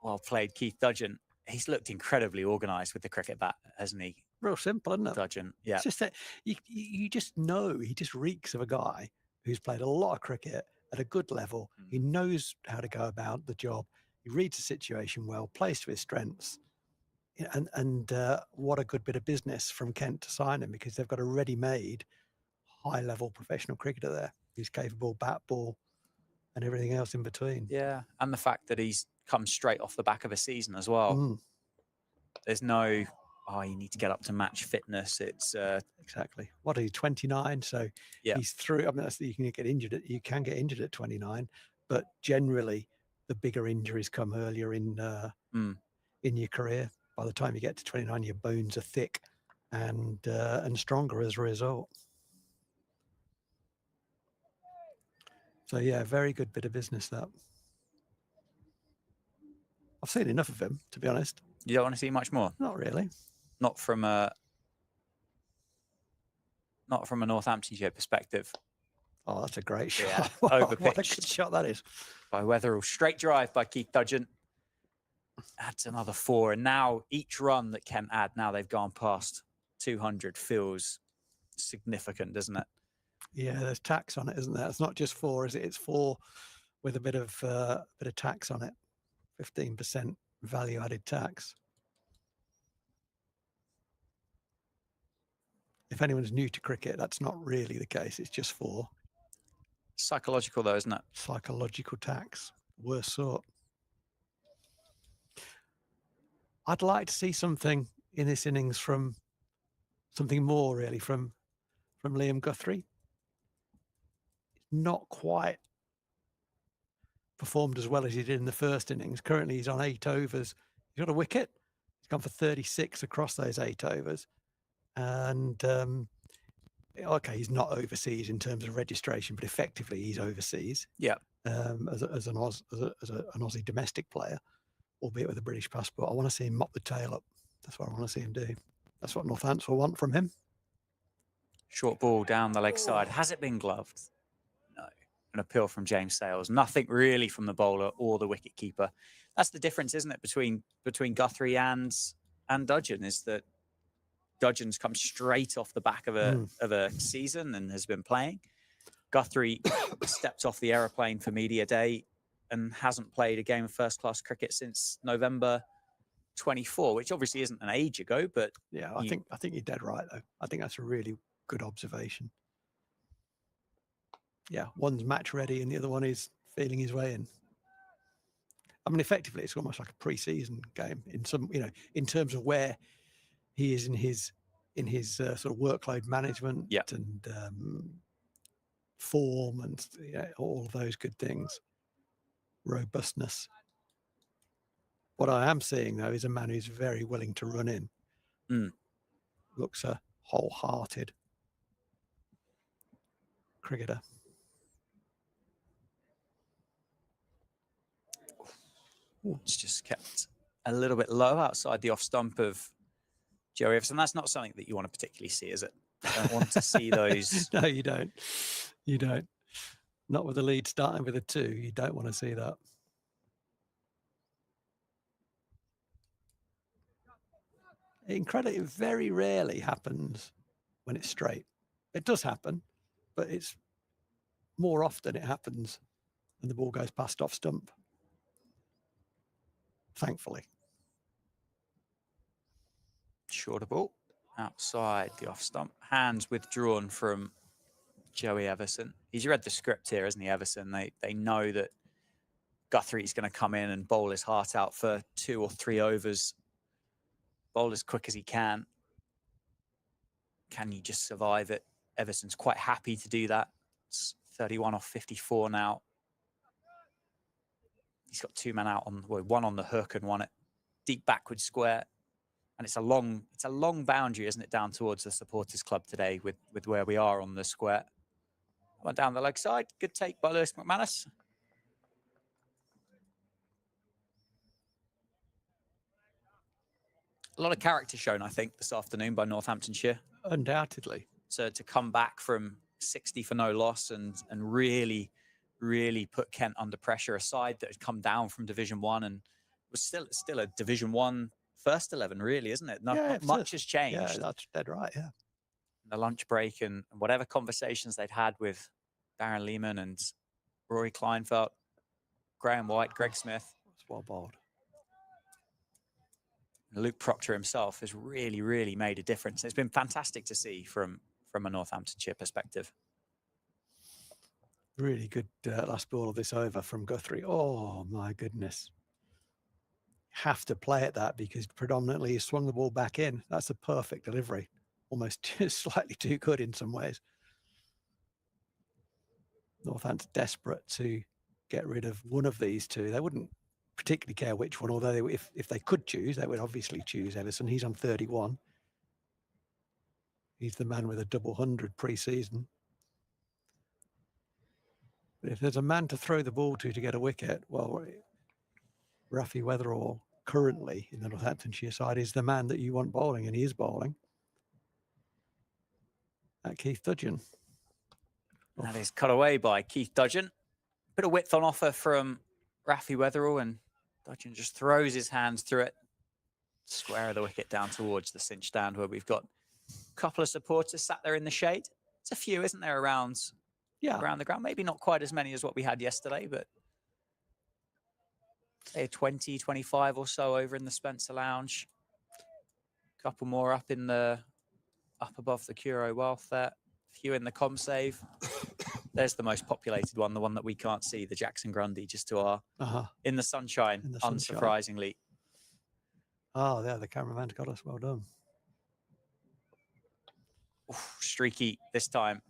Well played, Keith Dudgeon. He's looked incredibly organised with the cricket bat, hasn't he? Real simple, isn't it? Dudgeon, yeah. It's just that you just know he just reeks of a guy who's played a lot of cricket at a good level. He knows how to go about the job. He reads the situation well, plays to his strengths. And what a good bit of business from Kent to sign him, because they've got a ready-made, high-level professional cricketer there who's capable bat, ball, and everything else in between. Yeah, and the fact that he's come straight off the back of a season as well. There's no, you need to get up to match fitness. It's exactly. What are you, 29? So he's through. I mean, you can get injured. You can get injured at 29, but generally, the bigger injuries come earlier in your career. By the time you get to 29, your bones are thick and stronger as a result. So yeah, very good bit of business that. I've seen enough of him, to be honest. You don't want to see much more? Not really. Not from a Northamptonshire perspective. Oh, that's a great shot. Yeah, What a overpitched good shot that is. By Wetherill. Straight drive by Keith Dudgeon. Adds another 4. And now each run that Kent add, now they've gone past 200, feels significant, doesn't it? Yeah, there's tax on it, isn't there? It's not just 4, is it? It's 4 with a bit of tax on it. 15% value added tax. If anyone's new to cricket, that's not really the case. It's just 4. Psychological though, isn't it? Psychological tax, worst sort. I'd like to see something in this innings from something more really from Liam Guthrie. Not quite performed as well as he did in the first innings. Currently, he's on 8 overs. He's got a wicket. He's gone for 36 across those 8 overs. And okay, he's not overseas in terms of registration, but effectively he's overseas. Yeah. As an Aussie domestic player, albeit with a British passport. I want to see him mop the tail up. That's what I want to see him do. That's what Northampton will want from him. Short ball down the leg side. Has it been gloved? No. An appeal from James Sales. Nothing really from the bowler or the wicket keeper. That's the difference, isn't it, between Guthrie and Dudgeon, is that Dudgeon's come straight off the back of a season and has been playing. Guthrie stepped off the aeroplane for media day and hasn't played a game of first-class cricket since November 24, which obviously isn't an age ago, but yeah, I think you're dead right though. I think that's a really good observation. Yeah, one's match ready and the other one is feeling his way in. I mean, effectively, it's almost like a pre-season game in some, in terms of where he is in his sort of workload management and form and all of those good things, robustness. What I am seeing though is a man who's very willing to run in. Looks a wholehearted cricketer. It's just kept a little bit low outside the off stump of Joey Everson. That's not something that you want to particularly see, is it? You don't want to see those. No, you don't. You don't. Not with the lead starting with a 2. You don't want to see that. Incredibly, it very rarely happens when it's straight. It does happen, but it's more often it happens when the ball goes past off stump. Thankfully. Shorter ball outside the off stump. Hands withdrawn from Joey Everson. He's read the script here, isn't he, Everson? They know that Guthrie's going to come in and bowl his heart out for 2 or 3 overs. Bowl as quick as he can. Can you just survive it? Everson's quite happy to do that. It's 31 off 54 now. He's got 2 men out one on the hook and one at deep backward square. And it's a long boundary, isn't it, down towards the supporters club today with where we are on the square. One down the leg side. Good take by Lewis McManus. A lot of character shown, I think, this afternoon by Northamptonshire. Undoubtedly. So to come back from 60 for no loss and really, really put Kent under pressure, a side that had come down from Division 1 and was still a Division 1 first 11, really, isn't it? Not much has changed. Yeah, that's dead right, yeah. The lunch break and whatever conversations they'd had with Darren Lehman and Rory Kleinfeld, Graham White, Greg Smith. That's well bowled. Luke Proctor himself has really, really made a difference. It's been fantastic to see from a Northamptonshire perspective. Really good last ball of this over from Guthrie. Oh, my goodness. Have to play at that because predominantly he swung the ball back in. That's a perfect delivery. Almost slightly too good in some ways. Northampton desperate to get rid of one of these 2. They wouldn't particularly care which one, although if they could choose, they would obviously choose Everson. He's on 31. He's the man with a double 100 pre-season. But if there's a man to throw the ball to get a wicket, well, Rafi Weatherall currently in the Northamptonshire side is the man that you want bowling, and he is bowling. At Keith Dudgeon. That is cut away by Keith Dudgeon. Bit of width on offer from Rafi Weatherall, and Dudgeon just throws his hands through it. Square of the wicket down towards the cinch stand where we've got a couple of supporters sat there in the shade. It's a few, isn't there, around the ground? Maybe not quite as many as what we had yesterday, but say 20, 25 or so over in the Spencer Lounge. A couple more up above the Curo Wealth there. A few in the Comsave. There's the most populated one, the one that we can't see, the Jackson Grundy, just to our in the sunshine, unsurprisingly. Oh, yeah, the cameraman's got us. Well done. Oof, streaky this time.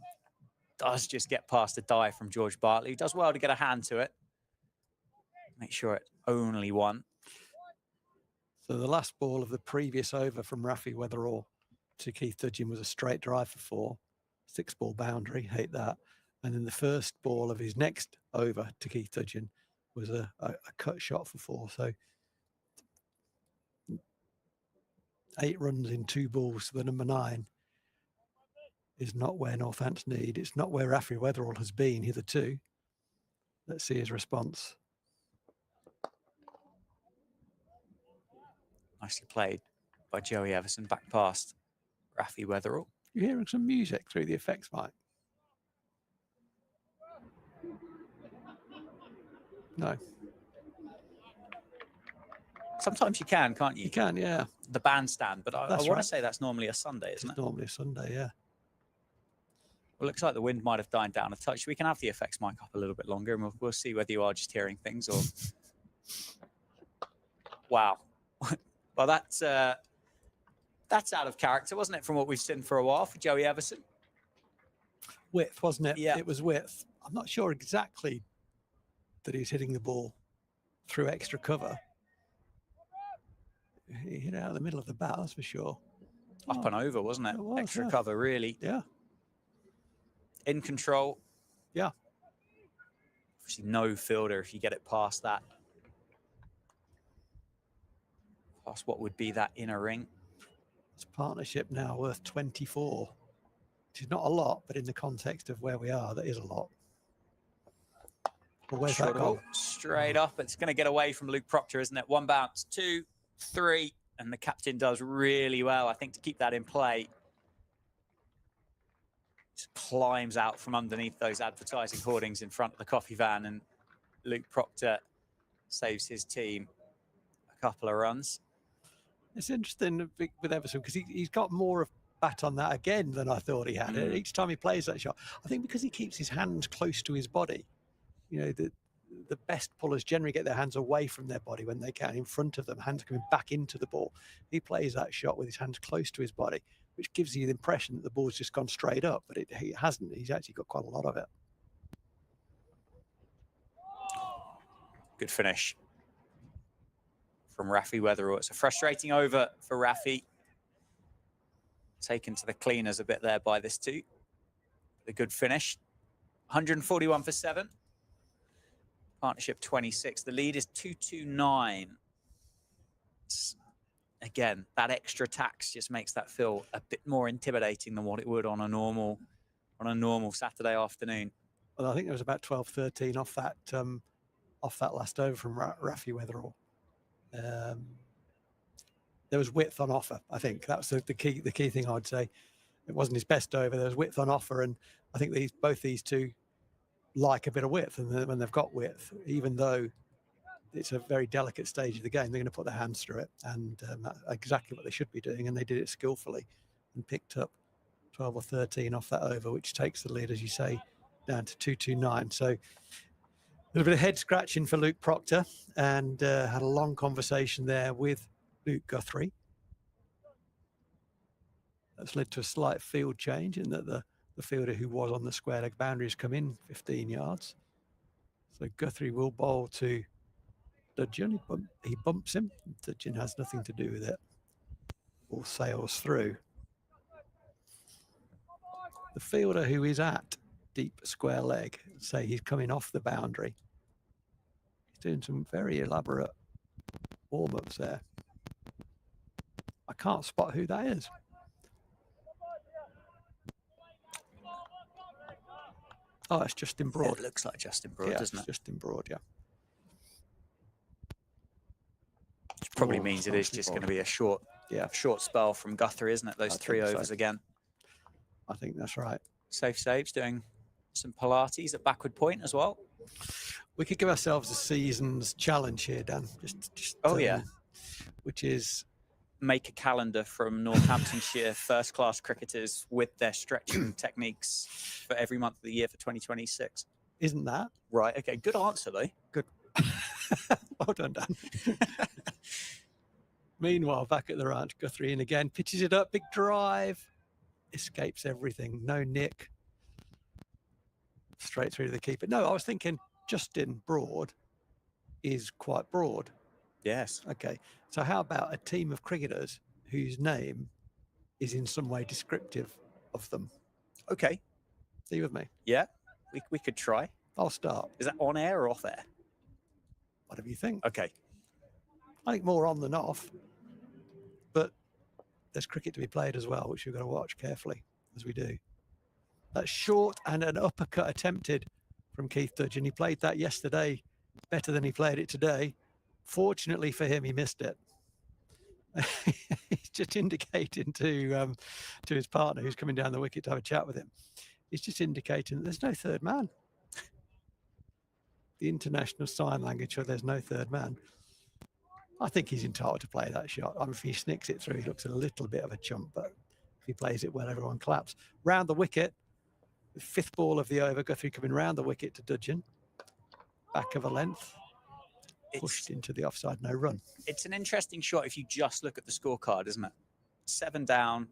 Does just get past a dive from George Bartley. Does well to get a hand to it. Make sure it only one. So the last ball of the previous over from Rafi Weatherall to Keith Dudgeon was a straight drive for 4, 6-ball boundary, hate that. And then the first ball of his next over to Keith Dudgeon was a cut shot for 4. So 8 runs in 2 balls to the number 9 is not where Northampton need. It's not where Rafi Weatherall has been hitherto. Let's see his response. Nicely played by Joey Everson, back past Rafi Weatherall. You're hearing some music through the effects mic? No. Sometimes you can, can't you? You can, yeah. The bandstand, but I want right. to say that's normally a Sunday, isn't It's it? normally a Sunday, yeah. Well, it looks like the wind might have died down a touch. We can have the effects mic up a little bit longer, and we'll see whether you are just hearing things or... Wow. Well, that's out of character, wasn't it, from what we've seen for a while for Joey Everson? Width, wasn't it? Yeah. It was width. I'm not sure exactly that he's hitting the ball through extra cover. He hit it out of the middle of the bat, that's for sure. Up and over, wasn't it? It was, Extra yeah. cover, really. Yeah. In control. Yeah. Obviously, no fielder if you get it past that. Past what would be that inner ring. It's a partnership now worth 24, which is not a lot, but in the context of where we are, that is a lot. Well, where's that goal? Straight up. It's going to get away from Luke Proctor, isn't it? 1 bounce, 2, 3, and the captain does really well, I think, to keep that in play. Just climbs out from underneath those advertising hoardings in front of the coffee van, and Luke Proctor saves his team a couple of runs. It's interesting with Everson because he's got more of bat on that again than I thought he had. Each time he plays that shot, I think because he keeps his hands close to his body. You know, the best pullers generally get their hands away from their body when they can, in front of them, hands coming back into the ball. He plays that shot with his hands close to his body, which gives you the impression that the ball's just gone straight up, but he hasn't. He's actually got quite a lot of it. Good finish from Rafi Weatherall. It's a frustrating over for Rafi. Taken to the cleaners a bit there by this 2. A good finish. 141 for 7. Partnership 26. The lead is 229. Again, that extra tax just makes that feel a bit more intimidating than what it would on a normal Saturday afternoon. Well, I think there was about 12, 13 off that last over from Rafi Weatherall. There was width on offer. I think that's the key thing I'd say. It wasn't his best over. There was width on offer, and I think both these 2 like a bit of width, and when they've got width, even though it's a very delicate stage of the game, they're going to put their hands through it, and that's exactly what they should be doing, and they did it skillfully and picked up 12 or 13 off that over, which takes the lead, as you say, down to 229. So a little bit of head scratching for Luke Proctor, and had a long conversation there with Luke Guthrie. That's led to a slight field change in that the fielder who was on the square leg boundary has come in 15 yards. So Guthrie will bowl to Dudgeon. He bumps him. Dudgeon has nothing to do with it. Ball sails through. The fielder who is at deep square leg, say he's coming off the boundary. He's doing some very elaborate warm-ups there. I can't spot who that is. Oh, it's Justin Broad. It looks like Justin Broad, doesn't it? Justin Broad, yeah. Which probably means it is just going to be a short spell from Guthrie, isn't it? Those 3 overs again. I think that's right. Safe saves, doing some Pilates at backward point as well. We could give ourselves a season's challenge here, Dan. Which is make a calendar from Northamptonshire first-class cricketers with their stretching techniques for every month of the year for 2026. Isn't that? Right, okay, good answer, though. Good. Well done, Dan. Meanwhile, back at the ranch, Guthrie in again, pitches it up, big drive, escapes everything, no nick. Straight through to the keeper. No, I was thinking Justin Broad is quite broad. Yes. Okay. So how about a team of cricketers whose name is in some way descriptive of them? Okay. Are you with me? Yeah. We could try. I'll start. Is that on air or off air? Whatever you think. Okay. I think more on than off. But there's cricket to be played as well, which you've got to watch carefully as we do. That short and an uppercut attempted from Keith Dudgeon. He played that yesterday better than he played it today. Fortunately for him, he missed it. He's just indicating to his partner who's coming down the wicket to have a chat with him. He's just indicating that there's no third man. The international sign language where there's no third man. I think he's entitled to play that shot. I mean, if he snicks it through, he looks a little bit of a chump, but if he plays it well, everyone claps. Round the wicket, the 5th ball of the over, Guthrie coming round the wicket to Dudgeon. Back of a length. Pushed into the offside, no run. It's an interesting shot if you just look at the scorecard, isn't it? 7 down,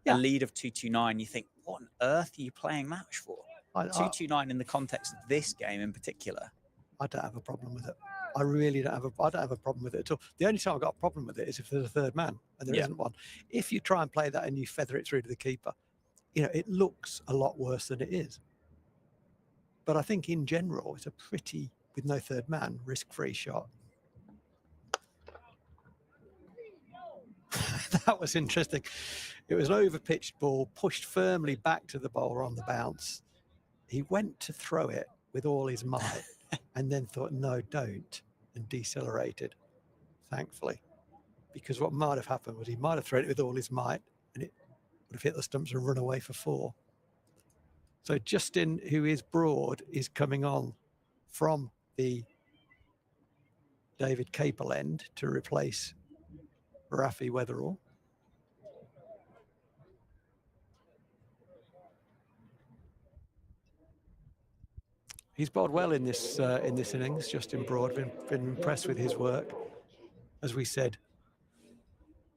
Yeah. a lead of 229. You think, what on earth are you playing match for? 229 in the context of this game in particular. I don't have a problem with it. I really don't have a problem with it at all. The only time I've got a problem with it is if there's a third man, and there isn't one. If you try and play that and you feather it through to the keeper, you know, it looks a lot worse than it is. But I think in general, it's a pretty, with no third man, risk-free shot. That was interesting. It was an over-pitched ball, pushed firmly back to the bowler on the bounce. He went to throw it with all his might and then thought, no, don't, and decelerated, thankfully. Because what might have happened was he might have thrown it with all his might and it would have hit the stumps and run away for 4. So Justin, who is broad, is coming on from the David Capel end to replace Rafi Weatherall. He's bowled well in this innings. Justin Broad, been impressed with his work. As we said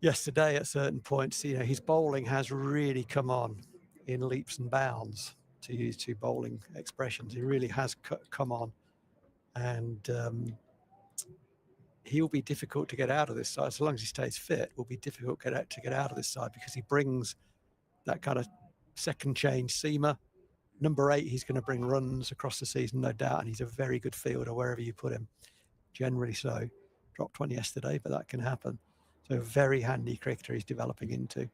yesterday, at certain points, you know, his bowling has really come on in leaps and bounds, to use 2 bowling expressions. He really has come on, and he'll be difficult to get out of this side. So long as he stays fit, will be difficult to get out of this side, because he brings that kind of second change seamer. Number 8, he's going to bring runs across the season, no doubt, and he's a very good fielder wherever you put him, generally so. Dropped 1 yesterday, but that can happen. So a very handy cricketer he's developing into.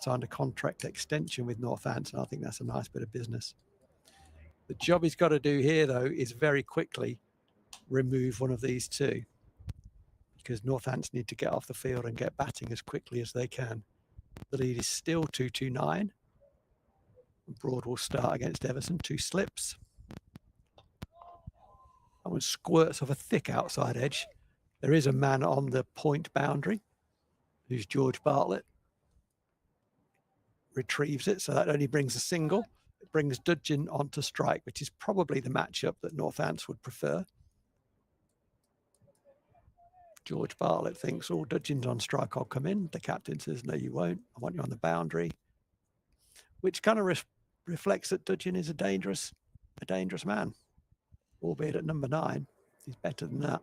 Signed a contract extension with Northampton. I think that's a nice bit of business. The job he's got to do here, though, is very quickly remove one of these 2, because Northampton need to get off the field and get batting as quickly as they can. The lead is still 229. Broad will start against Everson. 2 slips. That one squirts off a thick outside edge. There is a man on the point boundary, who's George Bartlett. Retrieves it, so that only brings a single. It brings Dudgeon onto strike, which is probably the matchup that Northants would prefer. George Bartlett thinks, oh, Dudgeon's on strike, I'll come in. The captain says, no, you won't. I want you on the boundary, which kind of reflects that Dudgeon is a dangerous man, albeit at number 9. He's better than that.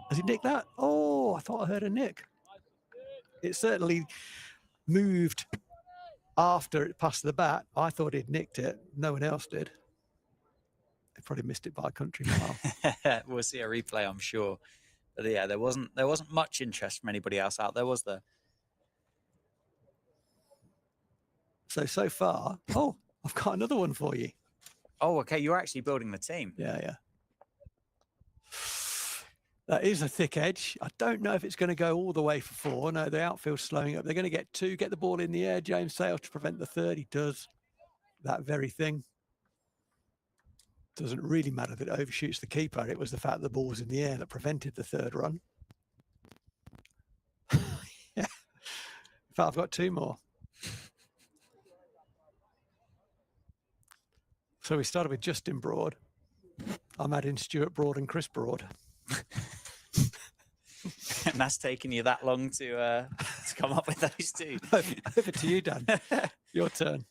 Has he nicked that? Oh, I thought I heard a nick. It certainly moved after it passed the bat. I thought he'd nicked it. No one else did. They probably missed it by a country mile. We'll see a replay, I'm sure. But yeah, there wasn't much interest from anybody else out there, was there? So far, oh, I've got another one for you. Oh, okay. You're actually building the team. Yeah. That is a thick edge. I don't know if it's going to go all the way for 4. No, the outfield's slowing up. They're going to get 2, get the ball in the air. James Sale to prevent the 3rd. He does that very thing. Doesn't really matter that it overshoots the keeper. It was the fact that the ball was in the air that prevented the 3rd run. Yeah. In fact, I've got 2 more. So we started with Justin Broad. I'm adding Stuart Broad and Chris Broad. And that's taken you that long to come up with those 2. Over to you, Dan. Your turn.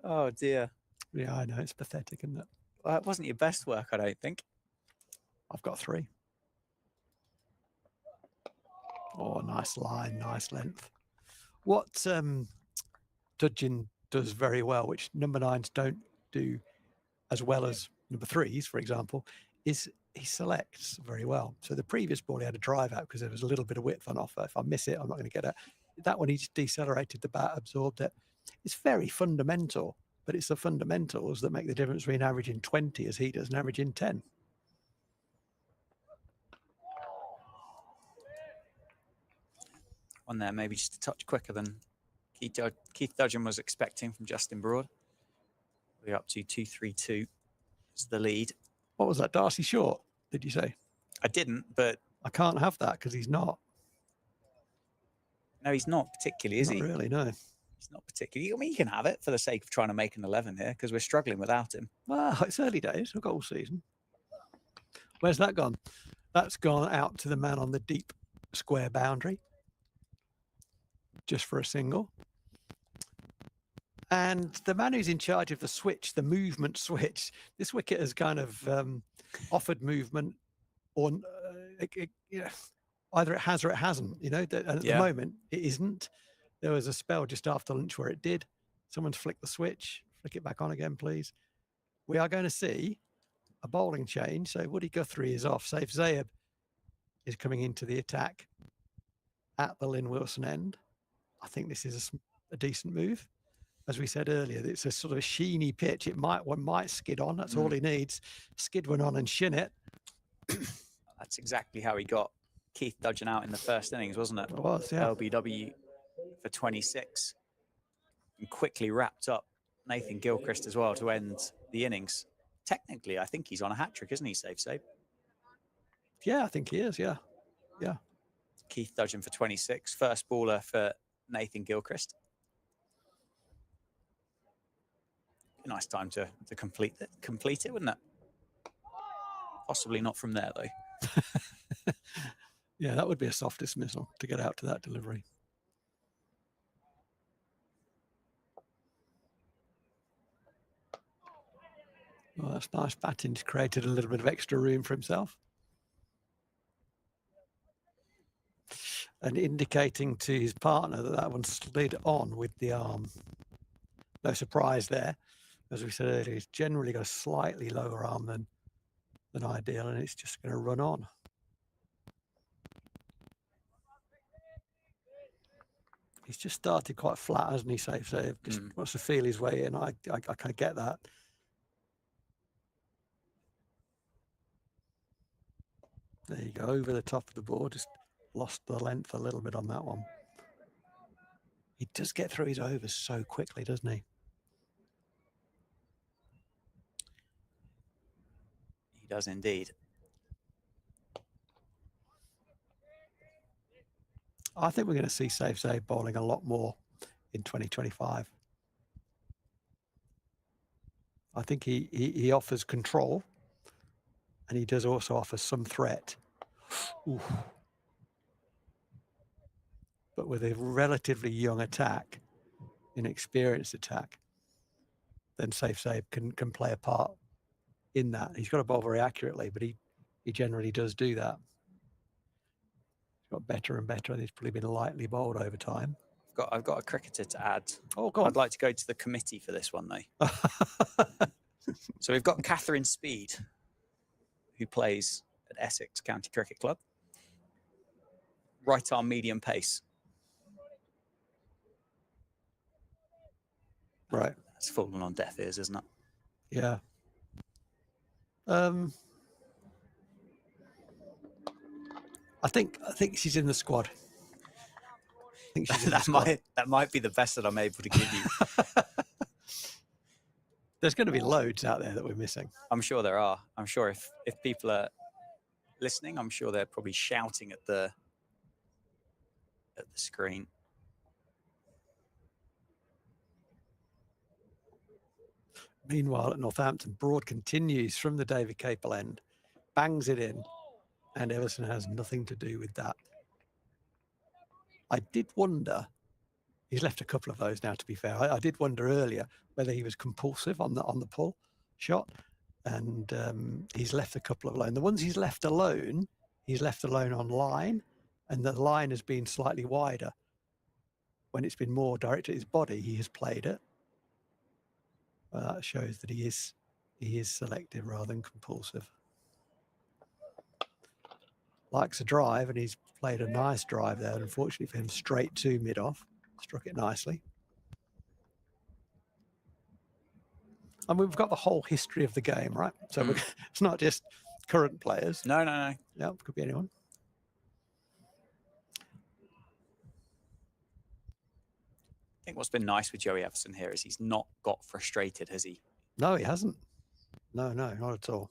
Oh, dear. Yeah, I know. It's pathetic, isn't it? Well, it wasn't your best work, I don't think. I've got 3. Oh, nice line, nice length. What Dudgeon does very well, which number 9s don't do as well as number 3s, for example, is he selects very well. So the previous ball, he had a drive out because there was a little bit of width on offer. If I miss it, I'm not going to get it. That one, he just decelerated the bat, absorbed it. It's very fundamental, but it's the fundamentals that make the difference between averaging 20 as he does and averaging 10. One there, maybe just a touch quicker than Keith Dudgeon was expecting from Justin Broad. We're up to 2-3-2 is the lead. What was that, Darcy Short, did you say? I didn't, but... I can't have that because he's not. No, he's not particularly, is he? Not really, no. He's not particularly. I mean, you can have it for the sake of trying to make an 11 here because we're struggling without him. Well, it's early days. We've got all season. Where's that gone? That's gone out to the man on the deep square boundary. Just for a single. And the man who's in charge of the switch, the movement switch, this wicket has kind of offered movement, or either it has or it hasn't. And at the moment, it isn't. There was a spell just after lunch where it did. Someone's flicked the switch. Flick it back on again, please. We are going to see a bowling change. So Woody Guthrie is off. Saif Zayeb is coming into the attack at the Lynn Wilson end. I think this is a decent move. As we said earlier, it's a sort of a sheeny pitch. One might skid on. That's all he needs. Skid one on and shin it. That's exactly how he got Keith Dudgeon out in the first innings, wasn't it? It was, yeah. LBW for 26. And quickly wrapped up Nathan Gilchrist as well to end the innings. Technically, I think he's on a hat-trick, isn't he, Saif? Yeah, I think he is, yeah. Yeah. Keith Dudgeon for 26. First baller for Nathan Gilchrist. A nice time to complete it, wouldn't it? Possibly not from there, though. Yeah, that would be a soft dismissal to get out to that delivery. Well, that's nice batting. He's created a little bit of extra room for himself. And indicating to his partner that one slid on with the arm. No surprise there. As we said earlier, he's generally got a slightly lower arm than ideal, and it's just going to run on. He's just started quite flat, hasn't he, Saif? So just wants to feel his way in. I kind of get that. There you go, over the top of the board. Just lost the length a little bit on that one. He does get through his overs so quickly, doesn't he? He does indeed. I think we're going to see Saif Zayeb bowling a lot more in 2025. I think he offers control, and he does also offer some threat. Oof. But with a relatively young attack, inexperienced attack, then Saif Zayeb can play a part in that. He's got to bowl very accurately, but he generally does do that. He's got better and better, and he's probably been lightly bowled over time. I've got a cricketer to add. Oh, go on. I'd like to go to the committee for this one, though. So we've got Catherine Speed, who plays at Essex County Cricket Club. Right arm medium pace. Right. That's fallen on deaf ears, isn't it? Yeah. I think she's in the squad. I think she's in the squad. That might be the best that I'm able to give you. There's going to be loads out there that we're missing. I'm sure there are. I'm sure if people are listening, I'm sure they're probably shouting at the screen. Meanwhile, at Northampton, Broad continues from the David Capel end, bangs it in, and Everson has nothing to do with that. I did wonder, he's left a couple of those now, to be fair. I did wonder earlier whether he was compulsive on the pull shot, and he's left a couple of alone. The ones he's left alone on line, and the line has been slightly wider. When it's been more direct at his body, he has played it. Well, that shows that he is selective rather than compulsive. Likes a drive, and he's played a nice drive there. Unfortunately for him, straight to mid-off. Struck it nicely. And we've got the whole history of the game, right? So it's not just current players. No, no, no. Yeah, it could be anyone. I think what's been nice with Joey Everson here is he's not got frustrated, has he? No, he hasn't. No, not at all.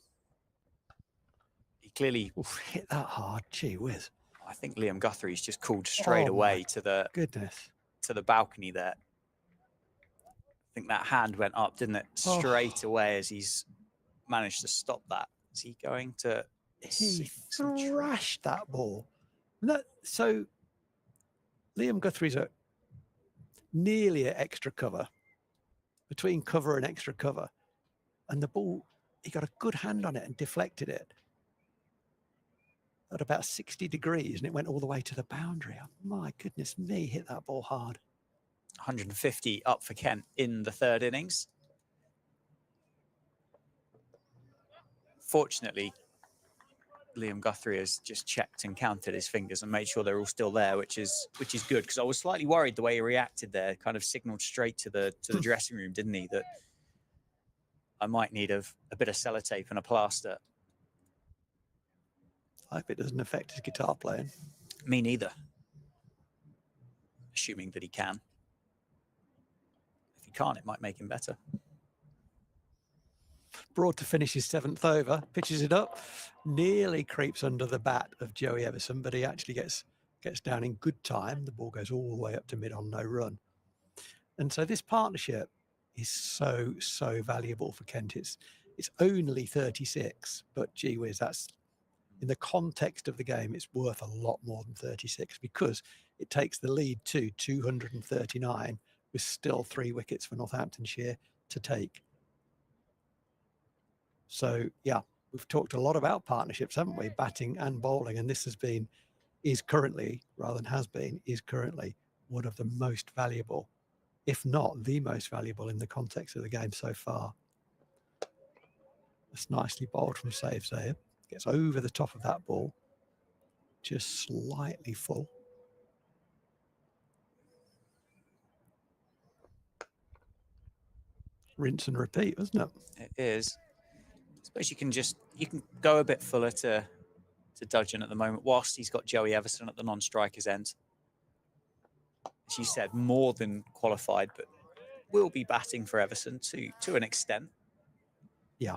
He clearly hit that hard. Gee whiz. I think Liam Guthrie's just called straight away to the balcony there. I think that hand went up, didn't it? Straight away as he's managed to stop that. Is he going to? He thrashed that ball. So Liam Guthrie's nearly at extra cover, between cover and extra cover, and the ball, he got a good hand on it and deflected it at about 60 degrees, and it went all the way to the boundary. Oh, my goodness me, hit that ball hard. 150 up for Kent in the third innings. Fortunately, Liam Guthrie has just checked and counted his fingers and made sure they're all still there, which is good, because I was slightly worried the way he reacted there. Kind of signaled straight to the dressing room, didn't he? That I might need a bit of sellotape and a plaster. I hope it doesn't affect his guitar playing. Me neither. Assuming that he can. If he can't, it might make him better. Broad to finish his 7th over, pitches it up, nearly creeps under the bat of Joey Everson, but he actually gets down in good time. The ball goes all the way up to mid on no run. And so this partnership is so valuable for Kent. It's only 36, but gee whiz, that's, in the context of the game, it's worth a lot more than 36, because it takes the lead to 239 with still 3 wickets for Northamptonshire to take. So, yeah, we've talked a lot about partnerships, haven't we? Batting and bowling. And this is currently one of the most valuable, if not the most valuable, in the context of the game so far. That's nicely bowled from Rothesay. Gets over the top of that ball, just slightly full. Rinse and repeat, isn't it? It is. I suppose you can go a bit fuller to Dudgeon at the moment, whilst he's got Joey Everson at the non-striker's end. As you said, more than qualified, but will be batting for Everson to an extent. Yeah.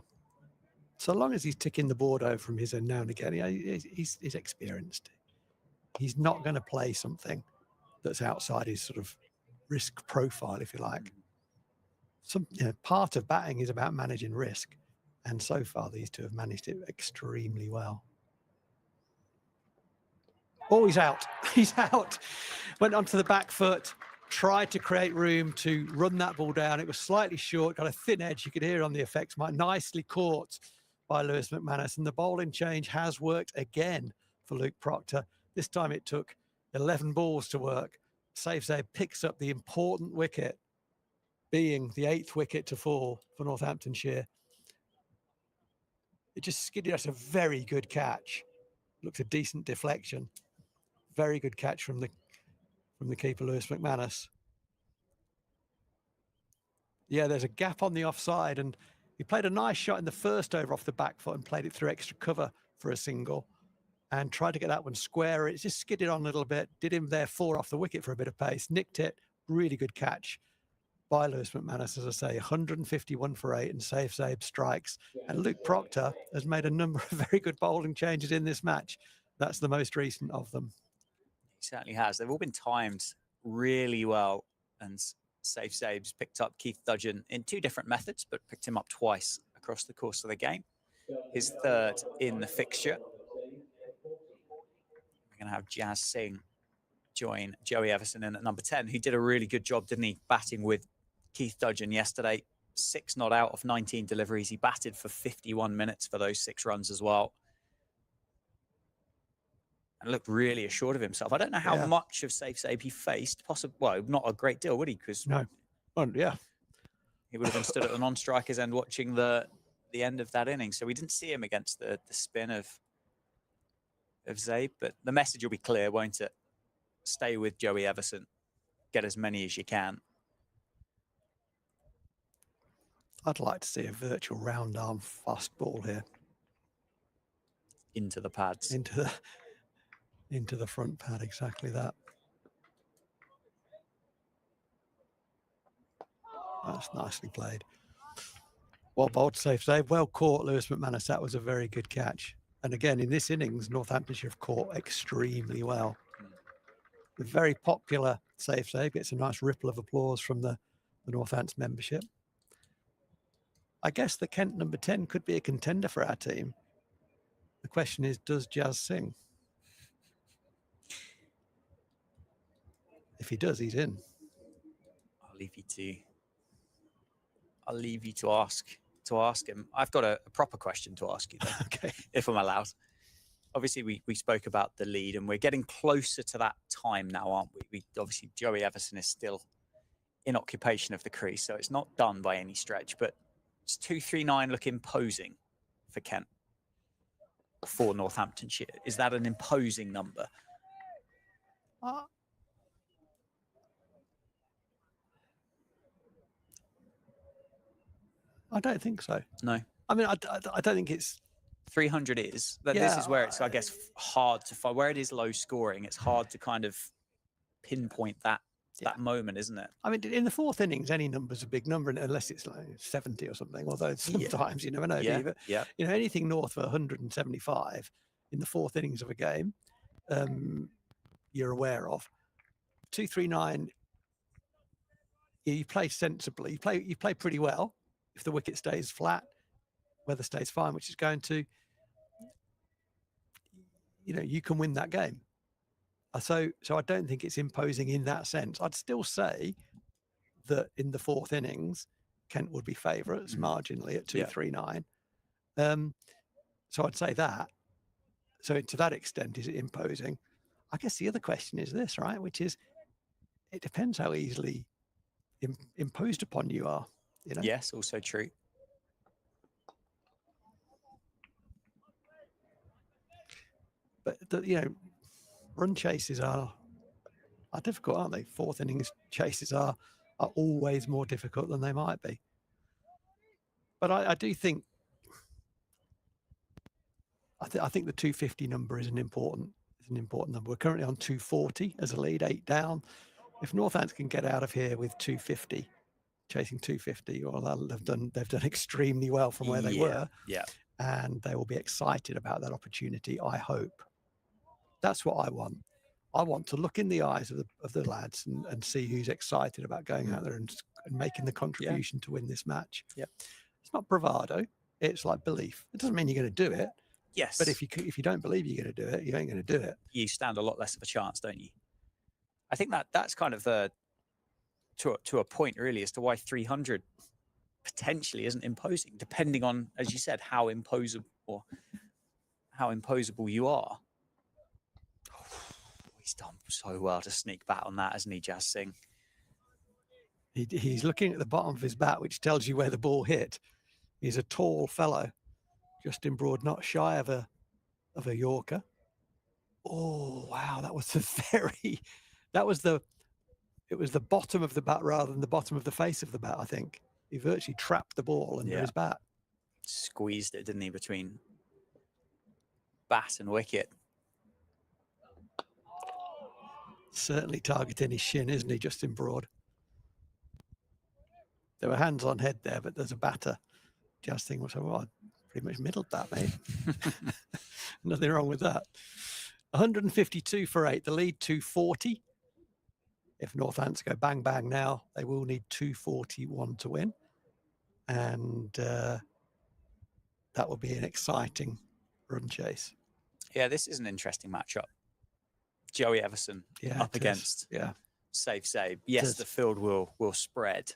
So long as he's ticking the board over from his end now and again, he's experienced. He's not going to play something that's outside his sort of risk profile, if you like. Part of batting is about managing risk. And so far, these two have managed it extremely well. Oh, he's out. He's out. Went onto the back foot, tried to create room to run that ball down. It was slightly short, got a thin edge. You could hear on the effects. Nicely caught by Lewis McManus. And the bowling change has worked again for Luke Proctor. This time it took 11 balls to work. Rothesay picks up the important wicket, being the 8th wicket to fall for Northamptonshire. It just skidded. That's a very good catch. Looks a decent deflection. Very good catch from the keeper, Lewis McManus. Yeah, there's a gap on the offside, and he played a nice shot in the first over off the back foot and played it through extra cover for a single and tried to get that one square. It just skidded on a little bit, did him there 4 off the wicket for a bit of pace, nicked it. Really good catch by Lewis McManus, as I say, 151 for 8 and Rothesay strikes. And Luke Proctor has made a number of very good bowling changes in this match. That's the most recent of them. He certainly has. They've all been timed really well. And Rothesay's picked up Keith Dudgeon in 2 different methods, but picked him up twice across the course of the game. His 3rd in the fixture. We're going to have Jazz Singh join Joey Everson in at number 10, who did a really good job, didn't he, batting with Keith Dudgeon yesterday. 6 not out of 19 deliveries. He batted for 51 minutes for those 6 runs as well. and looked really assured of himself. I don't know how much of safe save he faced. Possibly, well, not a great deal, would he? Because No. Well, yeah. he would have been stood at the non-striker's end watching the end of that inning. So we didn't see him against the spin of Zabe. But the message will be clear, won't it? Stay with Joey Everson. Get as many as you can. I'd like to see a virtual round arm fast ball here. Into the pads. Into the front pad, exactly that. That's nicely played. Well bowled, safe save. Well caught, Lewis McManus. That was a very good catch. And again, in this innings, Northamptonshire have caught extremely well. A very popular safe save. Gets a nice ripple of applause from the Northants membership. I guess the Kent number 10 could be a contender for our team. The question is, does Jazz sing? If he does, he's in. I'll leave you to ask him. I've got a proper question to ask you, though, Okay. if I'm allowed. Obviously, we spoke about the lead, and we're getting closer to that time now, aren't we? Obviously, Joey Everson is still in occupation of the crease, so it's not done by any stretch. But does 239 look imposing for Kent, for Northamptonshire? Is that an imposing number? I don't think so. No. I mean, I don't think it's 300 is. This is where it's, I guess, hard to find. Where it is low scoring, it's hard to kind of pinpoint that moment, isn't it? I mean, in the fourth innings, any number's a big number, unless it's like 70 or something. Although sometimes you never know. Yeah. But, Yeah. you know, anything north of 175 in the fourth innings of a game, you're aware of. 239, you play sensibly. You play pretty well. If the wicket stays flat, weather stays fine, which is going to, you know, you can win that game. So I don't think it's imposing in that sense. I'd still say that in the fourth innings, Kent would be favourites marginally at 239. So I'd say that. So to that extent, is it imposing? I guess the other question is this, right? Which is, it depends how easily imposed upon you are. You know? Yes, also true. But you know, run chases are difficult, aren't they? Fourth innings chases are always more difficult than they might be. But I do think I think the 250 number is an important number. We're currently on 240 as a lead, 8 down. If Northants can get out of here with 250, chasing 250, well, they've done extremely well from where they were. Yeah. And they will be excited about that opportunity, I hope. That's what I want. I want to look in the eyes of the lads and see who's excited about going out there and making the contribution to win this match. Yeah. It's not bravado. It's like belief. It doesn't mean you're going to do it. Yes. But if you don't believe you're going to do it, you ain't going to do it. You stand a lot less of a chance, don't you? I think that's kind of to a point really as to why 300 potentially isn't imposing, depending on, as you said, how imposable you are. He's done so well to sneak bat on that, hasn't he, Jazz Singh? He's looking at the bottom of his bat, which tells you where the ball hit. He's a tall fellow, Justin Broad, not shy of a Yorker. Oh wow, it was the bottom of the bat rather than the bottom of the face of the bat. I think he virtually trapped the ball under his bat. Squeezed it, didn't he, between bat and wicket? Certainly targeting his shin, isn't he, Justin Broad? There were hands on head there, but there's a batter. Just think, well, I pretty much middled that, mate. Nothing wrong with that. 152 for 8. The lead 240. If Northants go bang bang now, they will need 241 to win, and that will be an exciting run chase. Yeah, this is an interesting matchup. Joey Everson up against safe save. Yes, the field will spread,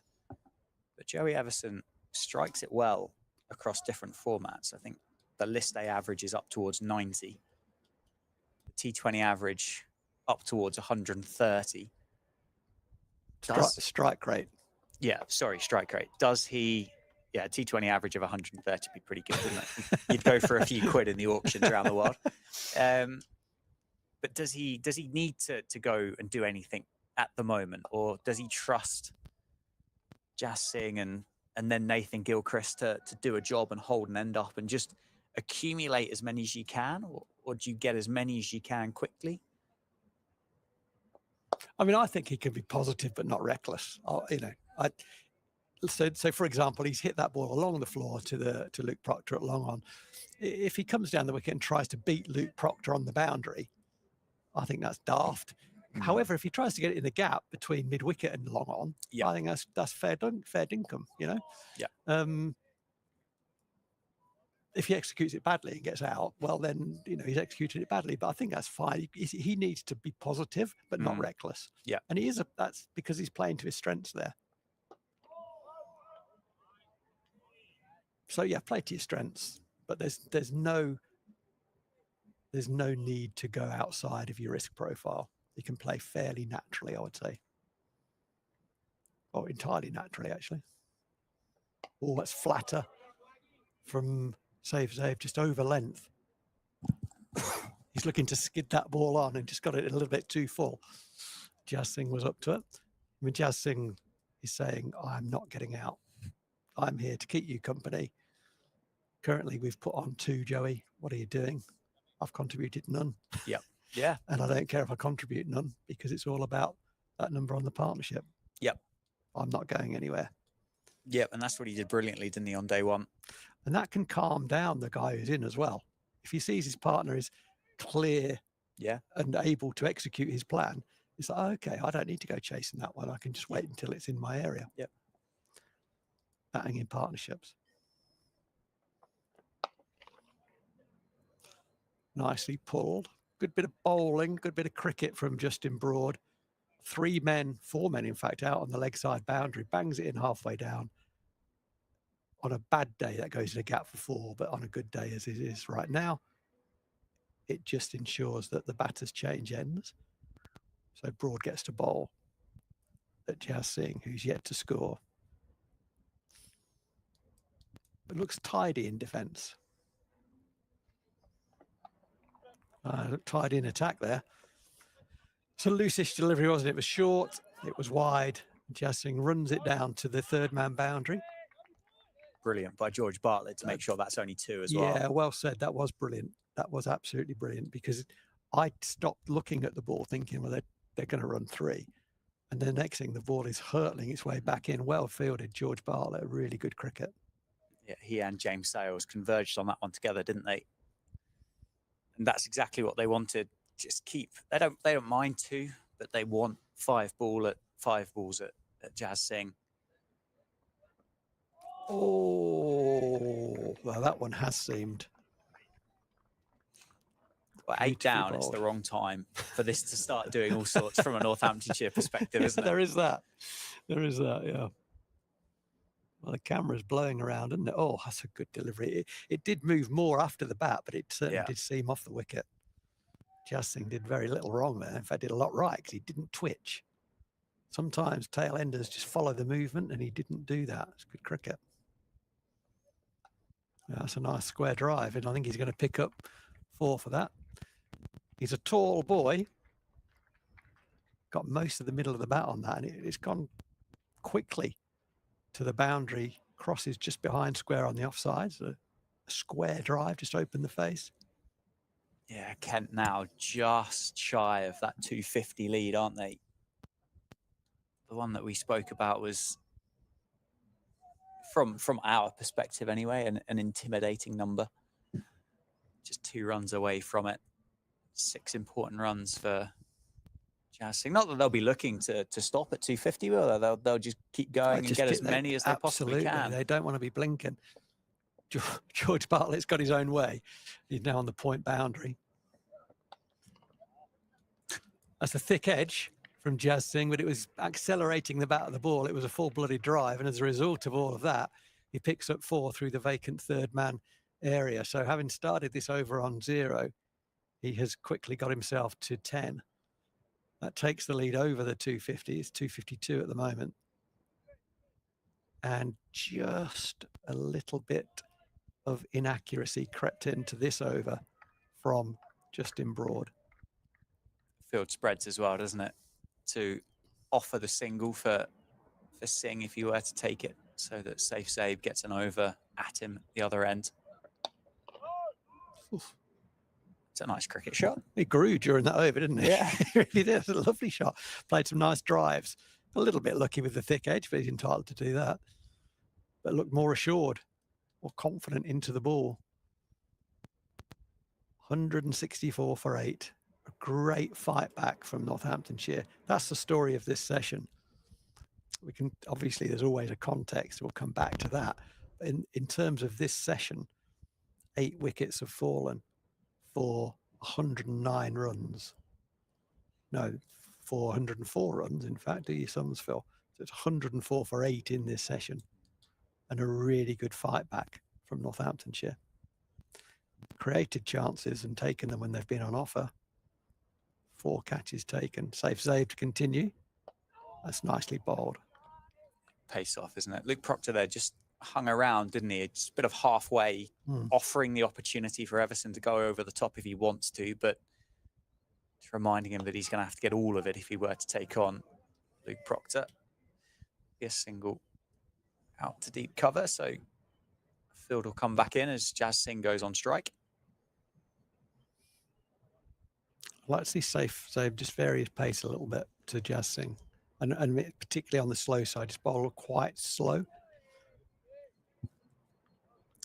but Joey Everson strikes it well across different formats. I think the list A average is up towards 90. The T20 average up towards 130. Strike rate. Yeah, sorry, strike rate. Does he? Yeah, T20 average of 130 would be pretty good, wouldn't it? You'd go for a few quid in the auctions around the world. But does he need to go and do anything at the moment, or does he trust Jas Singh and then Nathan Gilchrist to do a job and hold an end up and just accumulate as many as you can, or do you get as many as you can quickly? I mean, I think he can be positive but not reckless. So for example, he's hit that ball along the floor to Luke Proctor at long on. If he comes down the wicket and tries to beat Luke Proctor on the boundary, I think that's daft. However, if he tries to get it in the gap between mid wicket and long on, I think that's fair dinkum. Yeah. If he executes it badly and gets out, well, then he's executed it badly. But I think that's fine. He needs to be positive but not reckless. Yeah, and that's because he's playing to his strengths there. So yeah, play to your strengths, but there's no need to go outside of your risk profile. You can play fairly naturally, I would say, or entirely naturally, actually. Oh, that's flatter from save just over length. He's looking to skid that ball on and just got it a little bit too full. Jas Singh was up to it. I mean, Jas Singh is saying, "I'm not getting out. I'm here to keep you company. Currently, we've put on 2, Joey. What are you doing? I've contributed none." Yep. Yeah. And I don't care if I contribute none because it's all about that number on the partnership. Yep. I'm not going anywhere. Yep. And that's what he did brilliantly, didn't he, on day one? And that can calm down the guy who's in as well. If he sees his partner is clear and able to execute his plan, it's like, okay, I don't need to go chasing that one. I can just wait until it's in my area. Yep. Batting in partnerships. Nicely pulled. Good bit of bowling, good bit of cricket from Justin Broad. 4 men, in fact, out on the leg side boundary, bangs it in halfway down. On a bad day, that goes in a gap for 4, but on a good day, as it is right now, it just ensures that the batters change ends. So Broad gets to bowl at Jas Singh, who's yet to score. It looks tidy in defence. Looked tidy in attack there. It's a loosish delivery, wasn't it? It was short, it was wide. Jas Singh runs it down to the 3rd man boundary. Brilliant by George Bartlett to make sure that's only 2 as well. Yeah, well said. That was brilliant. That was absolutely brilliant because I stopped looking at the ball thinking, well, they're going to run 3. And the next thing, the ball is hurtling its way back in. Well fielded, George Bartlett. Really good cricket. Yeah, he and James Sales converged on that one together, didn't they? And that's exactly what they wanted. Just keep. They don't mind 2, but they want 5 balls at Jas Singh. Oh, well, that one has seemed. Well, 8 down, it's the wrong time for this to start doing all sorts from a Northamptonshire perspective, isn't it? There is that. There is that, yeah. Well, the camera's blowing around, isn't it? Oh, that's a good delivery. It did move more after the bat, but it certainly did seem off the wicket. Jas Singh did very little wrong there. In fact, did a lot right because he didn't twitch. Sometimes tail enders just follow the movement, and he didn't do that. It's good cricket. Yeah, that's a nice square drive, and I think he's going to pick up 4 for that. He's a tall boy. Got most of the middle of the bat on that, and it's gone quickly to the boundary, crosses just behind square on the offside. So a square drive, just open the face. Yeah, Kent now just shy of that 250 lead, aren't they? The one that we spoke about was, from our perspective anyway, an intimidating number. Just 2 runs away from it. 6 important runs for Jas Singh. Not that they'll be looking to stop at 250, will they? They'll just keep going and get as many as they possibly can. They don't want to be blinking. George Bartlett's got his own way. He's now on the point boundary. That's a thick edge from Jas Singh, but it was accelerating the bat of the ball. It was a full-blooded drive, and as a result of all of that, he picks up 4 through the vacant 3rd man area. So having started this over on 0, he has quickly got himself to 10. That takes the lead over the 250. It's 252 at the moment. And just a little bit of inaccuracy crept into this over from Justin Broad. Field spreads as well, doesn't it? To offer the single for Singh if you were to take it, so that Safe Save gets an over at him at the other end. Oof. It's a nice cricket shot. He grew during that over, didn't he? Yeah. He really did. A lovely shot. Played some nice drives. A little bit lucky with the thick edge, but he's entitled to do that. But looked more assured, more confident into the ball. 164 for 8. A great fight back from Northamptonshire. That's the story of this session. We can, obviously, there's always a context. We'll come back to that. In terms of this session, 8 wickets have fallen for 109 runs. No, 404 runs, in fact, do your sums, Phil? So it's 104 for 8 in this session. And a really good fight back from Northamptonshire. Created chances and taken them when they've been on offer. 4 catches taken. Safe save to continue. That's nicely bowled. Pace off, isn't it? Luke Proctor there just hung around, didn't he? Just a bit of halfway, offering the opportunity for Everson to go over the top if he wants to, but just reminding him that he's going to have to get all of it if he were to take on Luke Proctor. A single out to deep cover, so field will come back in as Jazz Singh goes on strike. I'd like to see Safe Save just vary his pace a little bit to Jazz Singh. And particularly on the slow side, just bowl quite slow.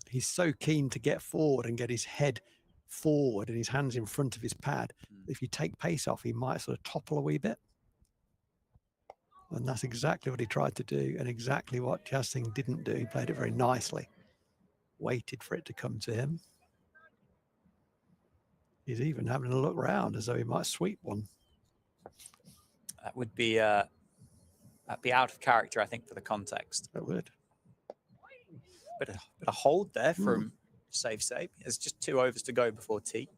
He's so keen to get forward and get his head forward and his hands in front of his pad. If you take pace off, he might sort of topple a wee bit. And that's exactly what he tried to do and exactly what Jazz Singh didn't do. He played it very nicely. Waited for it to come to him. He's even having a look round as though he might sweep one. That would be that'd be out of character, I think, for the context. It would. Bit of hold there from Safe Save. There's just 2 overs to go before tea.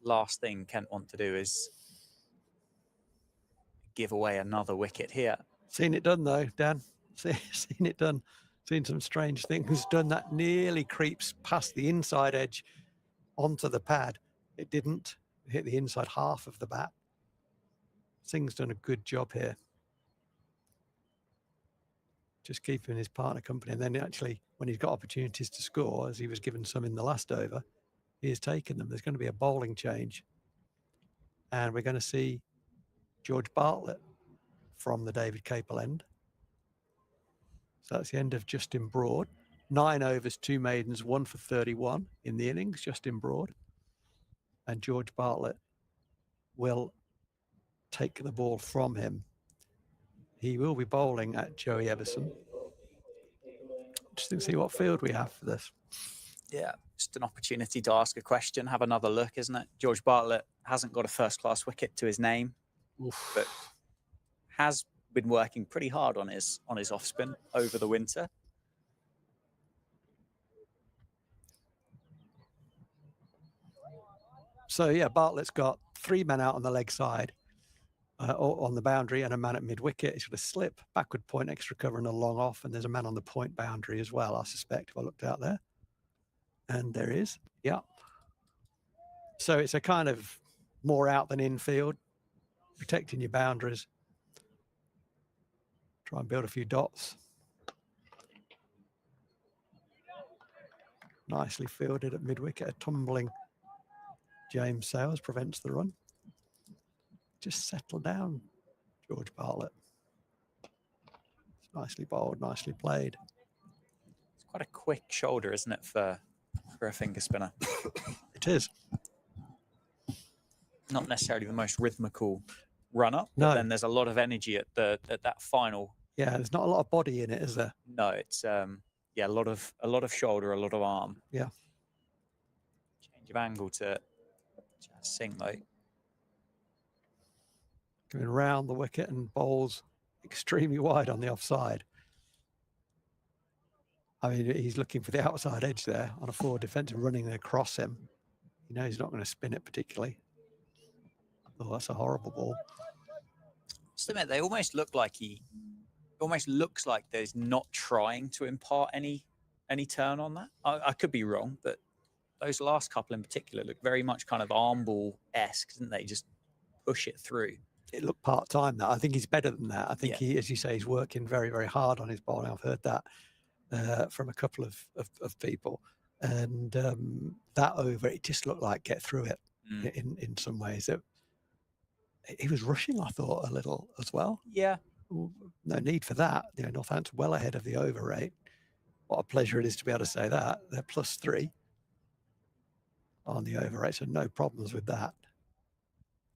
Last thing Kent want to do is give away another wicket here. Seen it done though, Dan. Seen it done. Seen some strange things done. That nearly creeps past the inside edge onto the pad. It didn't. It hit the inside half of the bat. Singh's done a good job here. Just keeping his partner company. And then actually, when he's got opportunities to score, as he was given some in the last over, he has taken them. There's going to be a bowling change. And we're going to see George Bartlett from the David Capel end. So that's the end of Justin Broad. 9 overs, 2 maidens, 1 for 31 in the innings, Justin Broad. And George Bartlett will take the ball from him. He will be bowling at Joey Everson. Just to see what field we have for this. Yeah, just an opportunity to ask a question, have another look, isn't it? George Bartlett hasn't got a first-class wicket to his name, but has been working pretty hard on his off spin over the winter. So yeah, Bartlett's got 3 men out on the leg side, on the boundary, and a man at mid wicket. He's got a slip, backward point, extra cover, and a long off. And there's a man on the point boundary as well, I suspect, if I looked out there. And there is, yeah. So it's a kind of more out than infield, protecting your boundaries. Try and build a few dots. Nicely fielded at mid wicket. A tumbling James Sayles prevents the run. Just settle down, George Bartlett. It's nicely bowled, nicely played. It's quite a quick shoulder, isn't it, for a finger spinner? It is. Not necessarily the most rhythmical run-up, No. but then there's a lot of energy at that final. Yeah, there's not a lot of body in it, is there? No, it's yeah, a lot of shoulder, a lot of arm. Yeah. Change of angle to Jazz Singh though. Going round the wicket and bowls extremely wide on the offside. I mean, he's looking for the outside edge there on a forward defender running across him. He You know he's not going to spin it particularly. Oh, that's a horrible ball. Just admit, they almost look like almost looks like there's not trying to impart any turn on that. I could be wrong, but those last couple in particular look very much kind of arm ball-esque, didn't they? Just push it through. It looked part-time, that. I think he's better than that. I think he, as you say, he's working very, very hard on his bowling. I've heard that from a couple of people. And that over, it just looked like get through it in some ways. He was rushing, I thought, a little as well. Yeah. No need for that. You know, Northampton well ahead of the over rate. What a pleasure it is to be able to say that. They're +3 on the over rate, so no problems with that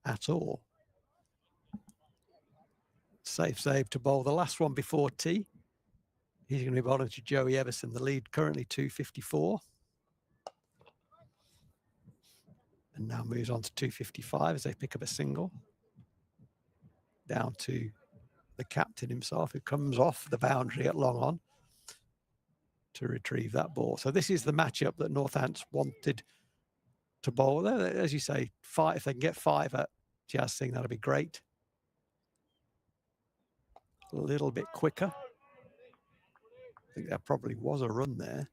at all. Safe save to bowl the last one before tea. He's going to be bowling to Joey Everson, the lead currently 254. And now moves on to 255 as they pick up a single. Down to the captain himself, who comes off the boundary at long on to retrieve that ball. So this is the matchup that Northants wanted to bowl. As you say, if they can get 5 at Jazz Singh, that'll be great. A little bit quicker. I think there probably was a run there.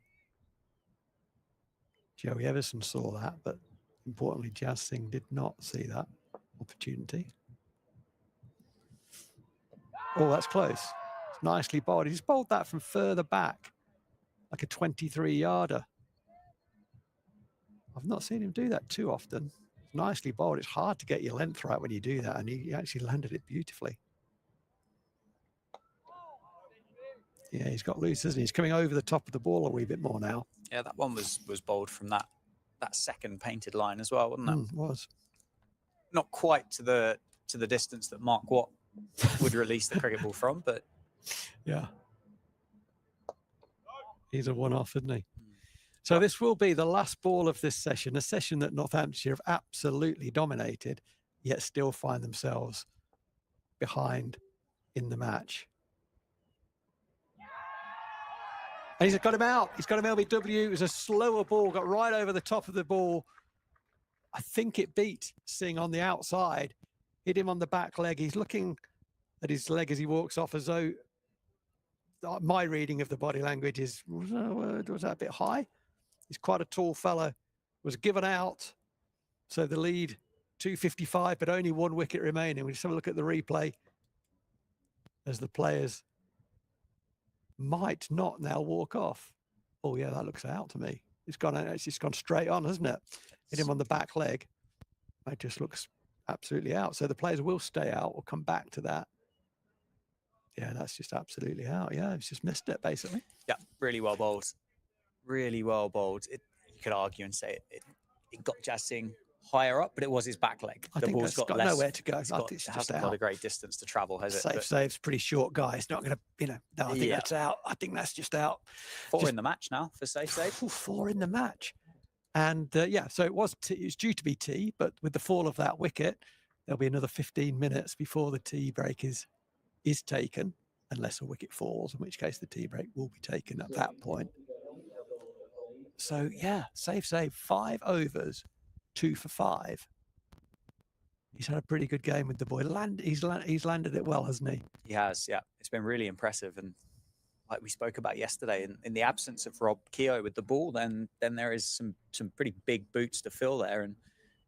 Joey Everson saw that, but importantly, Jazz Singh did not see that opportunity. Oh, that's close. It's nicely bowled. He's bowled that from further back, like a 23-yarder. I've not seen him do that too often. It's nicely bowled. It's hard to get your length right when you do that, and he actually landed it beautifully. Yeah, he's got loose, hasn't he? He's coming over the top of the ball a wee bit more now. Yeah, that one was bowled from that second painted line as well, wasn't it? It was. Not quite to the distance that Mark Watt would release the cricket ball from, but yeah, he's a one-off, isn't he? So this will be the last ball of this session, a session that Northamptonshire have absolutely dominated, yet still find themselves behind in the match. And he's got him out. He's got him LBW. It was a slower ball, got right over the top of the ball. I think it beat Singh on the outside, hit him on the back leg. He's looking at his leg as he walks off as though my reading of the body language is, was that a bit high? He's quite a tall fella, was given out. So the lead 255, but only 1 wicket remaining. We just have a look at the replay as the players might not now walk off. Oh yeah, that looks out to me. It's gone straight on, hasn't it? Hit him on the back leg. It just looks absolutely out. So the players will stay out. We'll come back to that. Yeah, that's just absolutely out. Yeah, it's just missed it basically. yeah, really well bowled. Really well bowled. You could argue and say it got Jazz Singh higher up, but it was his back leg. I think it's got nowhere to go. It hasn't got a great distance to travel, has it? Save's pretty short guy. It's not going to, no, I think that's out. I think that's just out. 4 in the match now for safe save. 4 in the match. And yeah, so it was due to be tea, but with the fall of that wicket, there'll be another 15 minutes before the tea break is taken, unless a wicket falls, in which case the tea break will be taken at that point. So yeah, safe save, 5 overs, 2 for 5. He's had a pretty good game with the boy. He's landed it well, hasn't he? He has, yeah. It's been really impressive. And like we spoke about yesterday, in the absence of Rob Keogh with the ball, then there is some pretty big boots to fill there. And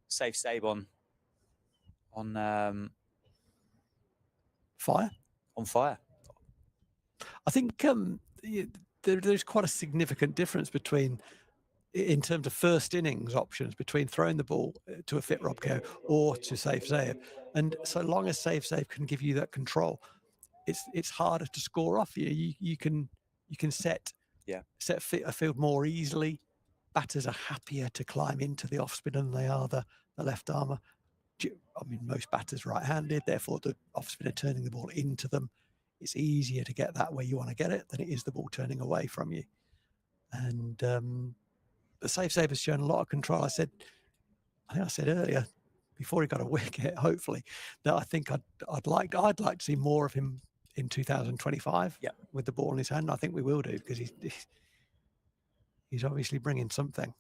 safe save on fire. On fire. I think there's quite a significant difference in terms of first innings options between throwing the ball to a fit Rob Keogh or to safe save. And so long as safe save can give you that control, it's harder to score off. You can set a field more easily. Batters are happier to climb into the off spinner than they are the left armour. I mean, most batters right-handed, therefore the off spinner turning the ball into them. It's easier to get that where you want to get it than it is the ball turning away from you. And the safe save has shown a lot of control. I think I said earlier, before he got a wicket, hopefully, that I think I'd like to see more of him in 2025 with the ball in his hand. I think we will do, because he's obviously bringing something.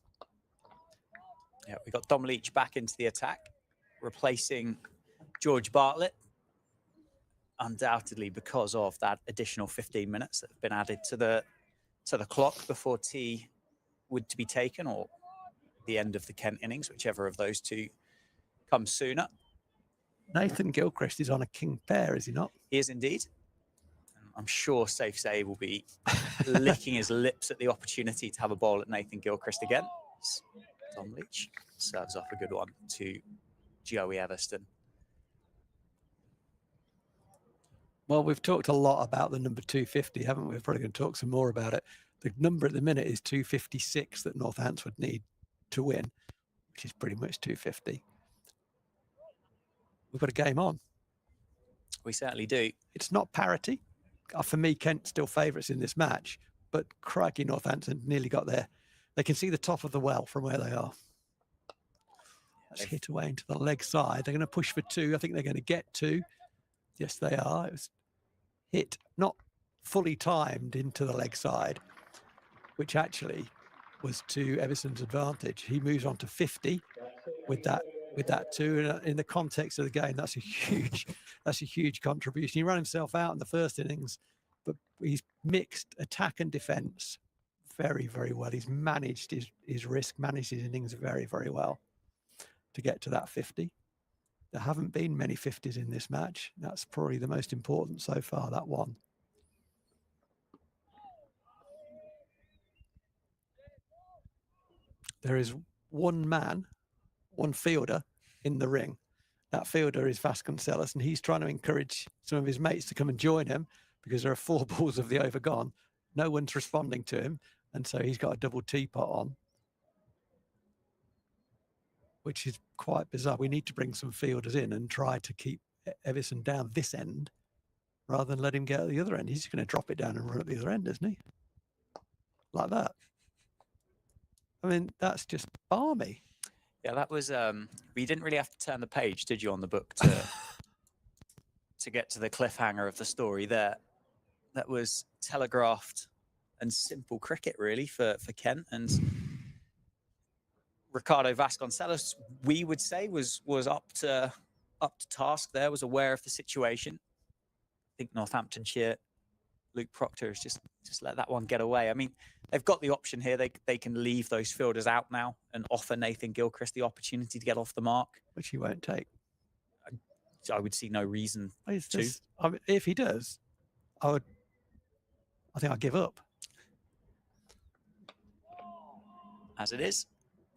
Yeah, we got Dom Leach back into the attack, replacing George Bartlett, undoubtedly because of that additional 15 minutes that have been added to the clock before tea would to be taken, or the end of the Kent innings, whichever of those two comes sooner. Nathan Gilchrist is on a king pair, is he not? He is indeed. I'm sure Safe Save will be licking his lips at the opportunity to have a bowl at Nathan Gilchrist again. Dom Leach serves off a good one to Joey Everston. Well, we've talked a lot about the number 250, haven't we? We're probably going to talk some more about it. The number at the minute is 256 that Northampton would need to win, which is pretty much 250. We've got a game on. We certainly do. It's not parity. For me, Kent still favourites in this match, but crikey, Northampton nearly got there. They can see the top of the well from where they are. Let's hit away into the leg side. They're going to push for 2. I think they're going to get 2. Yes, they are. It was hit, not fully timed into the leg side, which actually was to Everson's advantage. He moves on to 50 with that 2. And in the context of the game, that's a huge contribution. He ran himself out in the first innings, but he's mixed attack and defence very, very well. He's managed his risk, managed his innings very, very well to get to that 50. There haven't been many 50s in this match. That's probably the most important so far, that one. There is one man, one fielder in the ring. That fielder is Vasconcelos, and he's trying to encourage some of his mates to come and join him because there are 4 balls of the over gone. No one's responding to him, and so he's got a double teapot on, which is quite bizarre. We need to bring some fielders in and try to keep Everson down this end rather than let him get at the other end. He's just going to drop it down and run at the other end, isn't he? Like that. I mean, that's just balmy. Yeah, that was. You didn't really have to turn the page, did you, on the book to get to the cliffhanger of the story there? That was telegraphed and simple cricket, really, for Kent. And Ricardo Vasconcelos, we would say, was up to task there, was aware of the situation. I think Northamptonshire, Luke Proctor has just let that one get away. I mean, they've got the option here. They can leave those fielders out now and offer Nathan Gilchrist the opportunity to get off the mark, Which he won't take. I would see no reason to. I mean, if he does, I think I'd give up. As it is,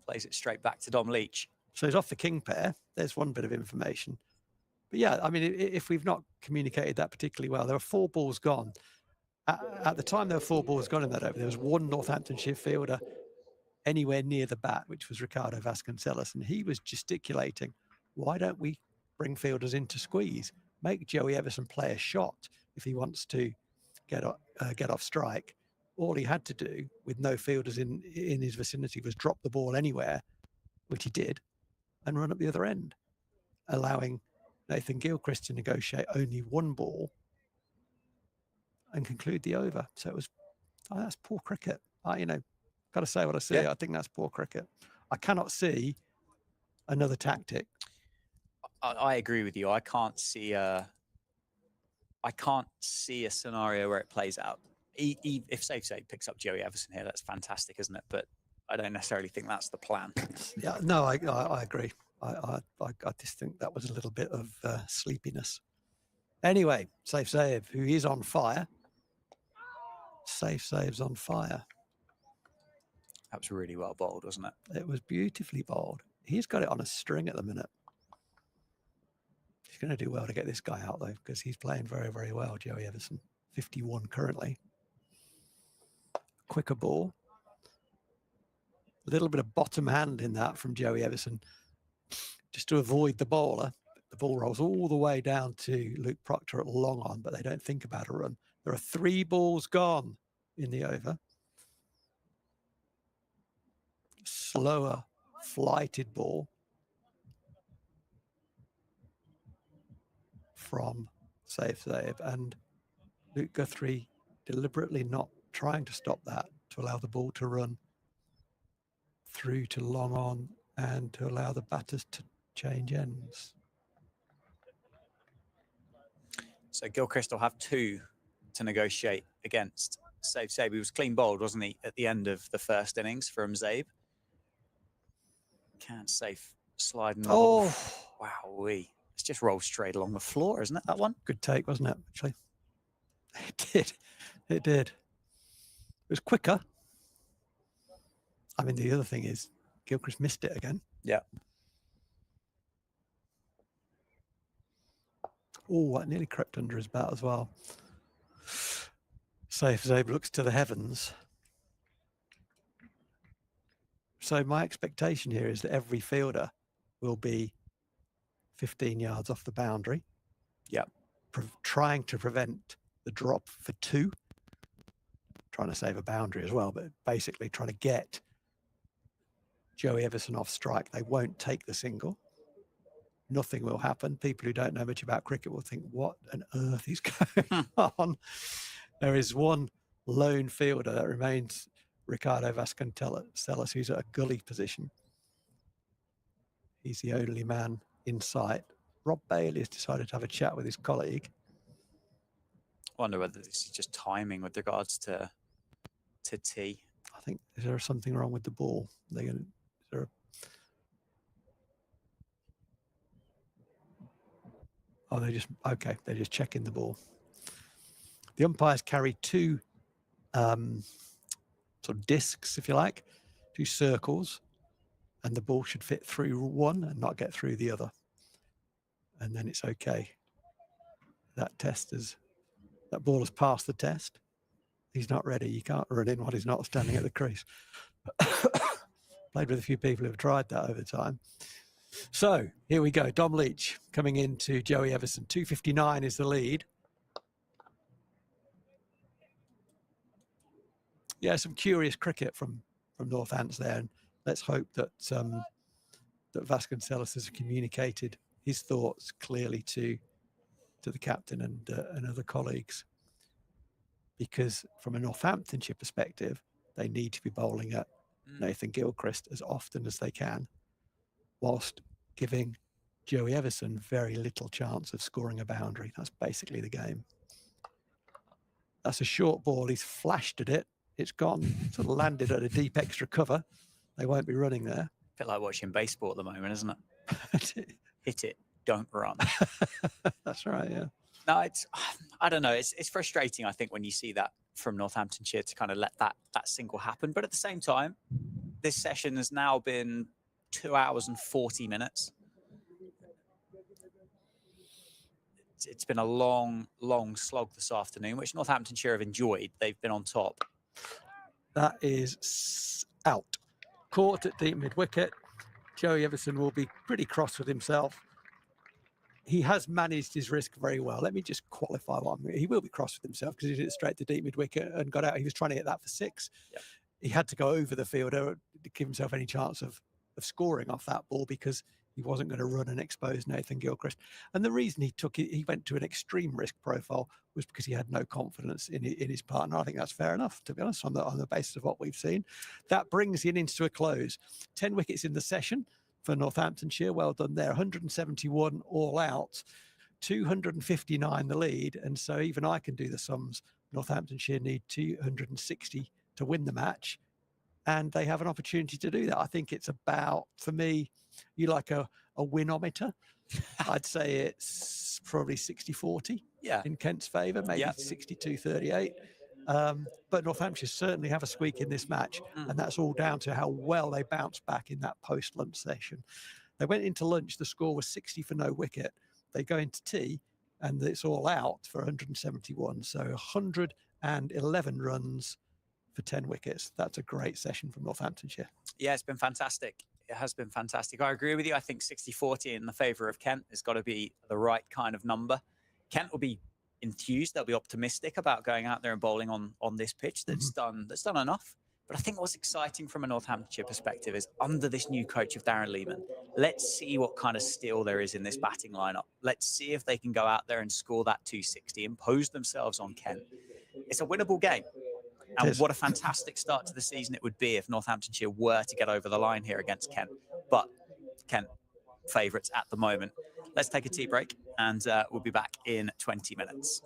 plays it straight back to Dom Leach. So he's off the king pair. There's one bit of information. But yeah, I mean, if we've not communicated that particularly well, there are 4 balls gone. At the time there were 4 balls gone in that over, there was one Northamptonshire fielder anywhere near the bat, which was Ricardo Vasconcelos, and he was gesticulating, why don't we bring fielders in to squeeze? Make Joey Everson play a shot if he wants to get off strike. All he had to do, with no fielders in his vicinity, was drop the ball anywhere, which he did, and run up the other end, allowing Nathan Gilchrist to negotiate only 1 ball and conclude the over. So it was, that's poor cricket. Got to say what I see. Yeah. I think that's poor cricket. I cannot see another tactic. I agree with you. I can't see a scenario where it plays out. If Safe picks up Joey Everson here, that's fantastic, isn't it? But I don't necessarily think that's the plan. Yeah, no, I agree. I just think that was a little bit of sleepiness. Anyway, Safe Save, who is on fire. Safe Save's on fire. That was really well bowled, wasn't it? It was beautifully bowled. He's got it on a string at the minute. He's going to do well to get this guy out, though, because he's playing very, very well, Joey Everson. 51 currently. Quicker ball. A little bit of bottom hand in that from Joey Everson, just to avoid the bowler. The ball rolls all the way down to Luke Proctor at long on, but they don't think about a run. There are 3 balls gone in the over. Slower, flighted ball from Safe Save, and Luke Guthrie deliberately not trying to stop that to allow the ball to run through to long on and to allow the batters to change ends. So Gilchrist will have 2 to negotiate against Zabe. He was clean bowled, wasn't he, at the end of the first innings from Zabe? Can't safe sliding. Oh, Wowee. It's just rolled straight along the floor, isn't it, that one? good take, wasn't it, actually? It did. It did. It was quicker. I mean, the other thing is Gilchrist missed it again. Yeah. Oh, that nearly crept under his bat as well. So if Zabe looks to the heavens. So my expectation here is that every fielder will be 15 yards off the boundary. Yeah. Trying to prevent the drop for 2. Trying to save a boundary as well, but basically trying to get Joey Everson off strike. They won't take the single. Nothing will happen. People who don't know much about cricket will think, what on earth is going on? There is one lone fielder that remains, Ricardo Vasconcelos, who's at a gully position. He's the only man in sight. Rob Bailey has decided to have a chat with his colleague. I wonder whether this is just timing with regards to T. I think, is there something wrong with the ball? They're going to, is there a, oh, they're just checking the ball. The umpires carry 2 sort of discs, if you like, 2 circles, and the ball should fit through one and not get through the other. And then it's okay. That ball has passed the test. He's not ready. You can't run in while he's not standing at the crease. Played with a few people who've tried that over time. So here we go. Dom Leach coming into Joey Everson. 259 is the lead. Yeah, some curious cricket from Northants there, and let's hope that that Vasconcelos has communicated his thoughts clearly to the captain and other colleagues, because from a Northamptonshire perspective, they need to be bowling at Nathan Gilchrist as often as they can, whilst giving Joey Everson very little chance of scoring a boundary. That's basically the game. That's a short ball. He's flashed at it. It's gone, sort of landed at a deep extra cover. They won't be running there. A bit like watching baseball at the moment, isn't it? Hit it, don't run. That's right, yeah. No, I don't know. It's frustrating, I think, when you see that from Northamptonshire to kind of let that single happen. But at the same time, this session has now been 2 hours and 40 minutes. It's been a long, long slog this afternoon, which Northamptonshire have enjoyed. They've been on top. That is out. Caught at deep mid-wicket. Joey Everson will be pretty cross with himself. He has managed his risk very well. Let me just qualify what I mean. He will be cross with himself because he did it straight to deep mid-wicket and got out. He was trying to hit that for 6. Yep. He had to go over the fielder to give himself any chance of scoring off that ball, because he wasn't going to run and expose Nathan Gilchrist. And the reason he went to an extreme risk profile was because he had no confidence in his partner. I think that's fair enough, to be honest, on the basis of what we've seen. That brings the innings to a close. 10 wickets in the session for Northamptonshire. Well done there. 171 all out, 259 the lead. And so even I can do the sums. Northamptonshire need 260 to win the match, and they have an opportunity to do that. I think it's about, for me, you like a winometer. I'd say it's probably 60-40 in Kent's favour, maybe 62-38. But Northamptonshire certainly have a squeak in this match, and that's all down to how well they bounced back in that post-lunch session. They went into lunch, the score was 60 for no wicket. They go into tea, and it's all out for 171. So 111 runs for 10 wickets. That's a great session from Northamptonshire. Yeah, it's been fantastic. It has been fantastic. I agree with you. I think 60-40 in the favour of Kent has got to be the right kind of number. Kent will be enthused. They'll be optimistic about going out there and bowling on this pitch that's done enough. But I think what's exciting from a Northamptonshire perspective is, under this new coach of Darren Lehman, let's see what kind of steel there is in this batting lineup. Let's see if they can go out there and score that 260, impose themselves on Kent. It's a winnable game. And what a fantastic start to the season it would be if Northamptonshire were to get over the line here against Kent. but Kent favourites at the moment. Let's take a tea break, and we'll be back in 20 minutes.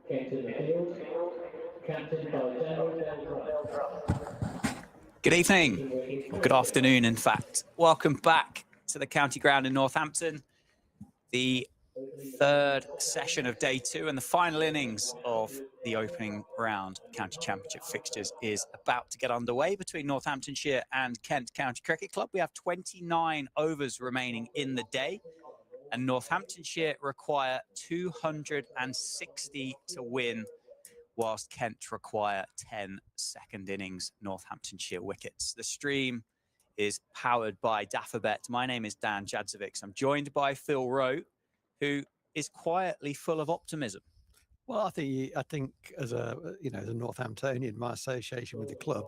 Kent in the field, captain by Daniel. Good evening, or good afternoon, in fact. Welcome back to the county ground in Northampton. The third session of day 2 and the final innings of the opening round county championship fixtures is about to get underway between Northamptonshire and Kent County Cricket Club. We have 29 overs remaining in the day, and Northamptonshire require 260 to win, whilst Kent require 10 second innings Northamptonshire wickets. The stream is powered by Daffabet. My name is Dan Jadzovic. I'm joined by Phil Rowe, who is quietly full of optimism. Well, I think as a as a Northamptonian, my association with the club,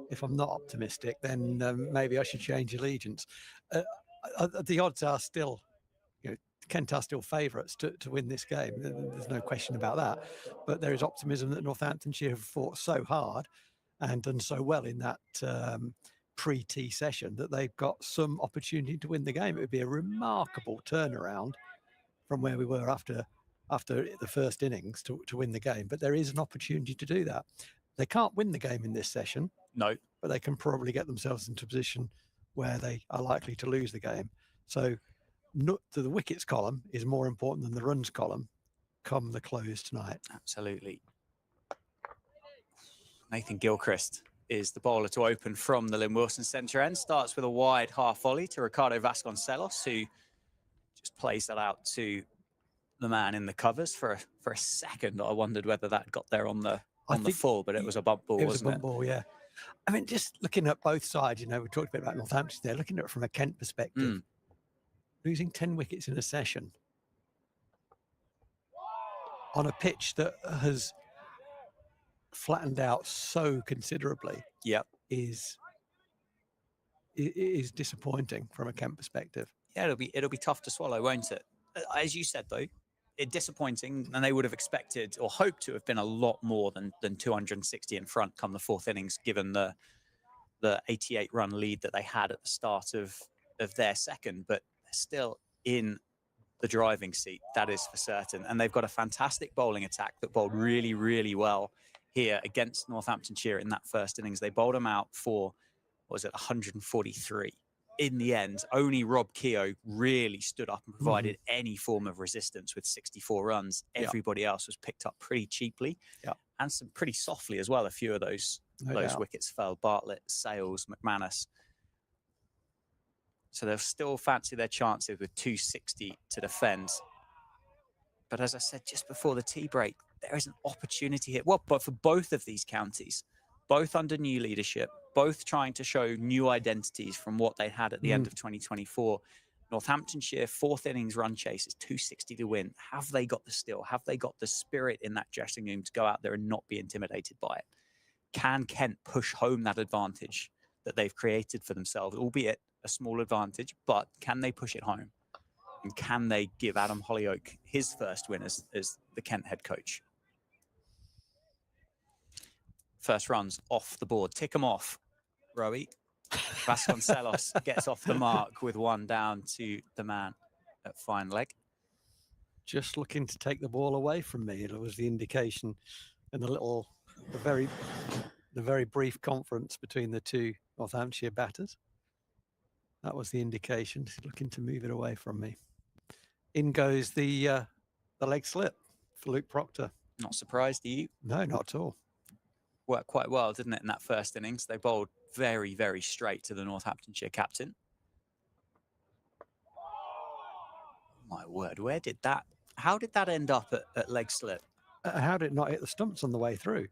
if I'm not optimistic, then maybe I should change allegiance. The odds are still, Kent are still favourites to win this game. There's no question about that. But there is optimism that Northamptonshire have fought so hard and done so well in that pre-tea session that they've got some opportunity to win the game. It would be a remarkable turnaround from where we were after the first innings to win the game. But there is an opportunity to do that. They can't win the game in this session. No. But they can probably get themselves into a position where they are likely to lose the game. So the wickets column is more important than the runs column come the close tonight. Absolutely. Nathan Gilchrist is the bowler to open from the Lynn Wilson centre end. Starts with a wide half volley to Ricardo Vasconcelos, who just plays that out to the man in the covers. For a second, I wondered whether that got there on the full, but it was a bump ball, wasn't it? It was a bump ball, yeah. I mean, just looking at both sides, we talked a bit about Northampton there, looking at it from a Kent perspective, losing 10 wickets in a session on a pitch that has flattened out so considerably, is disappointing from a Kent perspective. Yeah, it'll be tough to swallow, won't it? As you said, though, it's disappointing, and they would have expected or hoped to have been a lot more than 260 in front come the fourth innings, given the 88-run lead that they had at the start of their second. But they're still in the driving seat, that is for certain. And they've got a fantastic bowling attack that bowled really, really well here against Northamptonshire in that first innings. They bowled them out for, 143. In the end, only Rob Keogh really stood up and provided any form of resistance with 64 runs. Everybody else was picked up pretty cheaply and some pretty softly as well. A few of those wickets fell. Bartlett, Sales, McManus. So they'll still fancy their chances with 260 to defend. But as I said just before the tea break, there is an opportunity here. Well, but for both of these counties, both under new leadership, both trying to show new identities from what they had at the end of 2024. Northamptonshire, fourth innings run chase is 260 to win. Have they got the still? Have they got the spirit in that dressing room to go out there and not be intimidated by it? Can Kent push home that advantage that they've created for themselves, albeit a small advantage, but can they push it home? And can they give Adam Hollyoake his first win as the Kent head coach? First runs off the board. Tick them off, Rowie. Vasconcelos gets off the mark with one down to the man at fine leg. Just looking to take the ball away from me. It was the indication in the very brief conference between the two Northamptonshire batters. That was the indication. He's looking to move it away from me. In goes the leg slip for Luke Proctor. Not surprised, are you? No, not at all. Worked quite well, didn't it, in that first innings? They bowled very, very straight to the Northamptonshire captain. My word, how did that end up at leg slip? How did it not hit the stumps on the way through?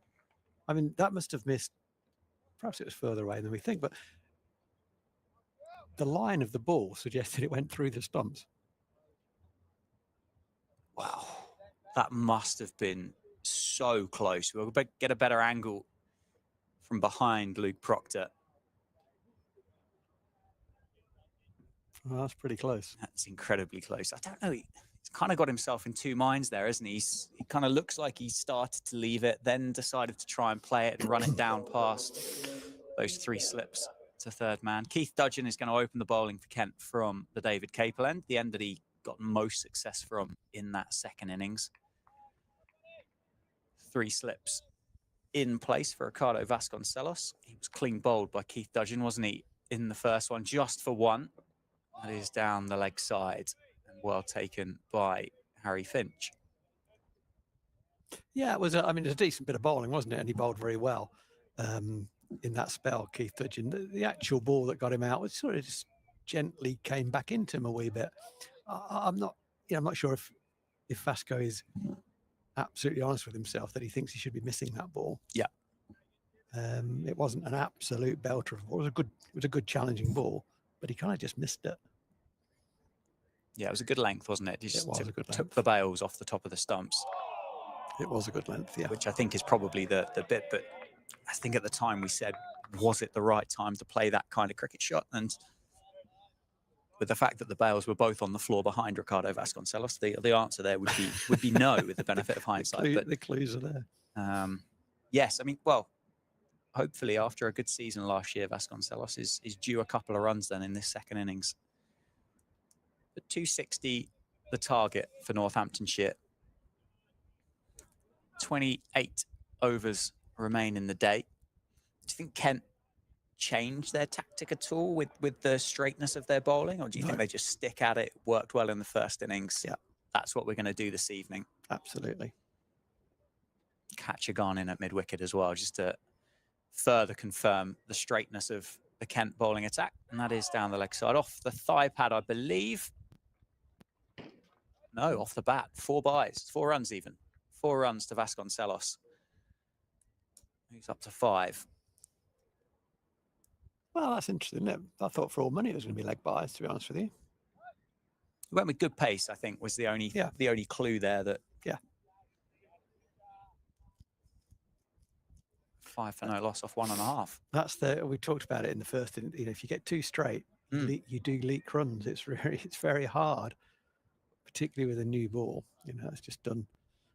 I mean, that must have missed, perhaps it was further away than we think, but the line of the ball suggested it went through the stumps. Wow, that must have been so close. We'll get a better angle from behind Luke Proctor. Well, that's pretty close. That's incredibly close. I don't know. He's kind of got himself in two minds there, isn't he? He kind of looks like he started to leave it, then decided to try and play it and run it down past those three slips to third man. Keith Dudgeon is going to open the bowling for Kent from the David Capel end, the end that he got most success from in that second innings. 3 slips in place for Ricardo Vasconcelos. He was clean bowled by Keith Dudgeon, wasn't he, in the first one, just for 1. That is down the leg side and well taken by Harry Finch. Yeah, it was. I mean, it was a decent bit of bowling, wasn't it? And he bowled very well in that spell, Keith Dudgeon. The actual ball that got him out was sort of just gently came back into him a wee bit. I'm not sure if Vasco is absolutely honest with himself that he thinks he should be missing that ball. Yeah. It wasn't an absolute belter of a ball. It was a good challenging ball, but he kind of just missed it. Yeah, it was a good length, wasn't it? He just took the bails off the top of the stumps. It was a good length, yeah. Which I think is probably the bit, but I think at the time we said, was it the right time to play that kind of cricket shot? And with the fact that the bails were both on the floor behind Ricardo Vasconcelos, the answer there would be no, with the benefit of hindsight. But the clues are there. Yes, I mean, well, hopefully after a good season last year, Vasconcelos is due a couple of runs then in this second innings. But 260, the target for Northamptonshire. 28 overs remain in the day. Do you think Kent changed their tactic at all with the straightness of their bowling, or do you think they just stick at it, worked well in the first innings? Yeah, that's what we're going to do this evening. Absolutely. Catch a gun in at mid-wicket as well, just to further confirm the straightness of the Kent bowling attack. And that is down the leg side, off the thigh pad, I believe. No, off the bat. 4 byes, 4 runs even. 4 runs to Vasconcelos. Who's up to 5. Well, that's interesting, isn't it? I thought for all money it was going to be leg byes, to be honest with you. We went with good pace, I think, was the only clue there. That 5 for no loss off 1.5. We talked about it in the first. If you get 2 straight, you do leak runs. It's very hard, particularly with a new ball. It's just done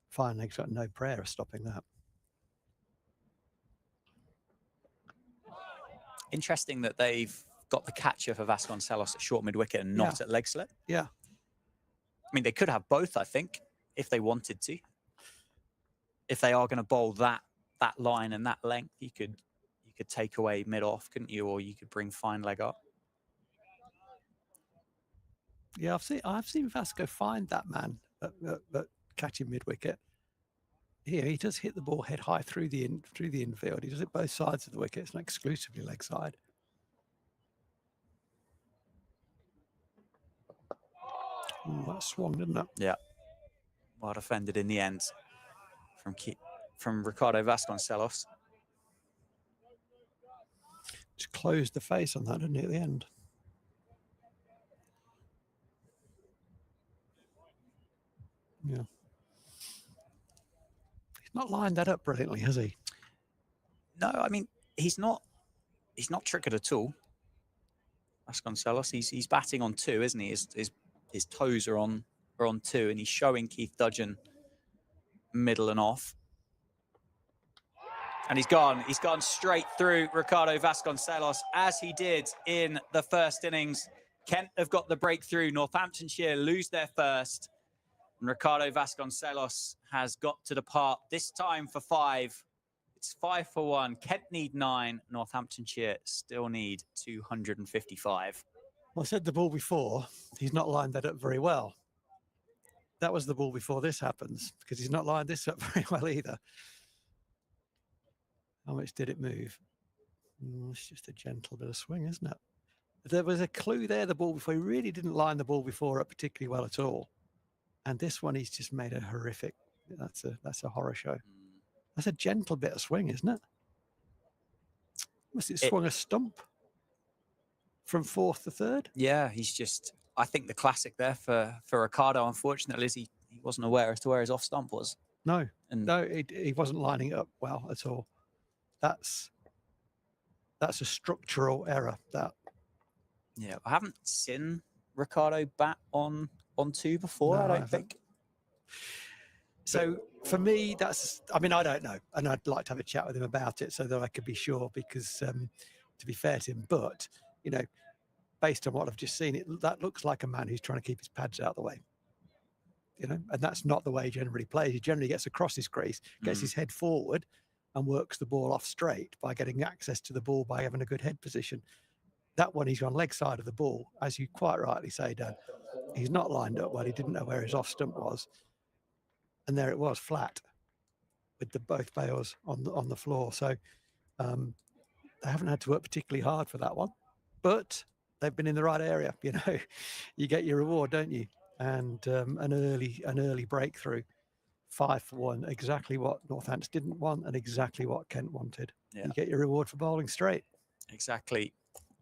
fine. They've got no prayer of stopping that. Interesting that they've got the catcher for Vasconcelos at short mid-wicket and not at leg slip. Yeah. I mean, they could have both, I think, if they wanted to. If they are going to bowl that line and that length, you could take away mid-off, couldn't you? Or you could bring fine leg up. Yeah, I've seen Vasco find that man at catching mid-wicket. Here, he does hit the ball head high through the infield. He does it both sides of the wicket. It's not exclusively leg side. That swung, didn't it? Yeah. Well defended in the end from Ricardo Vasconcelos. Just closed the face on that, didn't he, at the end? Yeah. Not lined that up brilliantly, has he? No, I mean, he's not triggered at all. Vasconcelos, he's batting on 2, isn't he? His toes are on 2, and he's showing Keith Dudgeon middle and off. And he's gone straight through Ricardo Vasconcelos, as he did in the first innings. Kent have got the breakthrough. Northamptonshire lose their first. And Ricardo Vasconcelos has got to depart, this time for 5. It's 5 for 1. Kent need 9. Northamptonshire still need 255. Well, I said the ball before, he's not lined that up very well. That was the ball before this happens, because he's not lined this up very well either. How much did it move? It's just a gentle bit of swing, isn't it? There was a clue there, the ball before. He really didn't line the ball before up particularly well at all. And this one, he's just made a horrific. That's a horror show. That's a gentle bit of swing, isn't it? Must it swung a stump from 4th to 3rd? Yeah, he's just. I think the classic there for Ricardo, unfortunately, is he wasn't aware as to where his off stump was. No, he wasn't lining it up well at all. That's a structural error. That. Yeah, I haven't seen Ricardo bat on 2 before, No, I don't think. So for me, I don't know. And I'd like to have a chat with him about it so that I could be sure, because to be fair to him, but, based on what I've just seen, that looks like a man who's trying to keep his pads out of the way. and that's not the way he generally plays. He generally gets across his crease, gets his head forward, and works the ball off straight by getting access to the ball by having a good head position. That one, he's on leg side of the ball, as you quite rightly say, Dan. He's not lined up well. He didn't know where his off stump was, and there it was, flat, with both bails on the floor. So they haven't had to work particularly hard for that one, but they've been in the right area. You get your reward, don't you? And an early breakthrough, 5 for 1, exactly what Northampton didn't want and exactly what Kent wanted. Yeah. You get your reward for bowling straight. Exactly.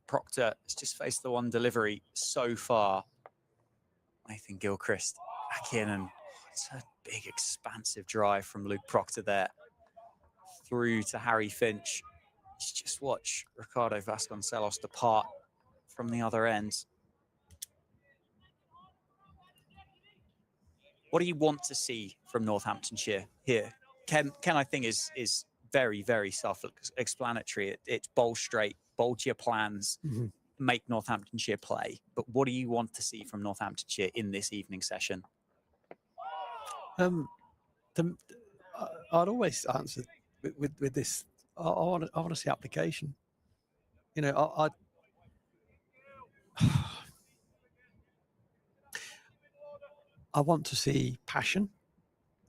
Proctor has just faced the one delivery so far. Nathan Gilchrist back in, and it's a big, expansive drive from Luke Proctor there through to Harry Finch. Just watch Ricardo Vasconcelos depart from the other end. What do you want to see from Northamptonshire here? Ken I think is very, very self-explanatory. It's bowl straight, bowl to your plans, make Northamptonshire play. But what do you want to see from Northamptonshire in this evening session? I'd always answer with this. I want to see application. I want to see passion,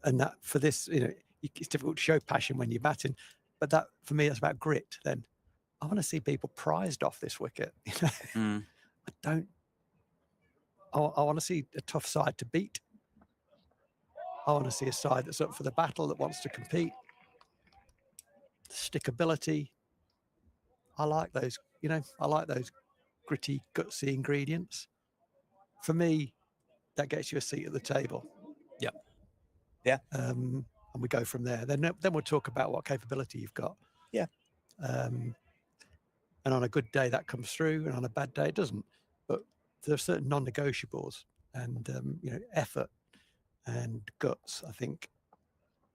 and that for this, it's difficult to show passion when you're batting, but that for me, that's about grit. Then I want to see people prized off this wicket. I want to see a tough side to beat. I want to see a side that's up for the battle, that wants to compete. Stickability. I like those. I like those gritty, gutsy ingredients. For me, that gets you a seat at the table. Yeah. And we go from there. Then we'll talk about what capability you've got. Yeah. And on a good day that comes through, and on a bad day it doesn't. But there are certain non-negotiables, and effort and guts, I think,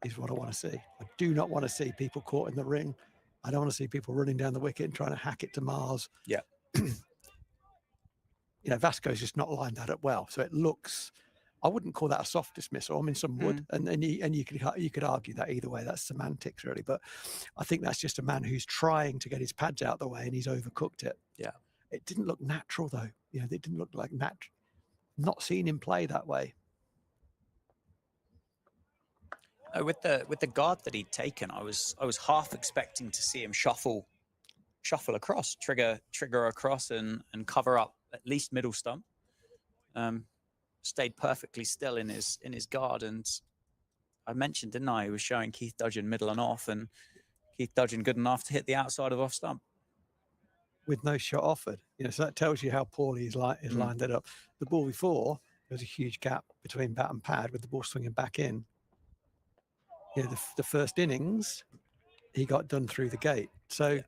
is what I want to see. I do not want to see people caught in the ring. I don't want to see people running down the wicket and trying to hack it to Mars. Yeah. Vasco's just not lined that up well. So it looks, I wouldn't call that a soft dismissal. I mean, some would, and you could argue that either way. That's semantics, really. But I think that's just a man who's trying to get his pads out of the way, and he's overcooked it. Yeah. It didn't look natural, though. It didn't look like natural. Not seen him play that way. With the guard that he'd taken, I was half expecting to see him shuffle across, trigger across, and cover up at least middle stump. Stayed perfectly still in his guard, and I mentioned, didn't I? He was showing Keith Dudgeon middle and off, and Keith Dudgeon good enough to hit the outside of off stump with no shot offered. So that tells you how poorly he's lined it up. The ball before, there was a huge gap between bat and pad with the ball swinging back in. The first innings, he got done through the gate. So,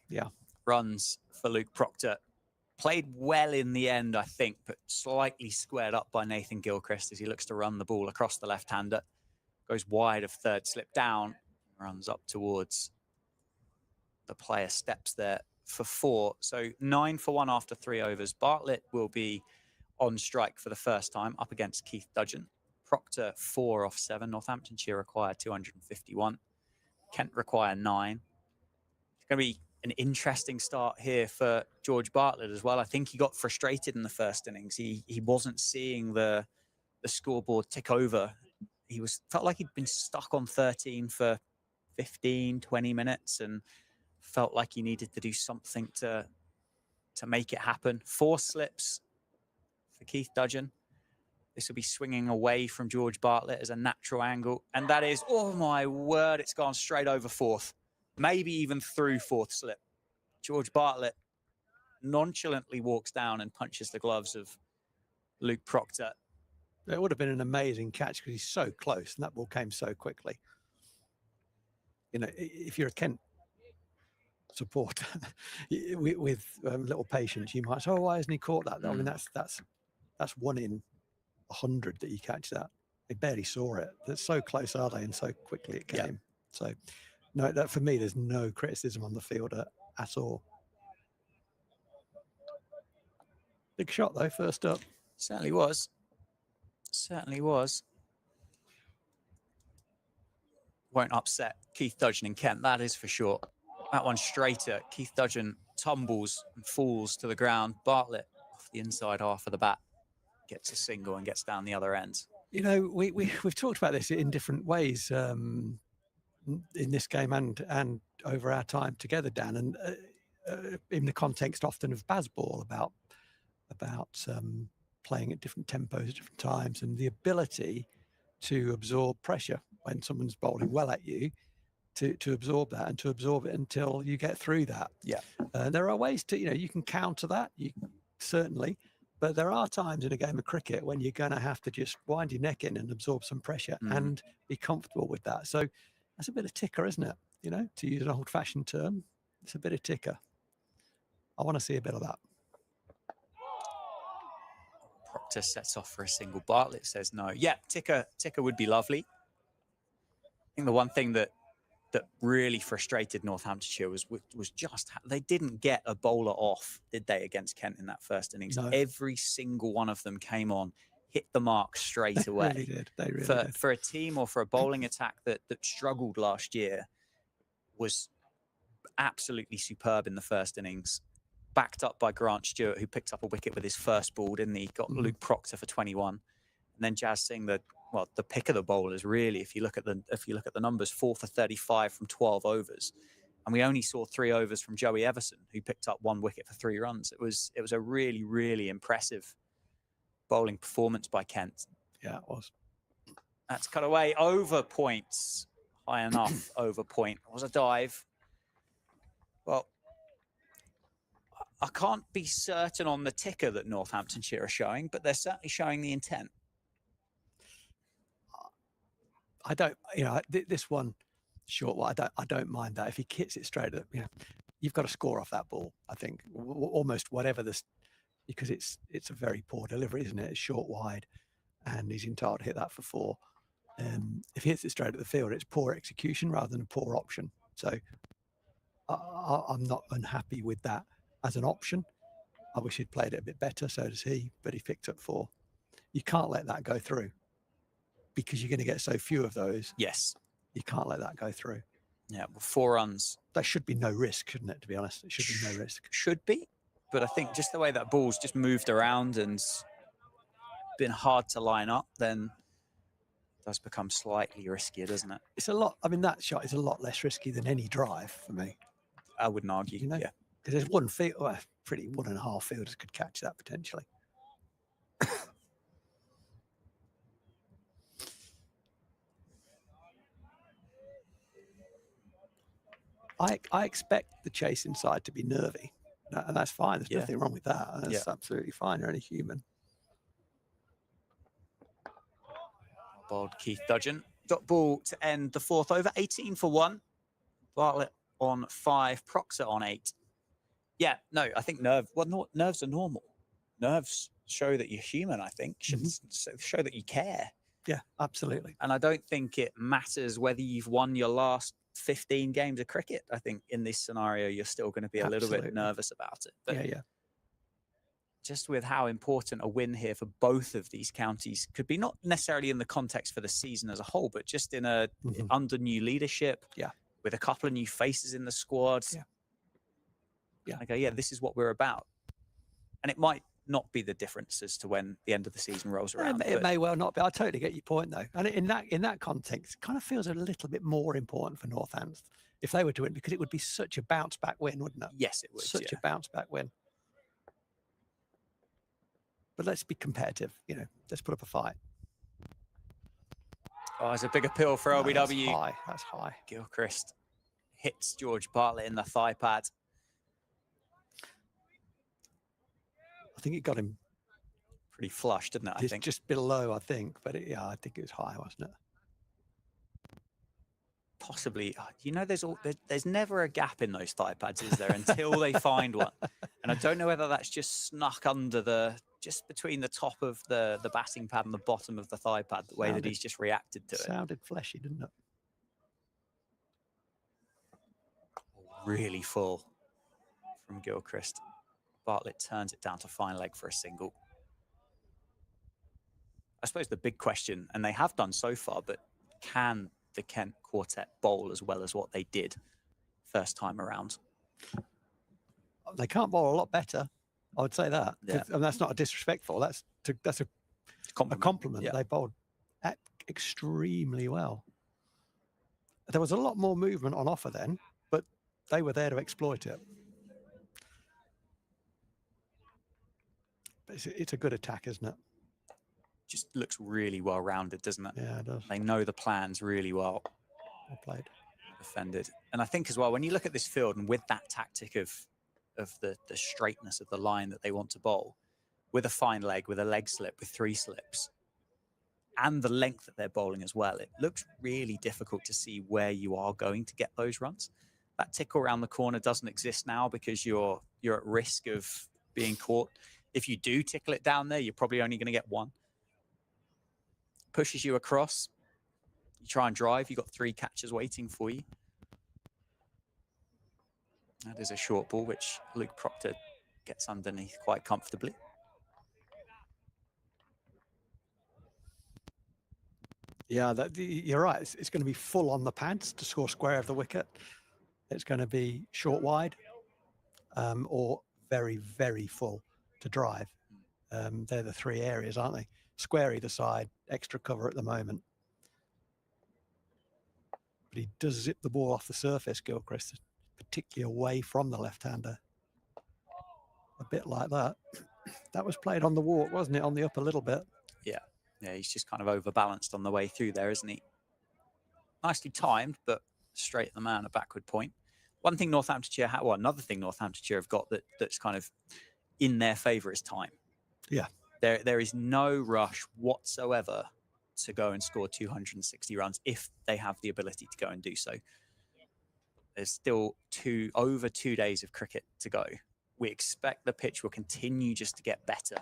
yeah. Runs for Luke Proctor. Played well in the end, I think, but slightly squared up by Nathan Gilchrist as he looks to run the ball across the left-hander. Goes wide of third slip down, runs up towards the player, steps there for 4. So 9 for 1 after 3 overs. Bartlett will be on strike for the first time up against Keith Dudgeon. Proctor 4 off 7. Northamptonshire require 251. Kent require 9. It's going to be an interesting start here for George Bartlett as well. I think he got frustrated in the first innings. He wasn't seeing the scoreboard tick over. He felt like he'd been stuck on 13 for 15, 20 minutes, and felt like he needed to do something to make it happen. 4 slips for Keith Dudgeon. This will be swinging away from George Bartlett as a natural angle. And that is, oh my word, it's gone straight over 4th. Maybe even through 4th slip. George Bartlett nonchalantly walks down and punches the gloves of Luke Proctor. It would have been an amazing catch because he's so close and that ball came so quickly. If you're a Kent supporter with little patience, you might say, "Oh, why hasn't he caught that?" I mean, that's 1 in 100 that you catch that. They barely saw it. They're so close, are they? And so quickly it came. Yeah. So, no, that for me, there's no criticism on the field at all. Big shot though, first up. Certainly was. Certainly was. Won't upset Keith Dudgeon and Kent, that is for sure. That one straighter. Keith Dudgeon tumbles and falls to the ground. Bartlett off the inside half of the bat gets a single and gets down the other end. You know, we've talked about this in different ways in this game and over our time together, Dan, and in the context often of baseball about playing at different tempos at different times and the ability to absorb pressure when someone's bowling well at you, to absorb that and to absorb it until you get through that. Yeah. There are ways to, you can counter that, certainly, but there are times in a game of cricket when you're going to have to just wind your neck in and absorb some pressure and be comfortable with that. So that's a bit of ticker, isn't it? To use an old-fashioned term, it's a bit of ticker. I want to see a bit of that. Proctor sets off for a single. Bartlett says no. Yeah, ticker would be lovely. I think the one thing that really frustrated Northamptonshire was just they didn't get a bowler off, did they, against Kent in that first innings? No. Every single one of them came on, hit the mark straight away. They really did. They really did. For a team or for a bowling attack that struggled last year, was absolutely superb in the first innings. Backed up by Grant Stewart, who picked up a wicket with his first ball, didn't he? Got Luke Proctor for 21, and then Jazz Singh, the pick of the bowlers, really. If you look at the numbers, 4 for 35 from 12 overs, and we only saw 3 overs from Joey Everson, who picked up 1 wicket for 3 runs. It was a really, really impressive bowling performance by Kent. Yeah, it was. That's cut away over points, high enough over point. It was a dive. Well, I can't be certain on the ticker that Northamptonshire are showing, but they're certainly showing the intent. I don't, this one, short one, I don't mind that. If he hits it straight at, you've got to score off that ball, I think, almost whatever this, because it's a very poor delivery, isn't it? It's short wide, and he's entitled to hit that for 4. If he hits it straight at the field, it's poor execution rather than a poor option. So I'm not unhappy with that as an option. I wish he'd played it a bit better, so does he, but he picked up 4. You can't let that go through because you're going to get so few of those. Yes. You can't let that go through. Yeah, well, 4 runs. That should be no risk, shouldn't it, to be honest? It should be no risk. Should be, but I think just the way that ball's just moved around and been hard to line up, then it does become slightly riskier, doesn't it? It's a lot. I mean, that shot is a lot less risky than any drive for me. I wouldn't argue, yeah. Because there's one field, pretty 1.5 fielders could catch that potentially. I expect the chase inside to be nervy, and that's fine. There's nothing wrong with that. That's absolutely fine. You're only human. Bowled Keith Dudgeon. Dot ball to end the 4th over. 18 for 1. Bartlett on 5. Proctor on 8. Yeah, no, I think nerves are normal. Nerves show that you're human, I think. Should show that you care. Yeah, absolutely. And I don't think it matters whether you've won your last 15 games of cricket. I think in this scenario, you're still going to be a little bit nervous about it. But just with how important a win here for both of these counties could be, not necessarily in the context for the season as a whole, but just in under new leadership, with a couple of new faces in the squad. I go, this is what we're about. And it might not be the difference as to when the end of the season rolls around. It may well not be. I totally get your point, though. And in that context, it kind of feels a little bit more important for Northampton if they were to win, because it would be such a bounce-back win, wouldn't it? Yes, it would. Such a bounce-back win. But let's be competitive. Let's put up a fight. Oh, it's a big appeal for LBW. That's high. That's high. Gilchrist hits George Bartlett in the thigh pad. I think it got him pretty flush, didn't it? I think just below, I think, but I think it was high, wasn't it? Possibly. There's never a gap in those thigh pads, is there? Until they find one, and I don't know whether that's just snuck under just between the top of the batting pad and the bottom of the thigh pad, the way that he's just reacted to it. Sounded fleshy, didn't it? Really full from Gilchrist. Bartlett turns it down to fine leg for a single. I suppose the big question, and they have done so far, but can the Kent quartet bowl as well as what they did first time around? They can't bowl a lot better. I would say that. Yeah. And that's not a disrespectful. That's a compliment. Yeah. They bowled extremely well. There was a lot more movement on offer then, but they were there to exploit it. But it's a good attack, isn't it? Just looks really well rounded, doesn't it? Yeah, it does. They know the plans really well. Well played. Defended. And I think as well, when you look at this field and with that tactic of the straightness of the line that they want to bowl, with a fine leg, with a leg slip, with 3 slips, and the length that they're bowling as well, it looks really difficult to see where you are going to get those runs. That tickle around the corner doesn't exist now because you're at risk of being caught. If you do tickle it down there, you're probably only going to get 1. Pushes you across, you try and drive, you've got 3 catchers waiting for you. That is a short ball, which Luke Proctor gets underneath quite comfortably. Yeah, you're right. It's going to be full on the pads to score square of the wicket. It's going to be short wide or very, very full to drive. They're the 3 areas, aren't they? Square either side, extra cover at the moment. But he does zip the ball off the surface, Gilchrist, particularly away from the left-hander. A bit like that. That was played on the walk, wasn't it? On the up a little bit. Yeah. Yeah, he's just kind of overbalanced on the way through there, isn't he? Nicely timed, but straight at the man, a backward point. One thing Northamptonshire another thing Northamptonshire have got that's kind of in their favour is time. Yeah. There is no rush whatsoever to go and score 260 runs if they have the ability to go and do so. There's still over 2 days of cricket to go. We expect the pitch will continue just to get better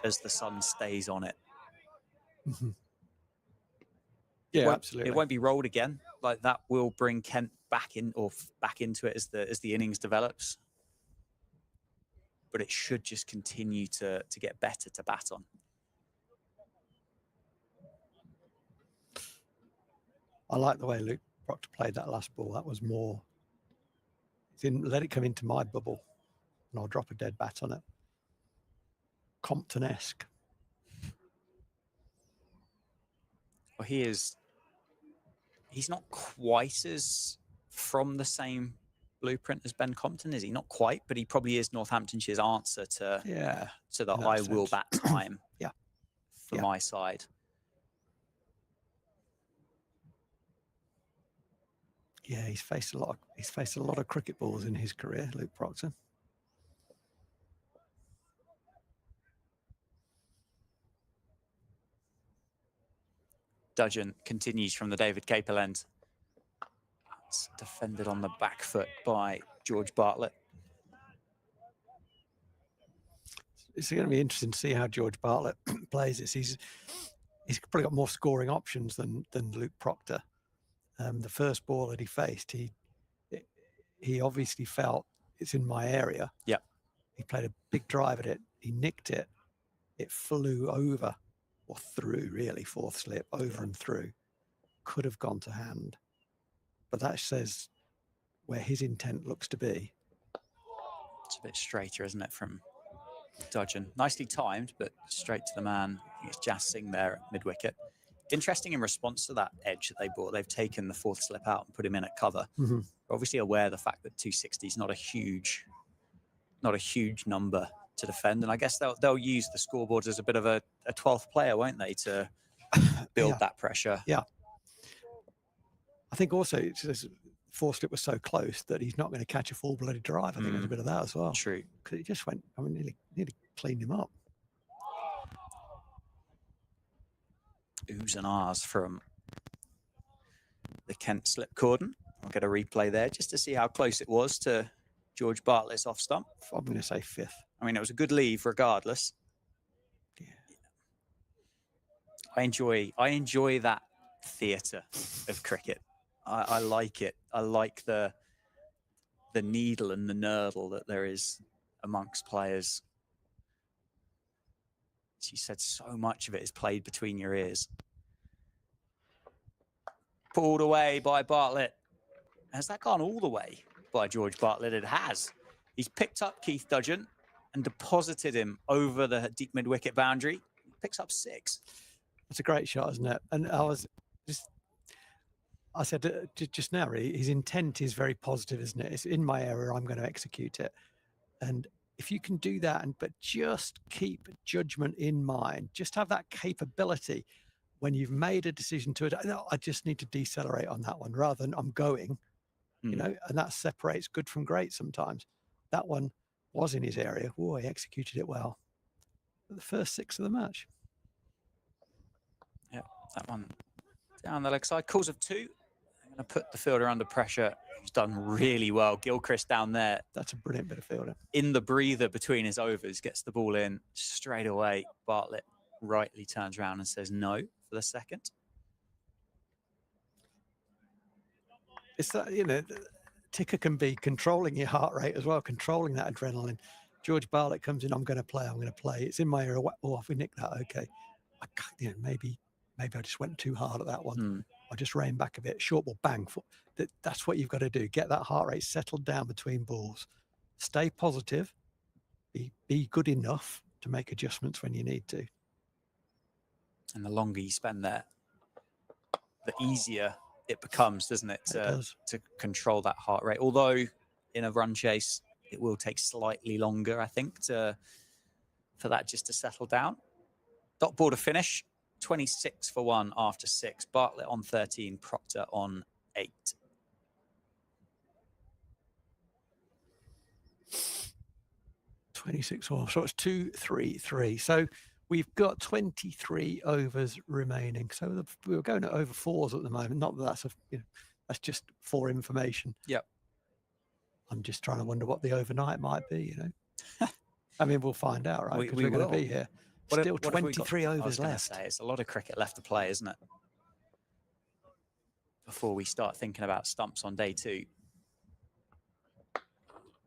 as the sun stays on it. Mm-hmm. Yeah, absolutely. It won't be rolled again. Like that will bring Kent back into it as the innings develops. But it should just continue to get better to bat on. I like the way Luke Proctor played that last ball. That was more. Didn't let it come into my bubble, and I'll drop a dead bat on it. Compton-esque. Well, he's not quite as from the same blueprint as Ben Compton, is he? Not quite, but he probably is Northamptonshire's answer to the I will bat time. Yeah. For my side. Yeah, he's faced a lot of cricket balls in his career, Luke Proctor. Dudgeon continues from the David Capel end. That's defended on the back foot by George Bartlett. It's going to be interesting to see how George Bartlett plays this. He's probably got more scoring options than Luke Proctor. The first ball that he faced, he obviously felt it's in my area. Yeah. He played a big drive at it. He nicked it. It flew over or through, really, 4th slip, over and through. Could have gone to hand. But that says where his intent looks to be. It's a bit straighter, isn't it, from Dudgeon? Nicely timed, but straight to the man. I think it's Jas Singh there at mid-wicket. Interesting in response to that edge that they brought. They've taken the 4th slip out and put him in at cover. Mm-hmm. Obviously aware of the fact that 260 is not a huge number to defend. And I guess they'll use the scoreboard as a bit of a 12th player, won't they, to build that pressure? Yeah. I think also 4th slip was so close that he's not going to catch a full-blooded drive. I think there's a bit of that as well. True. Because he just went, nearly cleaned him up. Oohs and ahs from the Kent slip cordon. I'll get a replay there just to see how close it was to George Bartlett's off stump. I'm going to say 5th. I mean, it was a good leave regardless. Yeah. I enjoy that theatre of cricket. I like it. I like the needle and the nurdle that there is amongst players. She said so much of it is played between your ears. Pulled away by Bartlett. Has that gone all the way by George Bartlett? It has. He's picked up Keith Dudgeon and deposited him over the deep mid-wicket boundary. He picks up 6. That's a great shot, isn't it? And I said just now, really, his intent is very positive, isn't it? It's in my area, I'm going to execute it. And if you can do that, but just keep judgment in mind, just have that capability when you've made a decision to it. No, I just need to decelerate on that one rather than I'm going, you know, and that separates good from great sometimes. That one was in his area. Oh, he executed it well. The first 6 of the match. Yeah, that one down the leg side. Calls of 2. I'm going to put the fielder under pressure. He's done really well. Gilchrist down there. That's a brilliant bit of fielding. In the breather between his overs, gets the ball in straight away. Bartlett rightly turns around and says no for the second. It's that, you know, ticker can be controlling your heart rate as well, controlling that adrenaline. George Bartlett comes in, I'm going to play. It's in my area. Oh, if we nick that, okay. You know, maybe I just went too hard at that one. I just rein back a bit. Short ball, bang. That's what you've got to do. Get that heart rate settled down between balls. Stay positive. Be good enough to make adjustments when you need to. And the longer you spend there, the easier it becomes, doesn't it? To control that heart rate. Although in a run chase, it will take slightly longer, I think, for that just to settle down. Dot ball to finish. 26 for 1 after 6. Bartlett on 13, Proctor on 8. So it's 2-3-3. So we've got 23 overs remaining. So we were going at over 4s at the moment. Not that that's that's just for information. Yep. I'm just trying to wonder what the overnight might be. You know, I mean, we'll find out, right? Because we're going to be here. Still 23 overs left. It's a lot of cricket left to play, isn't it? Before we start thinking about stumps on day 2.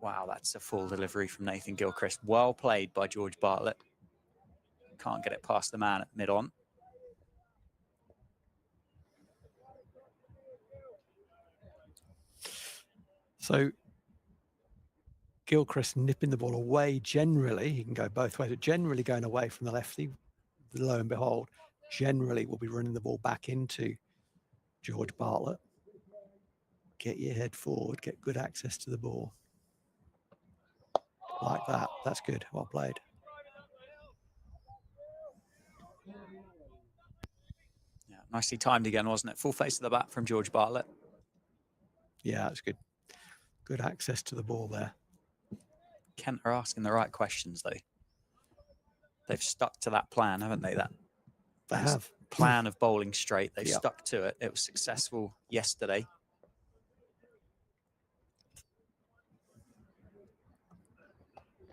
Wow, that's a full delivery from Nathan Gilchrist. Well played by George Bartlett. Can't get it past the man at mid-on. So Gilchrist nipping the ball away generally. He can go both ways, but generally going away from the lefty. Lo and behold, generally will be running the ball back into George Bartlett. Get your head forward, get good access to the ball. Like that. That's good. Well played. Yeah, nicely timed again, wasn't it? Full face of the bat from George Bartlett. Yeah, that's good. Good access to the ball there. Kent are asking the right questions, though. They've stuck to that plan, haven't they? They have. Plan of bowling straight. They've stuck to it. It was successful yesterday.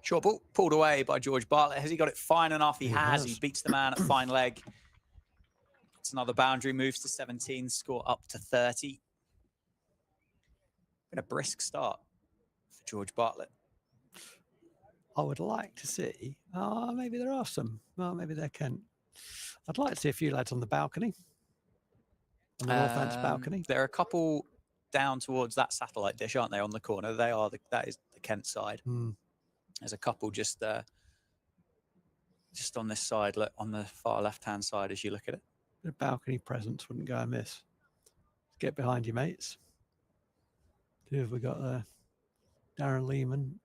Short ball pulled away by George Bartlett. Has he got it fine enough? He has. He beats the man at fine leg. It's another boundary, moves to 17, score up to 30. Been a brisk start for George Bartlett. I would like to see, maybe there are some. Well, maybe there can. I'd like to see a few lads on the balcony. On the Northants balcony. There are a couple down towards that satellite dish, aren't they, on the corner? That is the Kent side. There's a couple just on this side, look, on the far left-hand side as you look at it. The balcony presence wouldn't go amiss. Get behind you, mates. Who have we got there? Darren Lehman.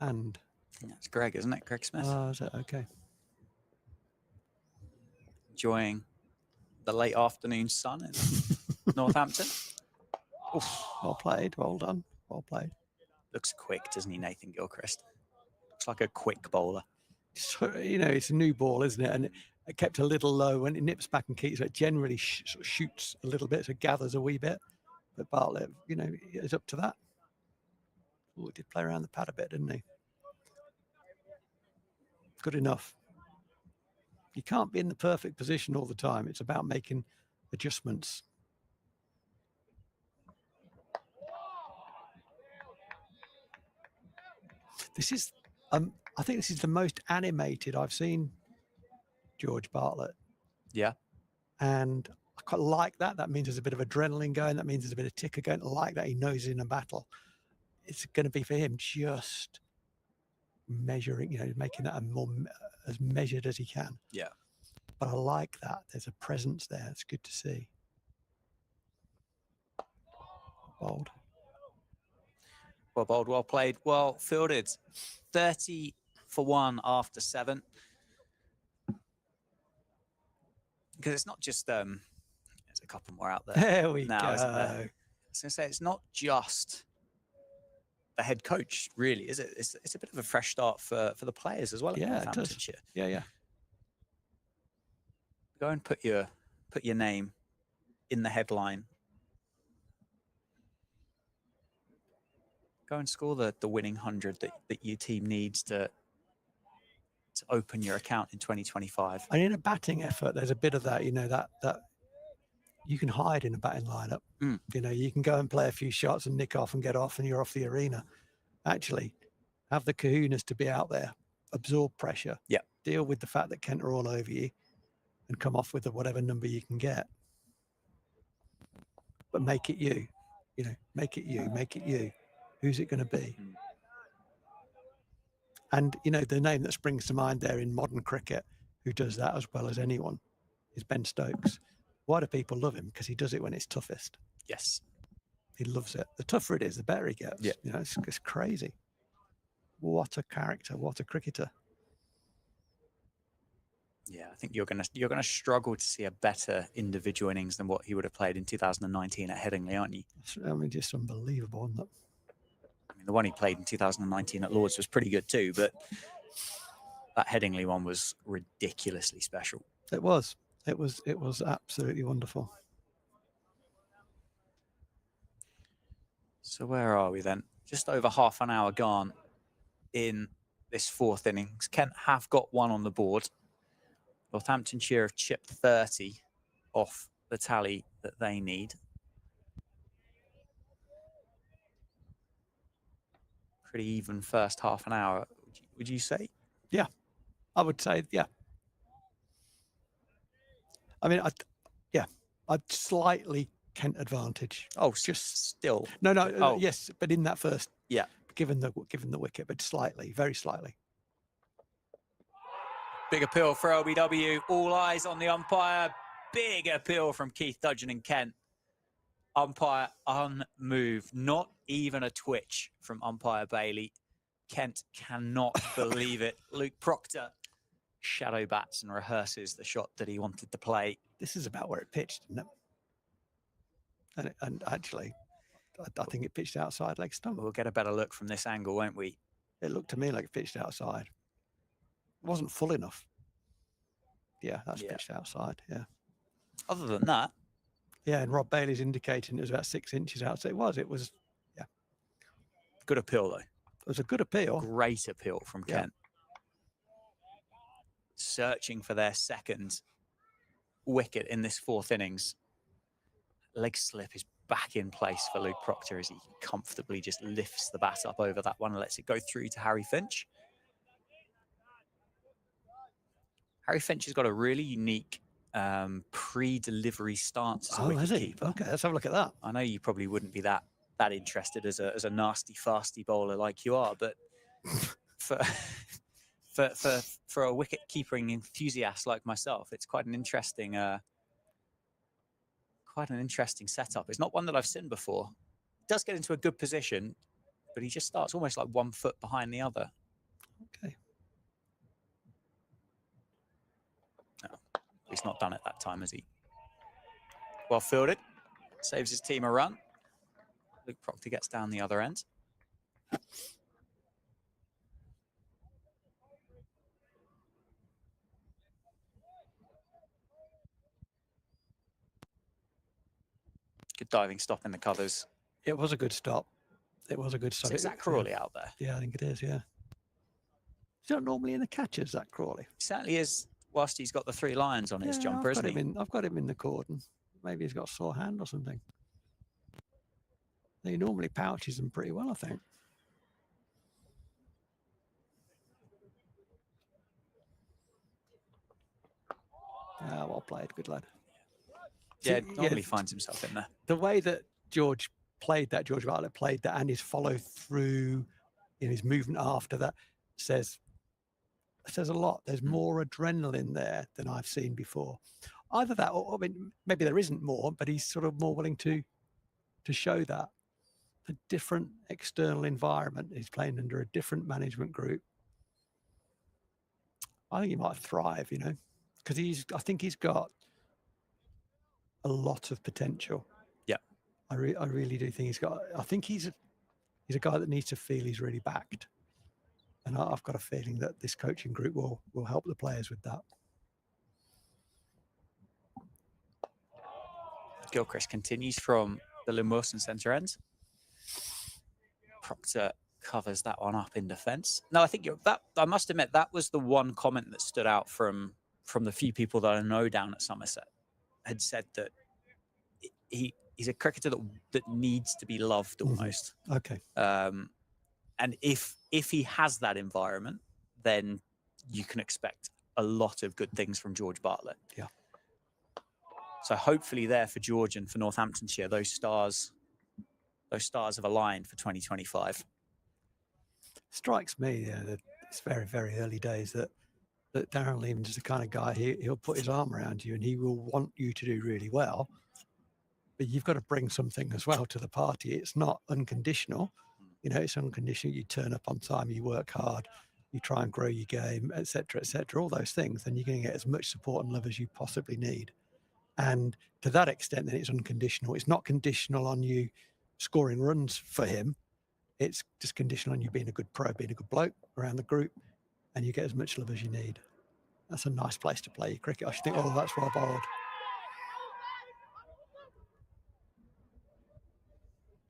And that's Greg, isn't it? Greg Smith. Oh, is it? Okay. Enjoying the late afternoon sun in Northampton. Oof. Well played. Well done. Well played. Looks quick, doesn't he, Nathan Gilchrist? Looks like a quick bowler. So, you know, it's a new ball, isn't it? And it kept a little low when it nips back and keeps it. Generally sort of shoots a little bit, so it gathers a wee bit. But Bartlett, you know, is up to that. Oh, he did play around the pad a bit, didn't he? Good enough. You can't be in the perfect position all the time. It's about making adjustments. I think this is the most animated I've seen George Bartlett. Yeah. And I quite like that. That means there's a bit of adrenaline going. That means there's a bit of ticker going. I like that. He knows he's in a battle. It's going to be for him just measuring, making that as measured as he can. Yeah. But I like that. There's a presence there. It's good to see. Bold. Well bowled, well played, well fielded. 30 for 1 after 7. Because it's not just there's a couple more out there. There we now, go. Isn't there? I was going to say, it's not just the head coach, really, is it? It's a bit of a fresh start for the players as well. Yeah, at it does. Northamptonshire. Yeah. Go and put your name in the headline. Go and score the winning 100 that your team needs to open your account in 2025. And in a batting effort, there's a bit of that, that you can hide in a batting lineup. You can go and play a few shots and nick off and get off, and you're off the arena. Actually, have the kahunas to be out there, absorb pressure, deal with the fact that Kent are all over you, and come off with whatever number you can get. But make it you, make it you. Who's it going to be? And, the name that springs to mind there in modern cricket, who does that as well as anyone, is Ben Stokes. Why do people love him? Because he does it when it's toughest. Yes. He loves it. The tougher it is, the better he gets. Yeah. It's crazy. What a character. What a cricketer. Yeah, I think you're gonna struggle to see a better individual innings than what he would have played in 2019 at Headingley, aren't you? Just unbelievable, isn't it? I mean, the one he played in 2019 at Lords was pretty good too, but that Headingley one was ridiculously special. It was. It was absolutely wonderful. So where are we then? Just over half an hour gone in this 4th innings. Kent have got 1 on the board. Northamptonshire have chipped 30 off the tally that they need. Pretty even first half an hour, would you say? Yeah, I would say, yeah. I mean, I'd slightly Kent advantage. Oh, just still. No. Yes, but in that first, yeah, given the wicket, but slightly, very slightly. Big appeal for LBW. All eyes on the umpire. Big appeal from Keith Dudgeon in Kent. Umpire unmoved. Not even a twitch from umpire Bailey. Kent cannot believe it. Luke Proctor shadow bats and rehearses the shot that he wanted to play. This is about where it pitched, isn't it? And actually, I think it pitched outside leg stump. We'll get a better look from this angle, won't we? It looked to me like it pitched outside. It wasn't full enough. Yeah, that's pitched outside, yeah. Other than that. Yeah, and Rob Bailey's indicating it was about 6 inches out. So it was, yeah. Good appeal, though. It was a good appeal. Great appeal from Kent. Searching for their second wicket in this 4th innings. Leg slip is back in place for Luke Proctor as he comfortably just lifts the bat up over that one and lets it go through to Harry Finch. Harry Finch has got a really unique pre-delivery stance as a wicketkeeper. Okay, let's have a look at that. I know you probably wouldn't be that interested as a nasty, fasty bowler like you are, but for a wicket-keeping enthusiast like myself, it's quite an interesting setup. It's not one that I've seen before. He does get into a good position, but he just starts almost like 1 foot behind the other. Okay. No, he's not done it that time, has he? Well fielded. Saves his team a run. Luke Proctor gets down the other end. Good diving stop in the covers. It was a good stop. It was a good stop. Is Zach Crawley out there? Yeah, I think it is, yeah. He's not normally in the catches, Zach Crawley. He certainly is, whilst he's got the 3 lions on his jumper, isn't he? I've got him in the cordon. Maybe he's got a sore hand or something. He normally pouches them pretty well, I think. played, good lad. Yeah, See, normally finds himself in there. The way that George Bartlett played that, and his follow through in his movement after that says a lot. There's more adrenaline there than I've seen before. Either that, or I mean, maybe there isn't more, but he's sort of more willing to show that. A different external environment. He's playing under a different management group. I think he might thrive, you know, because I think he's got a lot of potential. Yeah, I really do think I think he's a guy that needs to feel he's really backed. And I've got a feeling that this coaching group will help the players with that. Gilchrist continues from the Lumorson centre end. Proctor covers that one up in defence. No, I think I must admit that was the one comment that stood out from the few people that I know down at Somerset. Had said that he's a cricketer that needs to be loved almost. Okay. And if he has that environment, then you can expect a lot of good things from George Bartlett. Yeah. So hopefully there for George and for Northamptonshire, those stars have aligned for 2025. Strikes me, that it's very, very early days that Darren Lehman's the kind of guy, he'll put his arm around you and he will want you to do really well. But you've got to bring something as well to the party. It's not unconditional. You know, it's unconditional. You turn up on time, you work hard, you try and grow your game, etc., all those things, then you're going to get as much support and love as you possibly need. And to that extent, then it's unconditional. It's not conditional on you scoring runs for him. It's just conditional on you being a good pro, being a good bloke around the group, and you get as much love as you need. That's a nice place to play your cricket. I should think, that's well bowled.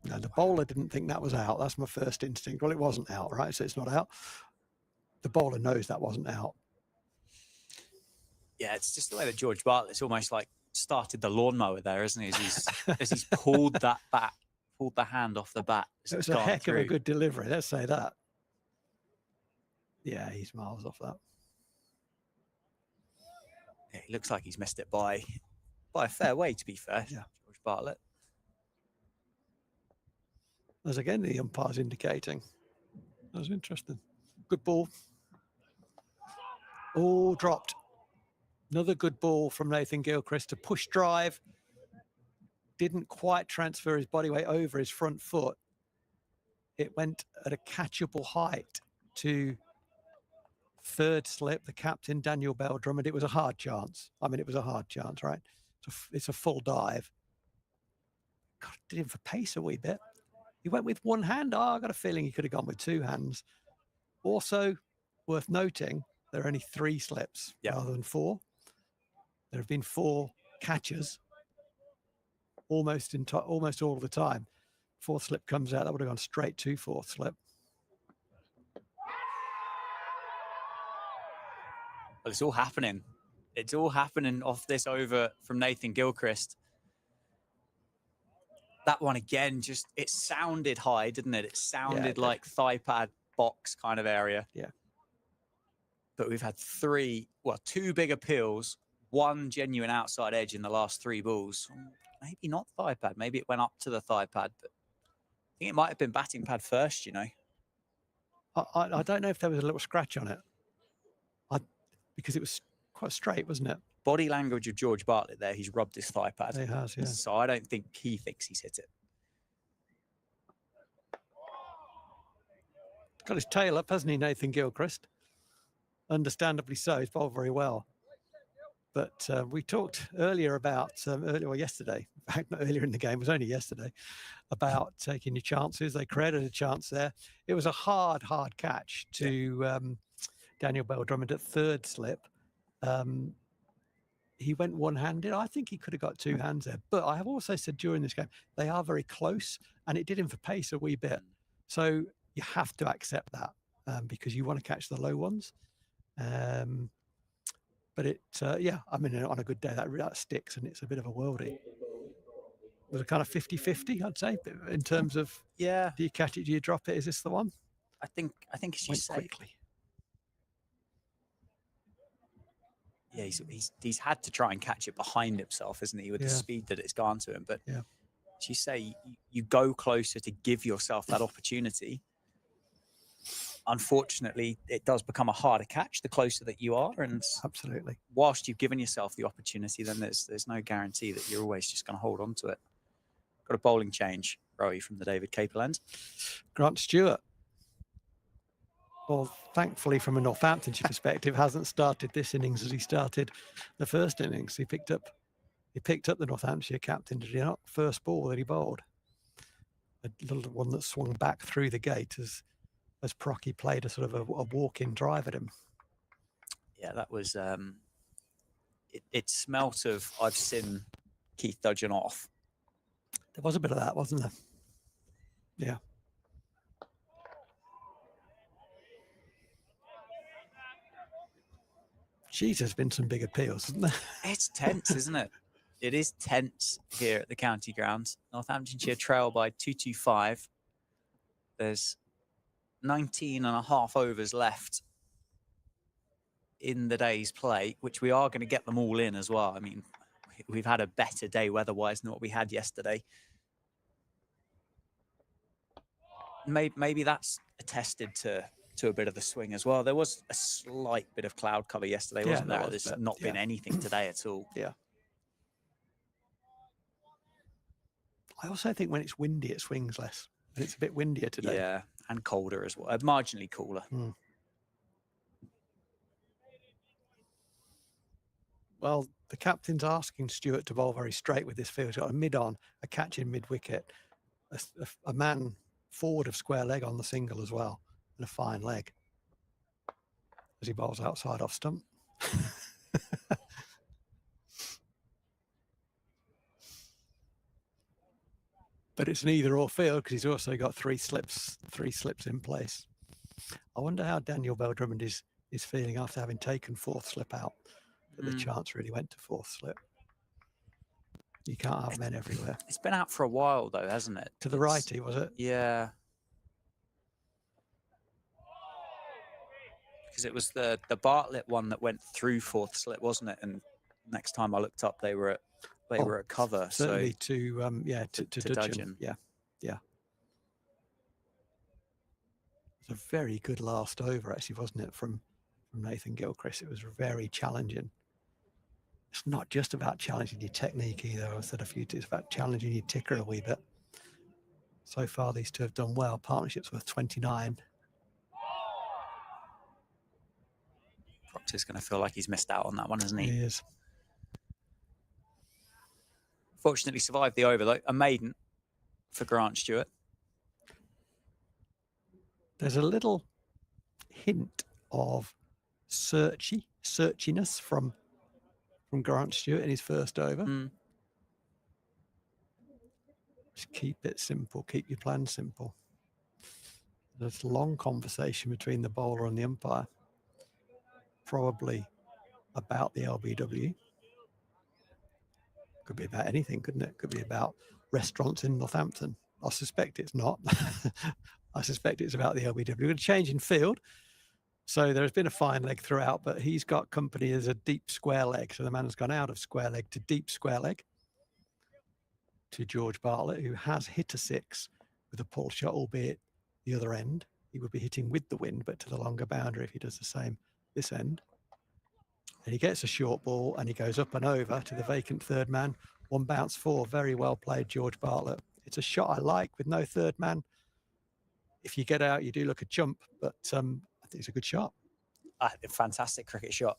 No, the bowler didn't think that was out. That's my first instinct. Well, it wasn't out, right? So it's not out. The bowler knows that wasn't out. Yeah, it's just the way that George Bartlett's almost like started the lawnmower there, isn't he? As he's pulled the hand off the bat. It was a heck of a good delivery, let's say that. Yeah, he's miles off that. Yeah, he looks like he's missed it by a fair way, to be fair. Yeah. George Bartlett. As again, the umpire's indicating. That was interesting. Good ball. Oh, dropped. Another good ball from Nathan Gilchrist. A push drive. Didn't quite transfer his body weight over his front foot. It went at a catchable height to third slip, the captain, Daniel Bell Drummond. It was a hard chance. I mean, it was a hard chance, right? It's a full dive. God, did him for pace a wee bit. He went with one hand. I got a feeling he could have gone with two hands. Also, worth noting, there are only 3 slips rather than 4. There have been 4 catches almost all of the time. 4th slip comes out. That would have gone straight to 4th slip. Well, it's all happening. It's all happening off this over from Nathan Gilchrist. That one again, it sounded high, didn't it? It sounded like thigh pad box kind of area. Yeah. But we've had 2 big appeals, 1 genuine outside edge in the last 3 balls. Maybe not thigh pad. Maybe it went up to the thigh pad, but I think it might have been batting pad first, you know. I don't know if there was a little scratch on it. Because it was quite straight, wasn't it? Body language of George Bartlett there. He's rubbed his thigh pad. He has, yeah. So I don't think he thinks he's hit it. Got his tail up, hasn't he, Nathan Gilchrist? Understandably so. He's bowled very well. But we talked earlier about, yesterday, in fact, not earlier in the game, it was only yesterday, about taking your chances. They created a chance there. It was a hard catch to Daniel Bell Drummond at 3rd slip. He went one-handed. I think he could have got 2 hands there. But I have also said during this game, they are very close, and it did him for pace a wee bit. So you have to accept that because you want to catch the low ones. But on a good day, that sticks, and it's a bit of a worldie. It was a kind of 50-50, I'd say, in terms of, do you catch it, do you drop it? Is this the one? I think as you Went say, quickly. yeah, he's had to try and catch it behind himself, isn't he, with the speed that it's gone to him. But as you say, you go closer to give yourself that opportunity. Unfortunately, it does become a harder catch the closer that you are. And absolutely, whilst you've given yourself the opportunity, then there's no guarantee that you're always just going to hold on to it. Got a bowling change, Rowie, from the David Capel end. Grant Stewart. Well, thankfully, from a Northamptonshire perspective, hasn't started this innings as he started the first innings. He picked up the Northamptonshire captain, did he not? First ball that he bowled, a little one that swung back through the gate as Procky played a sort of a walk-in drive at him. Yeah, that was it smelt of I've seen Keith Dudgeon off. There was a bit of that, wasn't there? Yeah. Geez, there's been some big appeals, hasn't there? It's tense, isn't it? It is tense here at the county ground. Northamptonshire trail by 225. There's 19 and a half overs left in the day's play, which we are going to get them all in as well. I mean, we've had a better day weather-wise than what we had yesterday. Maybe that's attested to a bit of the swing as well. There was a slight bit of cloud cover yesterday, wasn't there? There's not been anything today at all. Yeah. I also think when it's windy, it swings less. And it's a bit windier today. Yeah, and colder as well. Marginally cooler. Well, the captain's asking Stewart to bowl very straight with this field. He's got a mid-on, a catch in mid-wicket, a man forward of square leg on the single as well, and a fine leg as he bowls outside off stump. But it's an either-or field because he's also got three slips in place. I wonder how Daniel Bell-Drummond is feeling after having taken fourth slip out. But the chance really went to fourth slip. You can't have men everywhere. It's been out for a while though, hasn't it? To the righty, was it? Yeah. Because it was the Bartlett one that went through fourth slip, wasn't it? And next time I looked up, they were at cover. Certainly so to Dudgeon. Yeah. It was a very good last over, actually, wasn't it, from Nathan Gilchrist? It was very challenging. It's not just about challenging your technique either. I said a few times, it's about challenging your ticker a wee bit. So far, these two have done well. Partnership's worth 29. Proctor's going to feel like he's missed out on that one, isn't he? He is. Fortunately survived the over, though. A maiden for Grant Stewart. There's a little hint of searchiness from Grant Stewart in his first over. Just keep it simple. Keep your plan simple. There's a long conversation between the bowler and the umpire, probably about the LBW. Could be about anything, couldn't it? Could be about restaurants in Northampton. I suspect it's not. I suspect it's about the LBW. A change in field. So there's been a fine leg throughout, but he's got company as a deep square leg. So the man has gone out of square leg to deep square leg to George Bartlett, who has hit a six with a pull shot, albeit the other end. He would be hitting with the wind, but to the longer boundary if he does the same this end. And he gets a short ball and he goes up and over to the vacant third man. One bounce four. Very well played, George Bartlett. It's a shot I like with no third man. If you get out, you do look a chump, but I think it's a good shot. A fantastic cricket shot.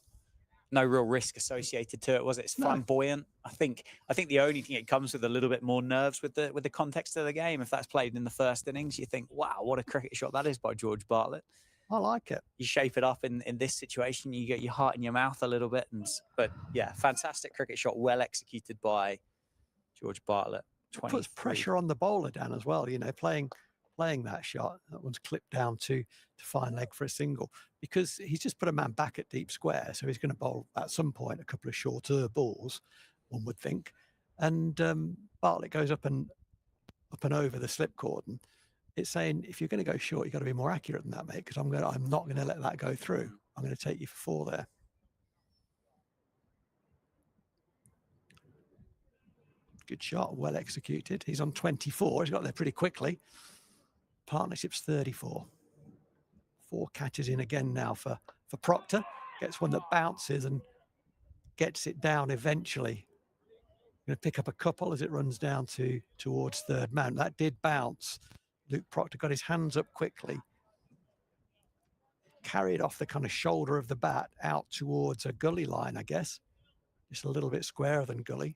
No real risk associated to it, was it? It's flamboyant. I think the only thing it comes with a little bit more nerves with the context of the game. If that's played in the first innings, you think, wow, what a cricket shot that is by George Bartlett. I like it. You shape it up in this situation, you get your heart in your mouth a little bit. But yeah, fantastic cricket shot, well executed by George Bartlett. It puts pressure on the bowler, Dan, as well. You know, playing that shot. That one's clipped down to fine leg for a single because he's just put a man back at deep square. So he's going to bowl at some point a couple of shorter balls, one would think. And Bartlett goes up and over the slip cordon. It's saying if you're going to go short, you've got to be more accurate than that, mate, because I'm not going to let that go through. I'm going to take you for four there. Good shot, well executed. He's on 24. He's got there pretty quickly. Partnership's 34. 4 catches in again now for Proctor. Gets one that bounces and gets it down eventually. Going to pick up a couple as it runs down towards third man. That did bounce. Luke Proctor got his hands up quickly. Carried off the kind of shoulder of the bat out towards a gully line, I guess. Just a little bit squarer than gully.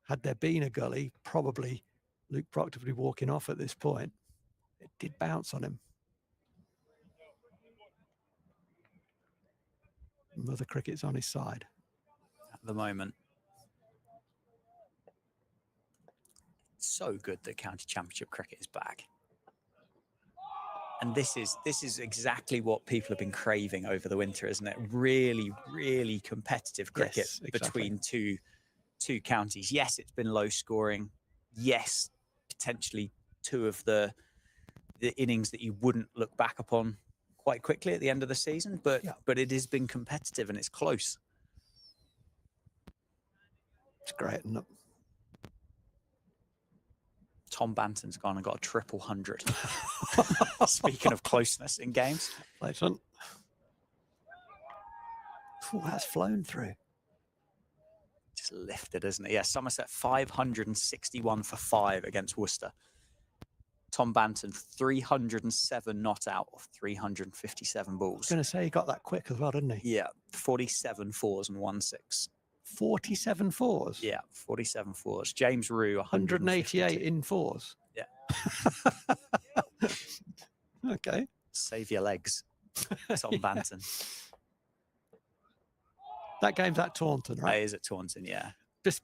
Had there been a gully, probably Luke Proctor would be walking off at this point. It did bounce on him. Mother Cricket's on his side. At the moment. It's so good that County Championship cricket is back. And this is exactly what people have been craving over the winter, isn't it? Really, really competitive cricket, Yes, exactly. between two counties. Yes, it's been low scoring. Yes, potentially 2 of the innings that you wouldn't look back upon quite quickly at the end of the season, but it has been competitive and it's close. It's great, isn't it? Tom Banton's gone and got a 300. Speaking of closeness in games. Excellent. Oh, that's flown through. Just lifted, isn't it? Yeah, Somerset 561 for 5 against Worcester. Tom Banton 307 not out of 357 I was balls. going to say he got that quick as well, didn't he? Yeah, 47 fours and 1 6. 47 fours? Yeah, 47 fours. James Rue 188 in fours? Yeah. Okay. Save your legs, Tom Banton. That game's at Taunton, right? That is at Taunton, yeah. Just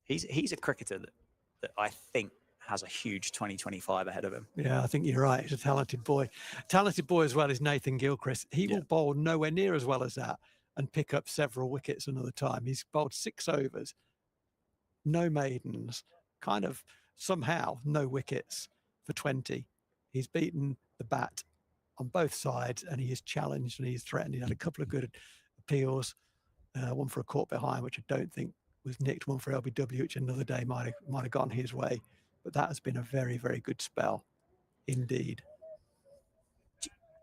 He's a cricketer that I think has a huge 2025 ahead of him. Yeah, I think you're right. He's a talented boy. Talented boy as well as Nathan Gilchrist. He will bowl nowhere near as well as that and pick up several wickets another time. He's bowled 6 overs, no maidens, kind of somehow no wickets for 20. He's beaten the bat on both sides and he is challenged and he's threatened. He had a couple of good appeals, one for a caught behind, which I don't think was nicked, one for LBW, which another day might have gone his way. But that has been a very, very good spell indeed.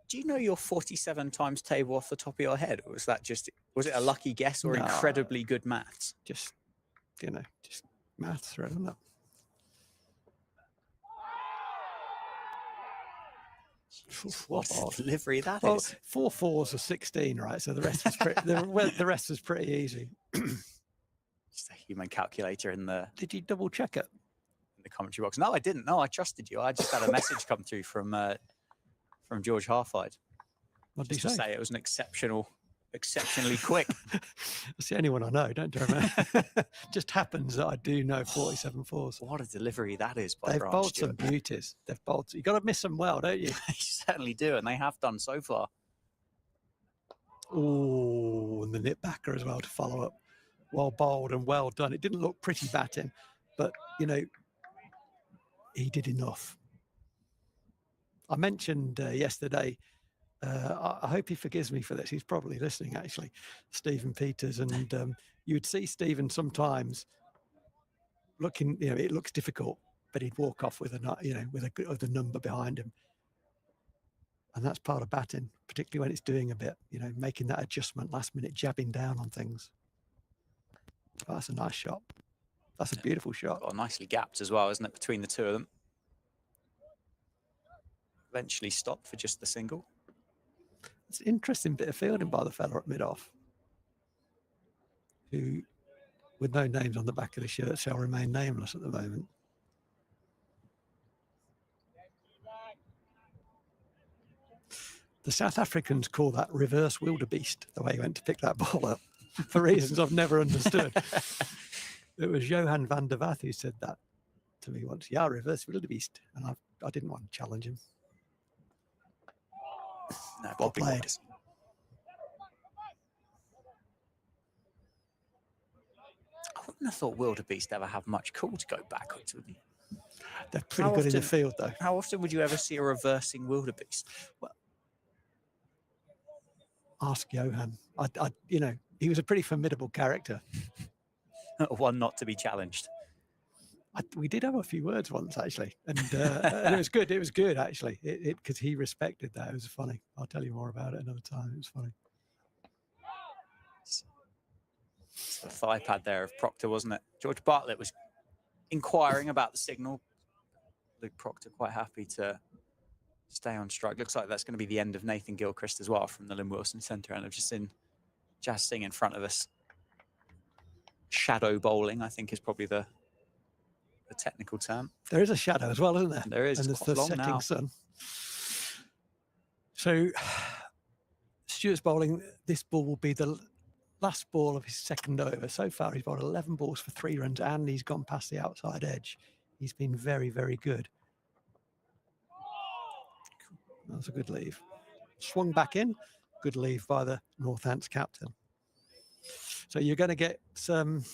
Do you know your 47 times table off the top of your head? Or was it a lucky guess or incredibly good maths? Just maths, isn't it? What a delivery that is. 4 fours are 16, right? So the rest was pretty, the rest was pretty easy. Just a human calculator in the. Did you double check it? In the commentary box? No, I didn't. No, I trusted you. I just had a message come through from George Harfide. What did he to say? It was an exceptionally quick. That's the only one I know. Don't you remember? Just happens that I do know 47 fours. What a delivery that is by They've Grant bowled Stewart. some beauties. They've bowled. You got to miss them well, don't you? You certainly do, and they have done so far. Oh, and the nip backer as well to follow up. Well bowled and well done. It didn't look pretty batting, but he did enough. I mentioned yesterday, I hope he forgives me for this. He's probably listening, actually, Stephen Peters. And you would see Stephen sometimes looking, it looks difficult, but he'd walk off with a number behind him. And that's part of batting, particularly when it's doing a bit, making that adjustment last minute, jabbing down on things. Oh, that's a nice shot. That's a beautiful shot. Got nicely gapped as well, isn't it, between the two of them? Eventually stopped for just the single. It's an interesting bit of fielding by the fella at mid-off, who, with no names on the back of the shirt, shall remain nameless at the moment. The South Africans call that reverse wildebeest, the way he went to pick that ball up, for reasons I've never understood. It was Johan van der Vath who said that to me once. Yeah, reverse wildebeest. And I didn't want to challenge him. No, well played. I wouldn't have thought wildebeest ever have much call to go backwards, would you? They're pretty good in the field, though. How often would you ever see a reversing wildebeest? Well, ask Johan. He was a pretty formidable character. one not to be challenged. We did have a few words once actually, and it was good. It was good actually, because he respected that. It was funny. I'll tell you more about it another time. It was funny. It's the thigh pad there of Proctor, wasn't it? George Bartlett was inquiring about the signal. Luke Proctor quite happy to stay on strike. Looks like that's going to be the end of Nathan Gilchrist as well from the Lynn Wilson Centre, and I've just seen Jazz Singh in front of us. Shadow bowling, I think, is probably the technical term. There is a shadow as well, isn't there? There is, and there's the long setting now. sun. So Stuart's bowling. This ball will be the last ball of his second over. So far, he's bowled 11 balls for 3 runs, and he's gone past the outside edge. He's been very, very good. That was a good leave. Swung back in. Good leave by the Northants captain. So you're going to get some,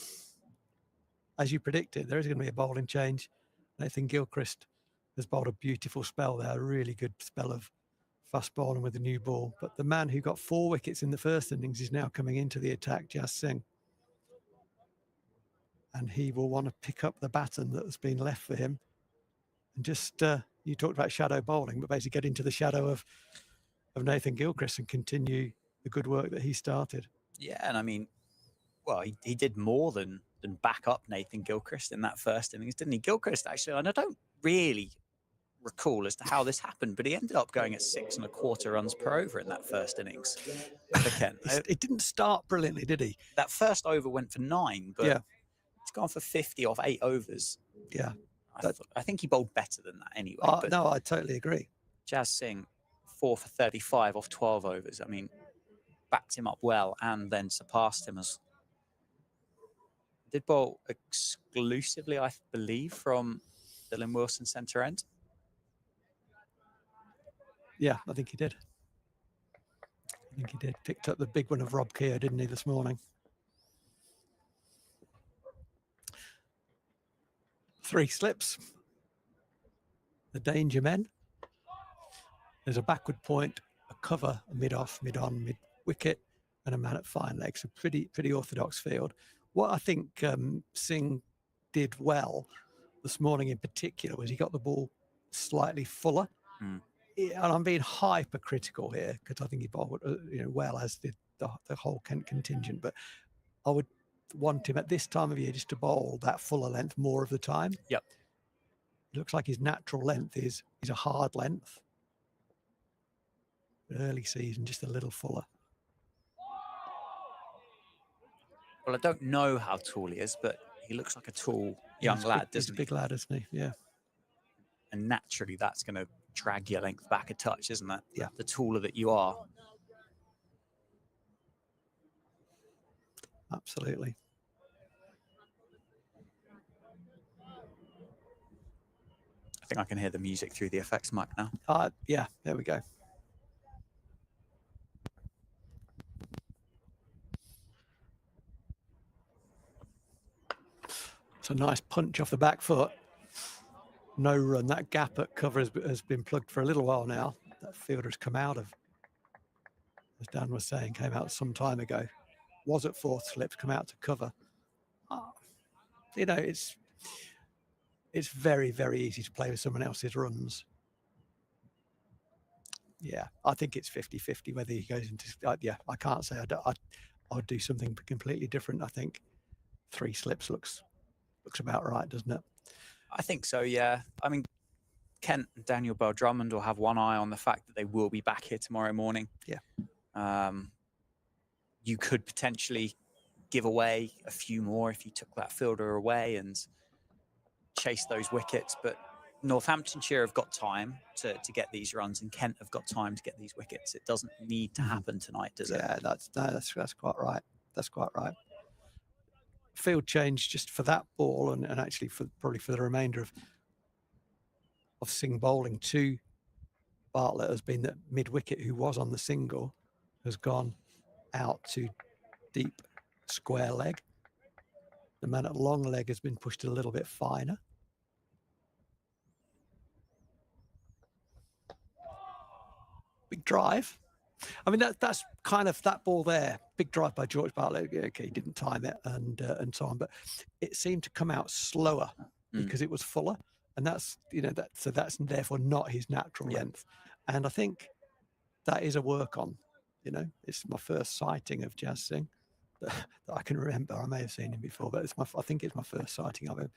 as you predicted, there is going to be a bowling change. Nathan Gilchrist has bowled a beautiful spell there, a really good spell of fast bowling with the new ball. But the man who got 4 wickets in the first innings is now coming into the attack, Jazz Singh. And he will want to pick up the baton that has been left for him. And just, you talked about shadow bowling, but basically get into the shadow of Nathan Gilchrist and continue the good work that he started. Yeah, and I mean, well, he did more than back up Nathan Gilchrist in that first innings, didn't he? Gilchrist, actually, and I don't really recall as to how this happened, but he ended up going at 6 1/4 runs per over in that first innings for Kent. It didn't start brilliantly, did he? That first over went for 9, but yeah, it's gone for 50 off 8 overs. Yeah. I think he bowled better than that anyway. But no, I totally agree. Jazz Singh, 4 for 35 off 12 overs. I mean, backed him up well and then surpassed him as did bowl exclusively, I believe, from the Lynn Wilson Centre end. Yeah, I think he did. Picked up the big one of Rob Keogh, didn't he, this morning? 3 slips. The danger men. There's a backward point, a cover, a mid-off, mid-on, mid-wicket, and a man at fine leg. So pretty orthodox field. What I think Singh did well this morning in particular was he got the ball slightly fuller. And I'm being hypercritical here because I think he bowled well, as did the whole Kent contingent. But I would want him at this time of year just to bowl that fuller length more of the time. Yep. It looks like his natural length is a hard length. Early season, just a little fuller. Well, I don't know how tall he is, but he looks like a tall young lad, doesn't he? He's a big lad, isn't he? Yeah. And naturally, that's going to drag your length back a touch, isn't it? Yeah. The taller that you are. Absolutely. I think I can hear the music through the effects mic now. Yeah, there we go. It's a nice punch off the back foot. No run. That gap at cover has been plugged for a little while now. That fielder has come out of, as Dan was saying, came out some time ago. Was at 4th slips, come out to cover. It's very, very easy to play with someone else's runs. Yeah, I think it's 50-50 whether he goes into. I can't say. I would do something completely different. I think 3 slips looks about right, doesn't it? I think so, yeah. I mean, Kent and Daniel Bell-Drummond will have one eye on the fact that they will be back here tomorrow morning. Yeah. You could potentially give away a few more if you took that fielder away and chase those wickets. But Northamptonshire have got time to get these runs, and Kent have got time to get these wickets. It doesn't need to happen tonight, does it? Yeah, that's quite right. That's quite right. Field change just for that ball, and actually probably for the remainder of Singh bowling to Bartlett has been that mid-wicket, who was on the single, has gone out to deep square leg. The man at long leg has been pushed a little bit finer. Big drive. I mean, that's kind of that ball there big drive by George Bartlett. Okay, he didn't time it and so on, but it seemed to come out slower because it was fuller, and that's that's therefore not his natural length. And I think that is a work on. It's my first sighting of Jazz Singh that I can remember. I may have seen him before, but I think it's my first sighting of him.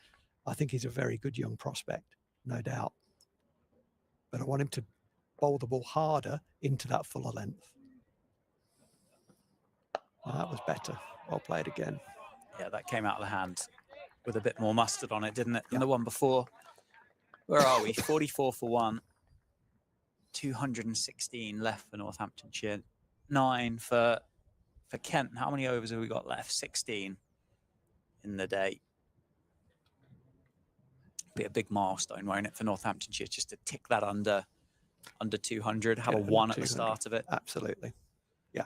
I think he's a very good young prospect, no doubt. But I want him to bowl the ball harder into that fuller length. Well, that was better. Well played again. Yeah, that came out of the hand with a bit more mustard on it, didn't it, than the one before? Where are we? 44 for 1. 216 left for Northamptonshire. 9 for Kent. How many overs have we got left? 16 in the day. Be a big milestone, won't it, for Northamptonshire, just to tick that under 200, have a 1 at the start of it. Absolutely. Yeah.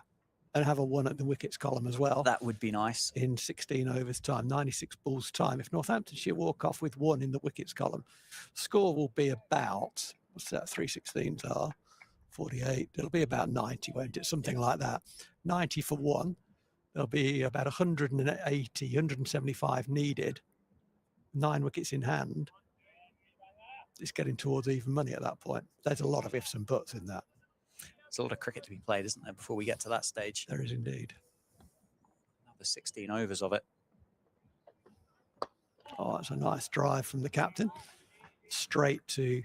And have a 1 at the wickets column as well. That would be nice. In 16 overs time, 96 balls time. If Northamptonshire walk off with 1 in the wickets column, score will be about, what's that, 316s are? 48. It'll be about 90, won't it? Something like that. 90 for 1. There'll be about 180, 175 needed. 9 wickets in hand. It's getting towards even money at that point. There's a lot of ifs and buts in that. There's a lot of cricket to be played, isn't there, before we get to that stage? There is indeed. Another 16 overs of it. Oh, it's a nice drive from the captain. Straight to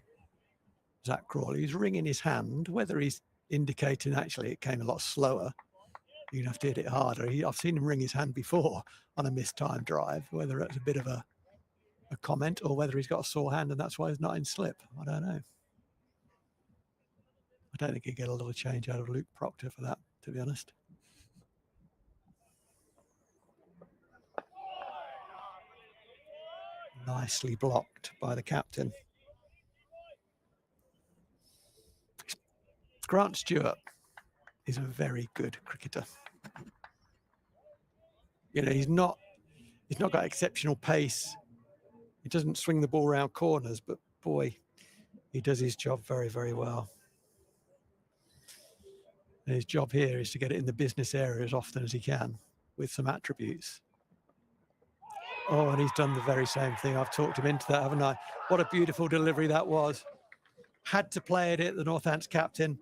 Zach Crawley. He's wringing his hand. Whether he's indicating actually it came a lot slower, you'd have to hit it harder. I've seen him wring his hand before on a mistimed drive. Whether it's a bit of a comment or whether he's got a sore hand and that's why he's not in slip, I don't know. I don't think he'd get a little change out of Luke Proctor for that, to be honest. Nicely blocked by the captain. Grant Stewart is a very good cricketer. He's not got exceptional pace. He doesn't swing the ball around corners, but boy, he does his job very, very well. And his job here is to get it in the business area as often as he can with some attributes. Oh, and he's done the very same thing. I've talked him into that, haven't I? What a beautiful delivery that was. Had to play at it, the Northants captain.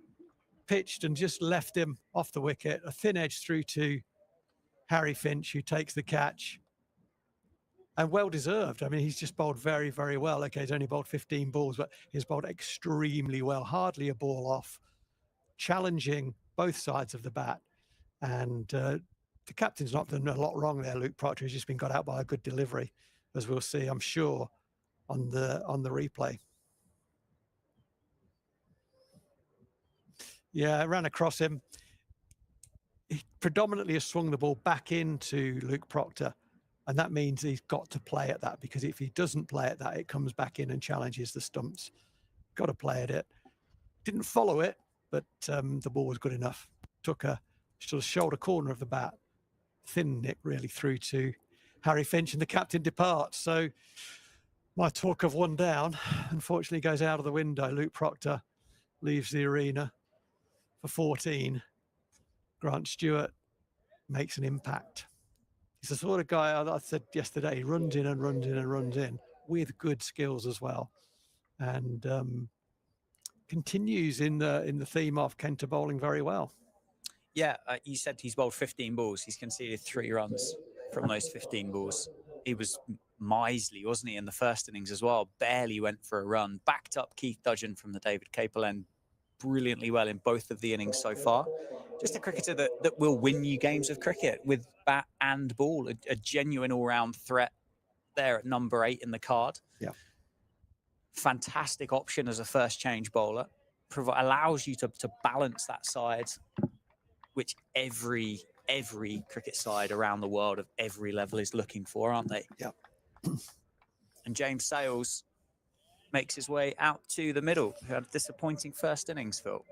Pitched and just left him off the wicket. A thin edge through to Harry Finch, who takes the catch. And well deserved. I mean, he's just bowled very, very well. Okay, he's only bowled 15 balls, but he's bowled extremely well. Hardly a ball off. Challenging both sides of the bat. And the captain's not done a lot wrong there, Luke Proctor. He's just been got out by a good delivery, as we'll see, I'm sure, on the replay. Yeah, it ran across him. He predominantly has swung the ball back into Luke Proctor. And that means he's got to play at that, because if he doesn't play at that, it comes back in and challenges the stumps. Got to play at it. Didn't follow it, but the ball was good enough. Took a sort of shoulder corner of the bat. Thin nick really through to Harry Finch, and the captain departs. So my talk of 1 down, unfortunately, goes out of the window. Luke Proctor leaves the arena for 14. Grant Stewart makes an impact. He's the sort of guy I said yesterday, he runs in and runs in and runs in with good skills as well. And continues in the theme of Kent bowling very well. Yeah, you said he's bowled 15 balls. He's conceded 3 runs from those 15 balls. He was miserly, wasn't he, in the first innings as well? Barely went for a run. Backed up Keith Dudgeon from the David Capel end brilliantly well in both of the innings so far. Just a cricketer that will win you games of cricket with bat and ball. A genuine all-round threat there at number 8 in the card. Yeah. Fantastic option as a first change bowler. Allows you to balance that side, which every cricket side around the world of every level is looking for, aren't they? Yeah. And James Sales makes his way out to the middle. Who had a disappointing first innings, Phil.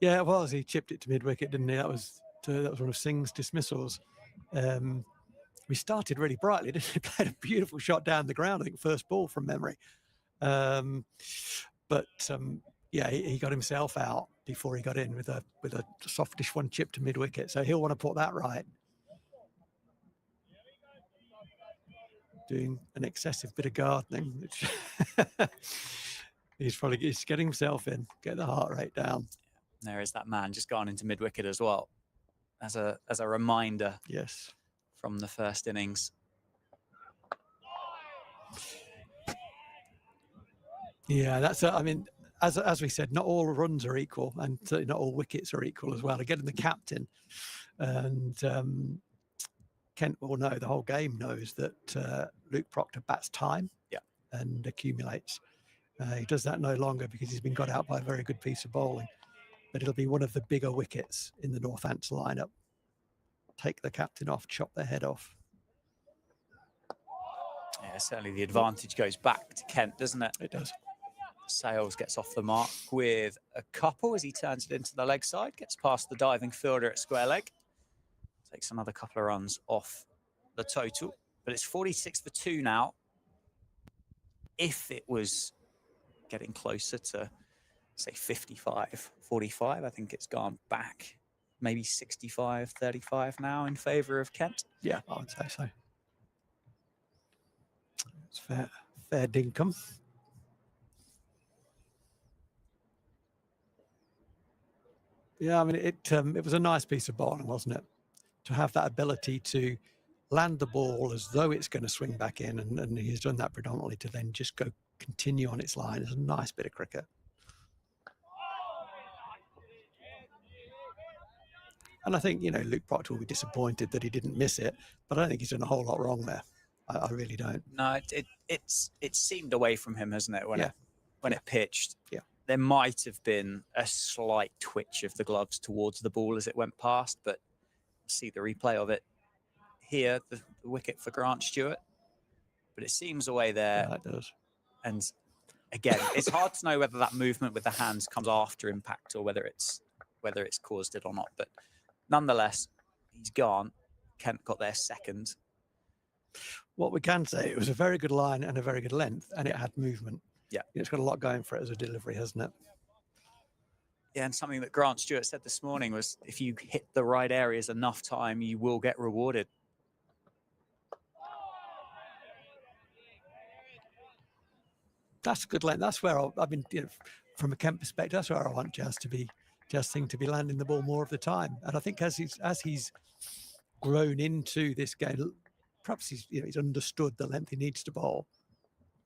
Yeah, it was. He chipped it to mid-wicket, didn't he? That was one of Singh's dismissals. We started really brightly, didn't he? Played a beautiful shot down the ground, I think first ball from memory. Yeah, he got himself out. before he got in with a softish one chipped to mid wicket. So he'll want to put that right. Doing an excessive bit of gardening, which he's getting himself in, get the heart rate down. There is that man just gone into mid wicket as well, as a reminder. Yes, from the first innings. Yeah, I mean, as we said, not all runs are equal, and certainly not all wickets are equal as well. Again, the captain, and Kent will know, the whole game knows that Luke Proctor bats time and accumulates. He does that no longer because he's been got out by a very good piece of bowling. But it'll be one of the bigger wickets in the Northampton lineup. Take the captain off, chop their head off. Yeah, certainly the advantage goes back to Kent, doesn't it? It does. Sales gets off the mark with a couple as he turns it into the leg side, gets past the diving fielder at square leg. Takes another couple of runs off the total, but it's 46 for 2 now. If it was getting closer to, say, 55, 45, I think it's gone back maybe 65, 35 now in favour of Kent. Yeah, I would say so. It's fair dinkum. Yeah, I mean, it was a nice piece of bowling, wasn't it? To have that ability to land the ball as though it's going to swing back in, and he's done that predominantly, to then just continue on its line. It's a nice bit of cricket. And I think, Luke Proctor will be disappointed that he didn't miss it, but I don't think he's done a whole lot wrong there. I really don't. No, it seemed away from him, hasn't it, when it pitched? Yeah. There might have been a slight twitch of the gloves towards the ball as it went past, but see the replay of it here, the wicket for Grant Stewart. But it seems away there. Yeah, it does. And again, it's hard to know whether that movement with the hands comes after impact or whether it's caused it or not. But nonetheless, he's gone. Kent got their second. What we can say, it was a very good line and a very good length, and it had movement. Yeah. It's got a lot going for it as a delivery, hasn't it? Yeah, and something that Grant Stewart said this morning was, if you hit the right areas enough time, you will get rewarded. That's a good length. That's where from a Kent perspective, that's where I want Jazz to be landing the ball more of the time. And I think as he's grown into this game, perhaps he's understood the length he needs to bowl.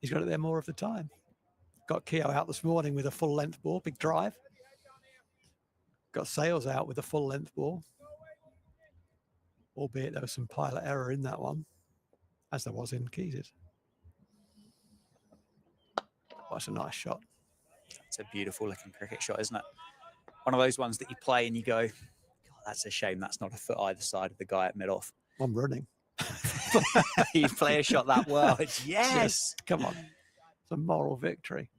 He's got it there more of the time. Got Keogh out this morning with a full length ball, big drive. Got Sales out with a full length ball, albeit there was some pilot error in that one, as there was in Keys's. That's a nice shot. It's a beautiful looking cricket shot, isn't it? One of those ones that you play and you go, God, that's a shame that's not a foot either side of the guy at mid-off. I'm running. You play a shot that well. It's yes. Come on. It's a moral victory.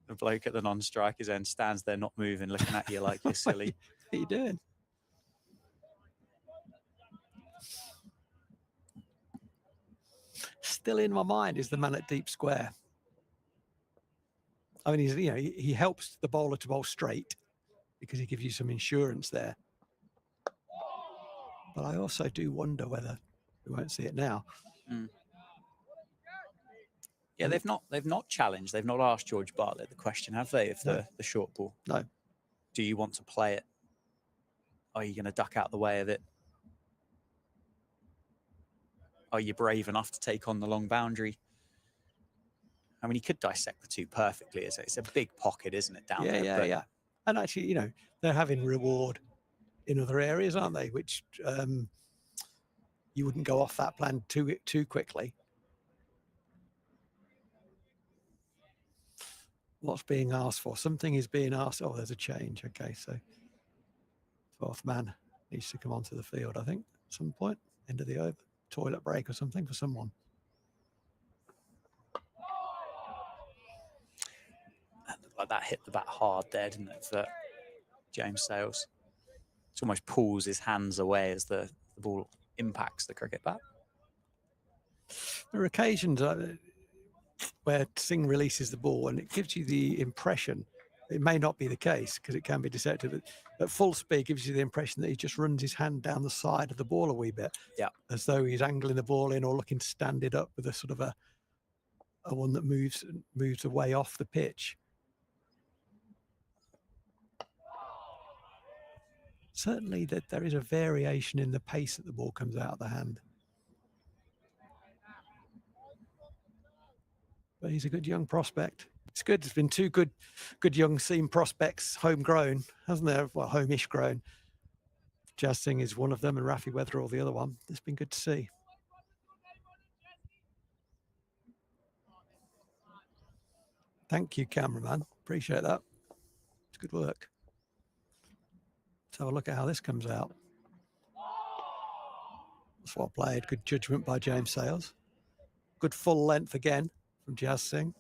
The bloke at the non-striker's end stands there not moving, looking at you like you're silly. What are you doing? Still in my mind is the man at deep square. I mean, he helps the bowler to bowl straight because he gives you some insurance there. But I also do wonder whether we won't see it now. Mm. Yeah, they've not challenged. They've not asked George Bartlett the question, have they? If the short ball. No. Do you want to play it? Are you going to duck out the way of it? Are you brave enough to take on the long boundary? I mean, he could dissect the two perfectly. It's a big pocket, isn't it, down there? Yeah. And actually, they're having reward in other areas, aren't they? Which you wouldn't go off that plan too quickly. What's being asked for? Something is being asked. Oh, there's a change. Okay, so fourth man needs to come onto the field, I think, at some point. End of the over. Toilet break or something for someone. Like that hit the bat hard there, didn't it, for James Sales? It almost pulls his hands away as the ball impacts the cricket bat. There are occasions where Singh releases the ball and it gives you the impression It may not be the case because it can be deceptive. At full speed, gives you the impression that he just runs his hand down the side of the ball a wee bit, as though he's angling the ball in or looking to stand it up with a sort of a one that moves away off the pitch. Certainly, that there is a variation in the pace that the ball comes out of the hand. But he's a good young prospect. It's good. There's been two good young seam prospects, homegrown, hasn't there? Well, home-ish grown. Jazz Singh is one of them, and Rafi Weatherall the other one. It's been good to see. Thank you, cameraman. Appreciate that. It's good work. Let's have a look at how this comes out. That's well played. Good judgment by James Sales. Good full length again from Jazz Singh.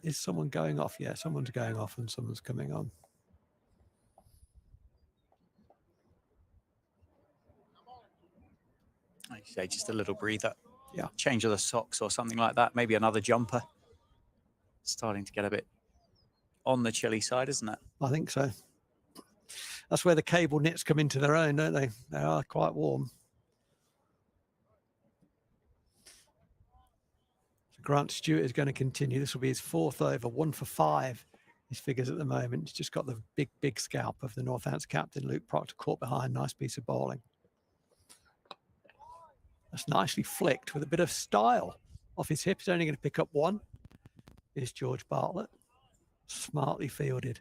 Is someone going off? Yeah, someone's going off and someone's coming on. Like you say, just a little breather. Yeah. Change of the socks or something like that. Maybe another jumper. Starting to get a bit on the chilly side, isn't it? I think so. That's where the cable knits come into their own, don't they? They are quite warm. So Grant Stewart is going to continue. This will be his fourth over, 1 for 5. His figures at the moment. He's just got the big scalp of the Northants captain, Luke Proctor, caught behind. Nice piece of bowling. That's nicely flicked with a bit of style off his hip. He's only going to pick up 1. Is George Bartlett. Smartly fielded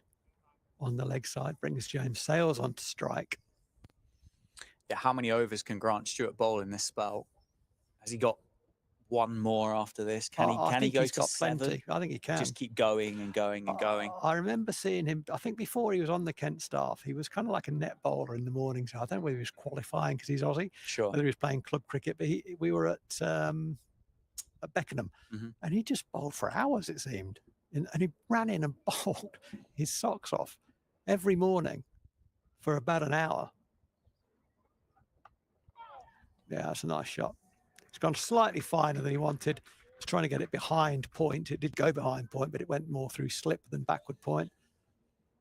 on the leg side. Brings James Sales on to strike. Yeah, how many overs can Grant Stewart bowl in this spell? Has he got 1 more after this? Can he go to 7? Plenty. I think he can. Just keep going and going and going. I remember seeing him, I think before he was on the Kent staff, he was kind of like a net bowler in the morning. So I don't know whether he was qualifying because he's Aussie, Sure. whether he was playing club cricket, but we were at Beckenham, and he just bowled for hours, it seemed. And he ran in and bowled his socks off every morning for about an hour. Yeah, that's a nice shot. It's gone slightly finer than he wanted. He's trying to get it behind point. It did go behind point, but it went more through slip than backward point.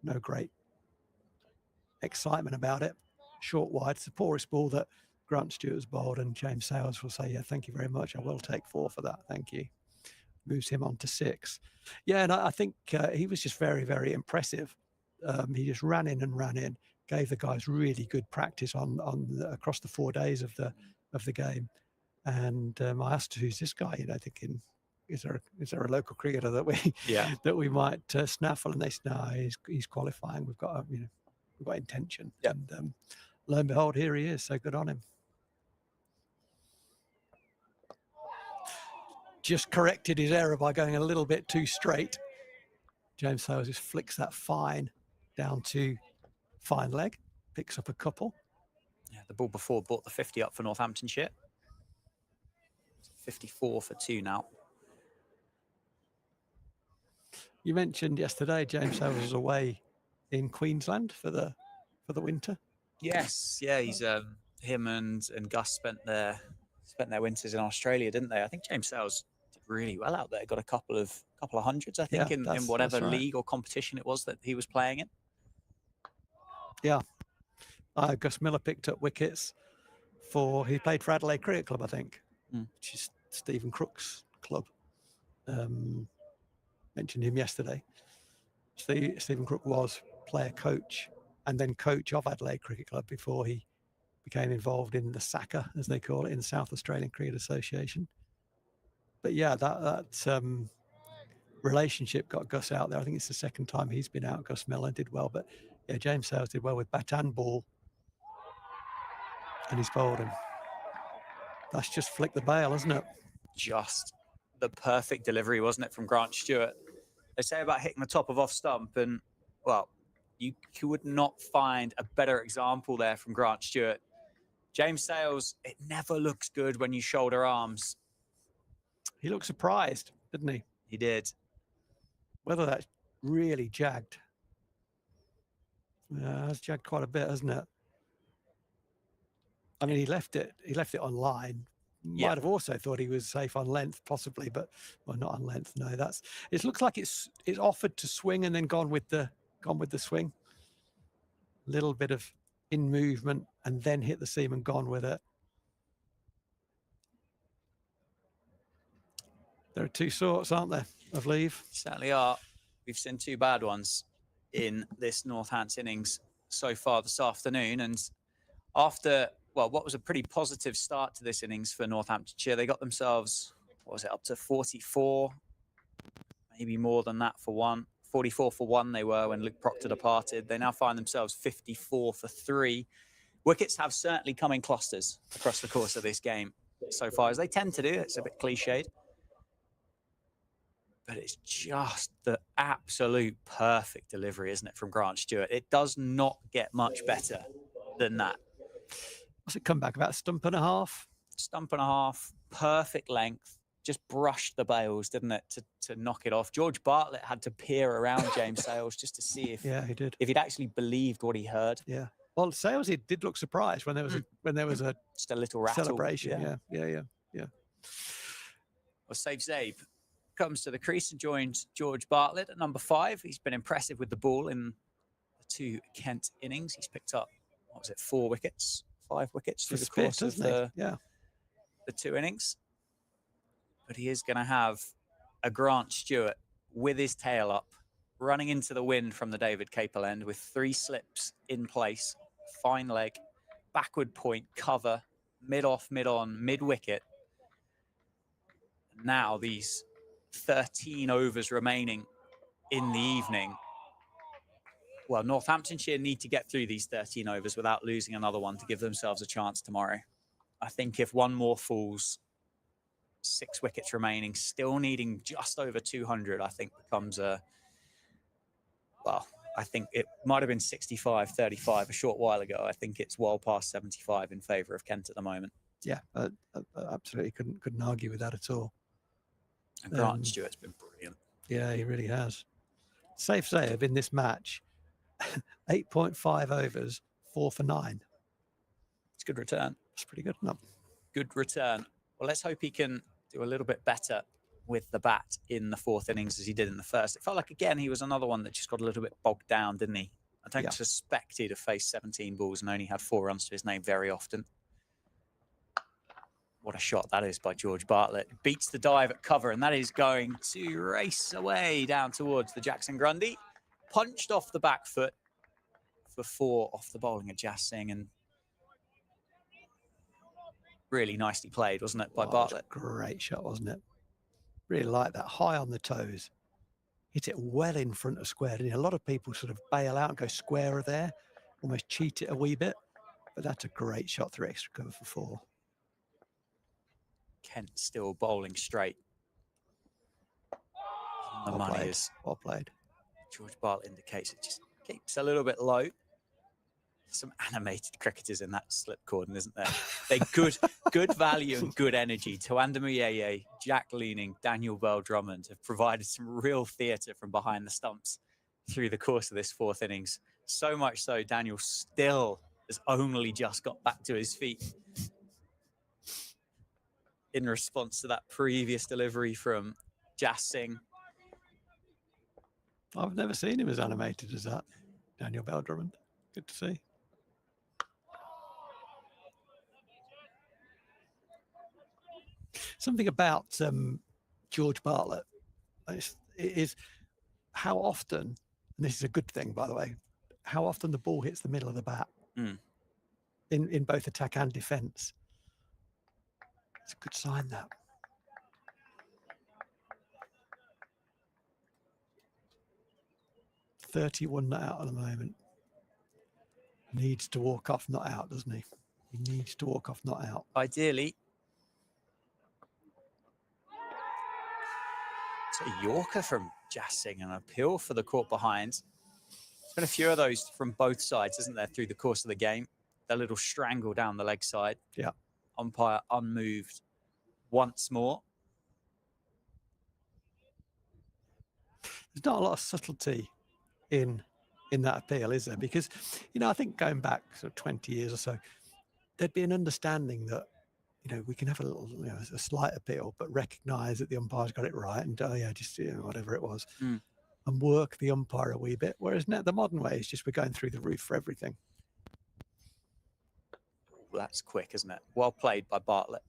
No great excitement about it. Short wide. It's the poorest ball that Grant Stewart's bowled, and James Sales will say, yeah, thank you very much. I will take 4 for that. Thank you. Moves him on to 6. Yeah, and I think he was just very, very impressive. He just ran in, gave the guys really good practice across the 4 days of the game. And I asked, who's this guy? Thinking, is there a local cricketer that we might snaffle? And they said, no, he's qualifying. We've got intention. Yeah. And lo and behold, here he is. So good on him. Just corrected his error by going a little bit too straight. James Sales just flicks that fine down to fine leg, picks up a couple. Yeah, the ball before brought the 50 up for Northamptonshire. 54 for 2 now. You mentioned yesterday James Sales was away in Queensland for the winter. Yes, yeah, he's him and Gus spent their winters in Australia, didn't they? I think James Sales did really well out there. Got a couple of hundreds, I think, in whatever league or competition it was that he was playing in. Yeah. Gus Miller picked up wickets he played for Adelaide Cricket Club, I think, which is Stephen Crook's club. Mentioned him yesterday. Stephen Crook was player coach and then coach of Adelaide Cricket Club before he became involved in the SACA, as they call it, in the South Australian Cricket Association. But yeah, that relationship got Gus out there. I think it's the second time he's been out. Gus Miller did well, but yeah, James Sales did well with bat and ball, and he's bowled him. That's just flick the bail, isn't it? Just the perfect delivery, wasn't it, from Grant Stewart? They say about hitting the top of off stump, and well, you would not find a better example there from Grant Stewart. James Sales, it never looks good when you shoulder arms. He looked surprised, didn't he? He did. Whether that's really jagged. It's jagged quite a bit, hasn't it? I mean, he left it on line might have also thought he was safe on length, possibly, but well, not on length. No, it looks like it's offered to swing and then gone with the swing. Little bit of in movement and then hit the seam and gone with it. There are two sorts, aren't there, of leave? Certainly are. We've seen two bad ones in this Northampton innings so far this afternoon. And after, well, what was a pretty positive start to this innings for Northamptonshire, they got themselves, what was it, up to 44, maybe more than that for one. 44 for one they were when Luke Proctor departed. They now find themselves 54 for 3. Wickets have certainly come in clusters across the course of this game so far, as they tend to do. It's a bit cliched. But it's just the absolute perfect delivery, isn't it, from Grant Stewart? It does not get much better than that. What's it come back about? Stump and a half? Stump and a half, perfect length. Just brushed the bails, didn't it, to knock it off. George Bartlett had to peer around James Sales just to see if he did. If he'd actually believed what he heard. Yeah. Well, Sales, he did look surprised when there was a just a little rattle. Celebration. Yeah. Well, Save Zabe comes to the crease and joins George Bartlett at number 5. He's been impressive with the ball in the 2 Kent innings. He's picked up, 4 wickets, 5 wickets through the course of the 2 innings. But he is going to have a Grant Stewart with his tail up, running into the wind from the David Capel end with 3 slips in place, fine leg, backward point, cover, mid-off, mid-on, mid-wicket. Now these 13 overs remaining in the evening. Well, Northamptonshire need to get through these 13 overs without losing another one to give themselves a chance tomorrow. I think if one more falls, 6 wickets remaining, still needing just over 200, I think becomes I think it might have been 65-35 a short while ago. I think it's well past 75 in favour of Kent at the moment. Yeah, absolutely couldn't argue with that at all. And Grant Stewart's been brilliant. Yeah, he really has. Safe save in this match, 8.5 overs, 4 for 9. It's a good return. It's pretty good, isn't it? Good return. Well, let's hope he can do a little bit better with the bat in the 4th innings as he did in the first. It felt like, again, he was another one that just got a little bit bogged down, didn't he? I don't suspect he'd have faced 17 balls and only had 4 runs to his name very often. What a shot that is by George Bartlett. Beats the dive at cover, and that is going to race away down towards the Jackson Grundy. Punched off the back foot for 4 off the bowling of Jas Singh, and really nicely played, wasn't it, by Bartlett? Great shot, wasn't it? Really like that. High on the toes. Hit it well in front of square. And a lot of people sort of bail out and go squarer there, almost cheat it a wee bit. But that's a great shot through extra cover for 4. Kent still bowling straight. The money is well played. George Bartlett indicates it just keeps a little bit low. Some animated cricketers in that slip cordon, isn't there? They good value and good energy. Tawanda Muyeye, Jack Leaning, Daniel Bell Drummond have provided some real theatre from behind the stumps through the course of this 4th innings. So much so, Daniel still has only just got back to his feet in response to that previous delivery from Jas Singh. I've never seen him as animated as that, Daniel Bell Drummond. Good to see. Something about George Bartlett is how often, and this is a good thing, by the way, how often the ball hits the middle of the bat in both attack and defence. It's a good sign, that. $31 not out at the moment. Needs to walk off not out, doesn't he? He needs to walk off not out. Ideally. It's a Yorker from Jas Singh, an appeal for the court behind. There's been a few of those from both sides, isn't there, through the course of the game? A little strangle down the leg side. Yeah. Umpire unmoved once more. There's not a lot of subtlety in that appeal, is there? Because, I think going back sort of 20 years or so, there'd be an understanding that we can have a little, a slight appeal, but recognise that the umpire's got it right, and just whatever it was, and work the umpire a wee bit. Whereas now the modern way is just we're going through the roof for everything. That's quick, isn't it? Well played by Bartlett.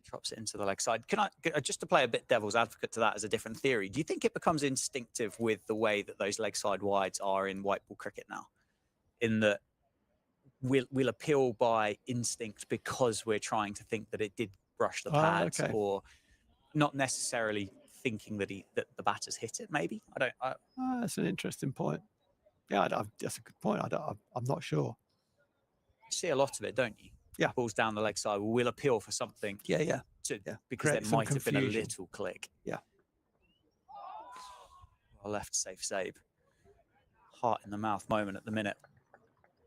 Drops it into the leg side. Can I just to play a bit devil's advocate to that as a different theory? Do you think it becomes instinctive with the way that those leg side wides are in white ball cricket now, in that we'll appeal by instinct because we're trying to think that it did brush the pads, or not necessarily thinking that the batter's hit it? Maybe That's an interesting point. Yeah, that's a good point. I'm not sure. You see a lot of it, don't you? Yeah. Balls down the leg side. We'll appeal for something. Yeah. Because Create there some might have been a confusion. little click. Yeah. Well left, safe save. Heart in the mouth moment at the minute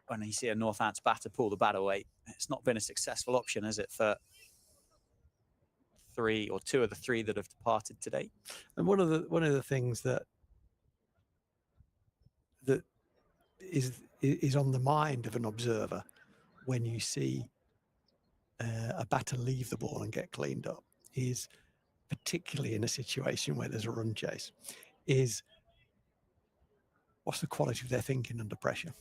when you see a Northants batter pull the bat away. It's not been a successful option, has it, for two of the three that have departed today? And one of the things that is on the mind of an observer when you see a batter leave the ball and get cleaned up is, particularly in a situation where there's a run chase, is what's the quality of their thinking under pressure.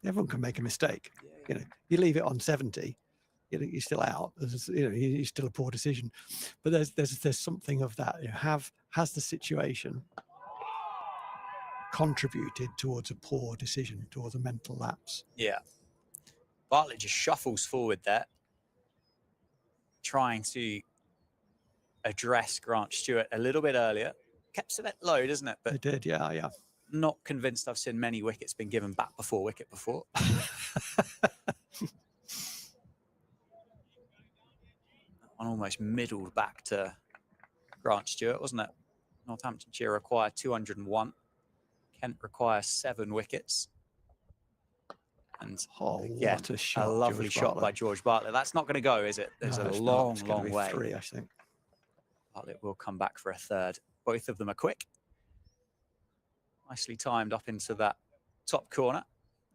Everyone can make a mistake. You leave it on 70, you're still out. You're still a poor decision. But there's something of that. Has the situation contributed towards a poor decision, towards a mental lapse? Yeah. Bartlett just shuffles forward there, trying to address Grant Stewart a little bit earlier. Kept it a bit low, doesn't it? But it did, yeah. Not convinced I've seen many wickets been given bat before wicket before. One almost middled back to Grant Stewart, wasn't it? Northamptonshire require 201. Kent requires 7 wickets. And again, what a shot! A lovely George shot Bartlett. by George Bartlett. That's not going to go, is it? There's a long way. 3, I think. Bartlett will come back for a third. Both of them are quick. Nicely timed up into that top corner.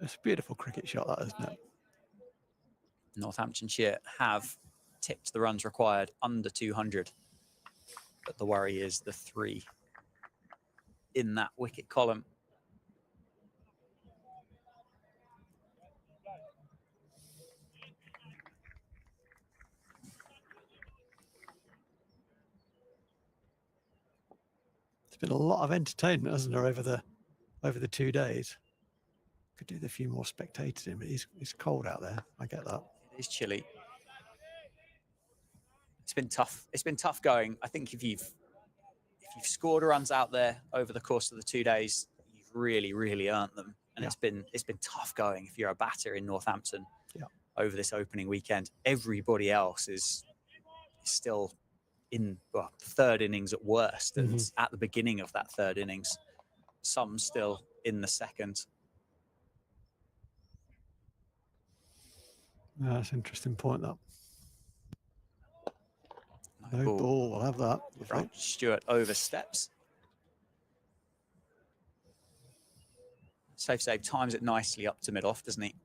It's a beautiful cricket shot, that, isn't it? Northamptonshire have tipped the runs required under 200. But the worry is the 3 in that wicket column. There's been a lot of entertainment, hasn't there, over the 2 days. Could do with a few more spectators in, but it's cold out there. I get that. It is chilly. It's been tough. It's been tough going. I think if you've scored runs out there over the course of the 2 days, you've really, really earned them. And it's been tough going if you're a batter in Northampton over this opening weekend. Everybody else is still in the third innings at worst, and at the beginning of that third innings. Some still in the second. That's an interesting point, that. No ball, we'll have that. Right. Stewart oversteps. Safe save times it nicely up to mid-off, doesn't he?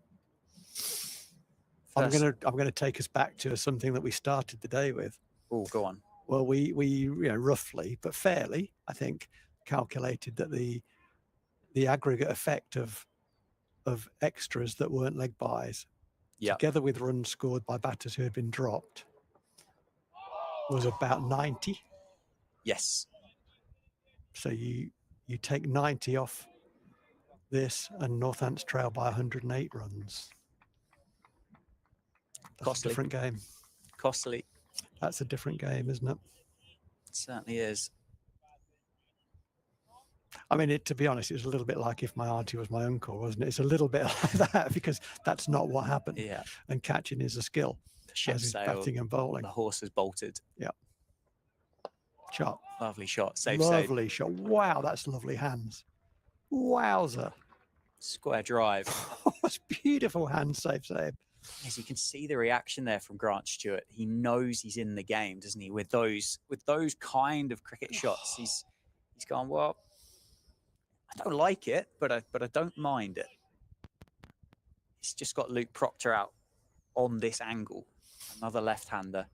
I'm gonna take us back to something that we started the day with. Oh, go on. Well, we roughly but fairly, I think, calculated that the aggregate effect of extras that weren't leg buys, together with runs scored by batters who had been dropped, was about 90. Yes. So you take 90 off this, and Northants trail by 108 runs. That's Costly. a different game. Costly. That's a different game, isn't it? It certainly is. I mean, to be honest, it's a little bit like if my auntie was my uncle, wasn't it? It's a little bit like that, because that's not what happened. Yeah. And catching is a skill. The ship as is sailed. batting and bowling. The horse is bolted. Yeah. Shot. Lovely shot. Safe Lovely shot. Wow, that's lovely hands. Wowzer. Square drive. That's beautiful hand save. As you can see the reaction there from Grant Stewart. He knows he's in the game, doesn't he? With those kind of cricket shots, he's gone, well, I don't like it, but I don't mind it. He's just got Luke Proctor out on this angle, and Another left-hander.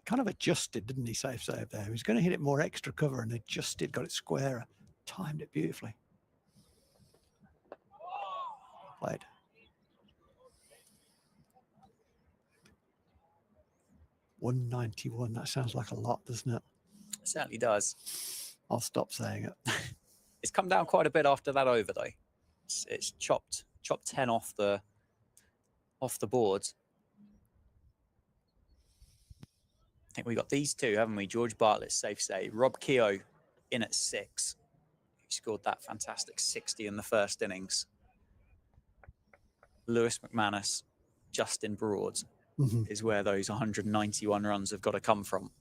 Kind of adjusted, didn't he, safe save there? He was going to hit it more extra cover and adjusted, got it squarer, timed it beautifully. Played. $191, that sounds like a lot, doesn't it? It certainly does. I'll stop saying it. It's come down quite a bit after that over, though. It's chopped 10 off the board. I think we got these two, haven't we? George Bartlett, safe save. Rob Keogh in at 6. He scored that fantastic 60 in the first innings. Lewis McManus, Justin Broad is where those 191 runs have got to come from.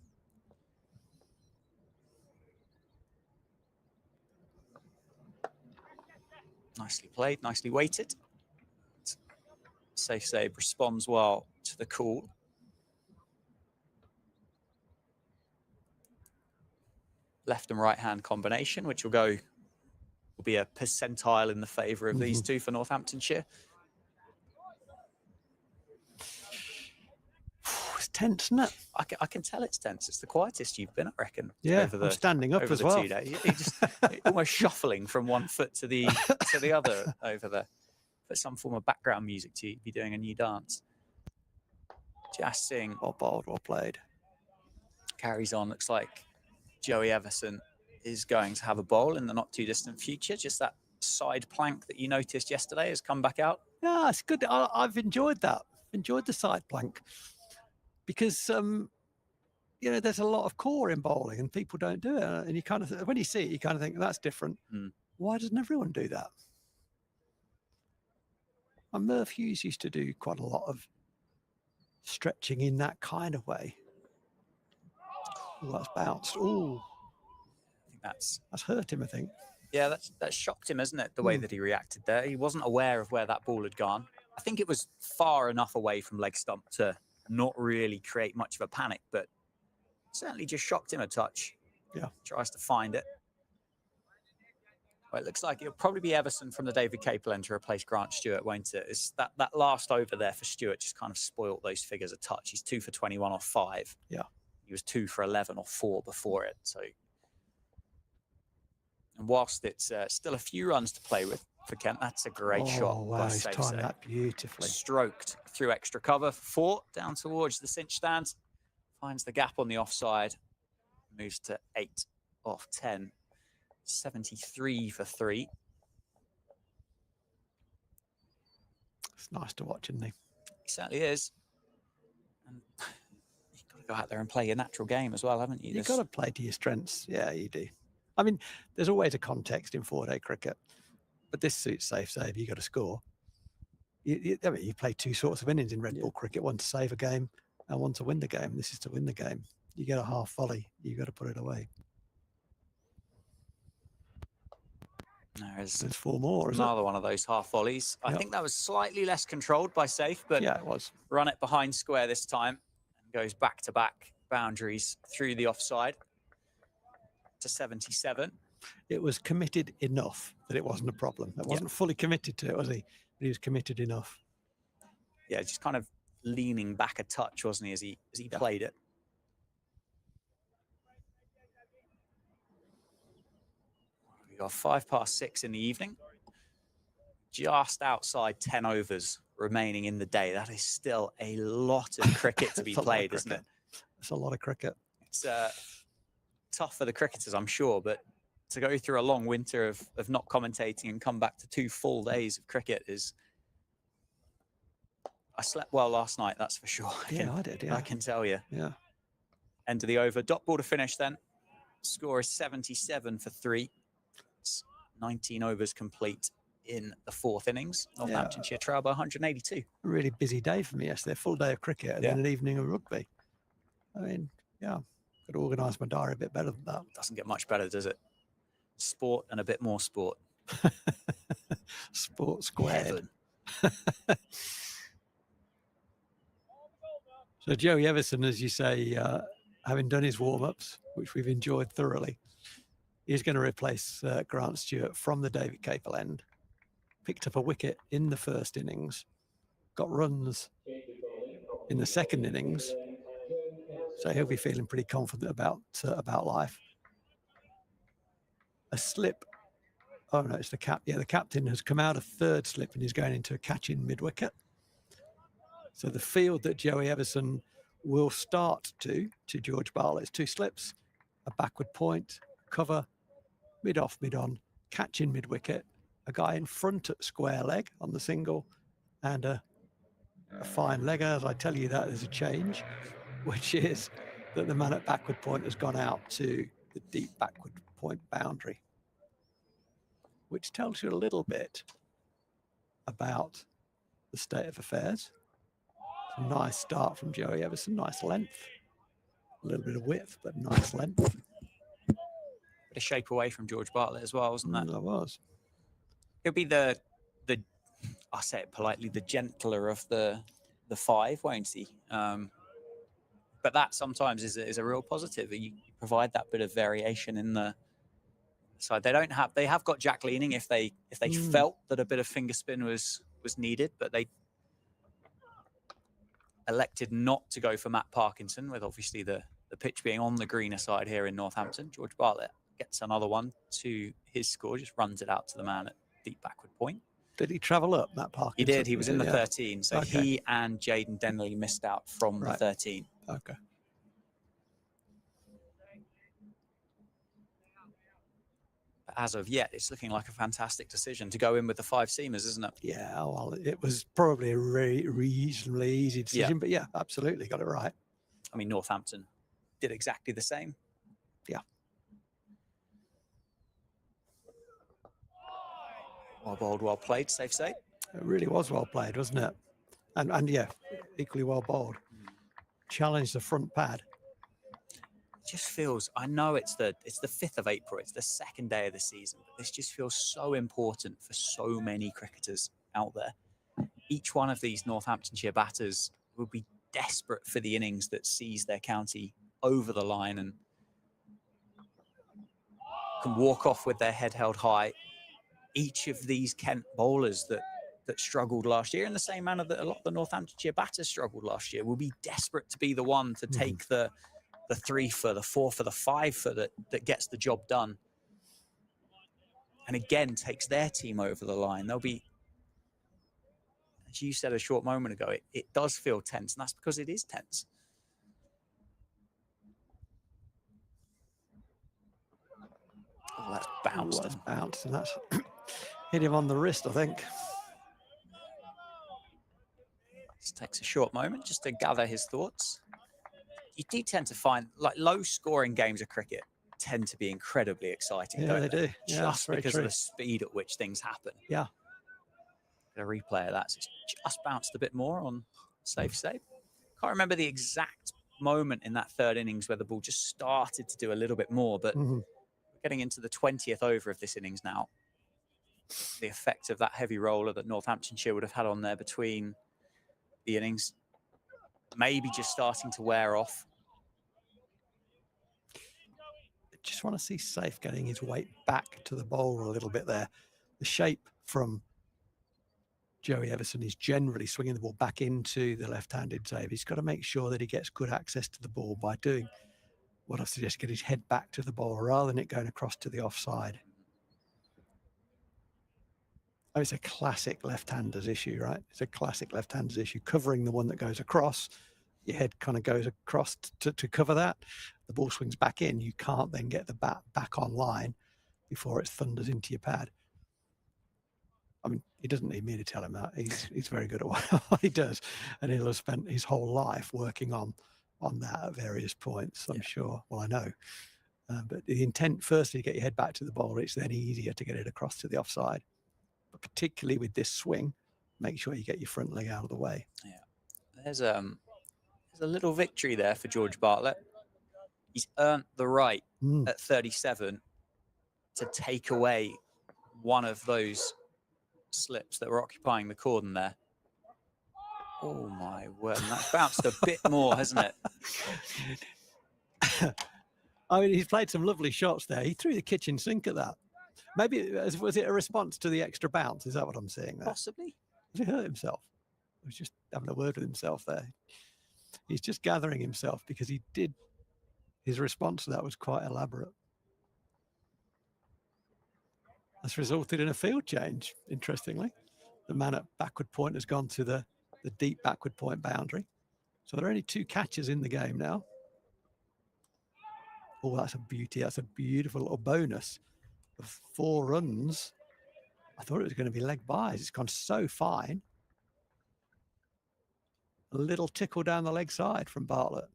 Nicely played, nicely weighted. Safe save responds well to the call. Left and right hand combination, which will be a percentile in the favour of these two for Northamptonshire. It's tense, isn't it? I can tell it's tense. It's the quietest you've been, I reckon. Yeah, I'm standing up as well. 2 days. You're just almost shuffling from one foot to the other over there. Put some form of background music to be doing a new dance. Just Singh. Well bowled, well played. Carries on. Looks like Joey Everson is going to have a bowl in the not too distant future. Just that side plank that you noticed yesterday has come back out. Yeah, it's good. I've enjoyed that. Enjoyed the side plank because there's a lot of core in bowling and people don't do it. And you kind of, when you see it, you kind of think that's different. Why doesn't everyone do that? And Merv Hughes used to do quite a lot of stretching in that kind of way. Ooh, that's bounced. Ooh, I think that's hurt him, I think. Yeah, that shocked him, isn't it? The way that he reacted there. He wasn't aware of where that ball had gone. I think it was far enough away from leg stump to not really create much of a panic, but certainly just shocked him a touch. Yeah. Tries to find it. Well, it looks like it'll probably be Everson from the David Capel end to replace Grant Stewart, won't it? It's that last over there for Stewart just kind of spoilt those figures a touch. He's 2 for 21 off 5. Yeah. He was 2 for 11 off 4 before it. So, and whilst it's still a few runs to play with for Kent, that's a great shot. Wow, he's timed that beautifully. Stroked through extra cover for 4, down towards the cinch stand. Finds the gap on the offside. Moves to 8 off 10. 73 for 3. It's nice to watch, isn't he? He certainly is. And you've got to go out there and play your natural game as well, haven't you? You've got to play to your strengths. Yeah, you do. I mean, there's always a context in 4-day cricket, but this suits safe save. You got to score. You play 2 sorts of innings in red ball cricket: one to save a game and one to win the game. This is to win the game. You get a half volley, you got to put it away. There's 4 more. Another one of those half volleys. I think that was slightly less controlled by Safe, but yeah, it was. Run it behind square this time and goes back to back boundaries through the offside to 77. It was committed enough that it wasn't a problem. It wasn't fully committed to it, was he? But he was committed enough. Yeah, just kind of leaning back a touch, wasn't he, as he played it. We got 6:05 in the evening. Just outside 10 overs remaining in the day. That is still a lot of cricket to be played, isn't it? It's a lot of cricket. It's tough for the cricketers, I'm sure, but to go through a long winter of not commentating and come back to 2 full days of cricket is... I slept well last night, that's for sure. I did, yeah. I can tell you. Yeah. End of the over. Dot ball to finish then. Score is 77 for 3. It's 19 overs complete in the 4th innings. Northamptonshire trail by 182. A really busy day for me yesterday. A full day of cricket and then an evening of rugby. I mean, could organise my diary a bit better than that. Doesn't get much better, does it? Sport and a bit more sport. Sport squared. So Joey Everson, as you say, having done his warm-ups, which we've enjoyed thoroughly, is going to replace Grant Stewart from the David Capel end. Picked up a wicket in the first innings, got runs in the second innings. So he'll be feeling pretty confident about life. A slip. Oh no, it's the the captain has come out of third slip and is going into a catch in mid-wicket. So the field that Joey Everson will start to George Bartlett's 2 slips, a backward point, cover, mid-off, mid-on, catch in mid-wicket, a guy in front at square leg on the single, and a fine legger. As I tell you that, there's a change, which is that the man at backward point has gone out to the deep backward point boundary, which tells you a little bit about the state of affairs. It's a nice start from Joey Everson, nice length, a little bit of width, but nice length. Bit of shape away from George Bartlett as well, wasn't that? That was. He'll be the I'll say it politely, the gentler of the 5, won't he? But that sometimes is a real positive. You provide that bit of variation in the side. They have got Jack leaning if they felt that a bit of finger spin was needed, but they elected not to go for Matt Parkinson, with obviously the pitch being on the greener side here in Northampton. George Bartlett gets another one to his score, just runs it out to the man at deep backward point. Did he travel up, Matt Parkinson? He did. He was in the 13. So okay. He and Jaden Denley missed out from the 13. Okay. But as of yet, it's looking like a fantastic decision to go in with the 5 seamers, isn't it? Yeah, well, it was probably a reasonably easy decision, but yeah, absolutely got it right. I mean, Northampton did exactly the same. Yeah. Well bowled, well played, safe say. It really was well played, wasn't it? And yeah, equally well bowled. Challenged the front pad. It just feels, I know it's the 5th of April, it's the 2nd day of the season, but this just feels so important for so many cricketers out there. Each one of these Northamptonshire batters will be desperate for the innings that sees their county over the line and can walk off with their head held high. Each of these Kent bowlers that struggled last year in the same manner that a lot of the Northamptonshire batters struggled last year will be desperate to be the one to take the 3 for, the 4 for, the 5 for that gets the job done. And again, takes their team over the line. They'll be, as you said a short moment ago, it does feel tense, and that's because it is tense. Oh, that's bounced. That's bounced, and that's hit him on the wrist, I think. This takes a short moment just to gather his thoughts. You do tend to find, like, low-scoring games of cricket tend to be incredibly exciting, Yeah, don't they do. Yeah, Just very because true. of the speed at which things happen. Yeah. A replay of that. So it's just bounced a bit more on safe save. Can't remember the exact moment in that 3rd innings where the ball just started to do a little bit more, but we're getting into the 20th over of this innings now. The effect of that heavy roller that Northamptonshire would have had on there between the innings maybe just starting to wear off. I just want to see Safe getting his weight back to the bowler a little bit there. The shape from Joey Everson is generally swinging the ball back into the left-handed save. He's got to make sure that he gets good access to the ball by doing what I suggest, get his head back to the ball rather than it going across to the offside. Oh, it's a classic left-handers issue, right? It's a classic left-handers issue. Covering the one that goes across, your head kind of goes across to cover that. The ball swings back in. You can't then get the bat back online before it thunders into your pad. I mean, he doesn't need me to tell him that. He's very good at what he does, and he'll have spent his whole life working on that at various points, I'm sure. Well, I know. But the intent, firstly, to get your head back to the ball, it's then easier to get it across to the offside. But particularly with this swing, make sure you get your front leg out of the way. Yeah, there's a little victory there for George Bartlett. He's earned the right at 37 to take away one of those slips that were occupying the cordon there. Oh my word, and that's bounced a bit more, hasn't it? I mean, he's played some lovely shots there. He threw the kitchen sink at that. Maybe, was it a response to the extra bounce? Is that what I'm seeing there? Possibly. Has he hurt himself? He was just having a word with himself there. He's just gathering himself because his response to that was quite elaborate. That's resulted in a field change, interestingly. The man at backward point has gone to the deep backward point boundary. So there are only 2 catches in the game now. Oh, that's a beauty. That's a beautiful little bonus of 4 runs. I thought it was going to be leg byes. It's gone so fine. A little tickle down the leg side from Bartlett.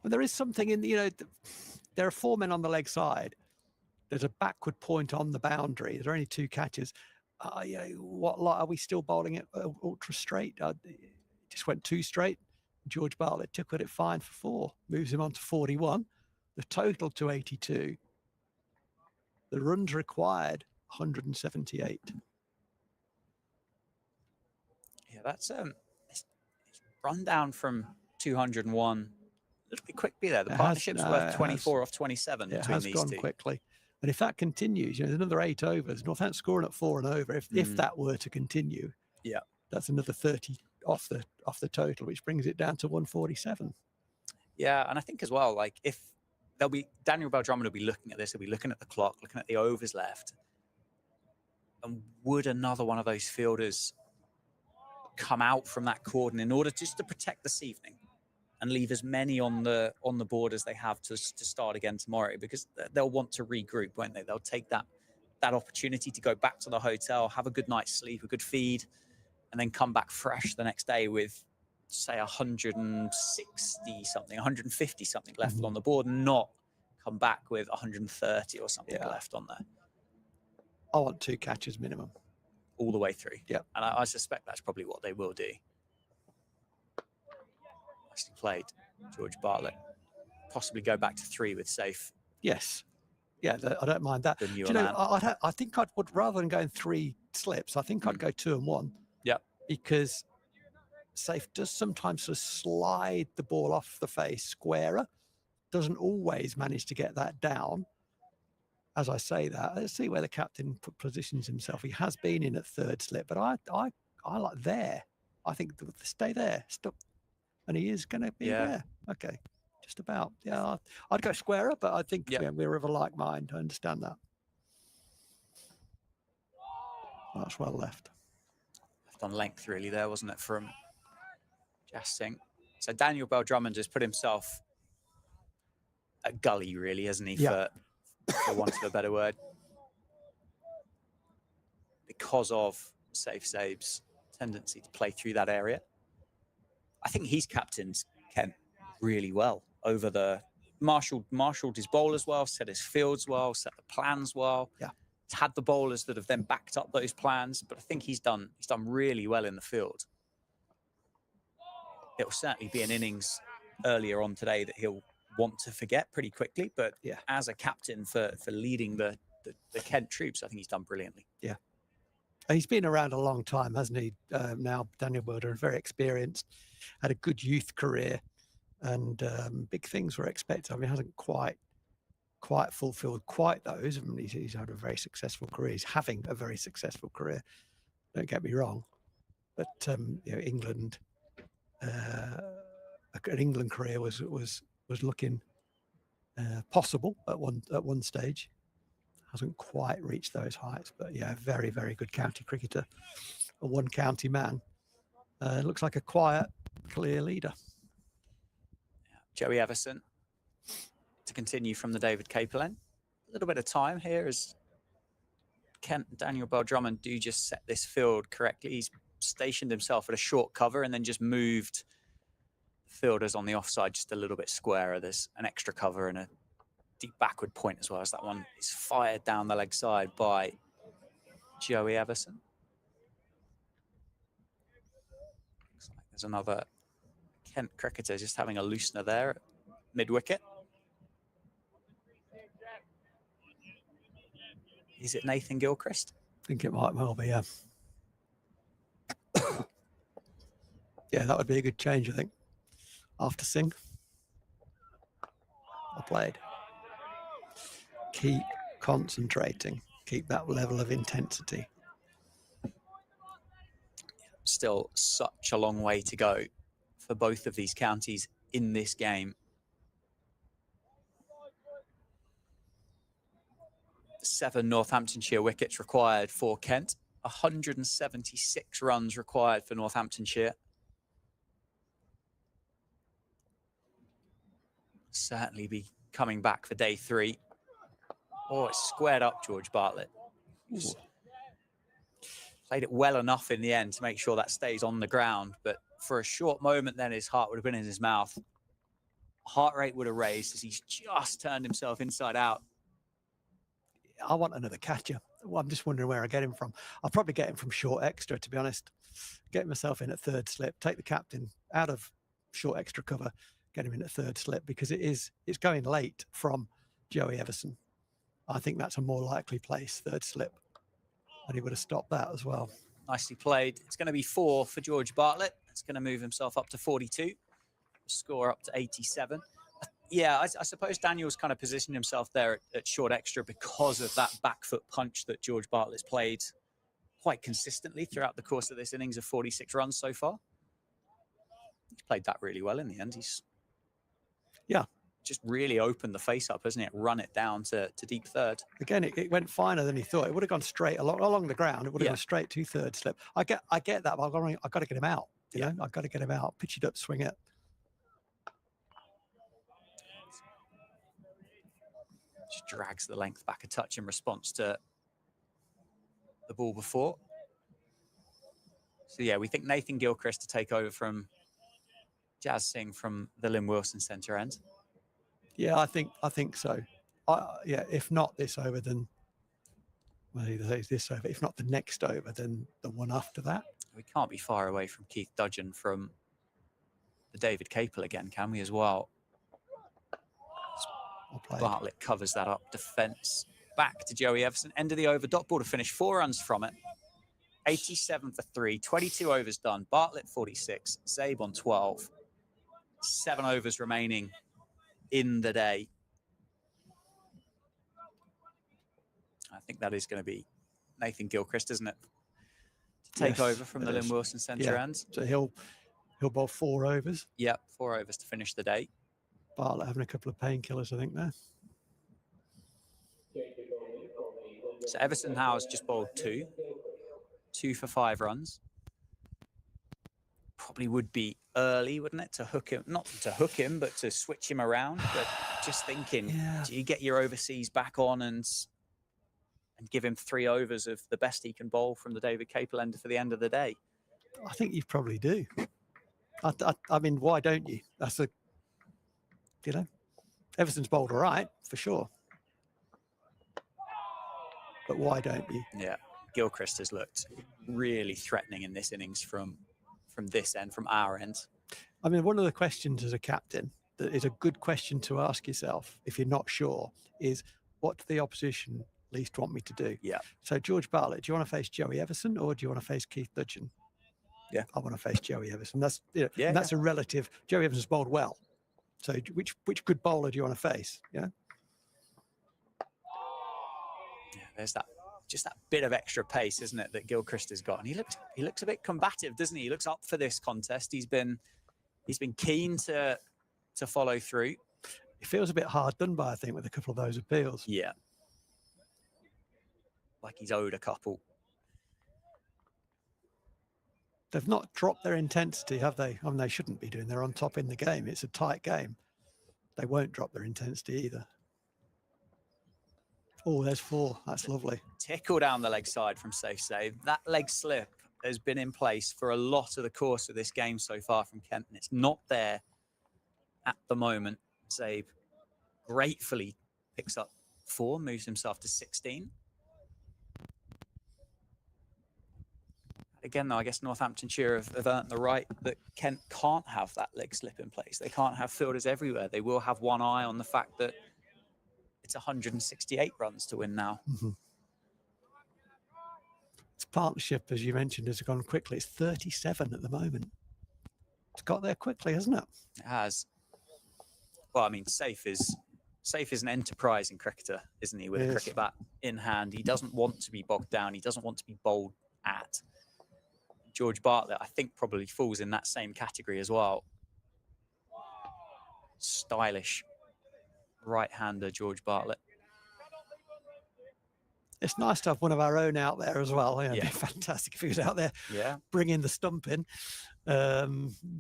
Well, there is something in, there are 4 men on the leg side. There's a backward point on the boundary. There are only 2 catches. What lot are we still bowling it ultra straight? Just went 2 straight. George Bartlett tickled it fine for 4. Moves him on to 41. The total to 82. The runs required 178. Yeah, that's it's run down from 201 a little bit quickly there. The partnership's worth 24 off 27 it between has these gone 2. quickly. And if that continues, there's another 8 overs. Northampton scoring at 4 and over. If that were to continue, yeah, that's another 30 off the total, which brings it down to 147. Yeah, and I think as well, like if Daniel Bell-Drummond will be looking at this, he'll be looking at the clock, looking at the overs left, and would another one of those fielders come out from that cordon in order just to protect this evening and leave as many on the board as they have to start again tomorrow, because they'll want to regroup, won't they? They'll take that opportunity to go back to the hotel, have a good night's sleep, a good feed, and then come back fresh the next day with, say, 160 something, 150 something left on the board, and not come back with 130 or something left on there. I want 2 catches minimum. All the way through. Yeah. And I suspect that's probably what they will do. Nicely played, George Bartlett. Possibly go back to 3 with safe. Yes. Yeah, I don't mind that. I think I would, rather than going 3 slips, I think I'd go 2 and 1. Yeah. Because safe does sometimes sort of slide the ball off the face squarer. Doesn't always manage to get that down. As I say that, let's see where the captain positions himself. He has been in at 3rd slip, but I like there. I think stay there. Stop. And he is going to be there. Okay. Just about. Yeah, I'd go squarer, but I think we're of a like mind. I understand that. That's well left. Left on length, really, there, wasn't it, from Jas Singh? So Daniel Bell-Drummond has put himself at gully, really, hasn't he, for want of a better word, because of Safe Sabe's tendency to play through that area. I think he's captained Kent really well over the marshaled his bowlers well, set his fields well, set the plans well. Yeah, he's had the bowlers that have then backed up those plans, but I think he's done really well in the field. It'll certainly be an innings earlier on today that he'll want to forget pretty quickly, but as a captain for leading the Kent troops, I think he's done brilliantly. Yeah, he's been around a long time, hasn't he? Now Daniel Bell-Drummond, very experienced, had a good youth career, and big things were expected. I mean, he hasn't quite fulfilled quite those. I mean, he's had a very successful career. He's having a very successful career. Don't get me wrong, but England, an England career was looking possible at one stage. Hasn't quite reached those heights, but very, very good county cricketer, a 1 county man. Looks like a quiet, clear leader. Joey Everson to continue from the David Capelin. A little bit of time here as Kent and Daniel Bell-Drummond do just set this field correctly. He's stationed himself at a short cover and then just moved fielders on the offside just a little bit squarer. There's an extra cover and a deep backward point as well, as that one is fired down the leg side by Joey Everson. Looks like there's another Kent cricketer just having a loosener there at mid-wicket. Is it Nathan Gilchrist? I think it might well be, yeah. Yeah, that would be a good change, I think. After Singh. I played. Keep concentrating. Keep that level of intensity. Still such a long way to go for both of these counties in this game. 7 Northamptonshire wickets required for Kent. 176 runs required for Northamptonshire. Certainly be coming back for day 3. Oh, it's squared up, George Bartlett. Just played it well enough in the end to make sure that stays on the ground. But for a short moment then, his heart would have been in his mouth. Heart rate would have raised as he's just turned himself inside out. I want another catcher. Well, I'm just wondering where I get him from. I'll probably get him from short extra, to be honest. Get myself in at third slip, take the captain out of short extra cover, get him in at third slip, because it's going late from Joey Everson. I think that's a more likely place, third slip. And he would have stopped that as well. Nicely played. It's going to be 4 for George Bartlett. It's going to move himself up to 42. Score up to 87. Yeah, I suppose Daniel's kind of positioned himself there at short extra because of that back foot punch that George Bartlett's played quite consistently throughout the course of this innings of 46 runs so far. He's played that really well in the end. He's just really opened the face up, hasn't it? Run it down to deep third. Again, it went finer than he thought. It would have gone straight along the ground. It would have gone straight to third slip. I get that, but I've got to get him out. You know, I've got to get him out. Pitch it up, swing it. Just drags the length back a touch in response to the ball before. So yeah, we think Nathan Gilchrist to take over from Jazz Singh from the Lynn Wilson centre end. Yeah, I think so. Yeah, if not this over, then either this over. If not the next over, then the one after that. We can't be far away from Keith Dudgeon from the David Capel again, can we, as well? Bartlett covers that up. Defence back to Joey Everson. End of the over. Dot ball to finish. 4 runs from it. 87 for 3. 22 overs done. Bartlett 46. Zabe on 12. 7 overs remaining in the day. I think that is going to be Nathan Gilchrist, isn't it? To take over from the Lynn Wilson centre end. So he'll bowl 4 overs. Yep, 4 overs to finish the day. Bartlett having a couple of painkillers, I think, there. So Everson Howe's just bowled 2. 2 for 5 runs. Probably would be early, wouldn't it, to hook him? Not to hook him, but to switch him around. But just thinking, do you get your overseas back on and give him 3 overs of the best he can bowl from the David Capel end for the end of the day? I think you probably do. I mean, why don't you? That's a, you know, Everson's bowled all right, for sure. But why don't you? Yeah, Gilchrist has looked really threatening in this innings from this end, from our end. I mean, one of the questions as a captain that is a good question to ask yourself if you're not sure is, what do the opposition least want me to do? Yeah. So George Bartlett, do you want to face Joey Everson or do you want to face Keith Dudgeon? Yeah. I want to face Joey Everson. That's that's a relative. Joey Everson's bowled well. So which good bowler do you want to face? Yeah. Yeah, there's that bit of extra pace, isn't it, that Gilchrist has got, and he looks a bit combative, doesn't he? He looks up for this contest. He's been keen to follow through. It feels a bit hard done by, I think, with a couple of those appeals. Yeah, like he's owed a couple. They've not dropped their intensity, have they? I mean, they shouldn't be doing. They're on top in the game. It's a tight game. They won't drop their intensity either. Oh, there's 4. That's lovely. Tickle down the leg side from safe save. That leg slip has been in place for a lot of the course of this game so far from Kent, and it's not there at the moment. Zabe gratefully picks up 4, moves himself to 16. Again, though, I guess Northamptonshire have earned the right that Kent can't have that leg slip in place. They can't have fielders everywhere. They will have one eye on the fact that it's 168 runs to win now. Mm-hmm. Its partnership, as you mentioned, has gone quickly. It's 37 at the moment. It's got there quickly, hasn't it? It has. Well, I mean, Safe is an enterprising cricketer, isn't he, with a cricket bat in hand? He doesn't want to be bogged down. He doesn't want to be bowled at. George Bartlett, I think, probably falls in that same category as well. stylish right-hander George Bartlett. It's nice to have one of our own out there as well. It'd Yeah. be fantastic if he was out there Yeah. bringing the stump in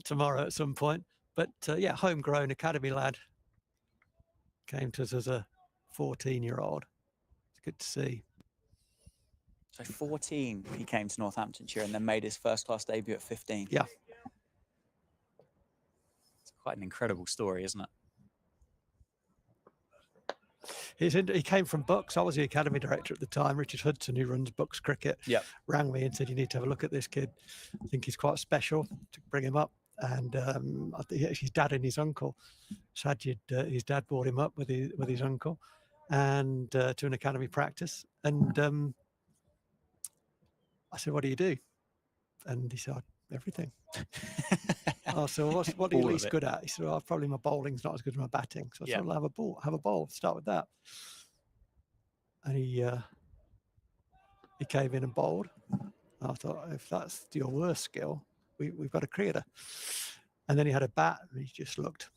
tomorrow at some point. But yeah, homegrown academy lad. Came to us as a 14-year-old. It's good to see. So 14, he came to Northamptonshire and then made his first-class debut at 15. Yeah. It's quite an incredible story, isn't it? He came from Bucks. I was the academy director at the time. Richard Hudson, who runs Bucks Cricket, rang me and said, "You need to have a look at this kid. I think he's quite special to bring him up." And I think his dad and his uncle, Sajid, his dad brought him up with his uncle, and to an academy practice. And I said, "What do you do?" And he said, "Everything." Oh, so what are you least good at? He said, "Oh, probably my bowling's not as good as my batting." So I said, "Well, have a bowl. Start with that." And he came in and bowled. I thought, if that's your worst skill, we've got a cricketer. And then he had a bat, and he just looked.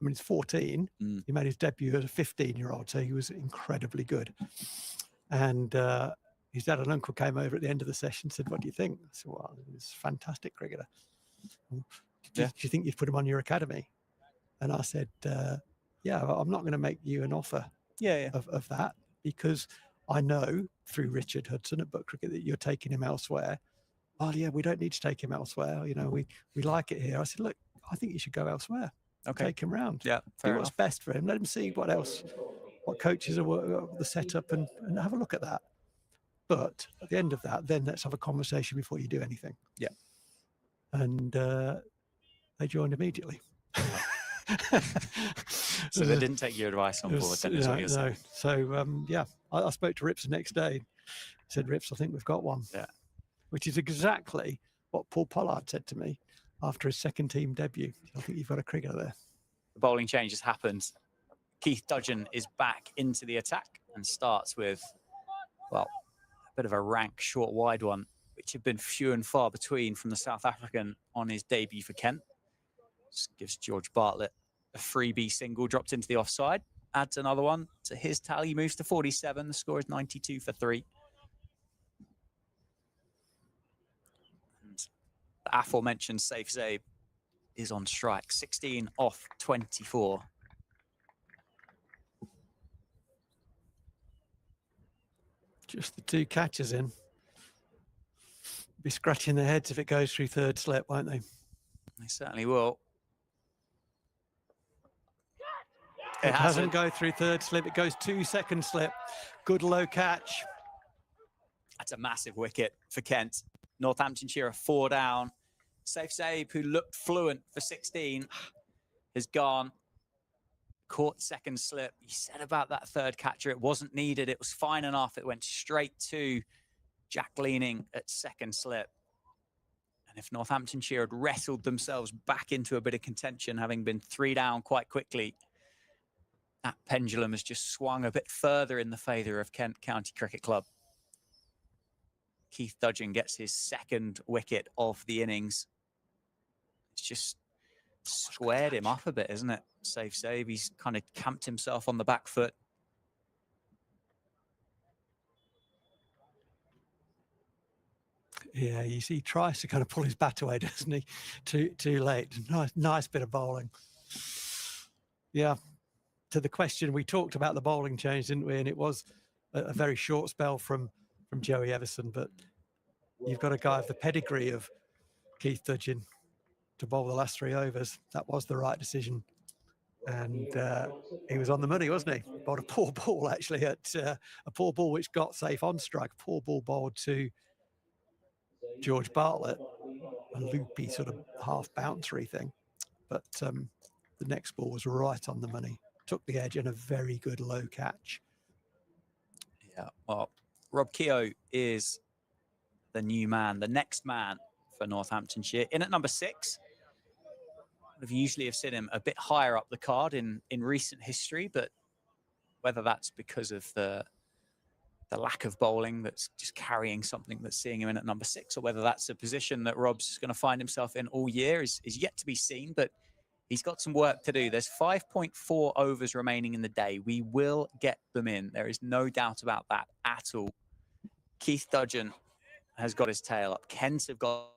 I mean, he's 14. He made his debut as a 15-year-old, so he was incredibly good. And his dad and uncle came over at the end of the session and said, "What do you think?" I said, "Well, he's a fantastic cricketer. Do you think you've put him on your academy?" And I said, "Yeah, I'm not going to make you an offer of that, because I know through Richard Hudson at Buck Cricket that you're taking him elsewhere." "Oh, yeah, we don't need to take him elsewhere. You know, we like it here." I said, "Look, I think you should go elsewhere. Okay. Take him round. Yeah, Do what's best for him. Let him see what coaches are the setup, and have a look at that. But at the end of that, then let's have a conversation before you do anything." Yeah. And they joined immediately. So they didn't take your advice on board, then is what you're saying. So yeah, I spoke to Rips the next day. Said, "Rips, I think we've got one." Yeah. Which is exactly what Paul Pollard said to me after his second team debut. "I think you've got a cricketer there." The bowling change has happened. Keith Dudgeon is back into the attack and starts with, well, a bit of a rank short wide one, which had been few and far between from the South African on his debut for Kent. Just gives George Bartlett a freebie single, dropped into the offside, adds another one to his tally, moves to 47. The score is 92 for 3. And the aforementioned Safe Zabe is on strike, 16 off 24. Just the two catches in. Be scratching their heads if it goes through third slip, won't they? They certainly will. It hasn't go through third slip. It goes 2-second slip. Good low catch. That's a massive wicket for Kent. Northamptonshire are 4 down. Safe Zabe, who looked fluent for 16, has gone. Caught second slip. He said about that third catcher, it wasn't needed. It was fine enough. It went straight to Jack Leaning at second slip. And if Northamptonshire had wrestled themselves back into a bit of contention, having been 3 down quite quickly, that pendulum has just swung a bit further in the favour of Kent County Cricket Club. Keith Dudgeon gets his second wicket of the innings. It's just squared him up a bit, isn't it? Safe Zabe. He's kind of camped himself on the back foot. Yeah, you see, he tries to kind of pull his bat away, doesn't he? Too late. Nice bit of bowling. Yeah. To the question, we talked about the bowling change, didn't we? And it was a very short spell from Joey Everson, but you've got a guy of the pedigree of Keith Dudgeon to bowl the last 3 overs. That was the right decision. And he was on the money, wasn't he? Bowled a poor ball, actually, at a poor ball which got Safe on strike. Poor ball bowled to George Bartlett, a loopy sort of half bouncery thing. But the next ball was right on the money. Took the edge and a very good low catch. Yeah, well, Rob Keogh is the new man, the next man for Northamptonshire. In at number 6. Would have usually have seen him a bit higher up the card in recent history, but whether that's because of the lack of bowling that's just carrying something that's seeing him in at number 6, or whether that's a position that Rob's going to find himself in all year is yet to be seen. But he's got some work to do. There's 5.4 overs remaining in the day. We will get them in. There is no doubt about that at all. Keith Dudgeon has got his tail up. Kent have got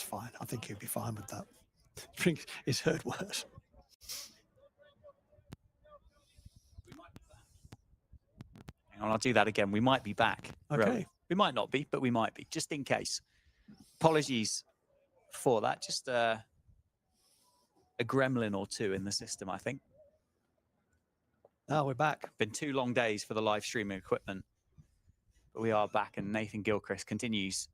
fine. I think he'll be fine with that. It's heard worse. Hang on, I'll do that again. We might be back. Okay. Rowan. We might not be, but we might be, just in case. Apologies for that. Just a gremlin or two in the system, I think. Now we're back. Been 2 long days for the live streaming equipment. But we are back, and Nathan Gilchrist continues.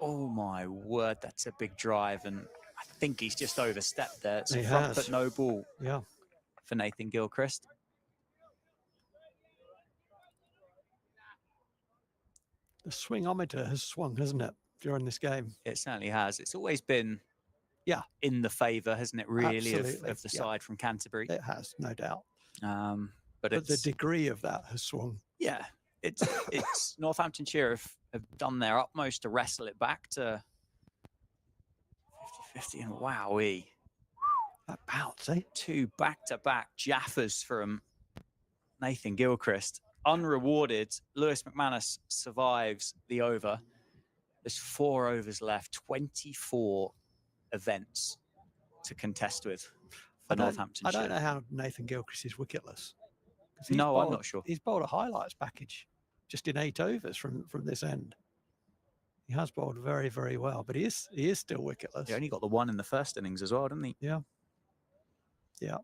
Oh, my word, that's a big drive, and I think he's just overstepped there. It's a front foot no ball for Nathan Gilchrist. The swingometer has swung, hasn't it, during this game? It certainly has. It's always been in the favour, hasn't it, really, of the side from Canterbury? It has, no doubt. But the degree of that has swung. Yeah, it's Northamptonshire have done their utmost to wrestle it back to 50-50, and wowee. That bounce, eh? 2 back-to-back jaffers from Nathan Gilchrist. Unrewarded, Lewis McManus survives the over. There's 4 overs left, 24 events to contest with for Northamptonshire. I don't know how Nathan Gilchrist is wicketless. No, I'm not sure. He's bowled a highlights package just in 8 overs from this end. He has bowled very, very well, but he is still wicketless. He only got the 1 in the first innings as well, didn't he? Yeah. Yeah.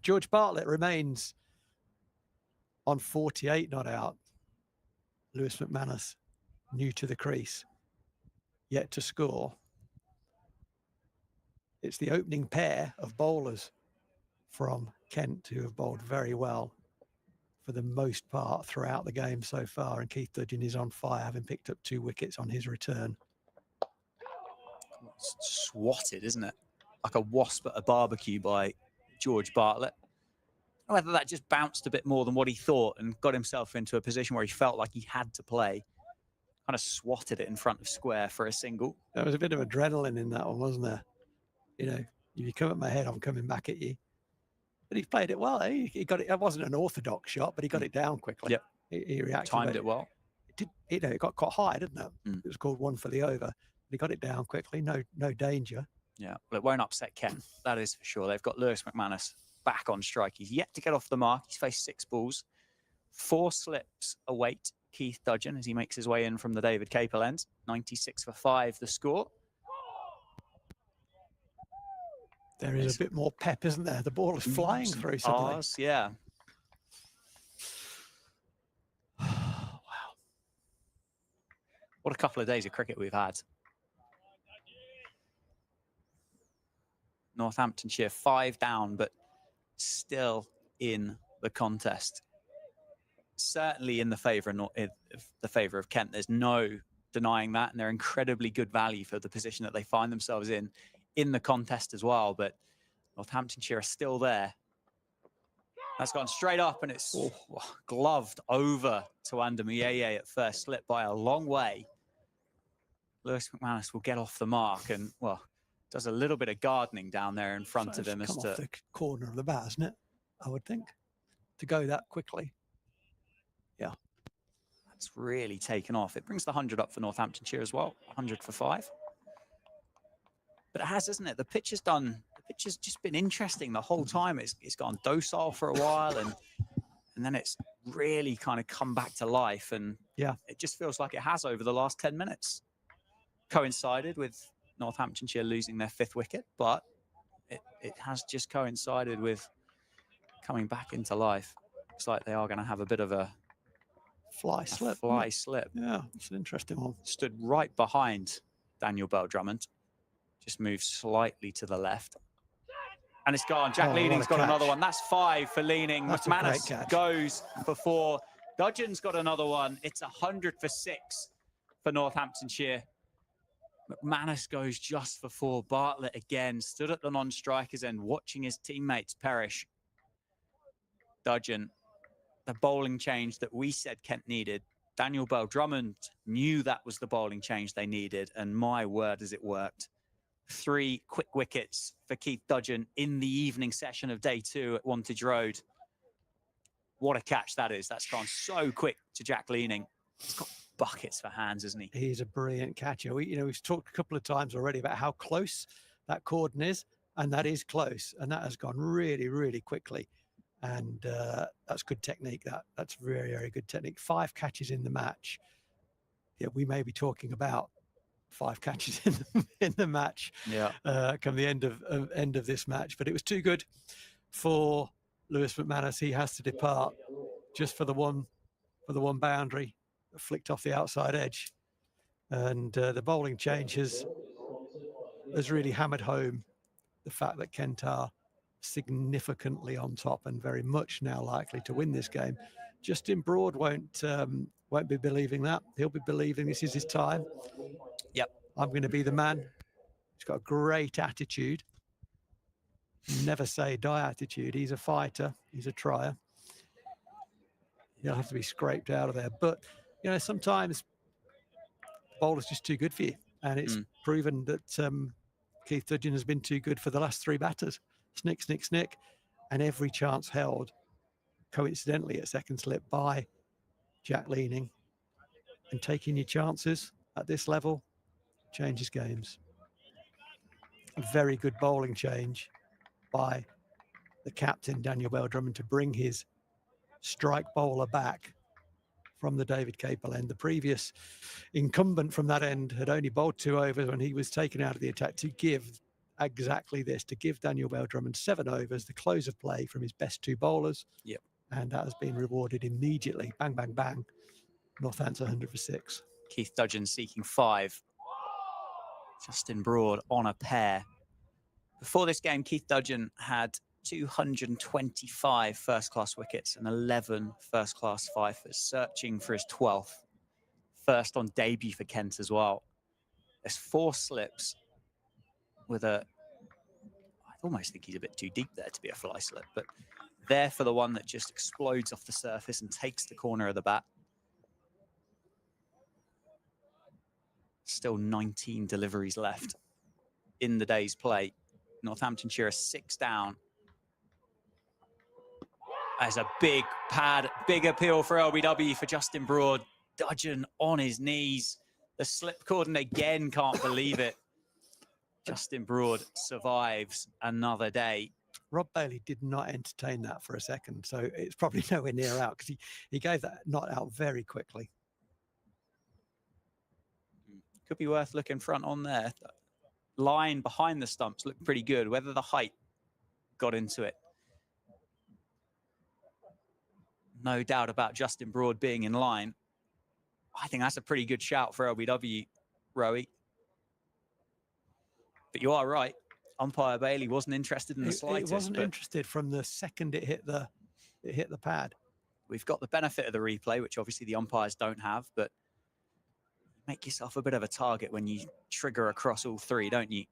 George Bartlett remains on 48 not out. Lewis McManus, new to the crease, yet to score. It's the opening pair of bowlers from Kent who have bowled very well for the most part throughout the game so far. And Keith Dudgeon is on fire, having picked up 2 wickets on his return. It's swatted, isn't it? Like a wasp at a barbecue by George Bartlett. Whether that just bounced a bit more than what he thought and got himself into a position where he felt like he had to play. Kind of swatted it in front of square for a single. There was a bit of adrenaline in that one, wasn't there? You know, if you come at my head, I'm coming back at you. But he played it well. Eh? He got it. It wasn't an orthodox shot, but he got it down quickly. Yep. He reacted. Timed it well. It did. It got quite high, didn't it? It was called 1 for the over. He got it down quickly. No danger. Yeah, well, it won't upset Kent. That is for sure. They've got Lewis McManus back on strike. He's yet to get off the mark. He's faced 6 balls. 4 slips await Keith Dudgeon as he makes his way in from the David Capel end. 96 for 5, the score. There is a bit more pep, isn't there? The ball is flying through suddenly. R's, yeah. Wow. What a couple of days of cricket we've had. Northamptonshire 5 down, but still in the contest. Certainly in the favour of Kent. There's no denying that, and they're incredibly good value for the position that they find themselves in the contest as well. But Northamptonshire are still there. That's gone straight up, and it's gloved over to Andamuyeye at first slip by a long way. Lewis McManus will get off the mark and, well, does a little bit of gardening down there in front of him. It's come off the corner of the bat, isn't it? I would think, to go that quickly. Yeah. That's really taken off. It brings the 100 up for Northamptonshire as well. 100 for 5. But it has, isn't it? The pitch has just been interesting the whole time. It's gone docile for a while, and then it's really kind of come back to life. And yeah, it just feels like it has over the last 10 minutes. Coincided with Northamptonshire losing their 5th wicket, but it has just coincided with coming back into life. Looks like they are going to have a bit of a fly slip. Yeah, it's an interesting one. Stood right behind Daniel Bell-Drummond. Just moved slightly to the left. And it's gone. Jack Leaning's got another one. That's 5 for Leaning. McManus goes for 4. Dudgeon's got another one. It's 100 for 6 for Northamptonshire. McManus goes just for 4. Bartlett again stood at the non-strikers end, watching his teammates perish. Dudgeon, the bowling change that we said Kent needed. Daniel Bell-Drummond knew that was the bowling change they needed, and my word, has it worked. 3 quick wickets for Keith Dudgeon in the evening session of day 2 at Wantage Road. What a catch that is. That's gone so quick to Jack Leaning. He's got buckets for hands, isn't he? He's a brilliant catcher. We've talked a couple of times already about how close that cordon is, and that is close, and that has gone really, really quickly. And that's good technique. That's very, very good technique. 5 catches in the match. Yeah, we may be talking about 5 catches in the match. Yeah. Come the end of this match, but it was too good for Lewis McManus. He has to depart just for the one boundary that flicked off the outside edge, and the bowling change has really hammered home the fact that Kent are significantly on top and very much now likely to win this game. Justin Broad won't be believing that. He'll be believing this is his time. Yep. I'm going to be the man. He's got a great attitude. Never say die attitude. He's a fighter. He's a trier. He'll have to be scraped out of there. But, sometimes the bowler's just too good for you. And it's proven that Keith Dudgeon has been too good for the last 3 batters. Snick, snick, snick. And every chance held, coincidentally, at second slip by Jack Leaning. And taking your chances at this level changes games. A very good bowling change by the captain, Daniel Bell-Drummond, to bring his strike bowler back from the David Capel end. The previous incumbent from that end had only bowled 2 overs when he was taken out of the attack, to give exactly this, to give Daniel Bell-Drummond 7 overs, the close of play from his best 2 bowlers. Yep. And that has been rewarded immediately. Bang, bang, bang. Northampton 100 for 6. Keith Dudgeon seeking 5. Justin Broad on a pair. Before this game, Keith Dudgeon had 225 first-class wickets and 11 first-class fifers, searching for his 12th. First on debut for Kent as well. There's 4 slips with I almost think he's a bit too deep there to be a fly slip, but there for the one that just explodes off the surface and takes the corner of the bat. Still 19 deliveries left in the day's play. Northamptonshire are 6 down. As a big appeal for LBW for Justin Broad. Dudgeon on his knees. The slip cordon again, can't believe it. Justin Broad survives another day. Rob Bailey did not entertain that for a second, so it's probably nowhere near out, because he gave that not out very quickly. Could be worth looking front on there. Line behind the stumps looked pretty good. Whether the height got into it, no doubt about Justin Broad being in line. I think that's a pretty good shout for LBW, Rowie. But you are right. Umpire Bailey wasn't interested in the slightest. He wasn't interested from the second it hit the pad. We've got the benefit of the replay, which obviously the umpires don't have, but make yourself a bit of a target when you trigger across all 3, don't you?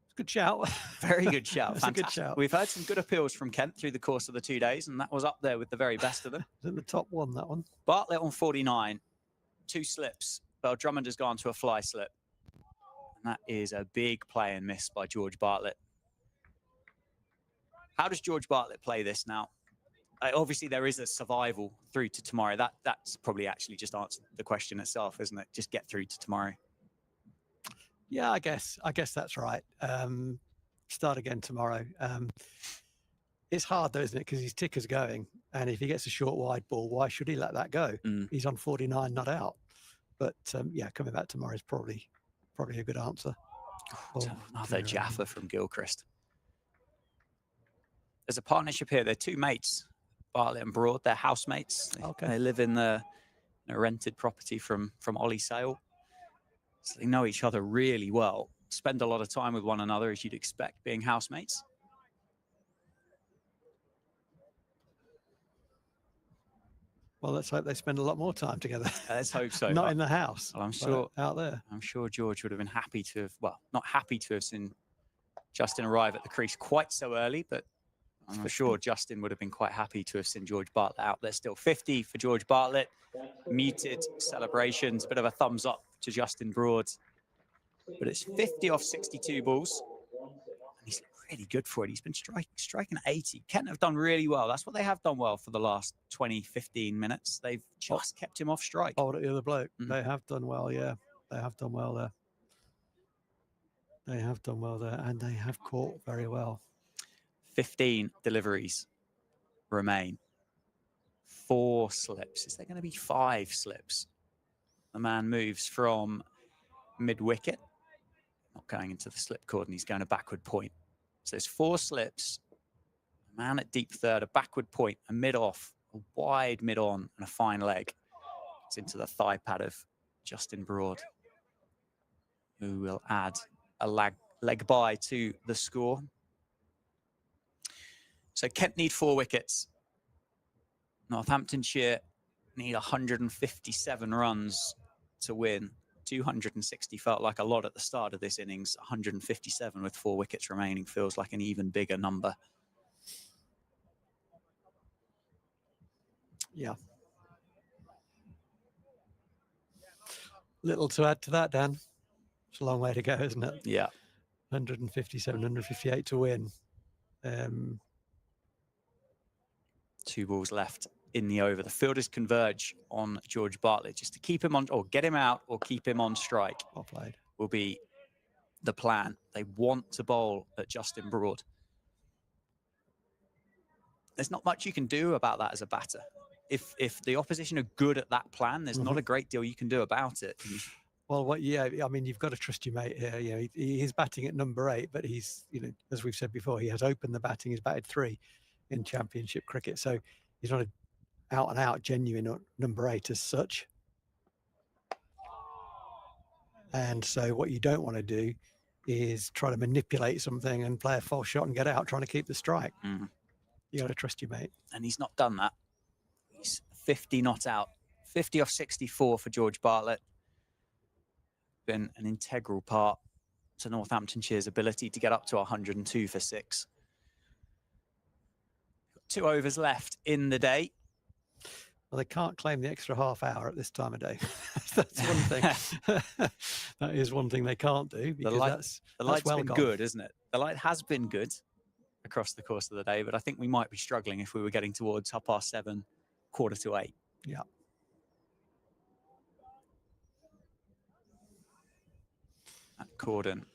It's a good shout. Very good shout. It's a good shout. We've heard some good appeals from Kent through the course of the 2 days, and that was up there with the very best of them. It's in the top 1, that one. Bartlett on 49, 2 slips. Bell-Drummond has gone to a fly slip. And that is a big play and miss by George Bartlett. How does George Bartlett play this now? Obviously, there is a survival through to tomorrow. That's probably actually just answered the question itself, isn't it? Just get through to tomorrow. Yeah, I guess that's right. Start again tomorrow. It's hard though, isn't it? Because his ticker's going, and if he gets a short wide ball, why should he let that go? He's on 49, not out. But yeah, coming back tomorrow is probably a good answer. Another Jaffa from Gilchrist. There's a partnership here. They're 2 mates, Bartlett and Broad. They're housemates. Okay. They live in a rented property from Ollie Sale. So they know each other really well. Spend a lot of time with one another, as you'd expect, being housemates. Well, let's hope they spend a lot more time together. Let's hope so. Not in the house. Well, I'm sure out there. I'm sure George would have been happy to have, well, not happy to have seen Justin arrive at the crease quite so early, but I'm sure Justin would have been quite happy to have seen George Bartlett out there still. 50 for George Bartlett. Muted celebrations. A bit of a thumbs up to Justin Broad. But it's 50 off 62 balls. And he's really good for it. He's been striking at 80. Kent have done really well. That's what they have done well for the last 20, 15 minutes. They've just kept him off strike. Hold at the other bloke. They have done well, yeah. They have done well there. They have done well there, and they have caught very well. 15 deliveries remain. 4 slips. Is there going to be 5 slips? The man moves from mid-wicket, not going into the slip cord, and he's going a backward point. So there's 4 slips, a man at deep third, a backward point, a mid-off, a wide mid-on, and a fine leg. It's into the thigh pad of Justin Broad, who will add a leg by to the score. So Kent need 4 wickets. Northamptonshire need 157 runs to win. 260 felt like a lot at the start of this innings. 157 with 4 wickets remaining feels like an even bigger number. Yeah. Little to add to that, Dan. It's a long way to go, isn't it? Yeah. 157, 158 to win. 2 balls left in the over. The fielders converge on George Bartlett just to keep him on, or get him out, or keep him on strike. Well played. Will be the plan. They want to bowl at Justin Broad. There's not much you can do about that as a batter. If the opposition are good at that plan, there's not a great deal you can do about it. Well, yeah, I mean, you've got to trust your mate here. You know, he's batting at number 8, but he's, you know, as we've said before, he has opened the batting. He's batted 3 in Championship cricket, so he's not an out-and-out genuine number 8 as such. And so what you don't want to do is try to manipulate something and play a false shot and get out, trying to keep the strike. You got to trust your mate. And he's not done that. He's 50 not out. 50 off 64 for George Bartlett. Been an integral part to Northamptonshire's ability to get up to 102 for 6. 2 overs left in the day. Well, they can't claim the extra half hour at this time of day. That's one thing. That is one thing they can't do, because the light's well been gone. good, isn't it? The light has been good across the course of the day, but I think we might be struggling if we were getting towards 7:30, 7:45. Yeah. That cordon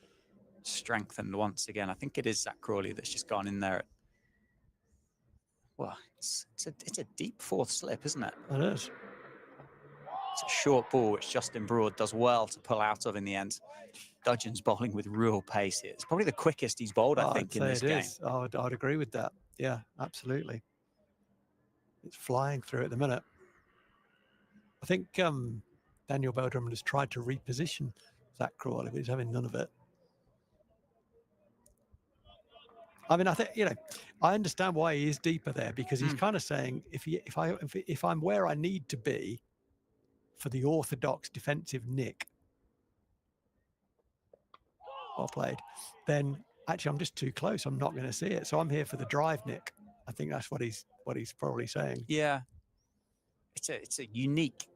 strengthened once again. I think it is Zach Crawley that's just gone in there. Well, it's a deep 4th slip, isn't it? It is. It's a short ball, which Justin Broad does well to pull out of in the end. Dudgeon's bowling with real pace here. It's probably the quickest he's bowled, I think, in this game. I'd agree with that. Yeah, absolutely. It's flying through at the minute. I think Daniel Beltram has tried to reposition Zach Crawley, but he's having none of it. I mean, I think, you know, I understand why he is deeper there, because he's kind of saying, if I'm where I need to be for the orthodox defensive nick, well played, then actually I'm just too close. I'm not going to see it. So I'm here for the drive nick. I think that's what he's probably saying. Yeah, it's a unique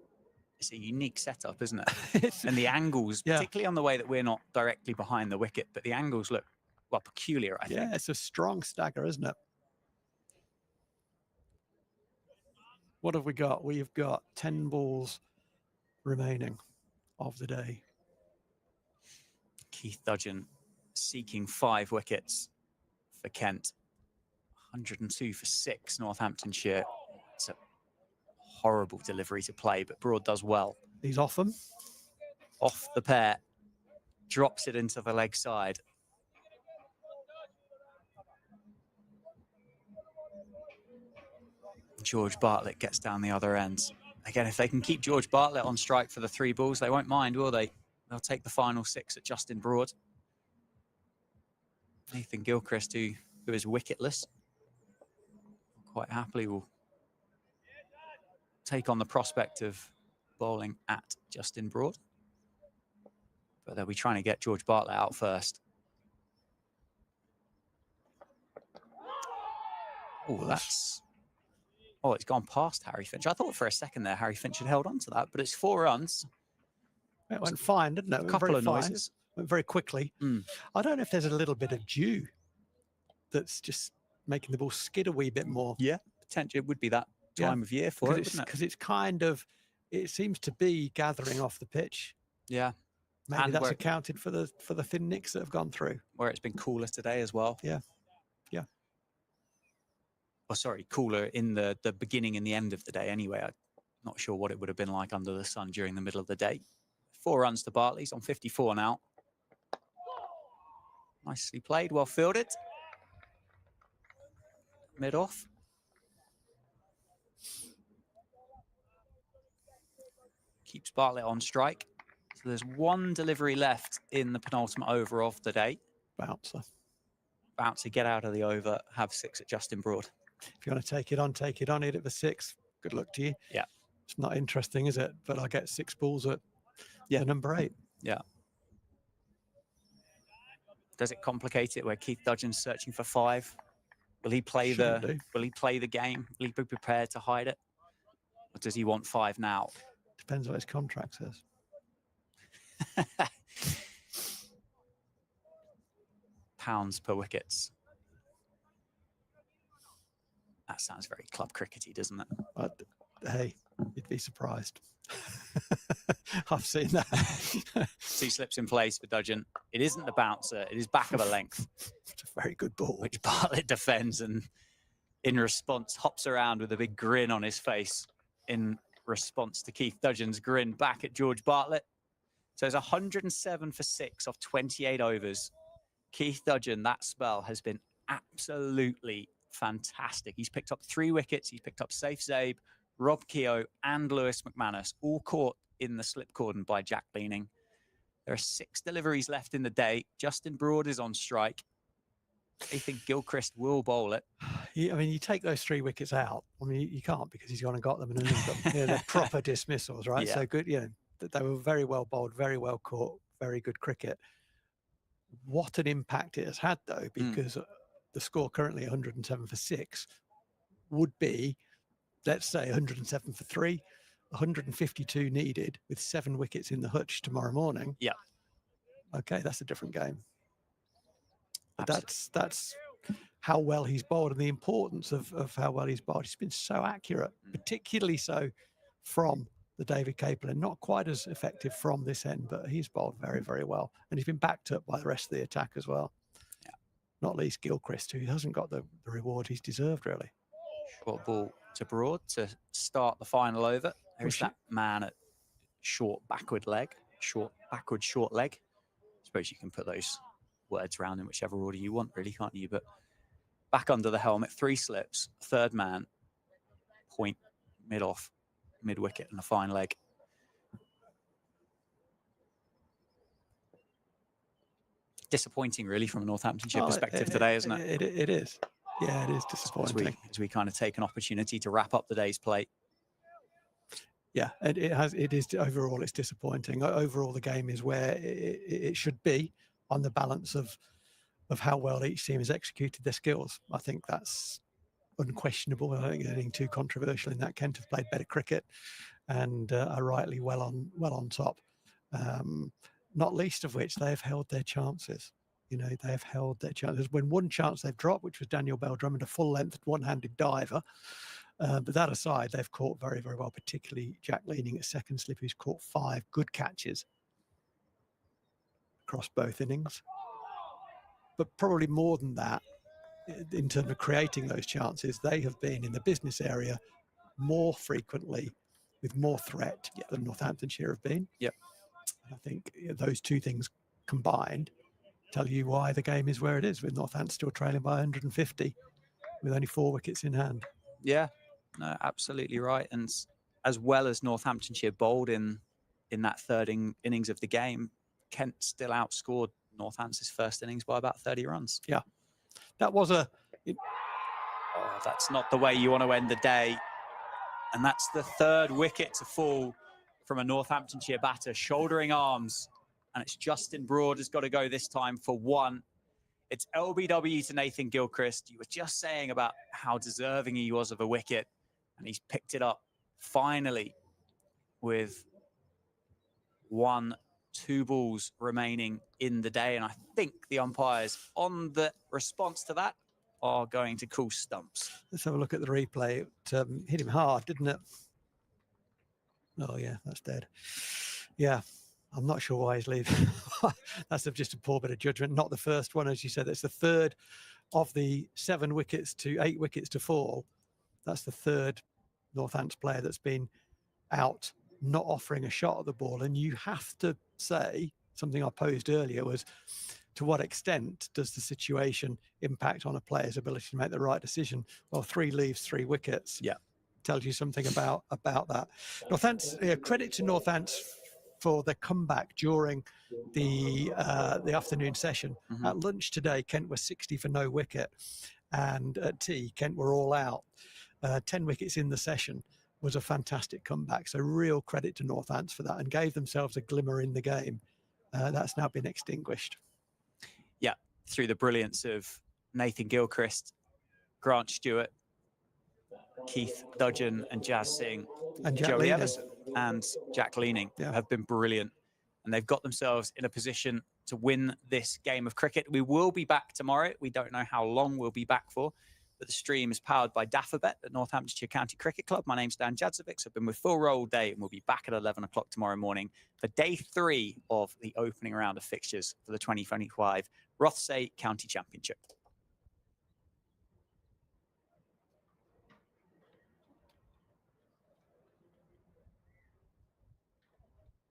setup, isn't it? And the angles, particularly on the way that we're not directly behind the wicket, but the angles look, well, peculiar, I think. Yeah, it's a strong stagger, isn't it? What have we got? We've got 10 balls remaining of the day. Keith Dudgeon seeking 5 wickets for Kent. 102 for 6, Northamptonshire. It's a horrible delivery to play, but Broad does well. He's off them. Off the pair. Drops it into the leg side. George Bartlett gets down the other end. Again, if they can keep George Bartlett on strike for the 3 balls, they won't mind, will they? They'll take the final 6 at Justin Broad. Nathan Gilchrist, who is wicketless, quite happily will take on the prospect of bowling at Justin Broad. But they'll be trying to get George Bartlett out first. Oh, that's... Oh, it's gone past Harry Finch. I thought for a second there Harry Finch had held on to that, but it's 4 runs. It went fine, didn't it? A couple of noises. Went very quickly. I don't know if there's a little bit of dew that's just making the ball skid a wee bit more. Yeah, potentially it would be that time of year for it, wouldn't it? Because it's kind of, it seems to be gathering off the pitch. Yeah. Maybe And that's where, accounted for the thin nicks that have gone through. where it's been cooler today as well. Yeah. Yeah. Oh, sorry, cooler in the beginning and the end of the day anyway. I'm not sure what it would have been like under the sun during the middle of the day. 4 runs to Bartley's on 54 now. Nicely played, well fielded. Mid off. Keeps Bartlett on strike. So there's 1 delivery left in the penultimate over of the day. Bouncer. Bouncer, get out of the over, have 6 at Justin Broad. If you want to take it on, hit it for 6. Good luck to you. Yeah. It's not interesting, is it? But I get 6 balls at number 8. Yeah. Does it complicate it where Keith Dudgeon's searching for 5? Will he play Will he play the game? Will he be prepared to hide it? Or does he want 5 now? Depends what his contract says. Pounds per wickets. That sounds very club crickety, doesn't it? But hey, you'd be surprised. I've seen that. 2 slips in place for Dudgeon. It isn't the bouncer. It is back of a length. It's a very good ball. Which Bartlett defends and in response hops around with a big grin on his face in response to Keith Dudgeon's grin back at George Bartlett. So it's 107 for 6 off 28 overs. Keith Dudgeon, that spell has been absolutely fantastic. He's picked up 3 wickets. He's picked up Safe Zabe, Rob Keogh and Lewis McManus, all caught in the slip cordon by Jack Leaning. There are 6 deliveries left in the day. Justin Broad is on strike. I think Gilchrist will bowl it. I mean, you take those 3 wickets out. I mean, you can't because he's gone and got them, and they're proper dismissals, right? Yeah. So good, they were very well bowled, very well caught, very good cricket. What an impact it has had, though, because the score currently 107 for 6 would be, let's say, 107 for 3, 152 needed with 7 wickets in the hutch tomorrow morning. Yeah. Okay, that's a different game. But that's how well he's bowled and the importance of how well he's bowled. He's been so accurate, particularly so from the David Capel, and not quite as effective from this end, but he's bowled very, very well. And he's been backed up by the rest of the attack as well. Yeah. Not least Gilchrist, who hasn't got the reward he's deserved, really. Short ball to Broad to start the final over. There's that man at short backward leg. Short backward, short leg. I suppose you can put those words around in whichever order you want, really, can't you? But back under the helmet, 3 slips, 3rd man, point, mid off, mid wicket, and a fine leg. Disappointing, really, from a Northamptonshire perspective today, isn't it? It is. Yeah, it is disappointing. As we kind of take an opportunity to wrap up the day's play. Yeah, it is overall, it's disappointing. Overall, the game is where it should be on the balance of how well each team has executed their skills. I think that's unquestionable. I don't think anything too controversial in that. Kent have played better cricket and are rightly well on top. Not least of which they have held their chances. They have held their chances. When one chance they've dropped, which was Daniel Bell-Drummond, a full-length one-handed diver. But that aside, they've caught very, very well, particularly Jack Leaning at second slip, who's caught 5 good catches across both innings. But probably more than that, in terms of creating those chances, they have been in the business area more frequently with more threat than Northamptonshire have been. Yep. I think those 2 things combined tell you why the game is where it is, with Northampton still trailing by 150 with only 4 wickets in hand. Yeah, no, absolutely right. And as well as Northamptonshire bowled in that 3rd innings of the game, Kent still outscored Northampton's first innings by about 30 runs. Yeah, that was that's not the way you want to end the day. And that's the 3rd wicket to fall from a Northamptonshire batter, shouldering arms. And it's Justin Broad has got to go this time for 1. It's LBW to Nathan Gilchrist. You were just saying about how deserving he was of a wicket, and he's picked it up finally with 1, 2 balls remaining in the day. And I think the umpires, on the response to that, are going to call stumps. Let's have a look at the replay. It hit him hard, didn't it? Oh, yeah, that's dead. Yeah, I'm not sure why he's leaving. That's just a poor bit of judgment. Not the first one, as you said. It's the third of the 7 wickets to 8 wickets to fall. That's the third Northampton player that's been out, not offering a shot at the ball. And you have to say, something I posed earlier was, to what extent does the situation impact on a player's ability to make the right decision? Well, 3 leaves, 3 wickets. Yeah. Tells you something about that. Northampton, credit to Northampton for the comeback during the afternoon session. At lunch today, Kent were 60 for no wicket, and at tea, Kent were all out. 10 wickets in the session was a fantastic comeback. So real credit to Northampton for that, and gave themselves a glimmer in the game. That's now been extinguished. Yeah, through the brilliance of Nathan Gilchrist, Grant Stewart, Keith Dudgeon and Jazz Singh, and Joey Everson and Jack Leaning have been brilliant. And they've got themselves in a position to win this game of cricket. We will be back tomorrow. We don't know how long we'll be back for, but the stream is powered by Daffabet at Northamptonshire County Cricket Club. My name's Dan Jadzovic. I've been with Phil Roll all day, and we'll be back at 11 o'clock tomorrow morning for day 3 of the opening round of fixtures for the 2025 Rothesay County Championship.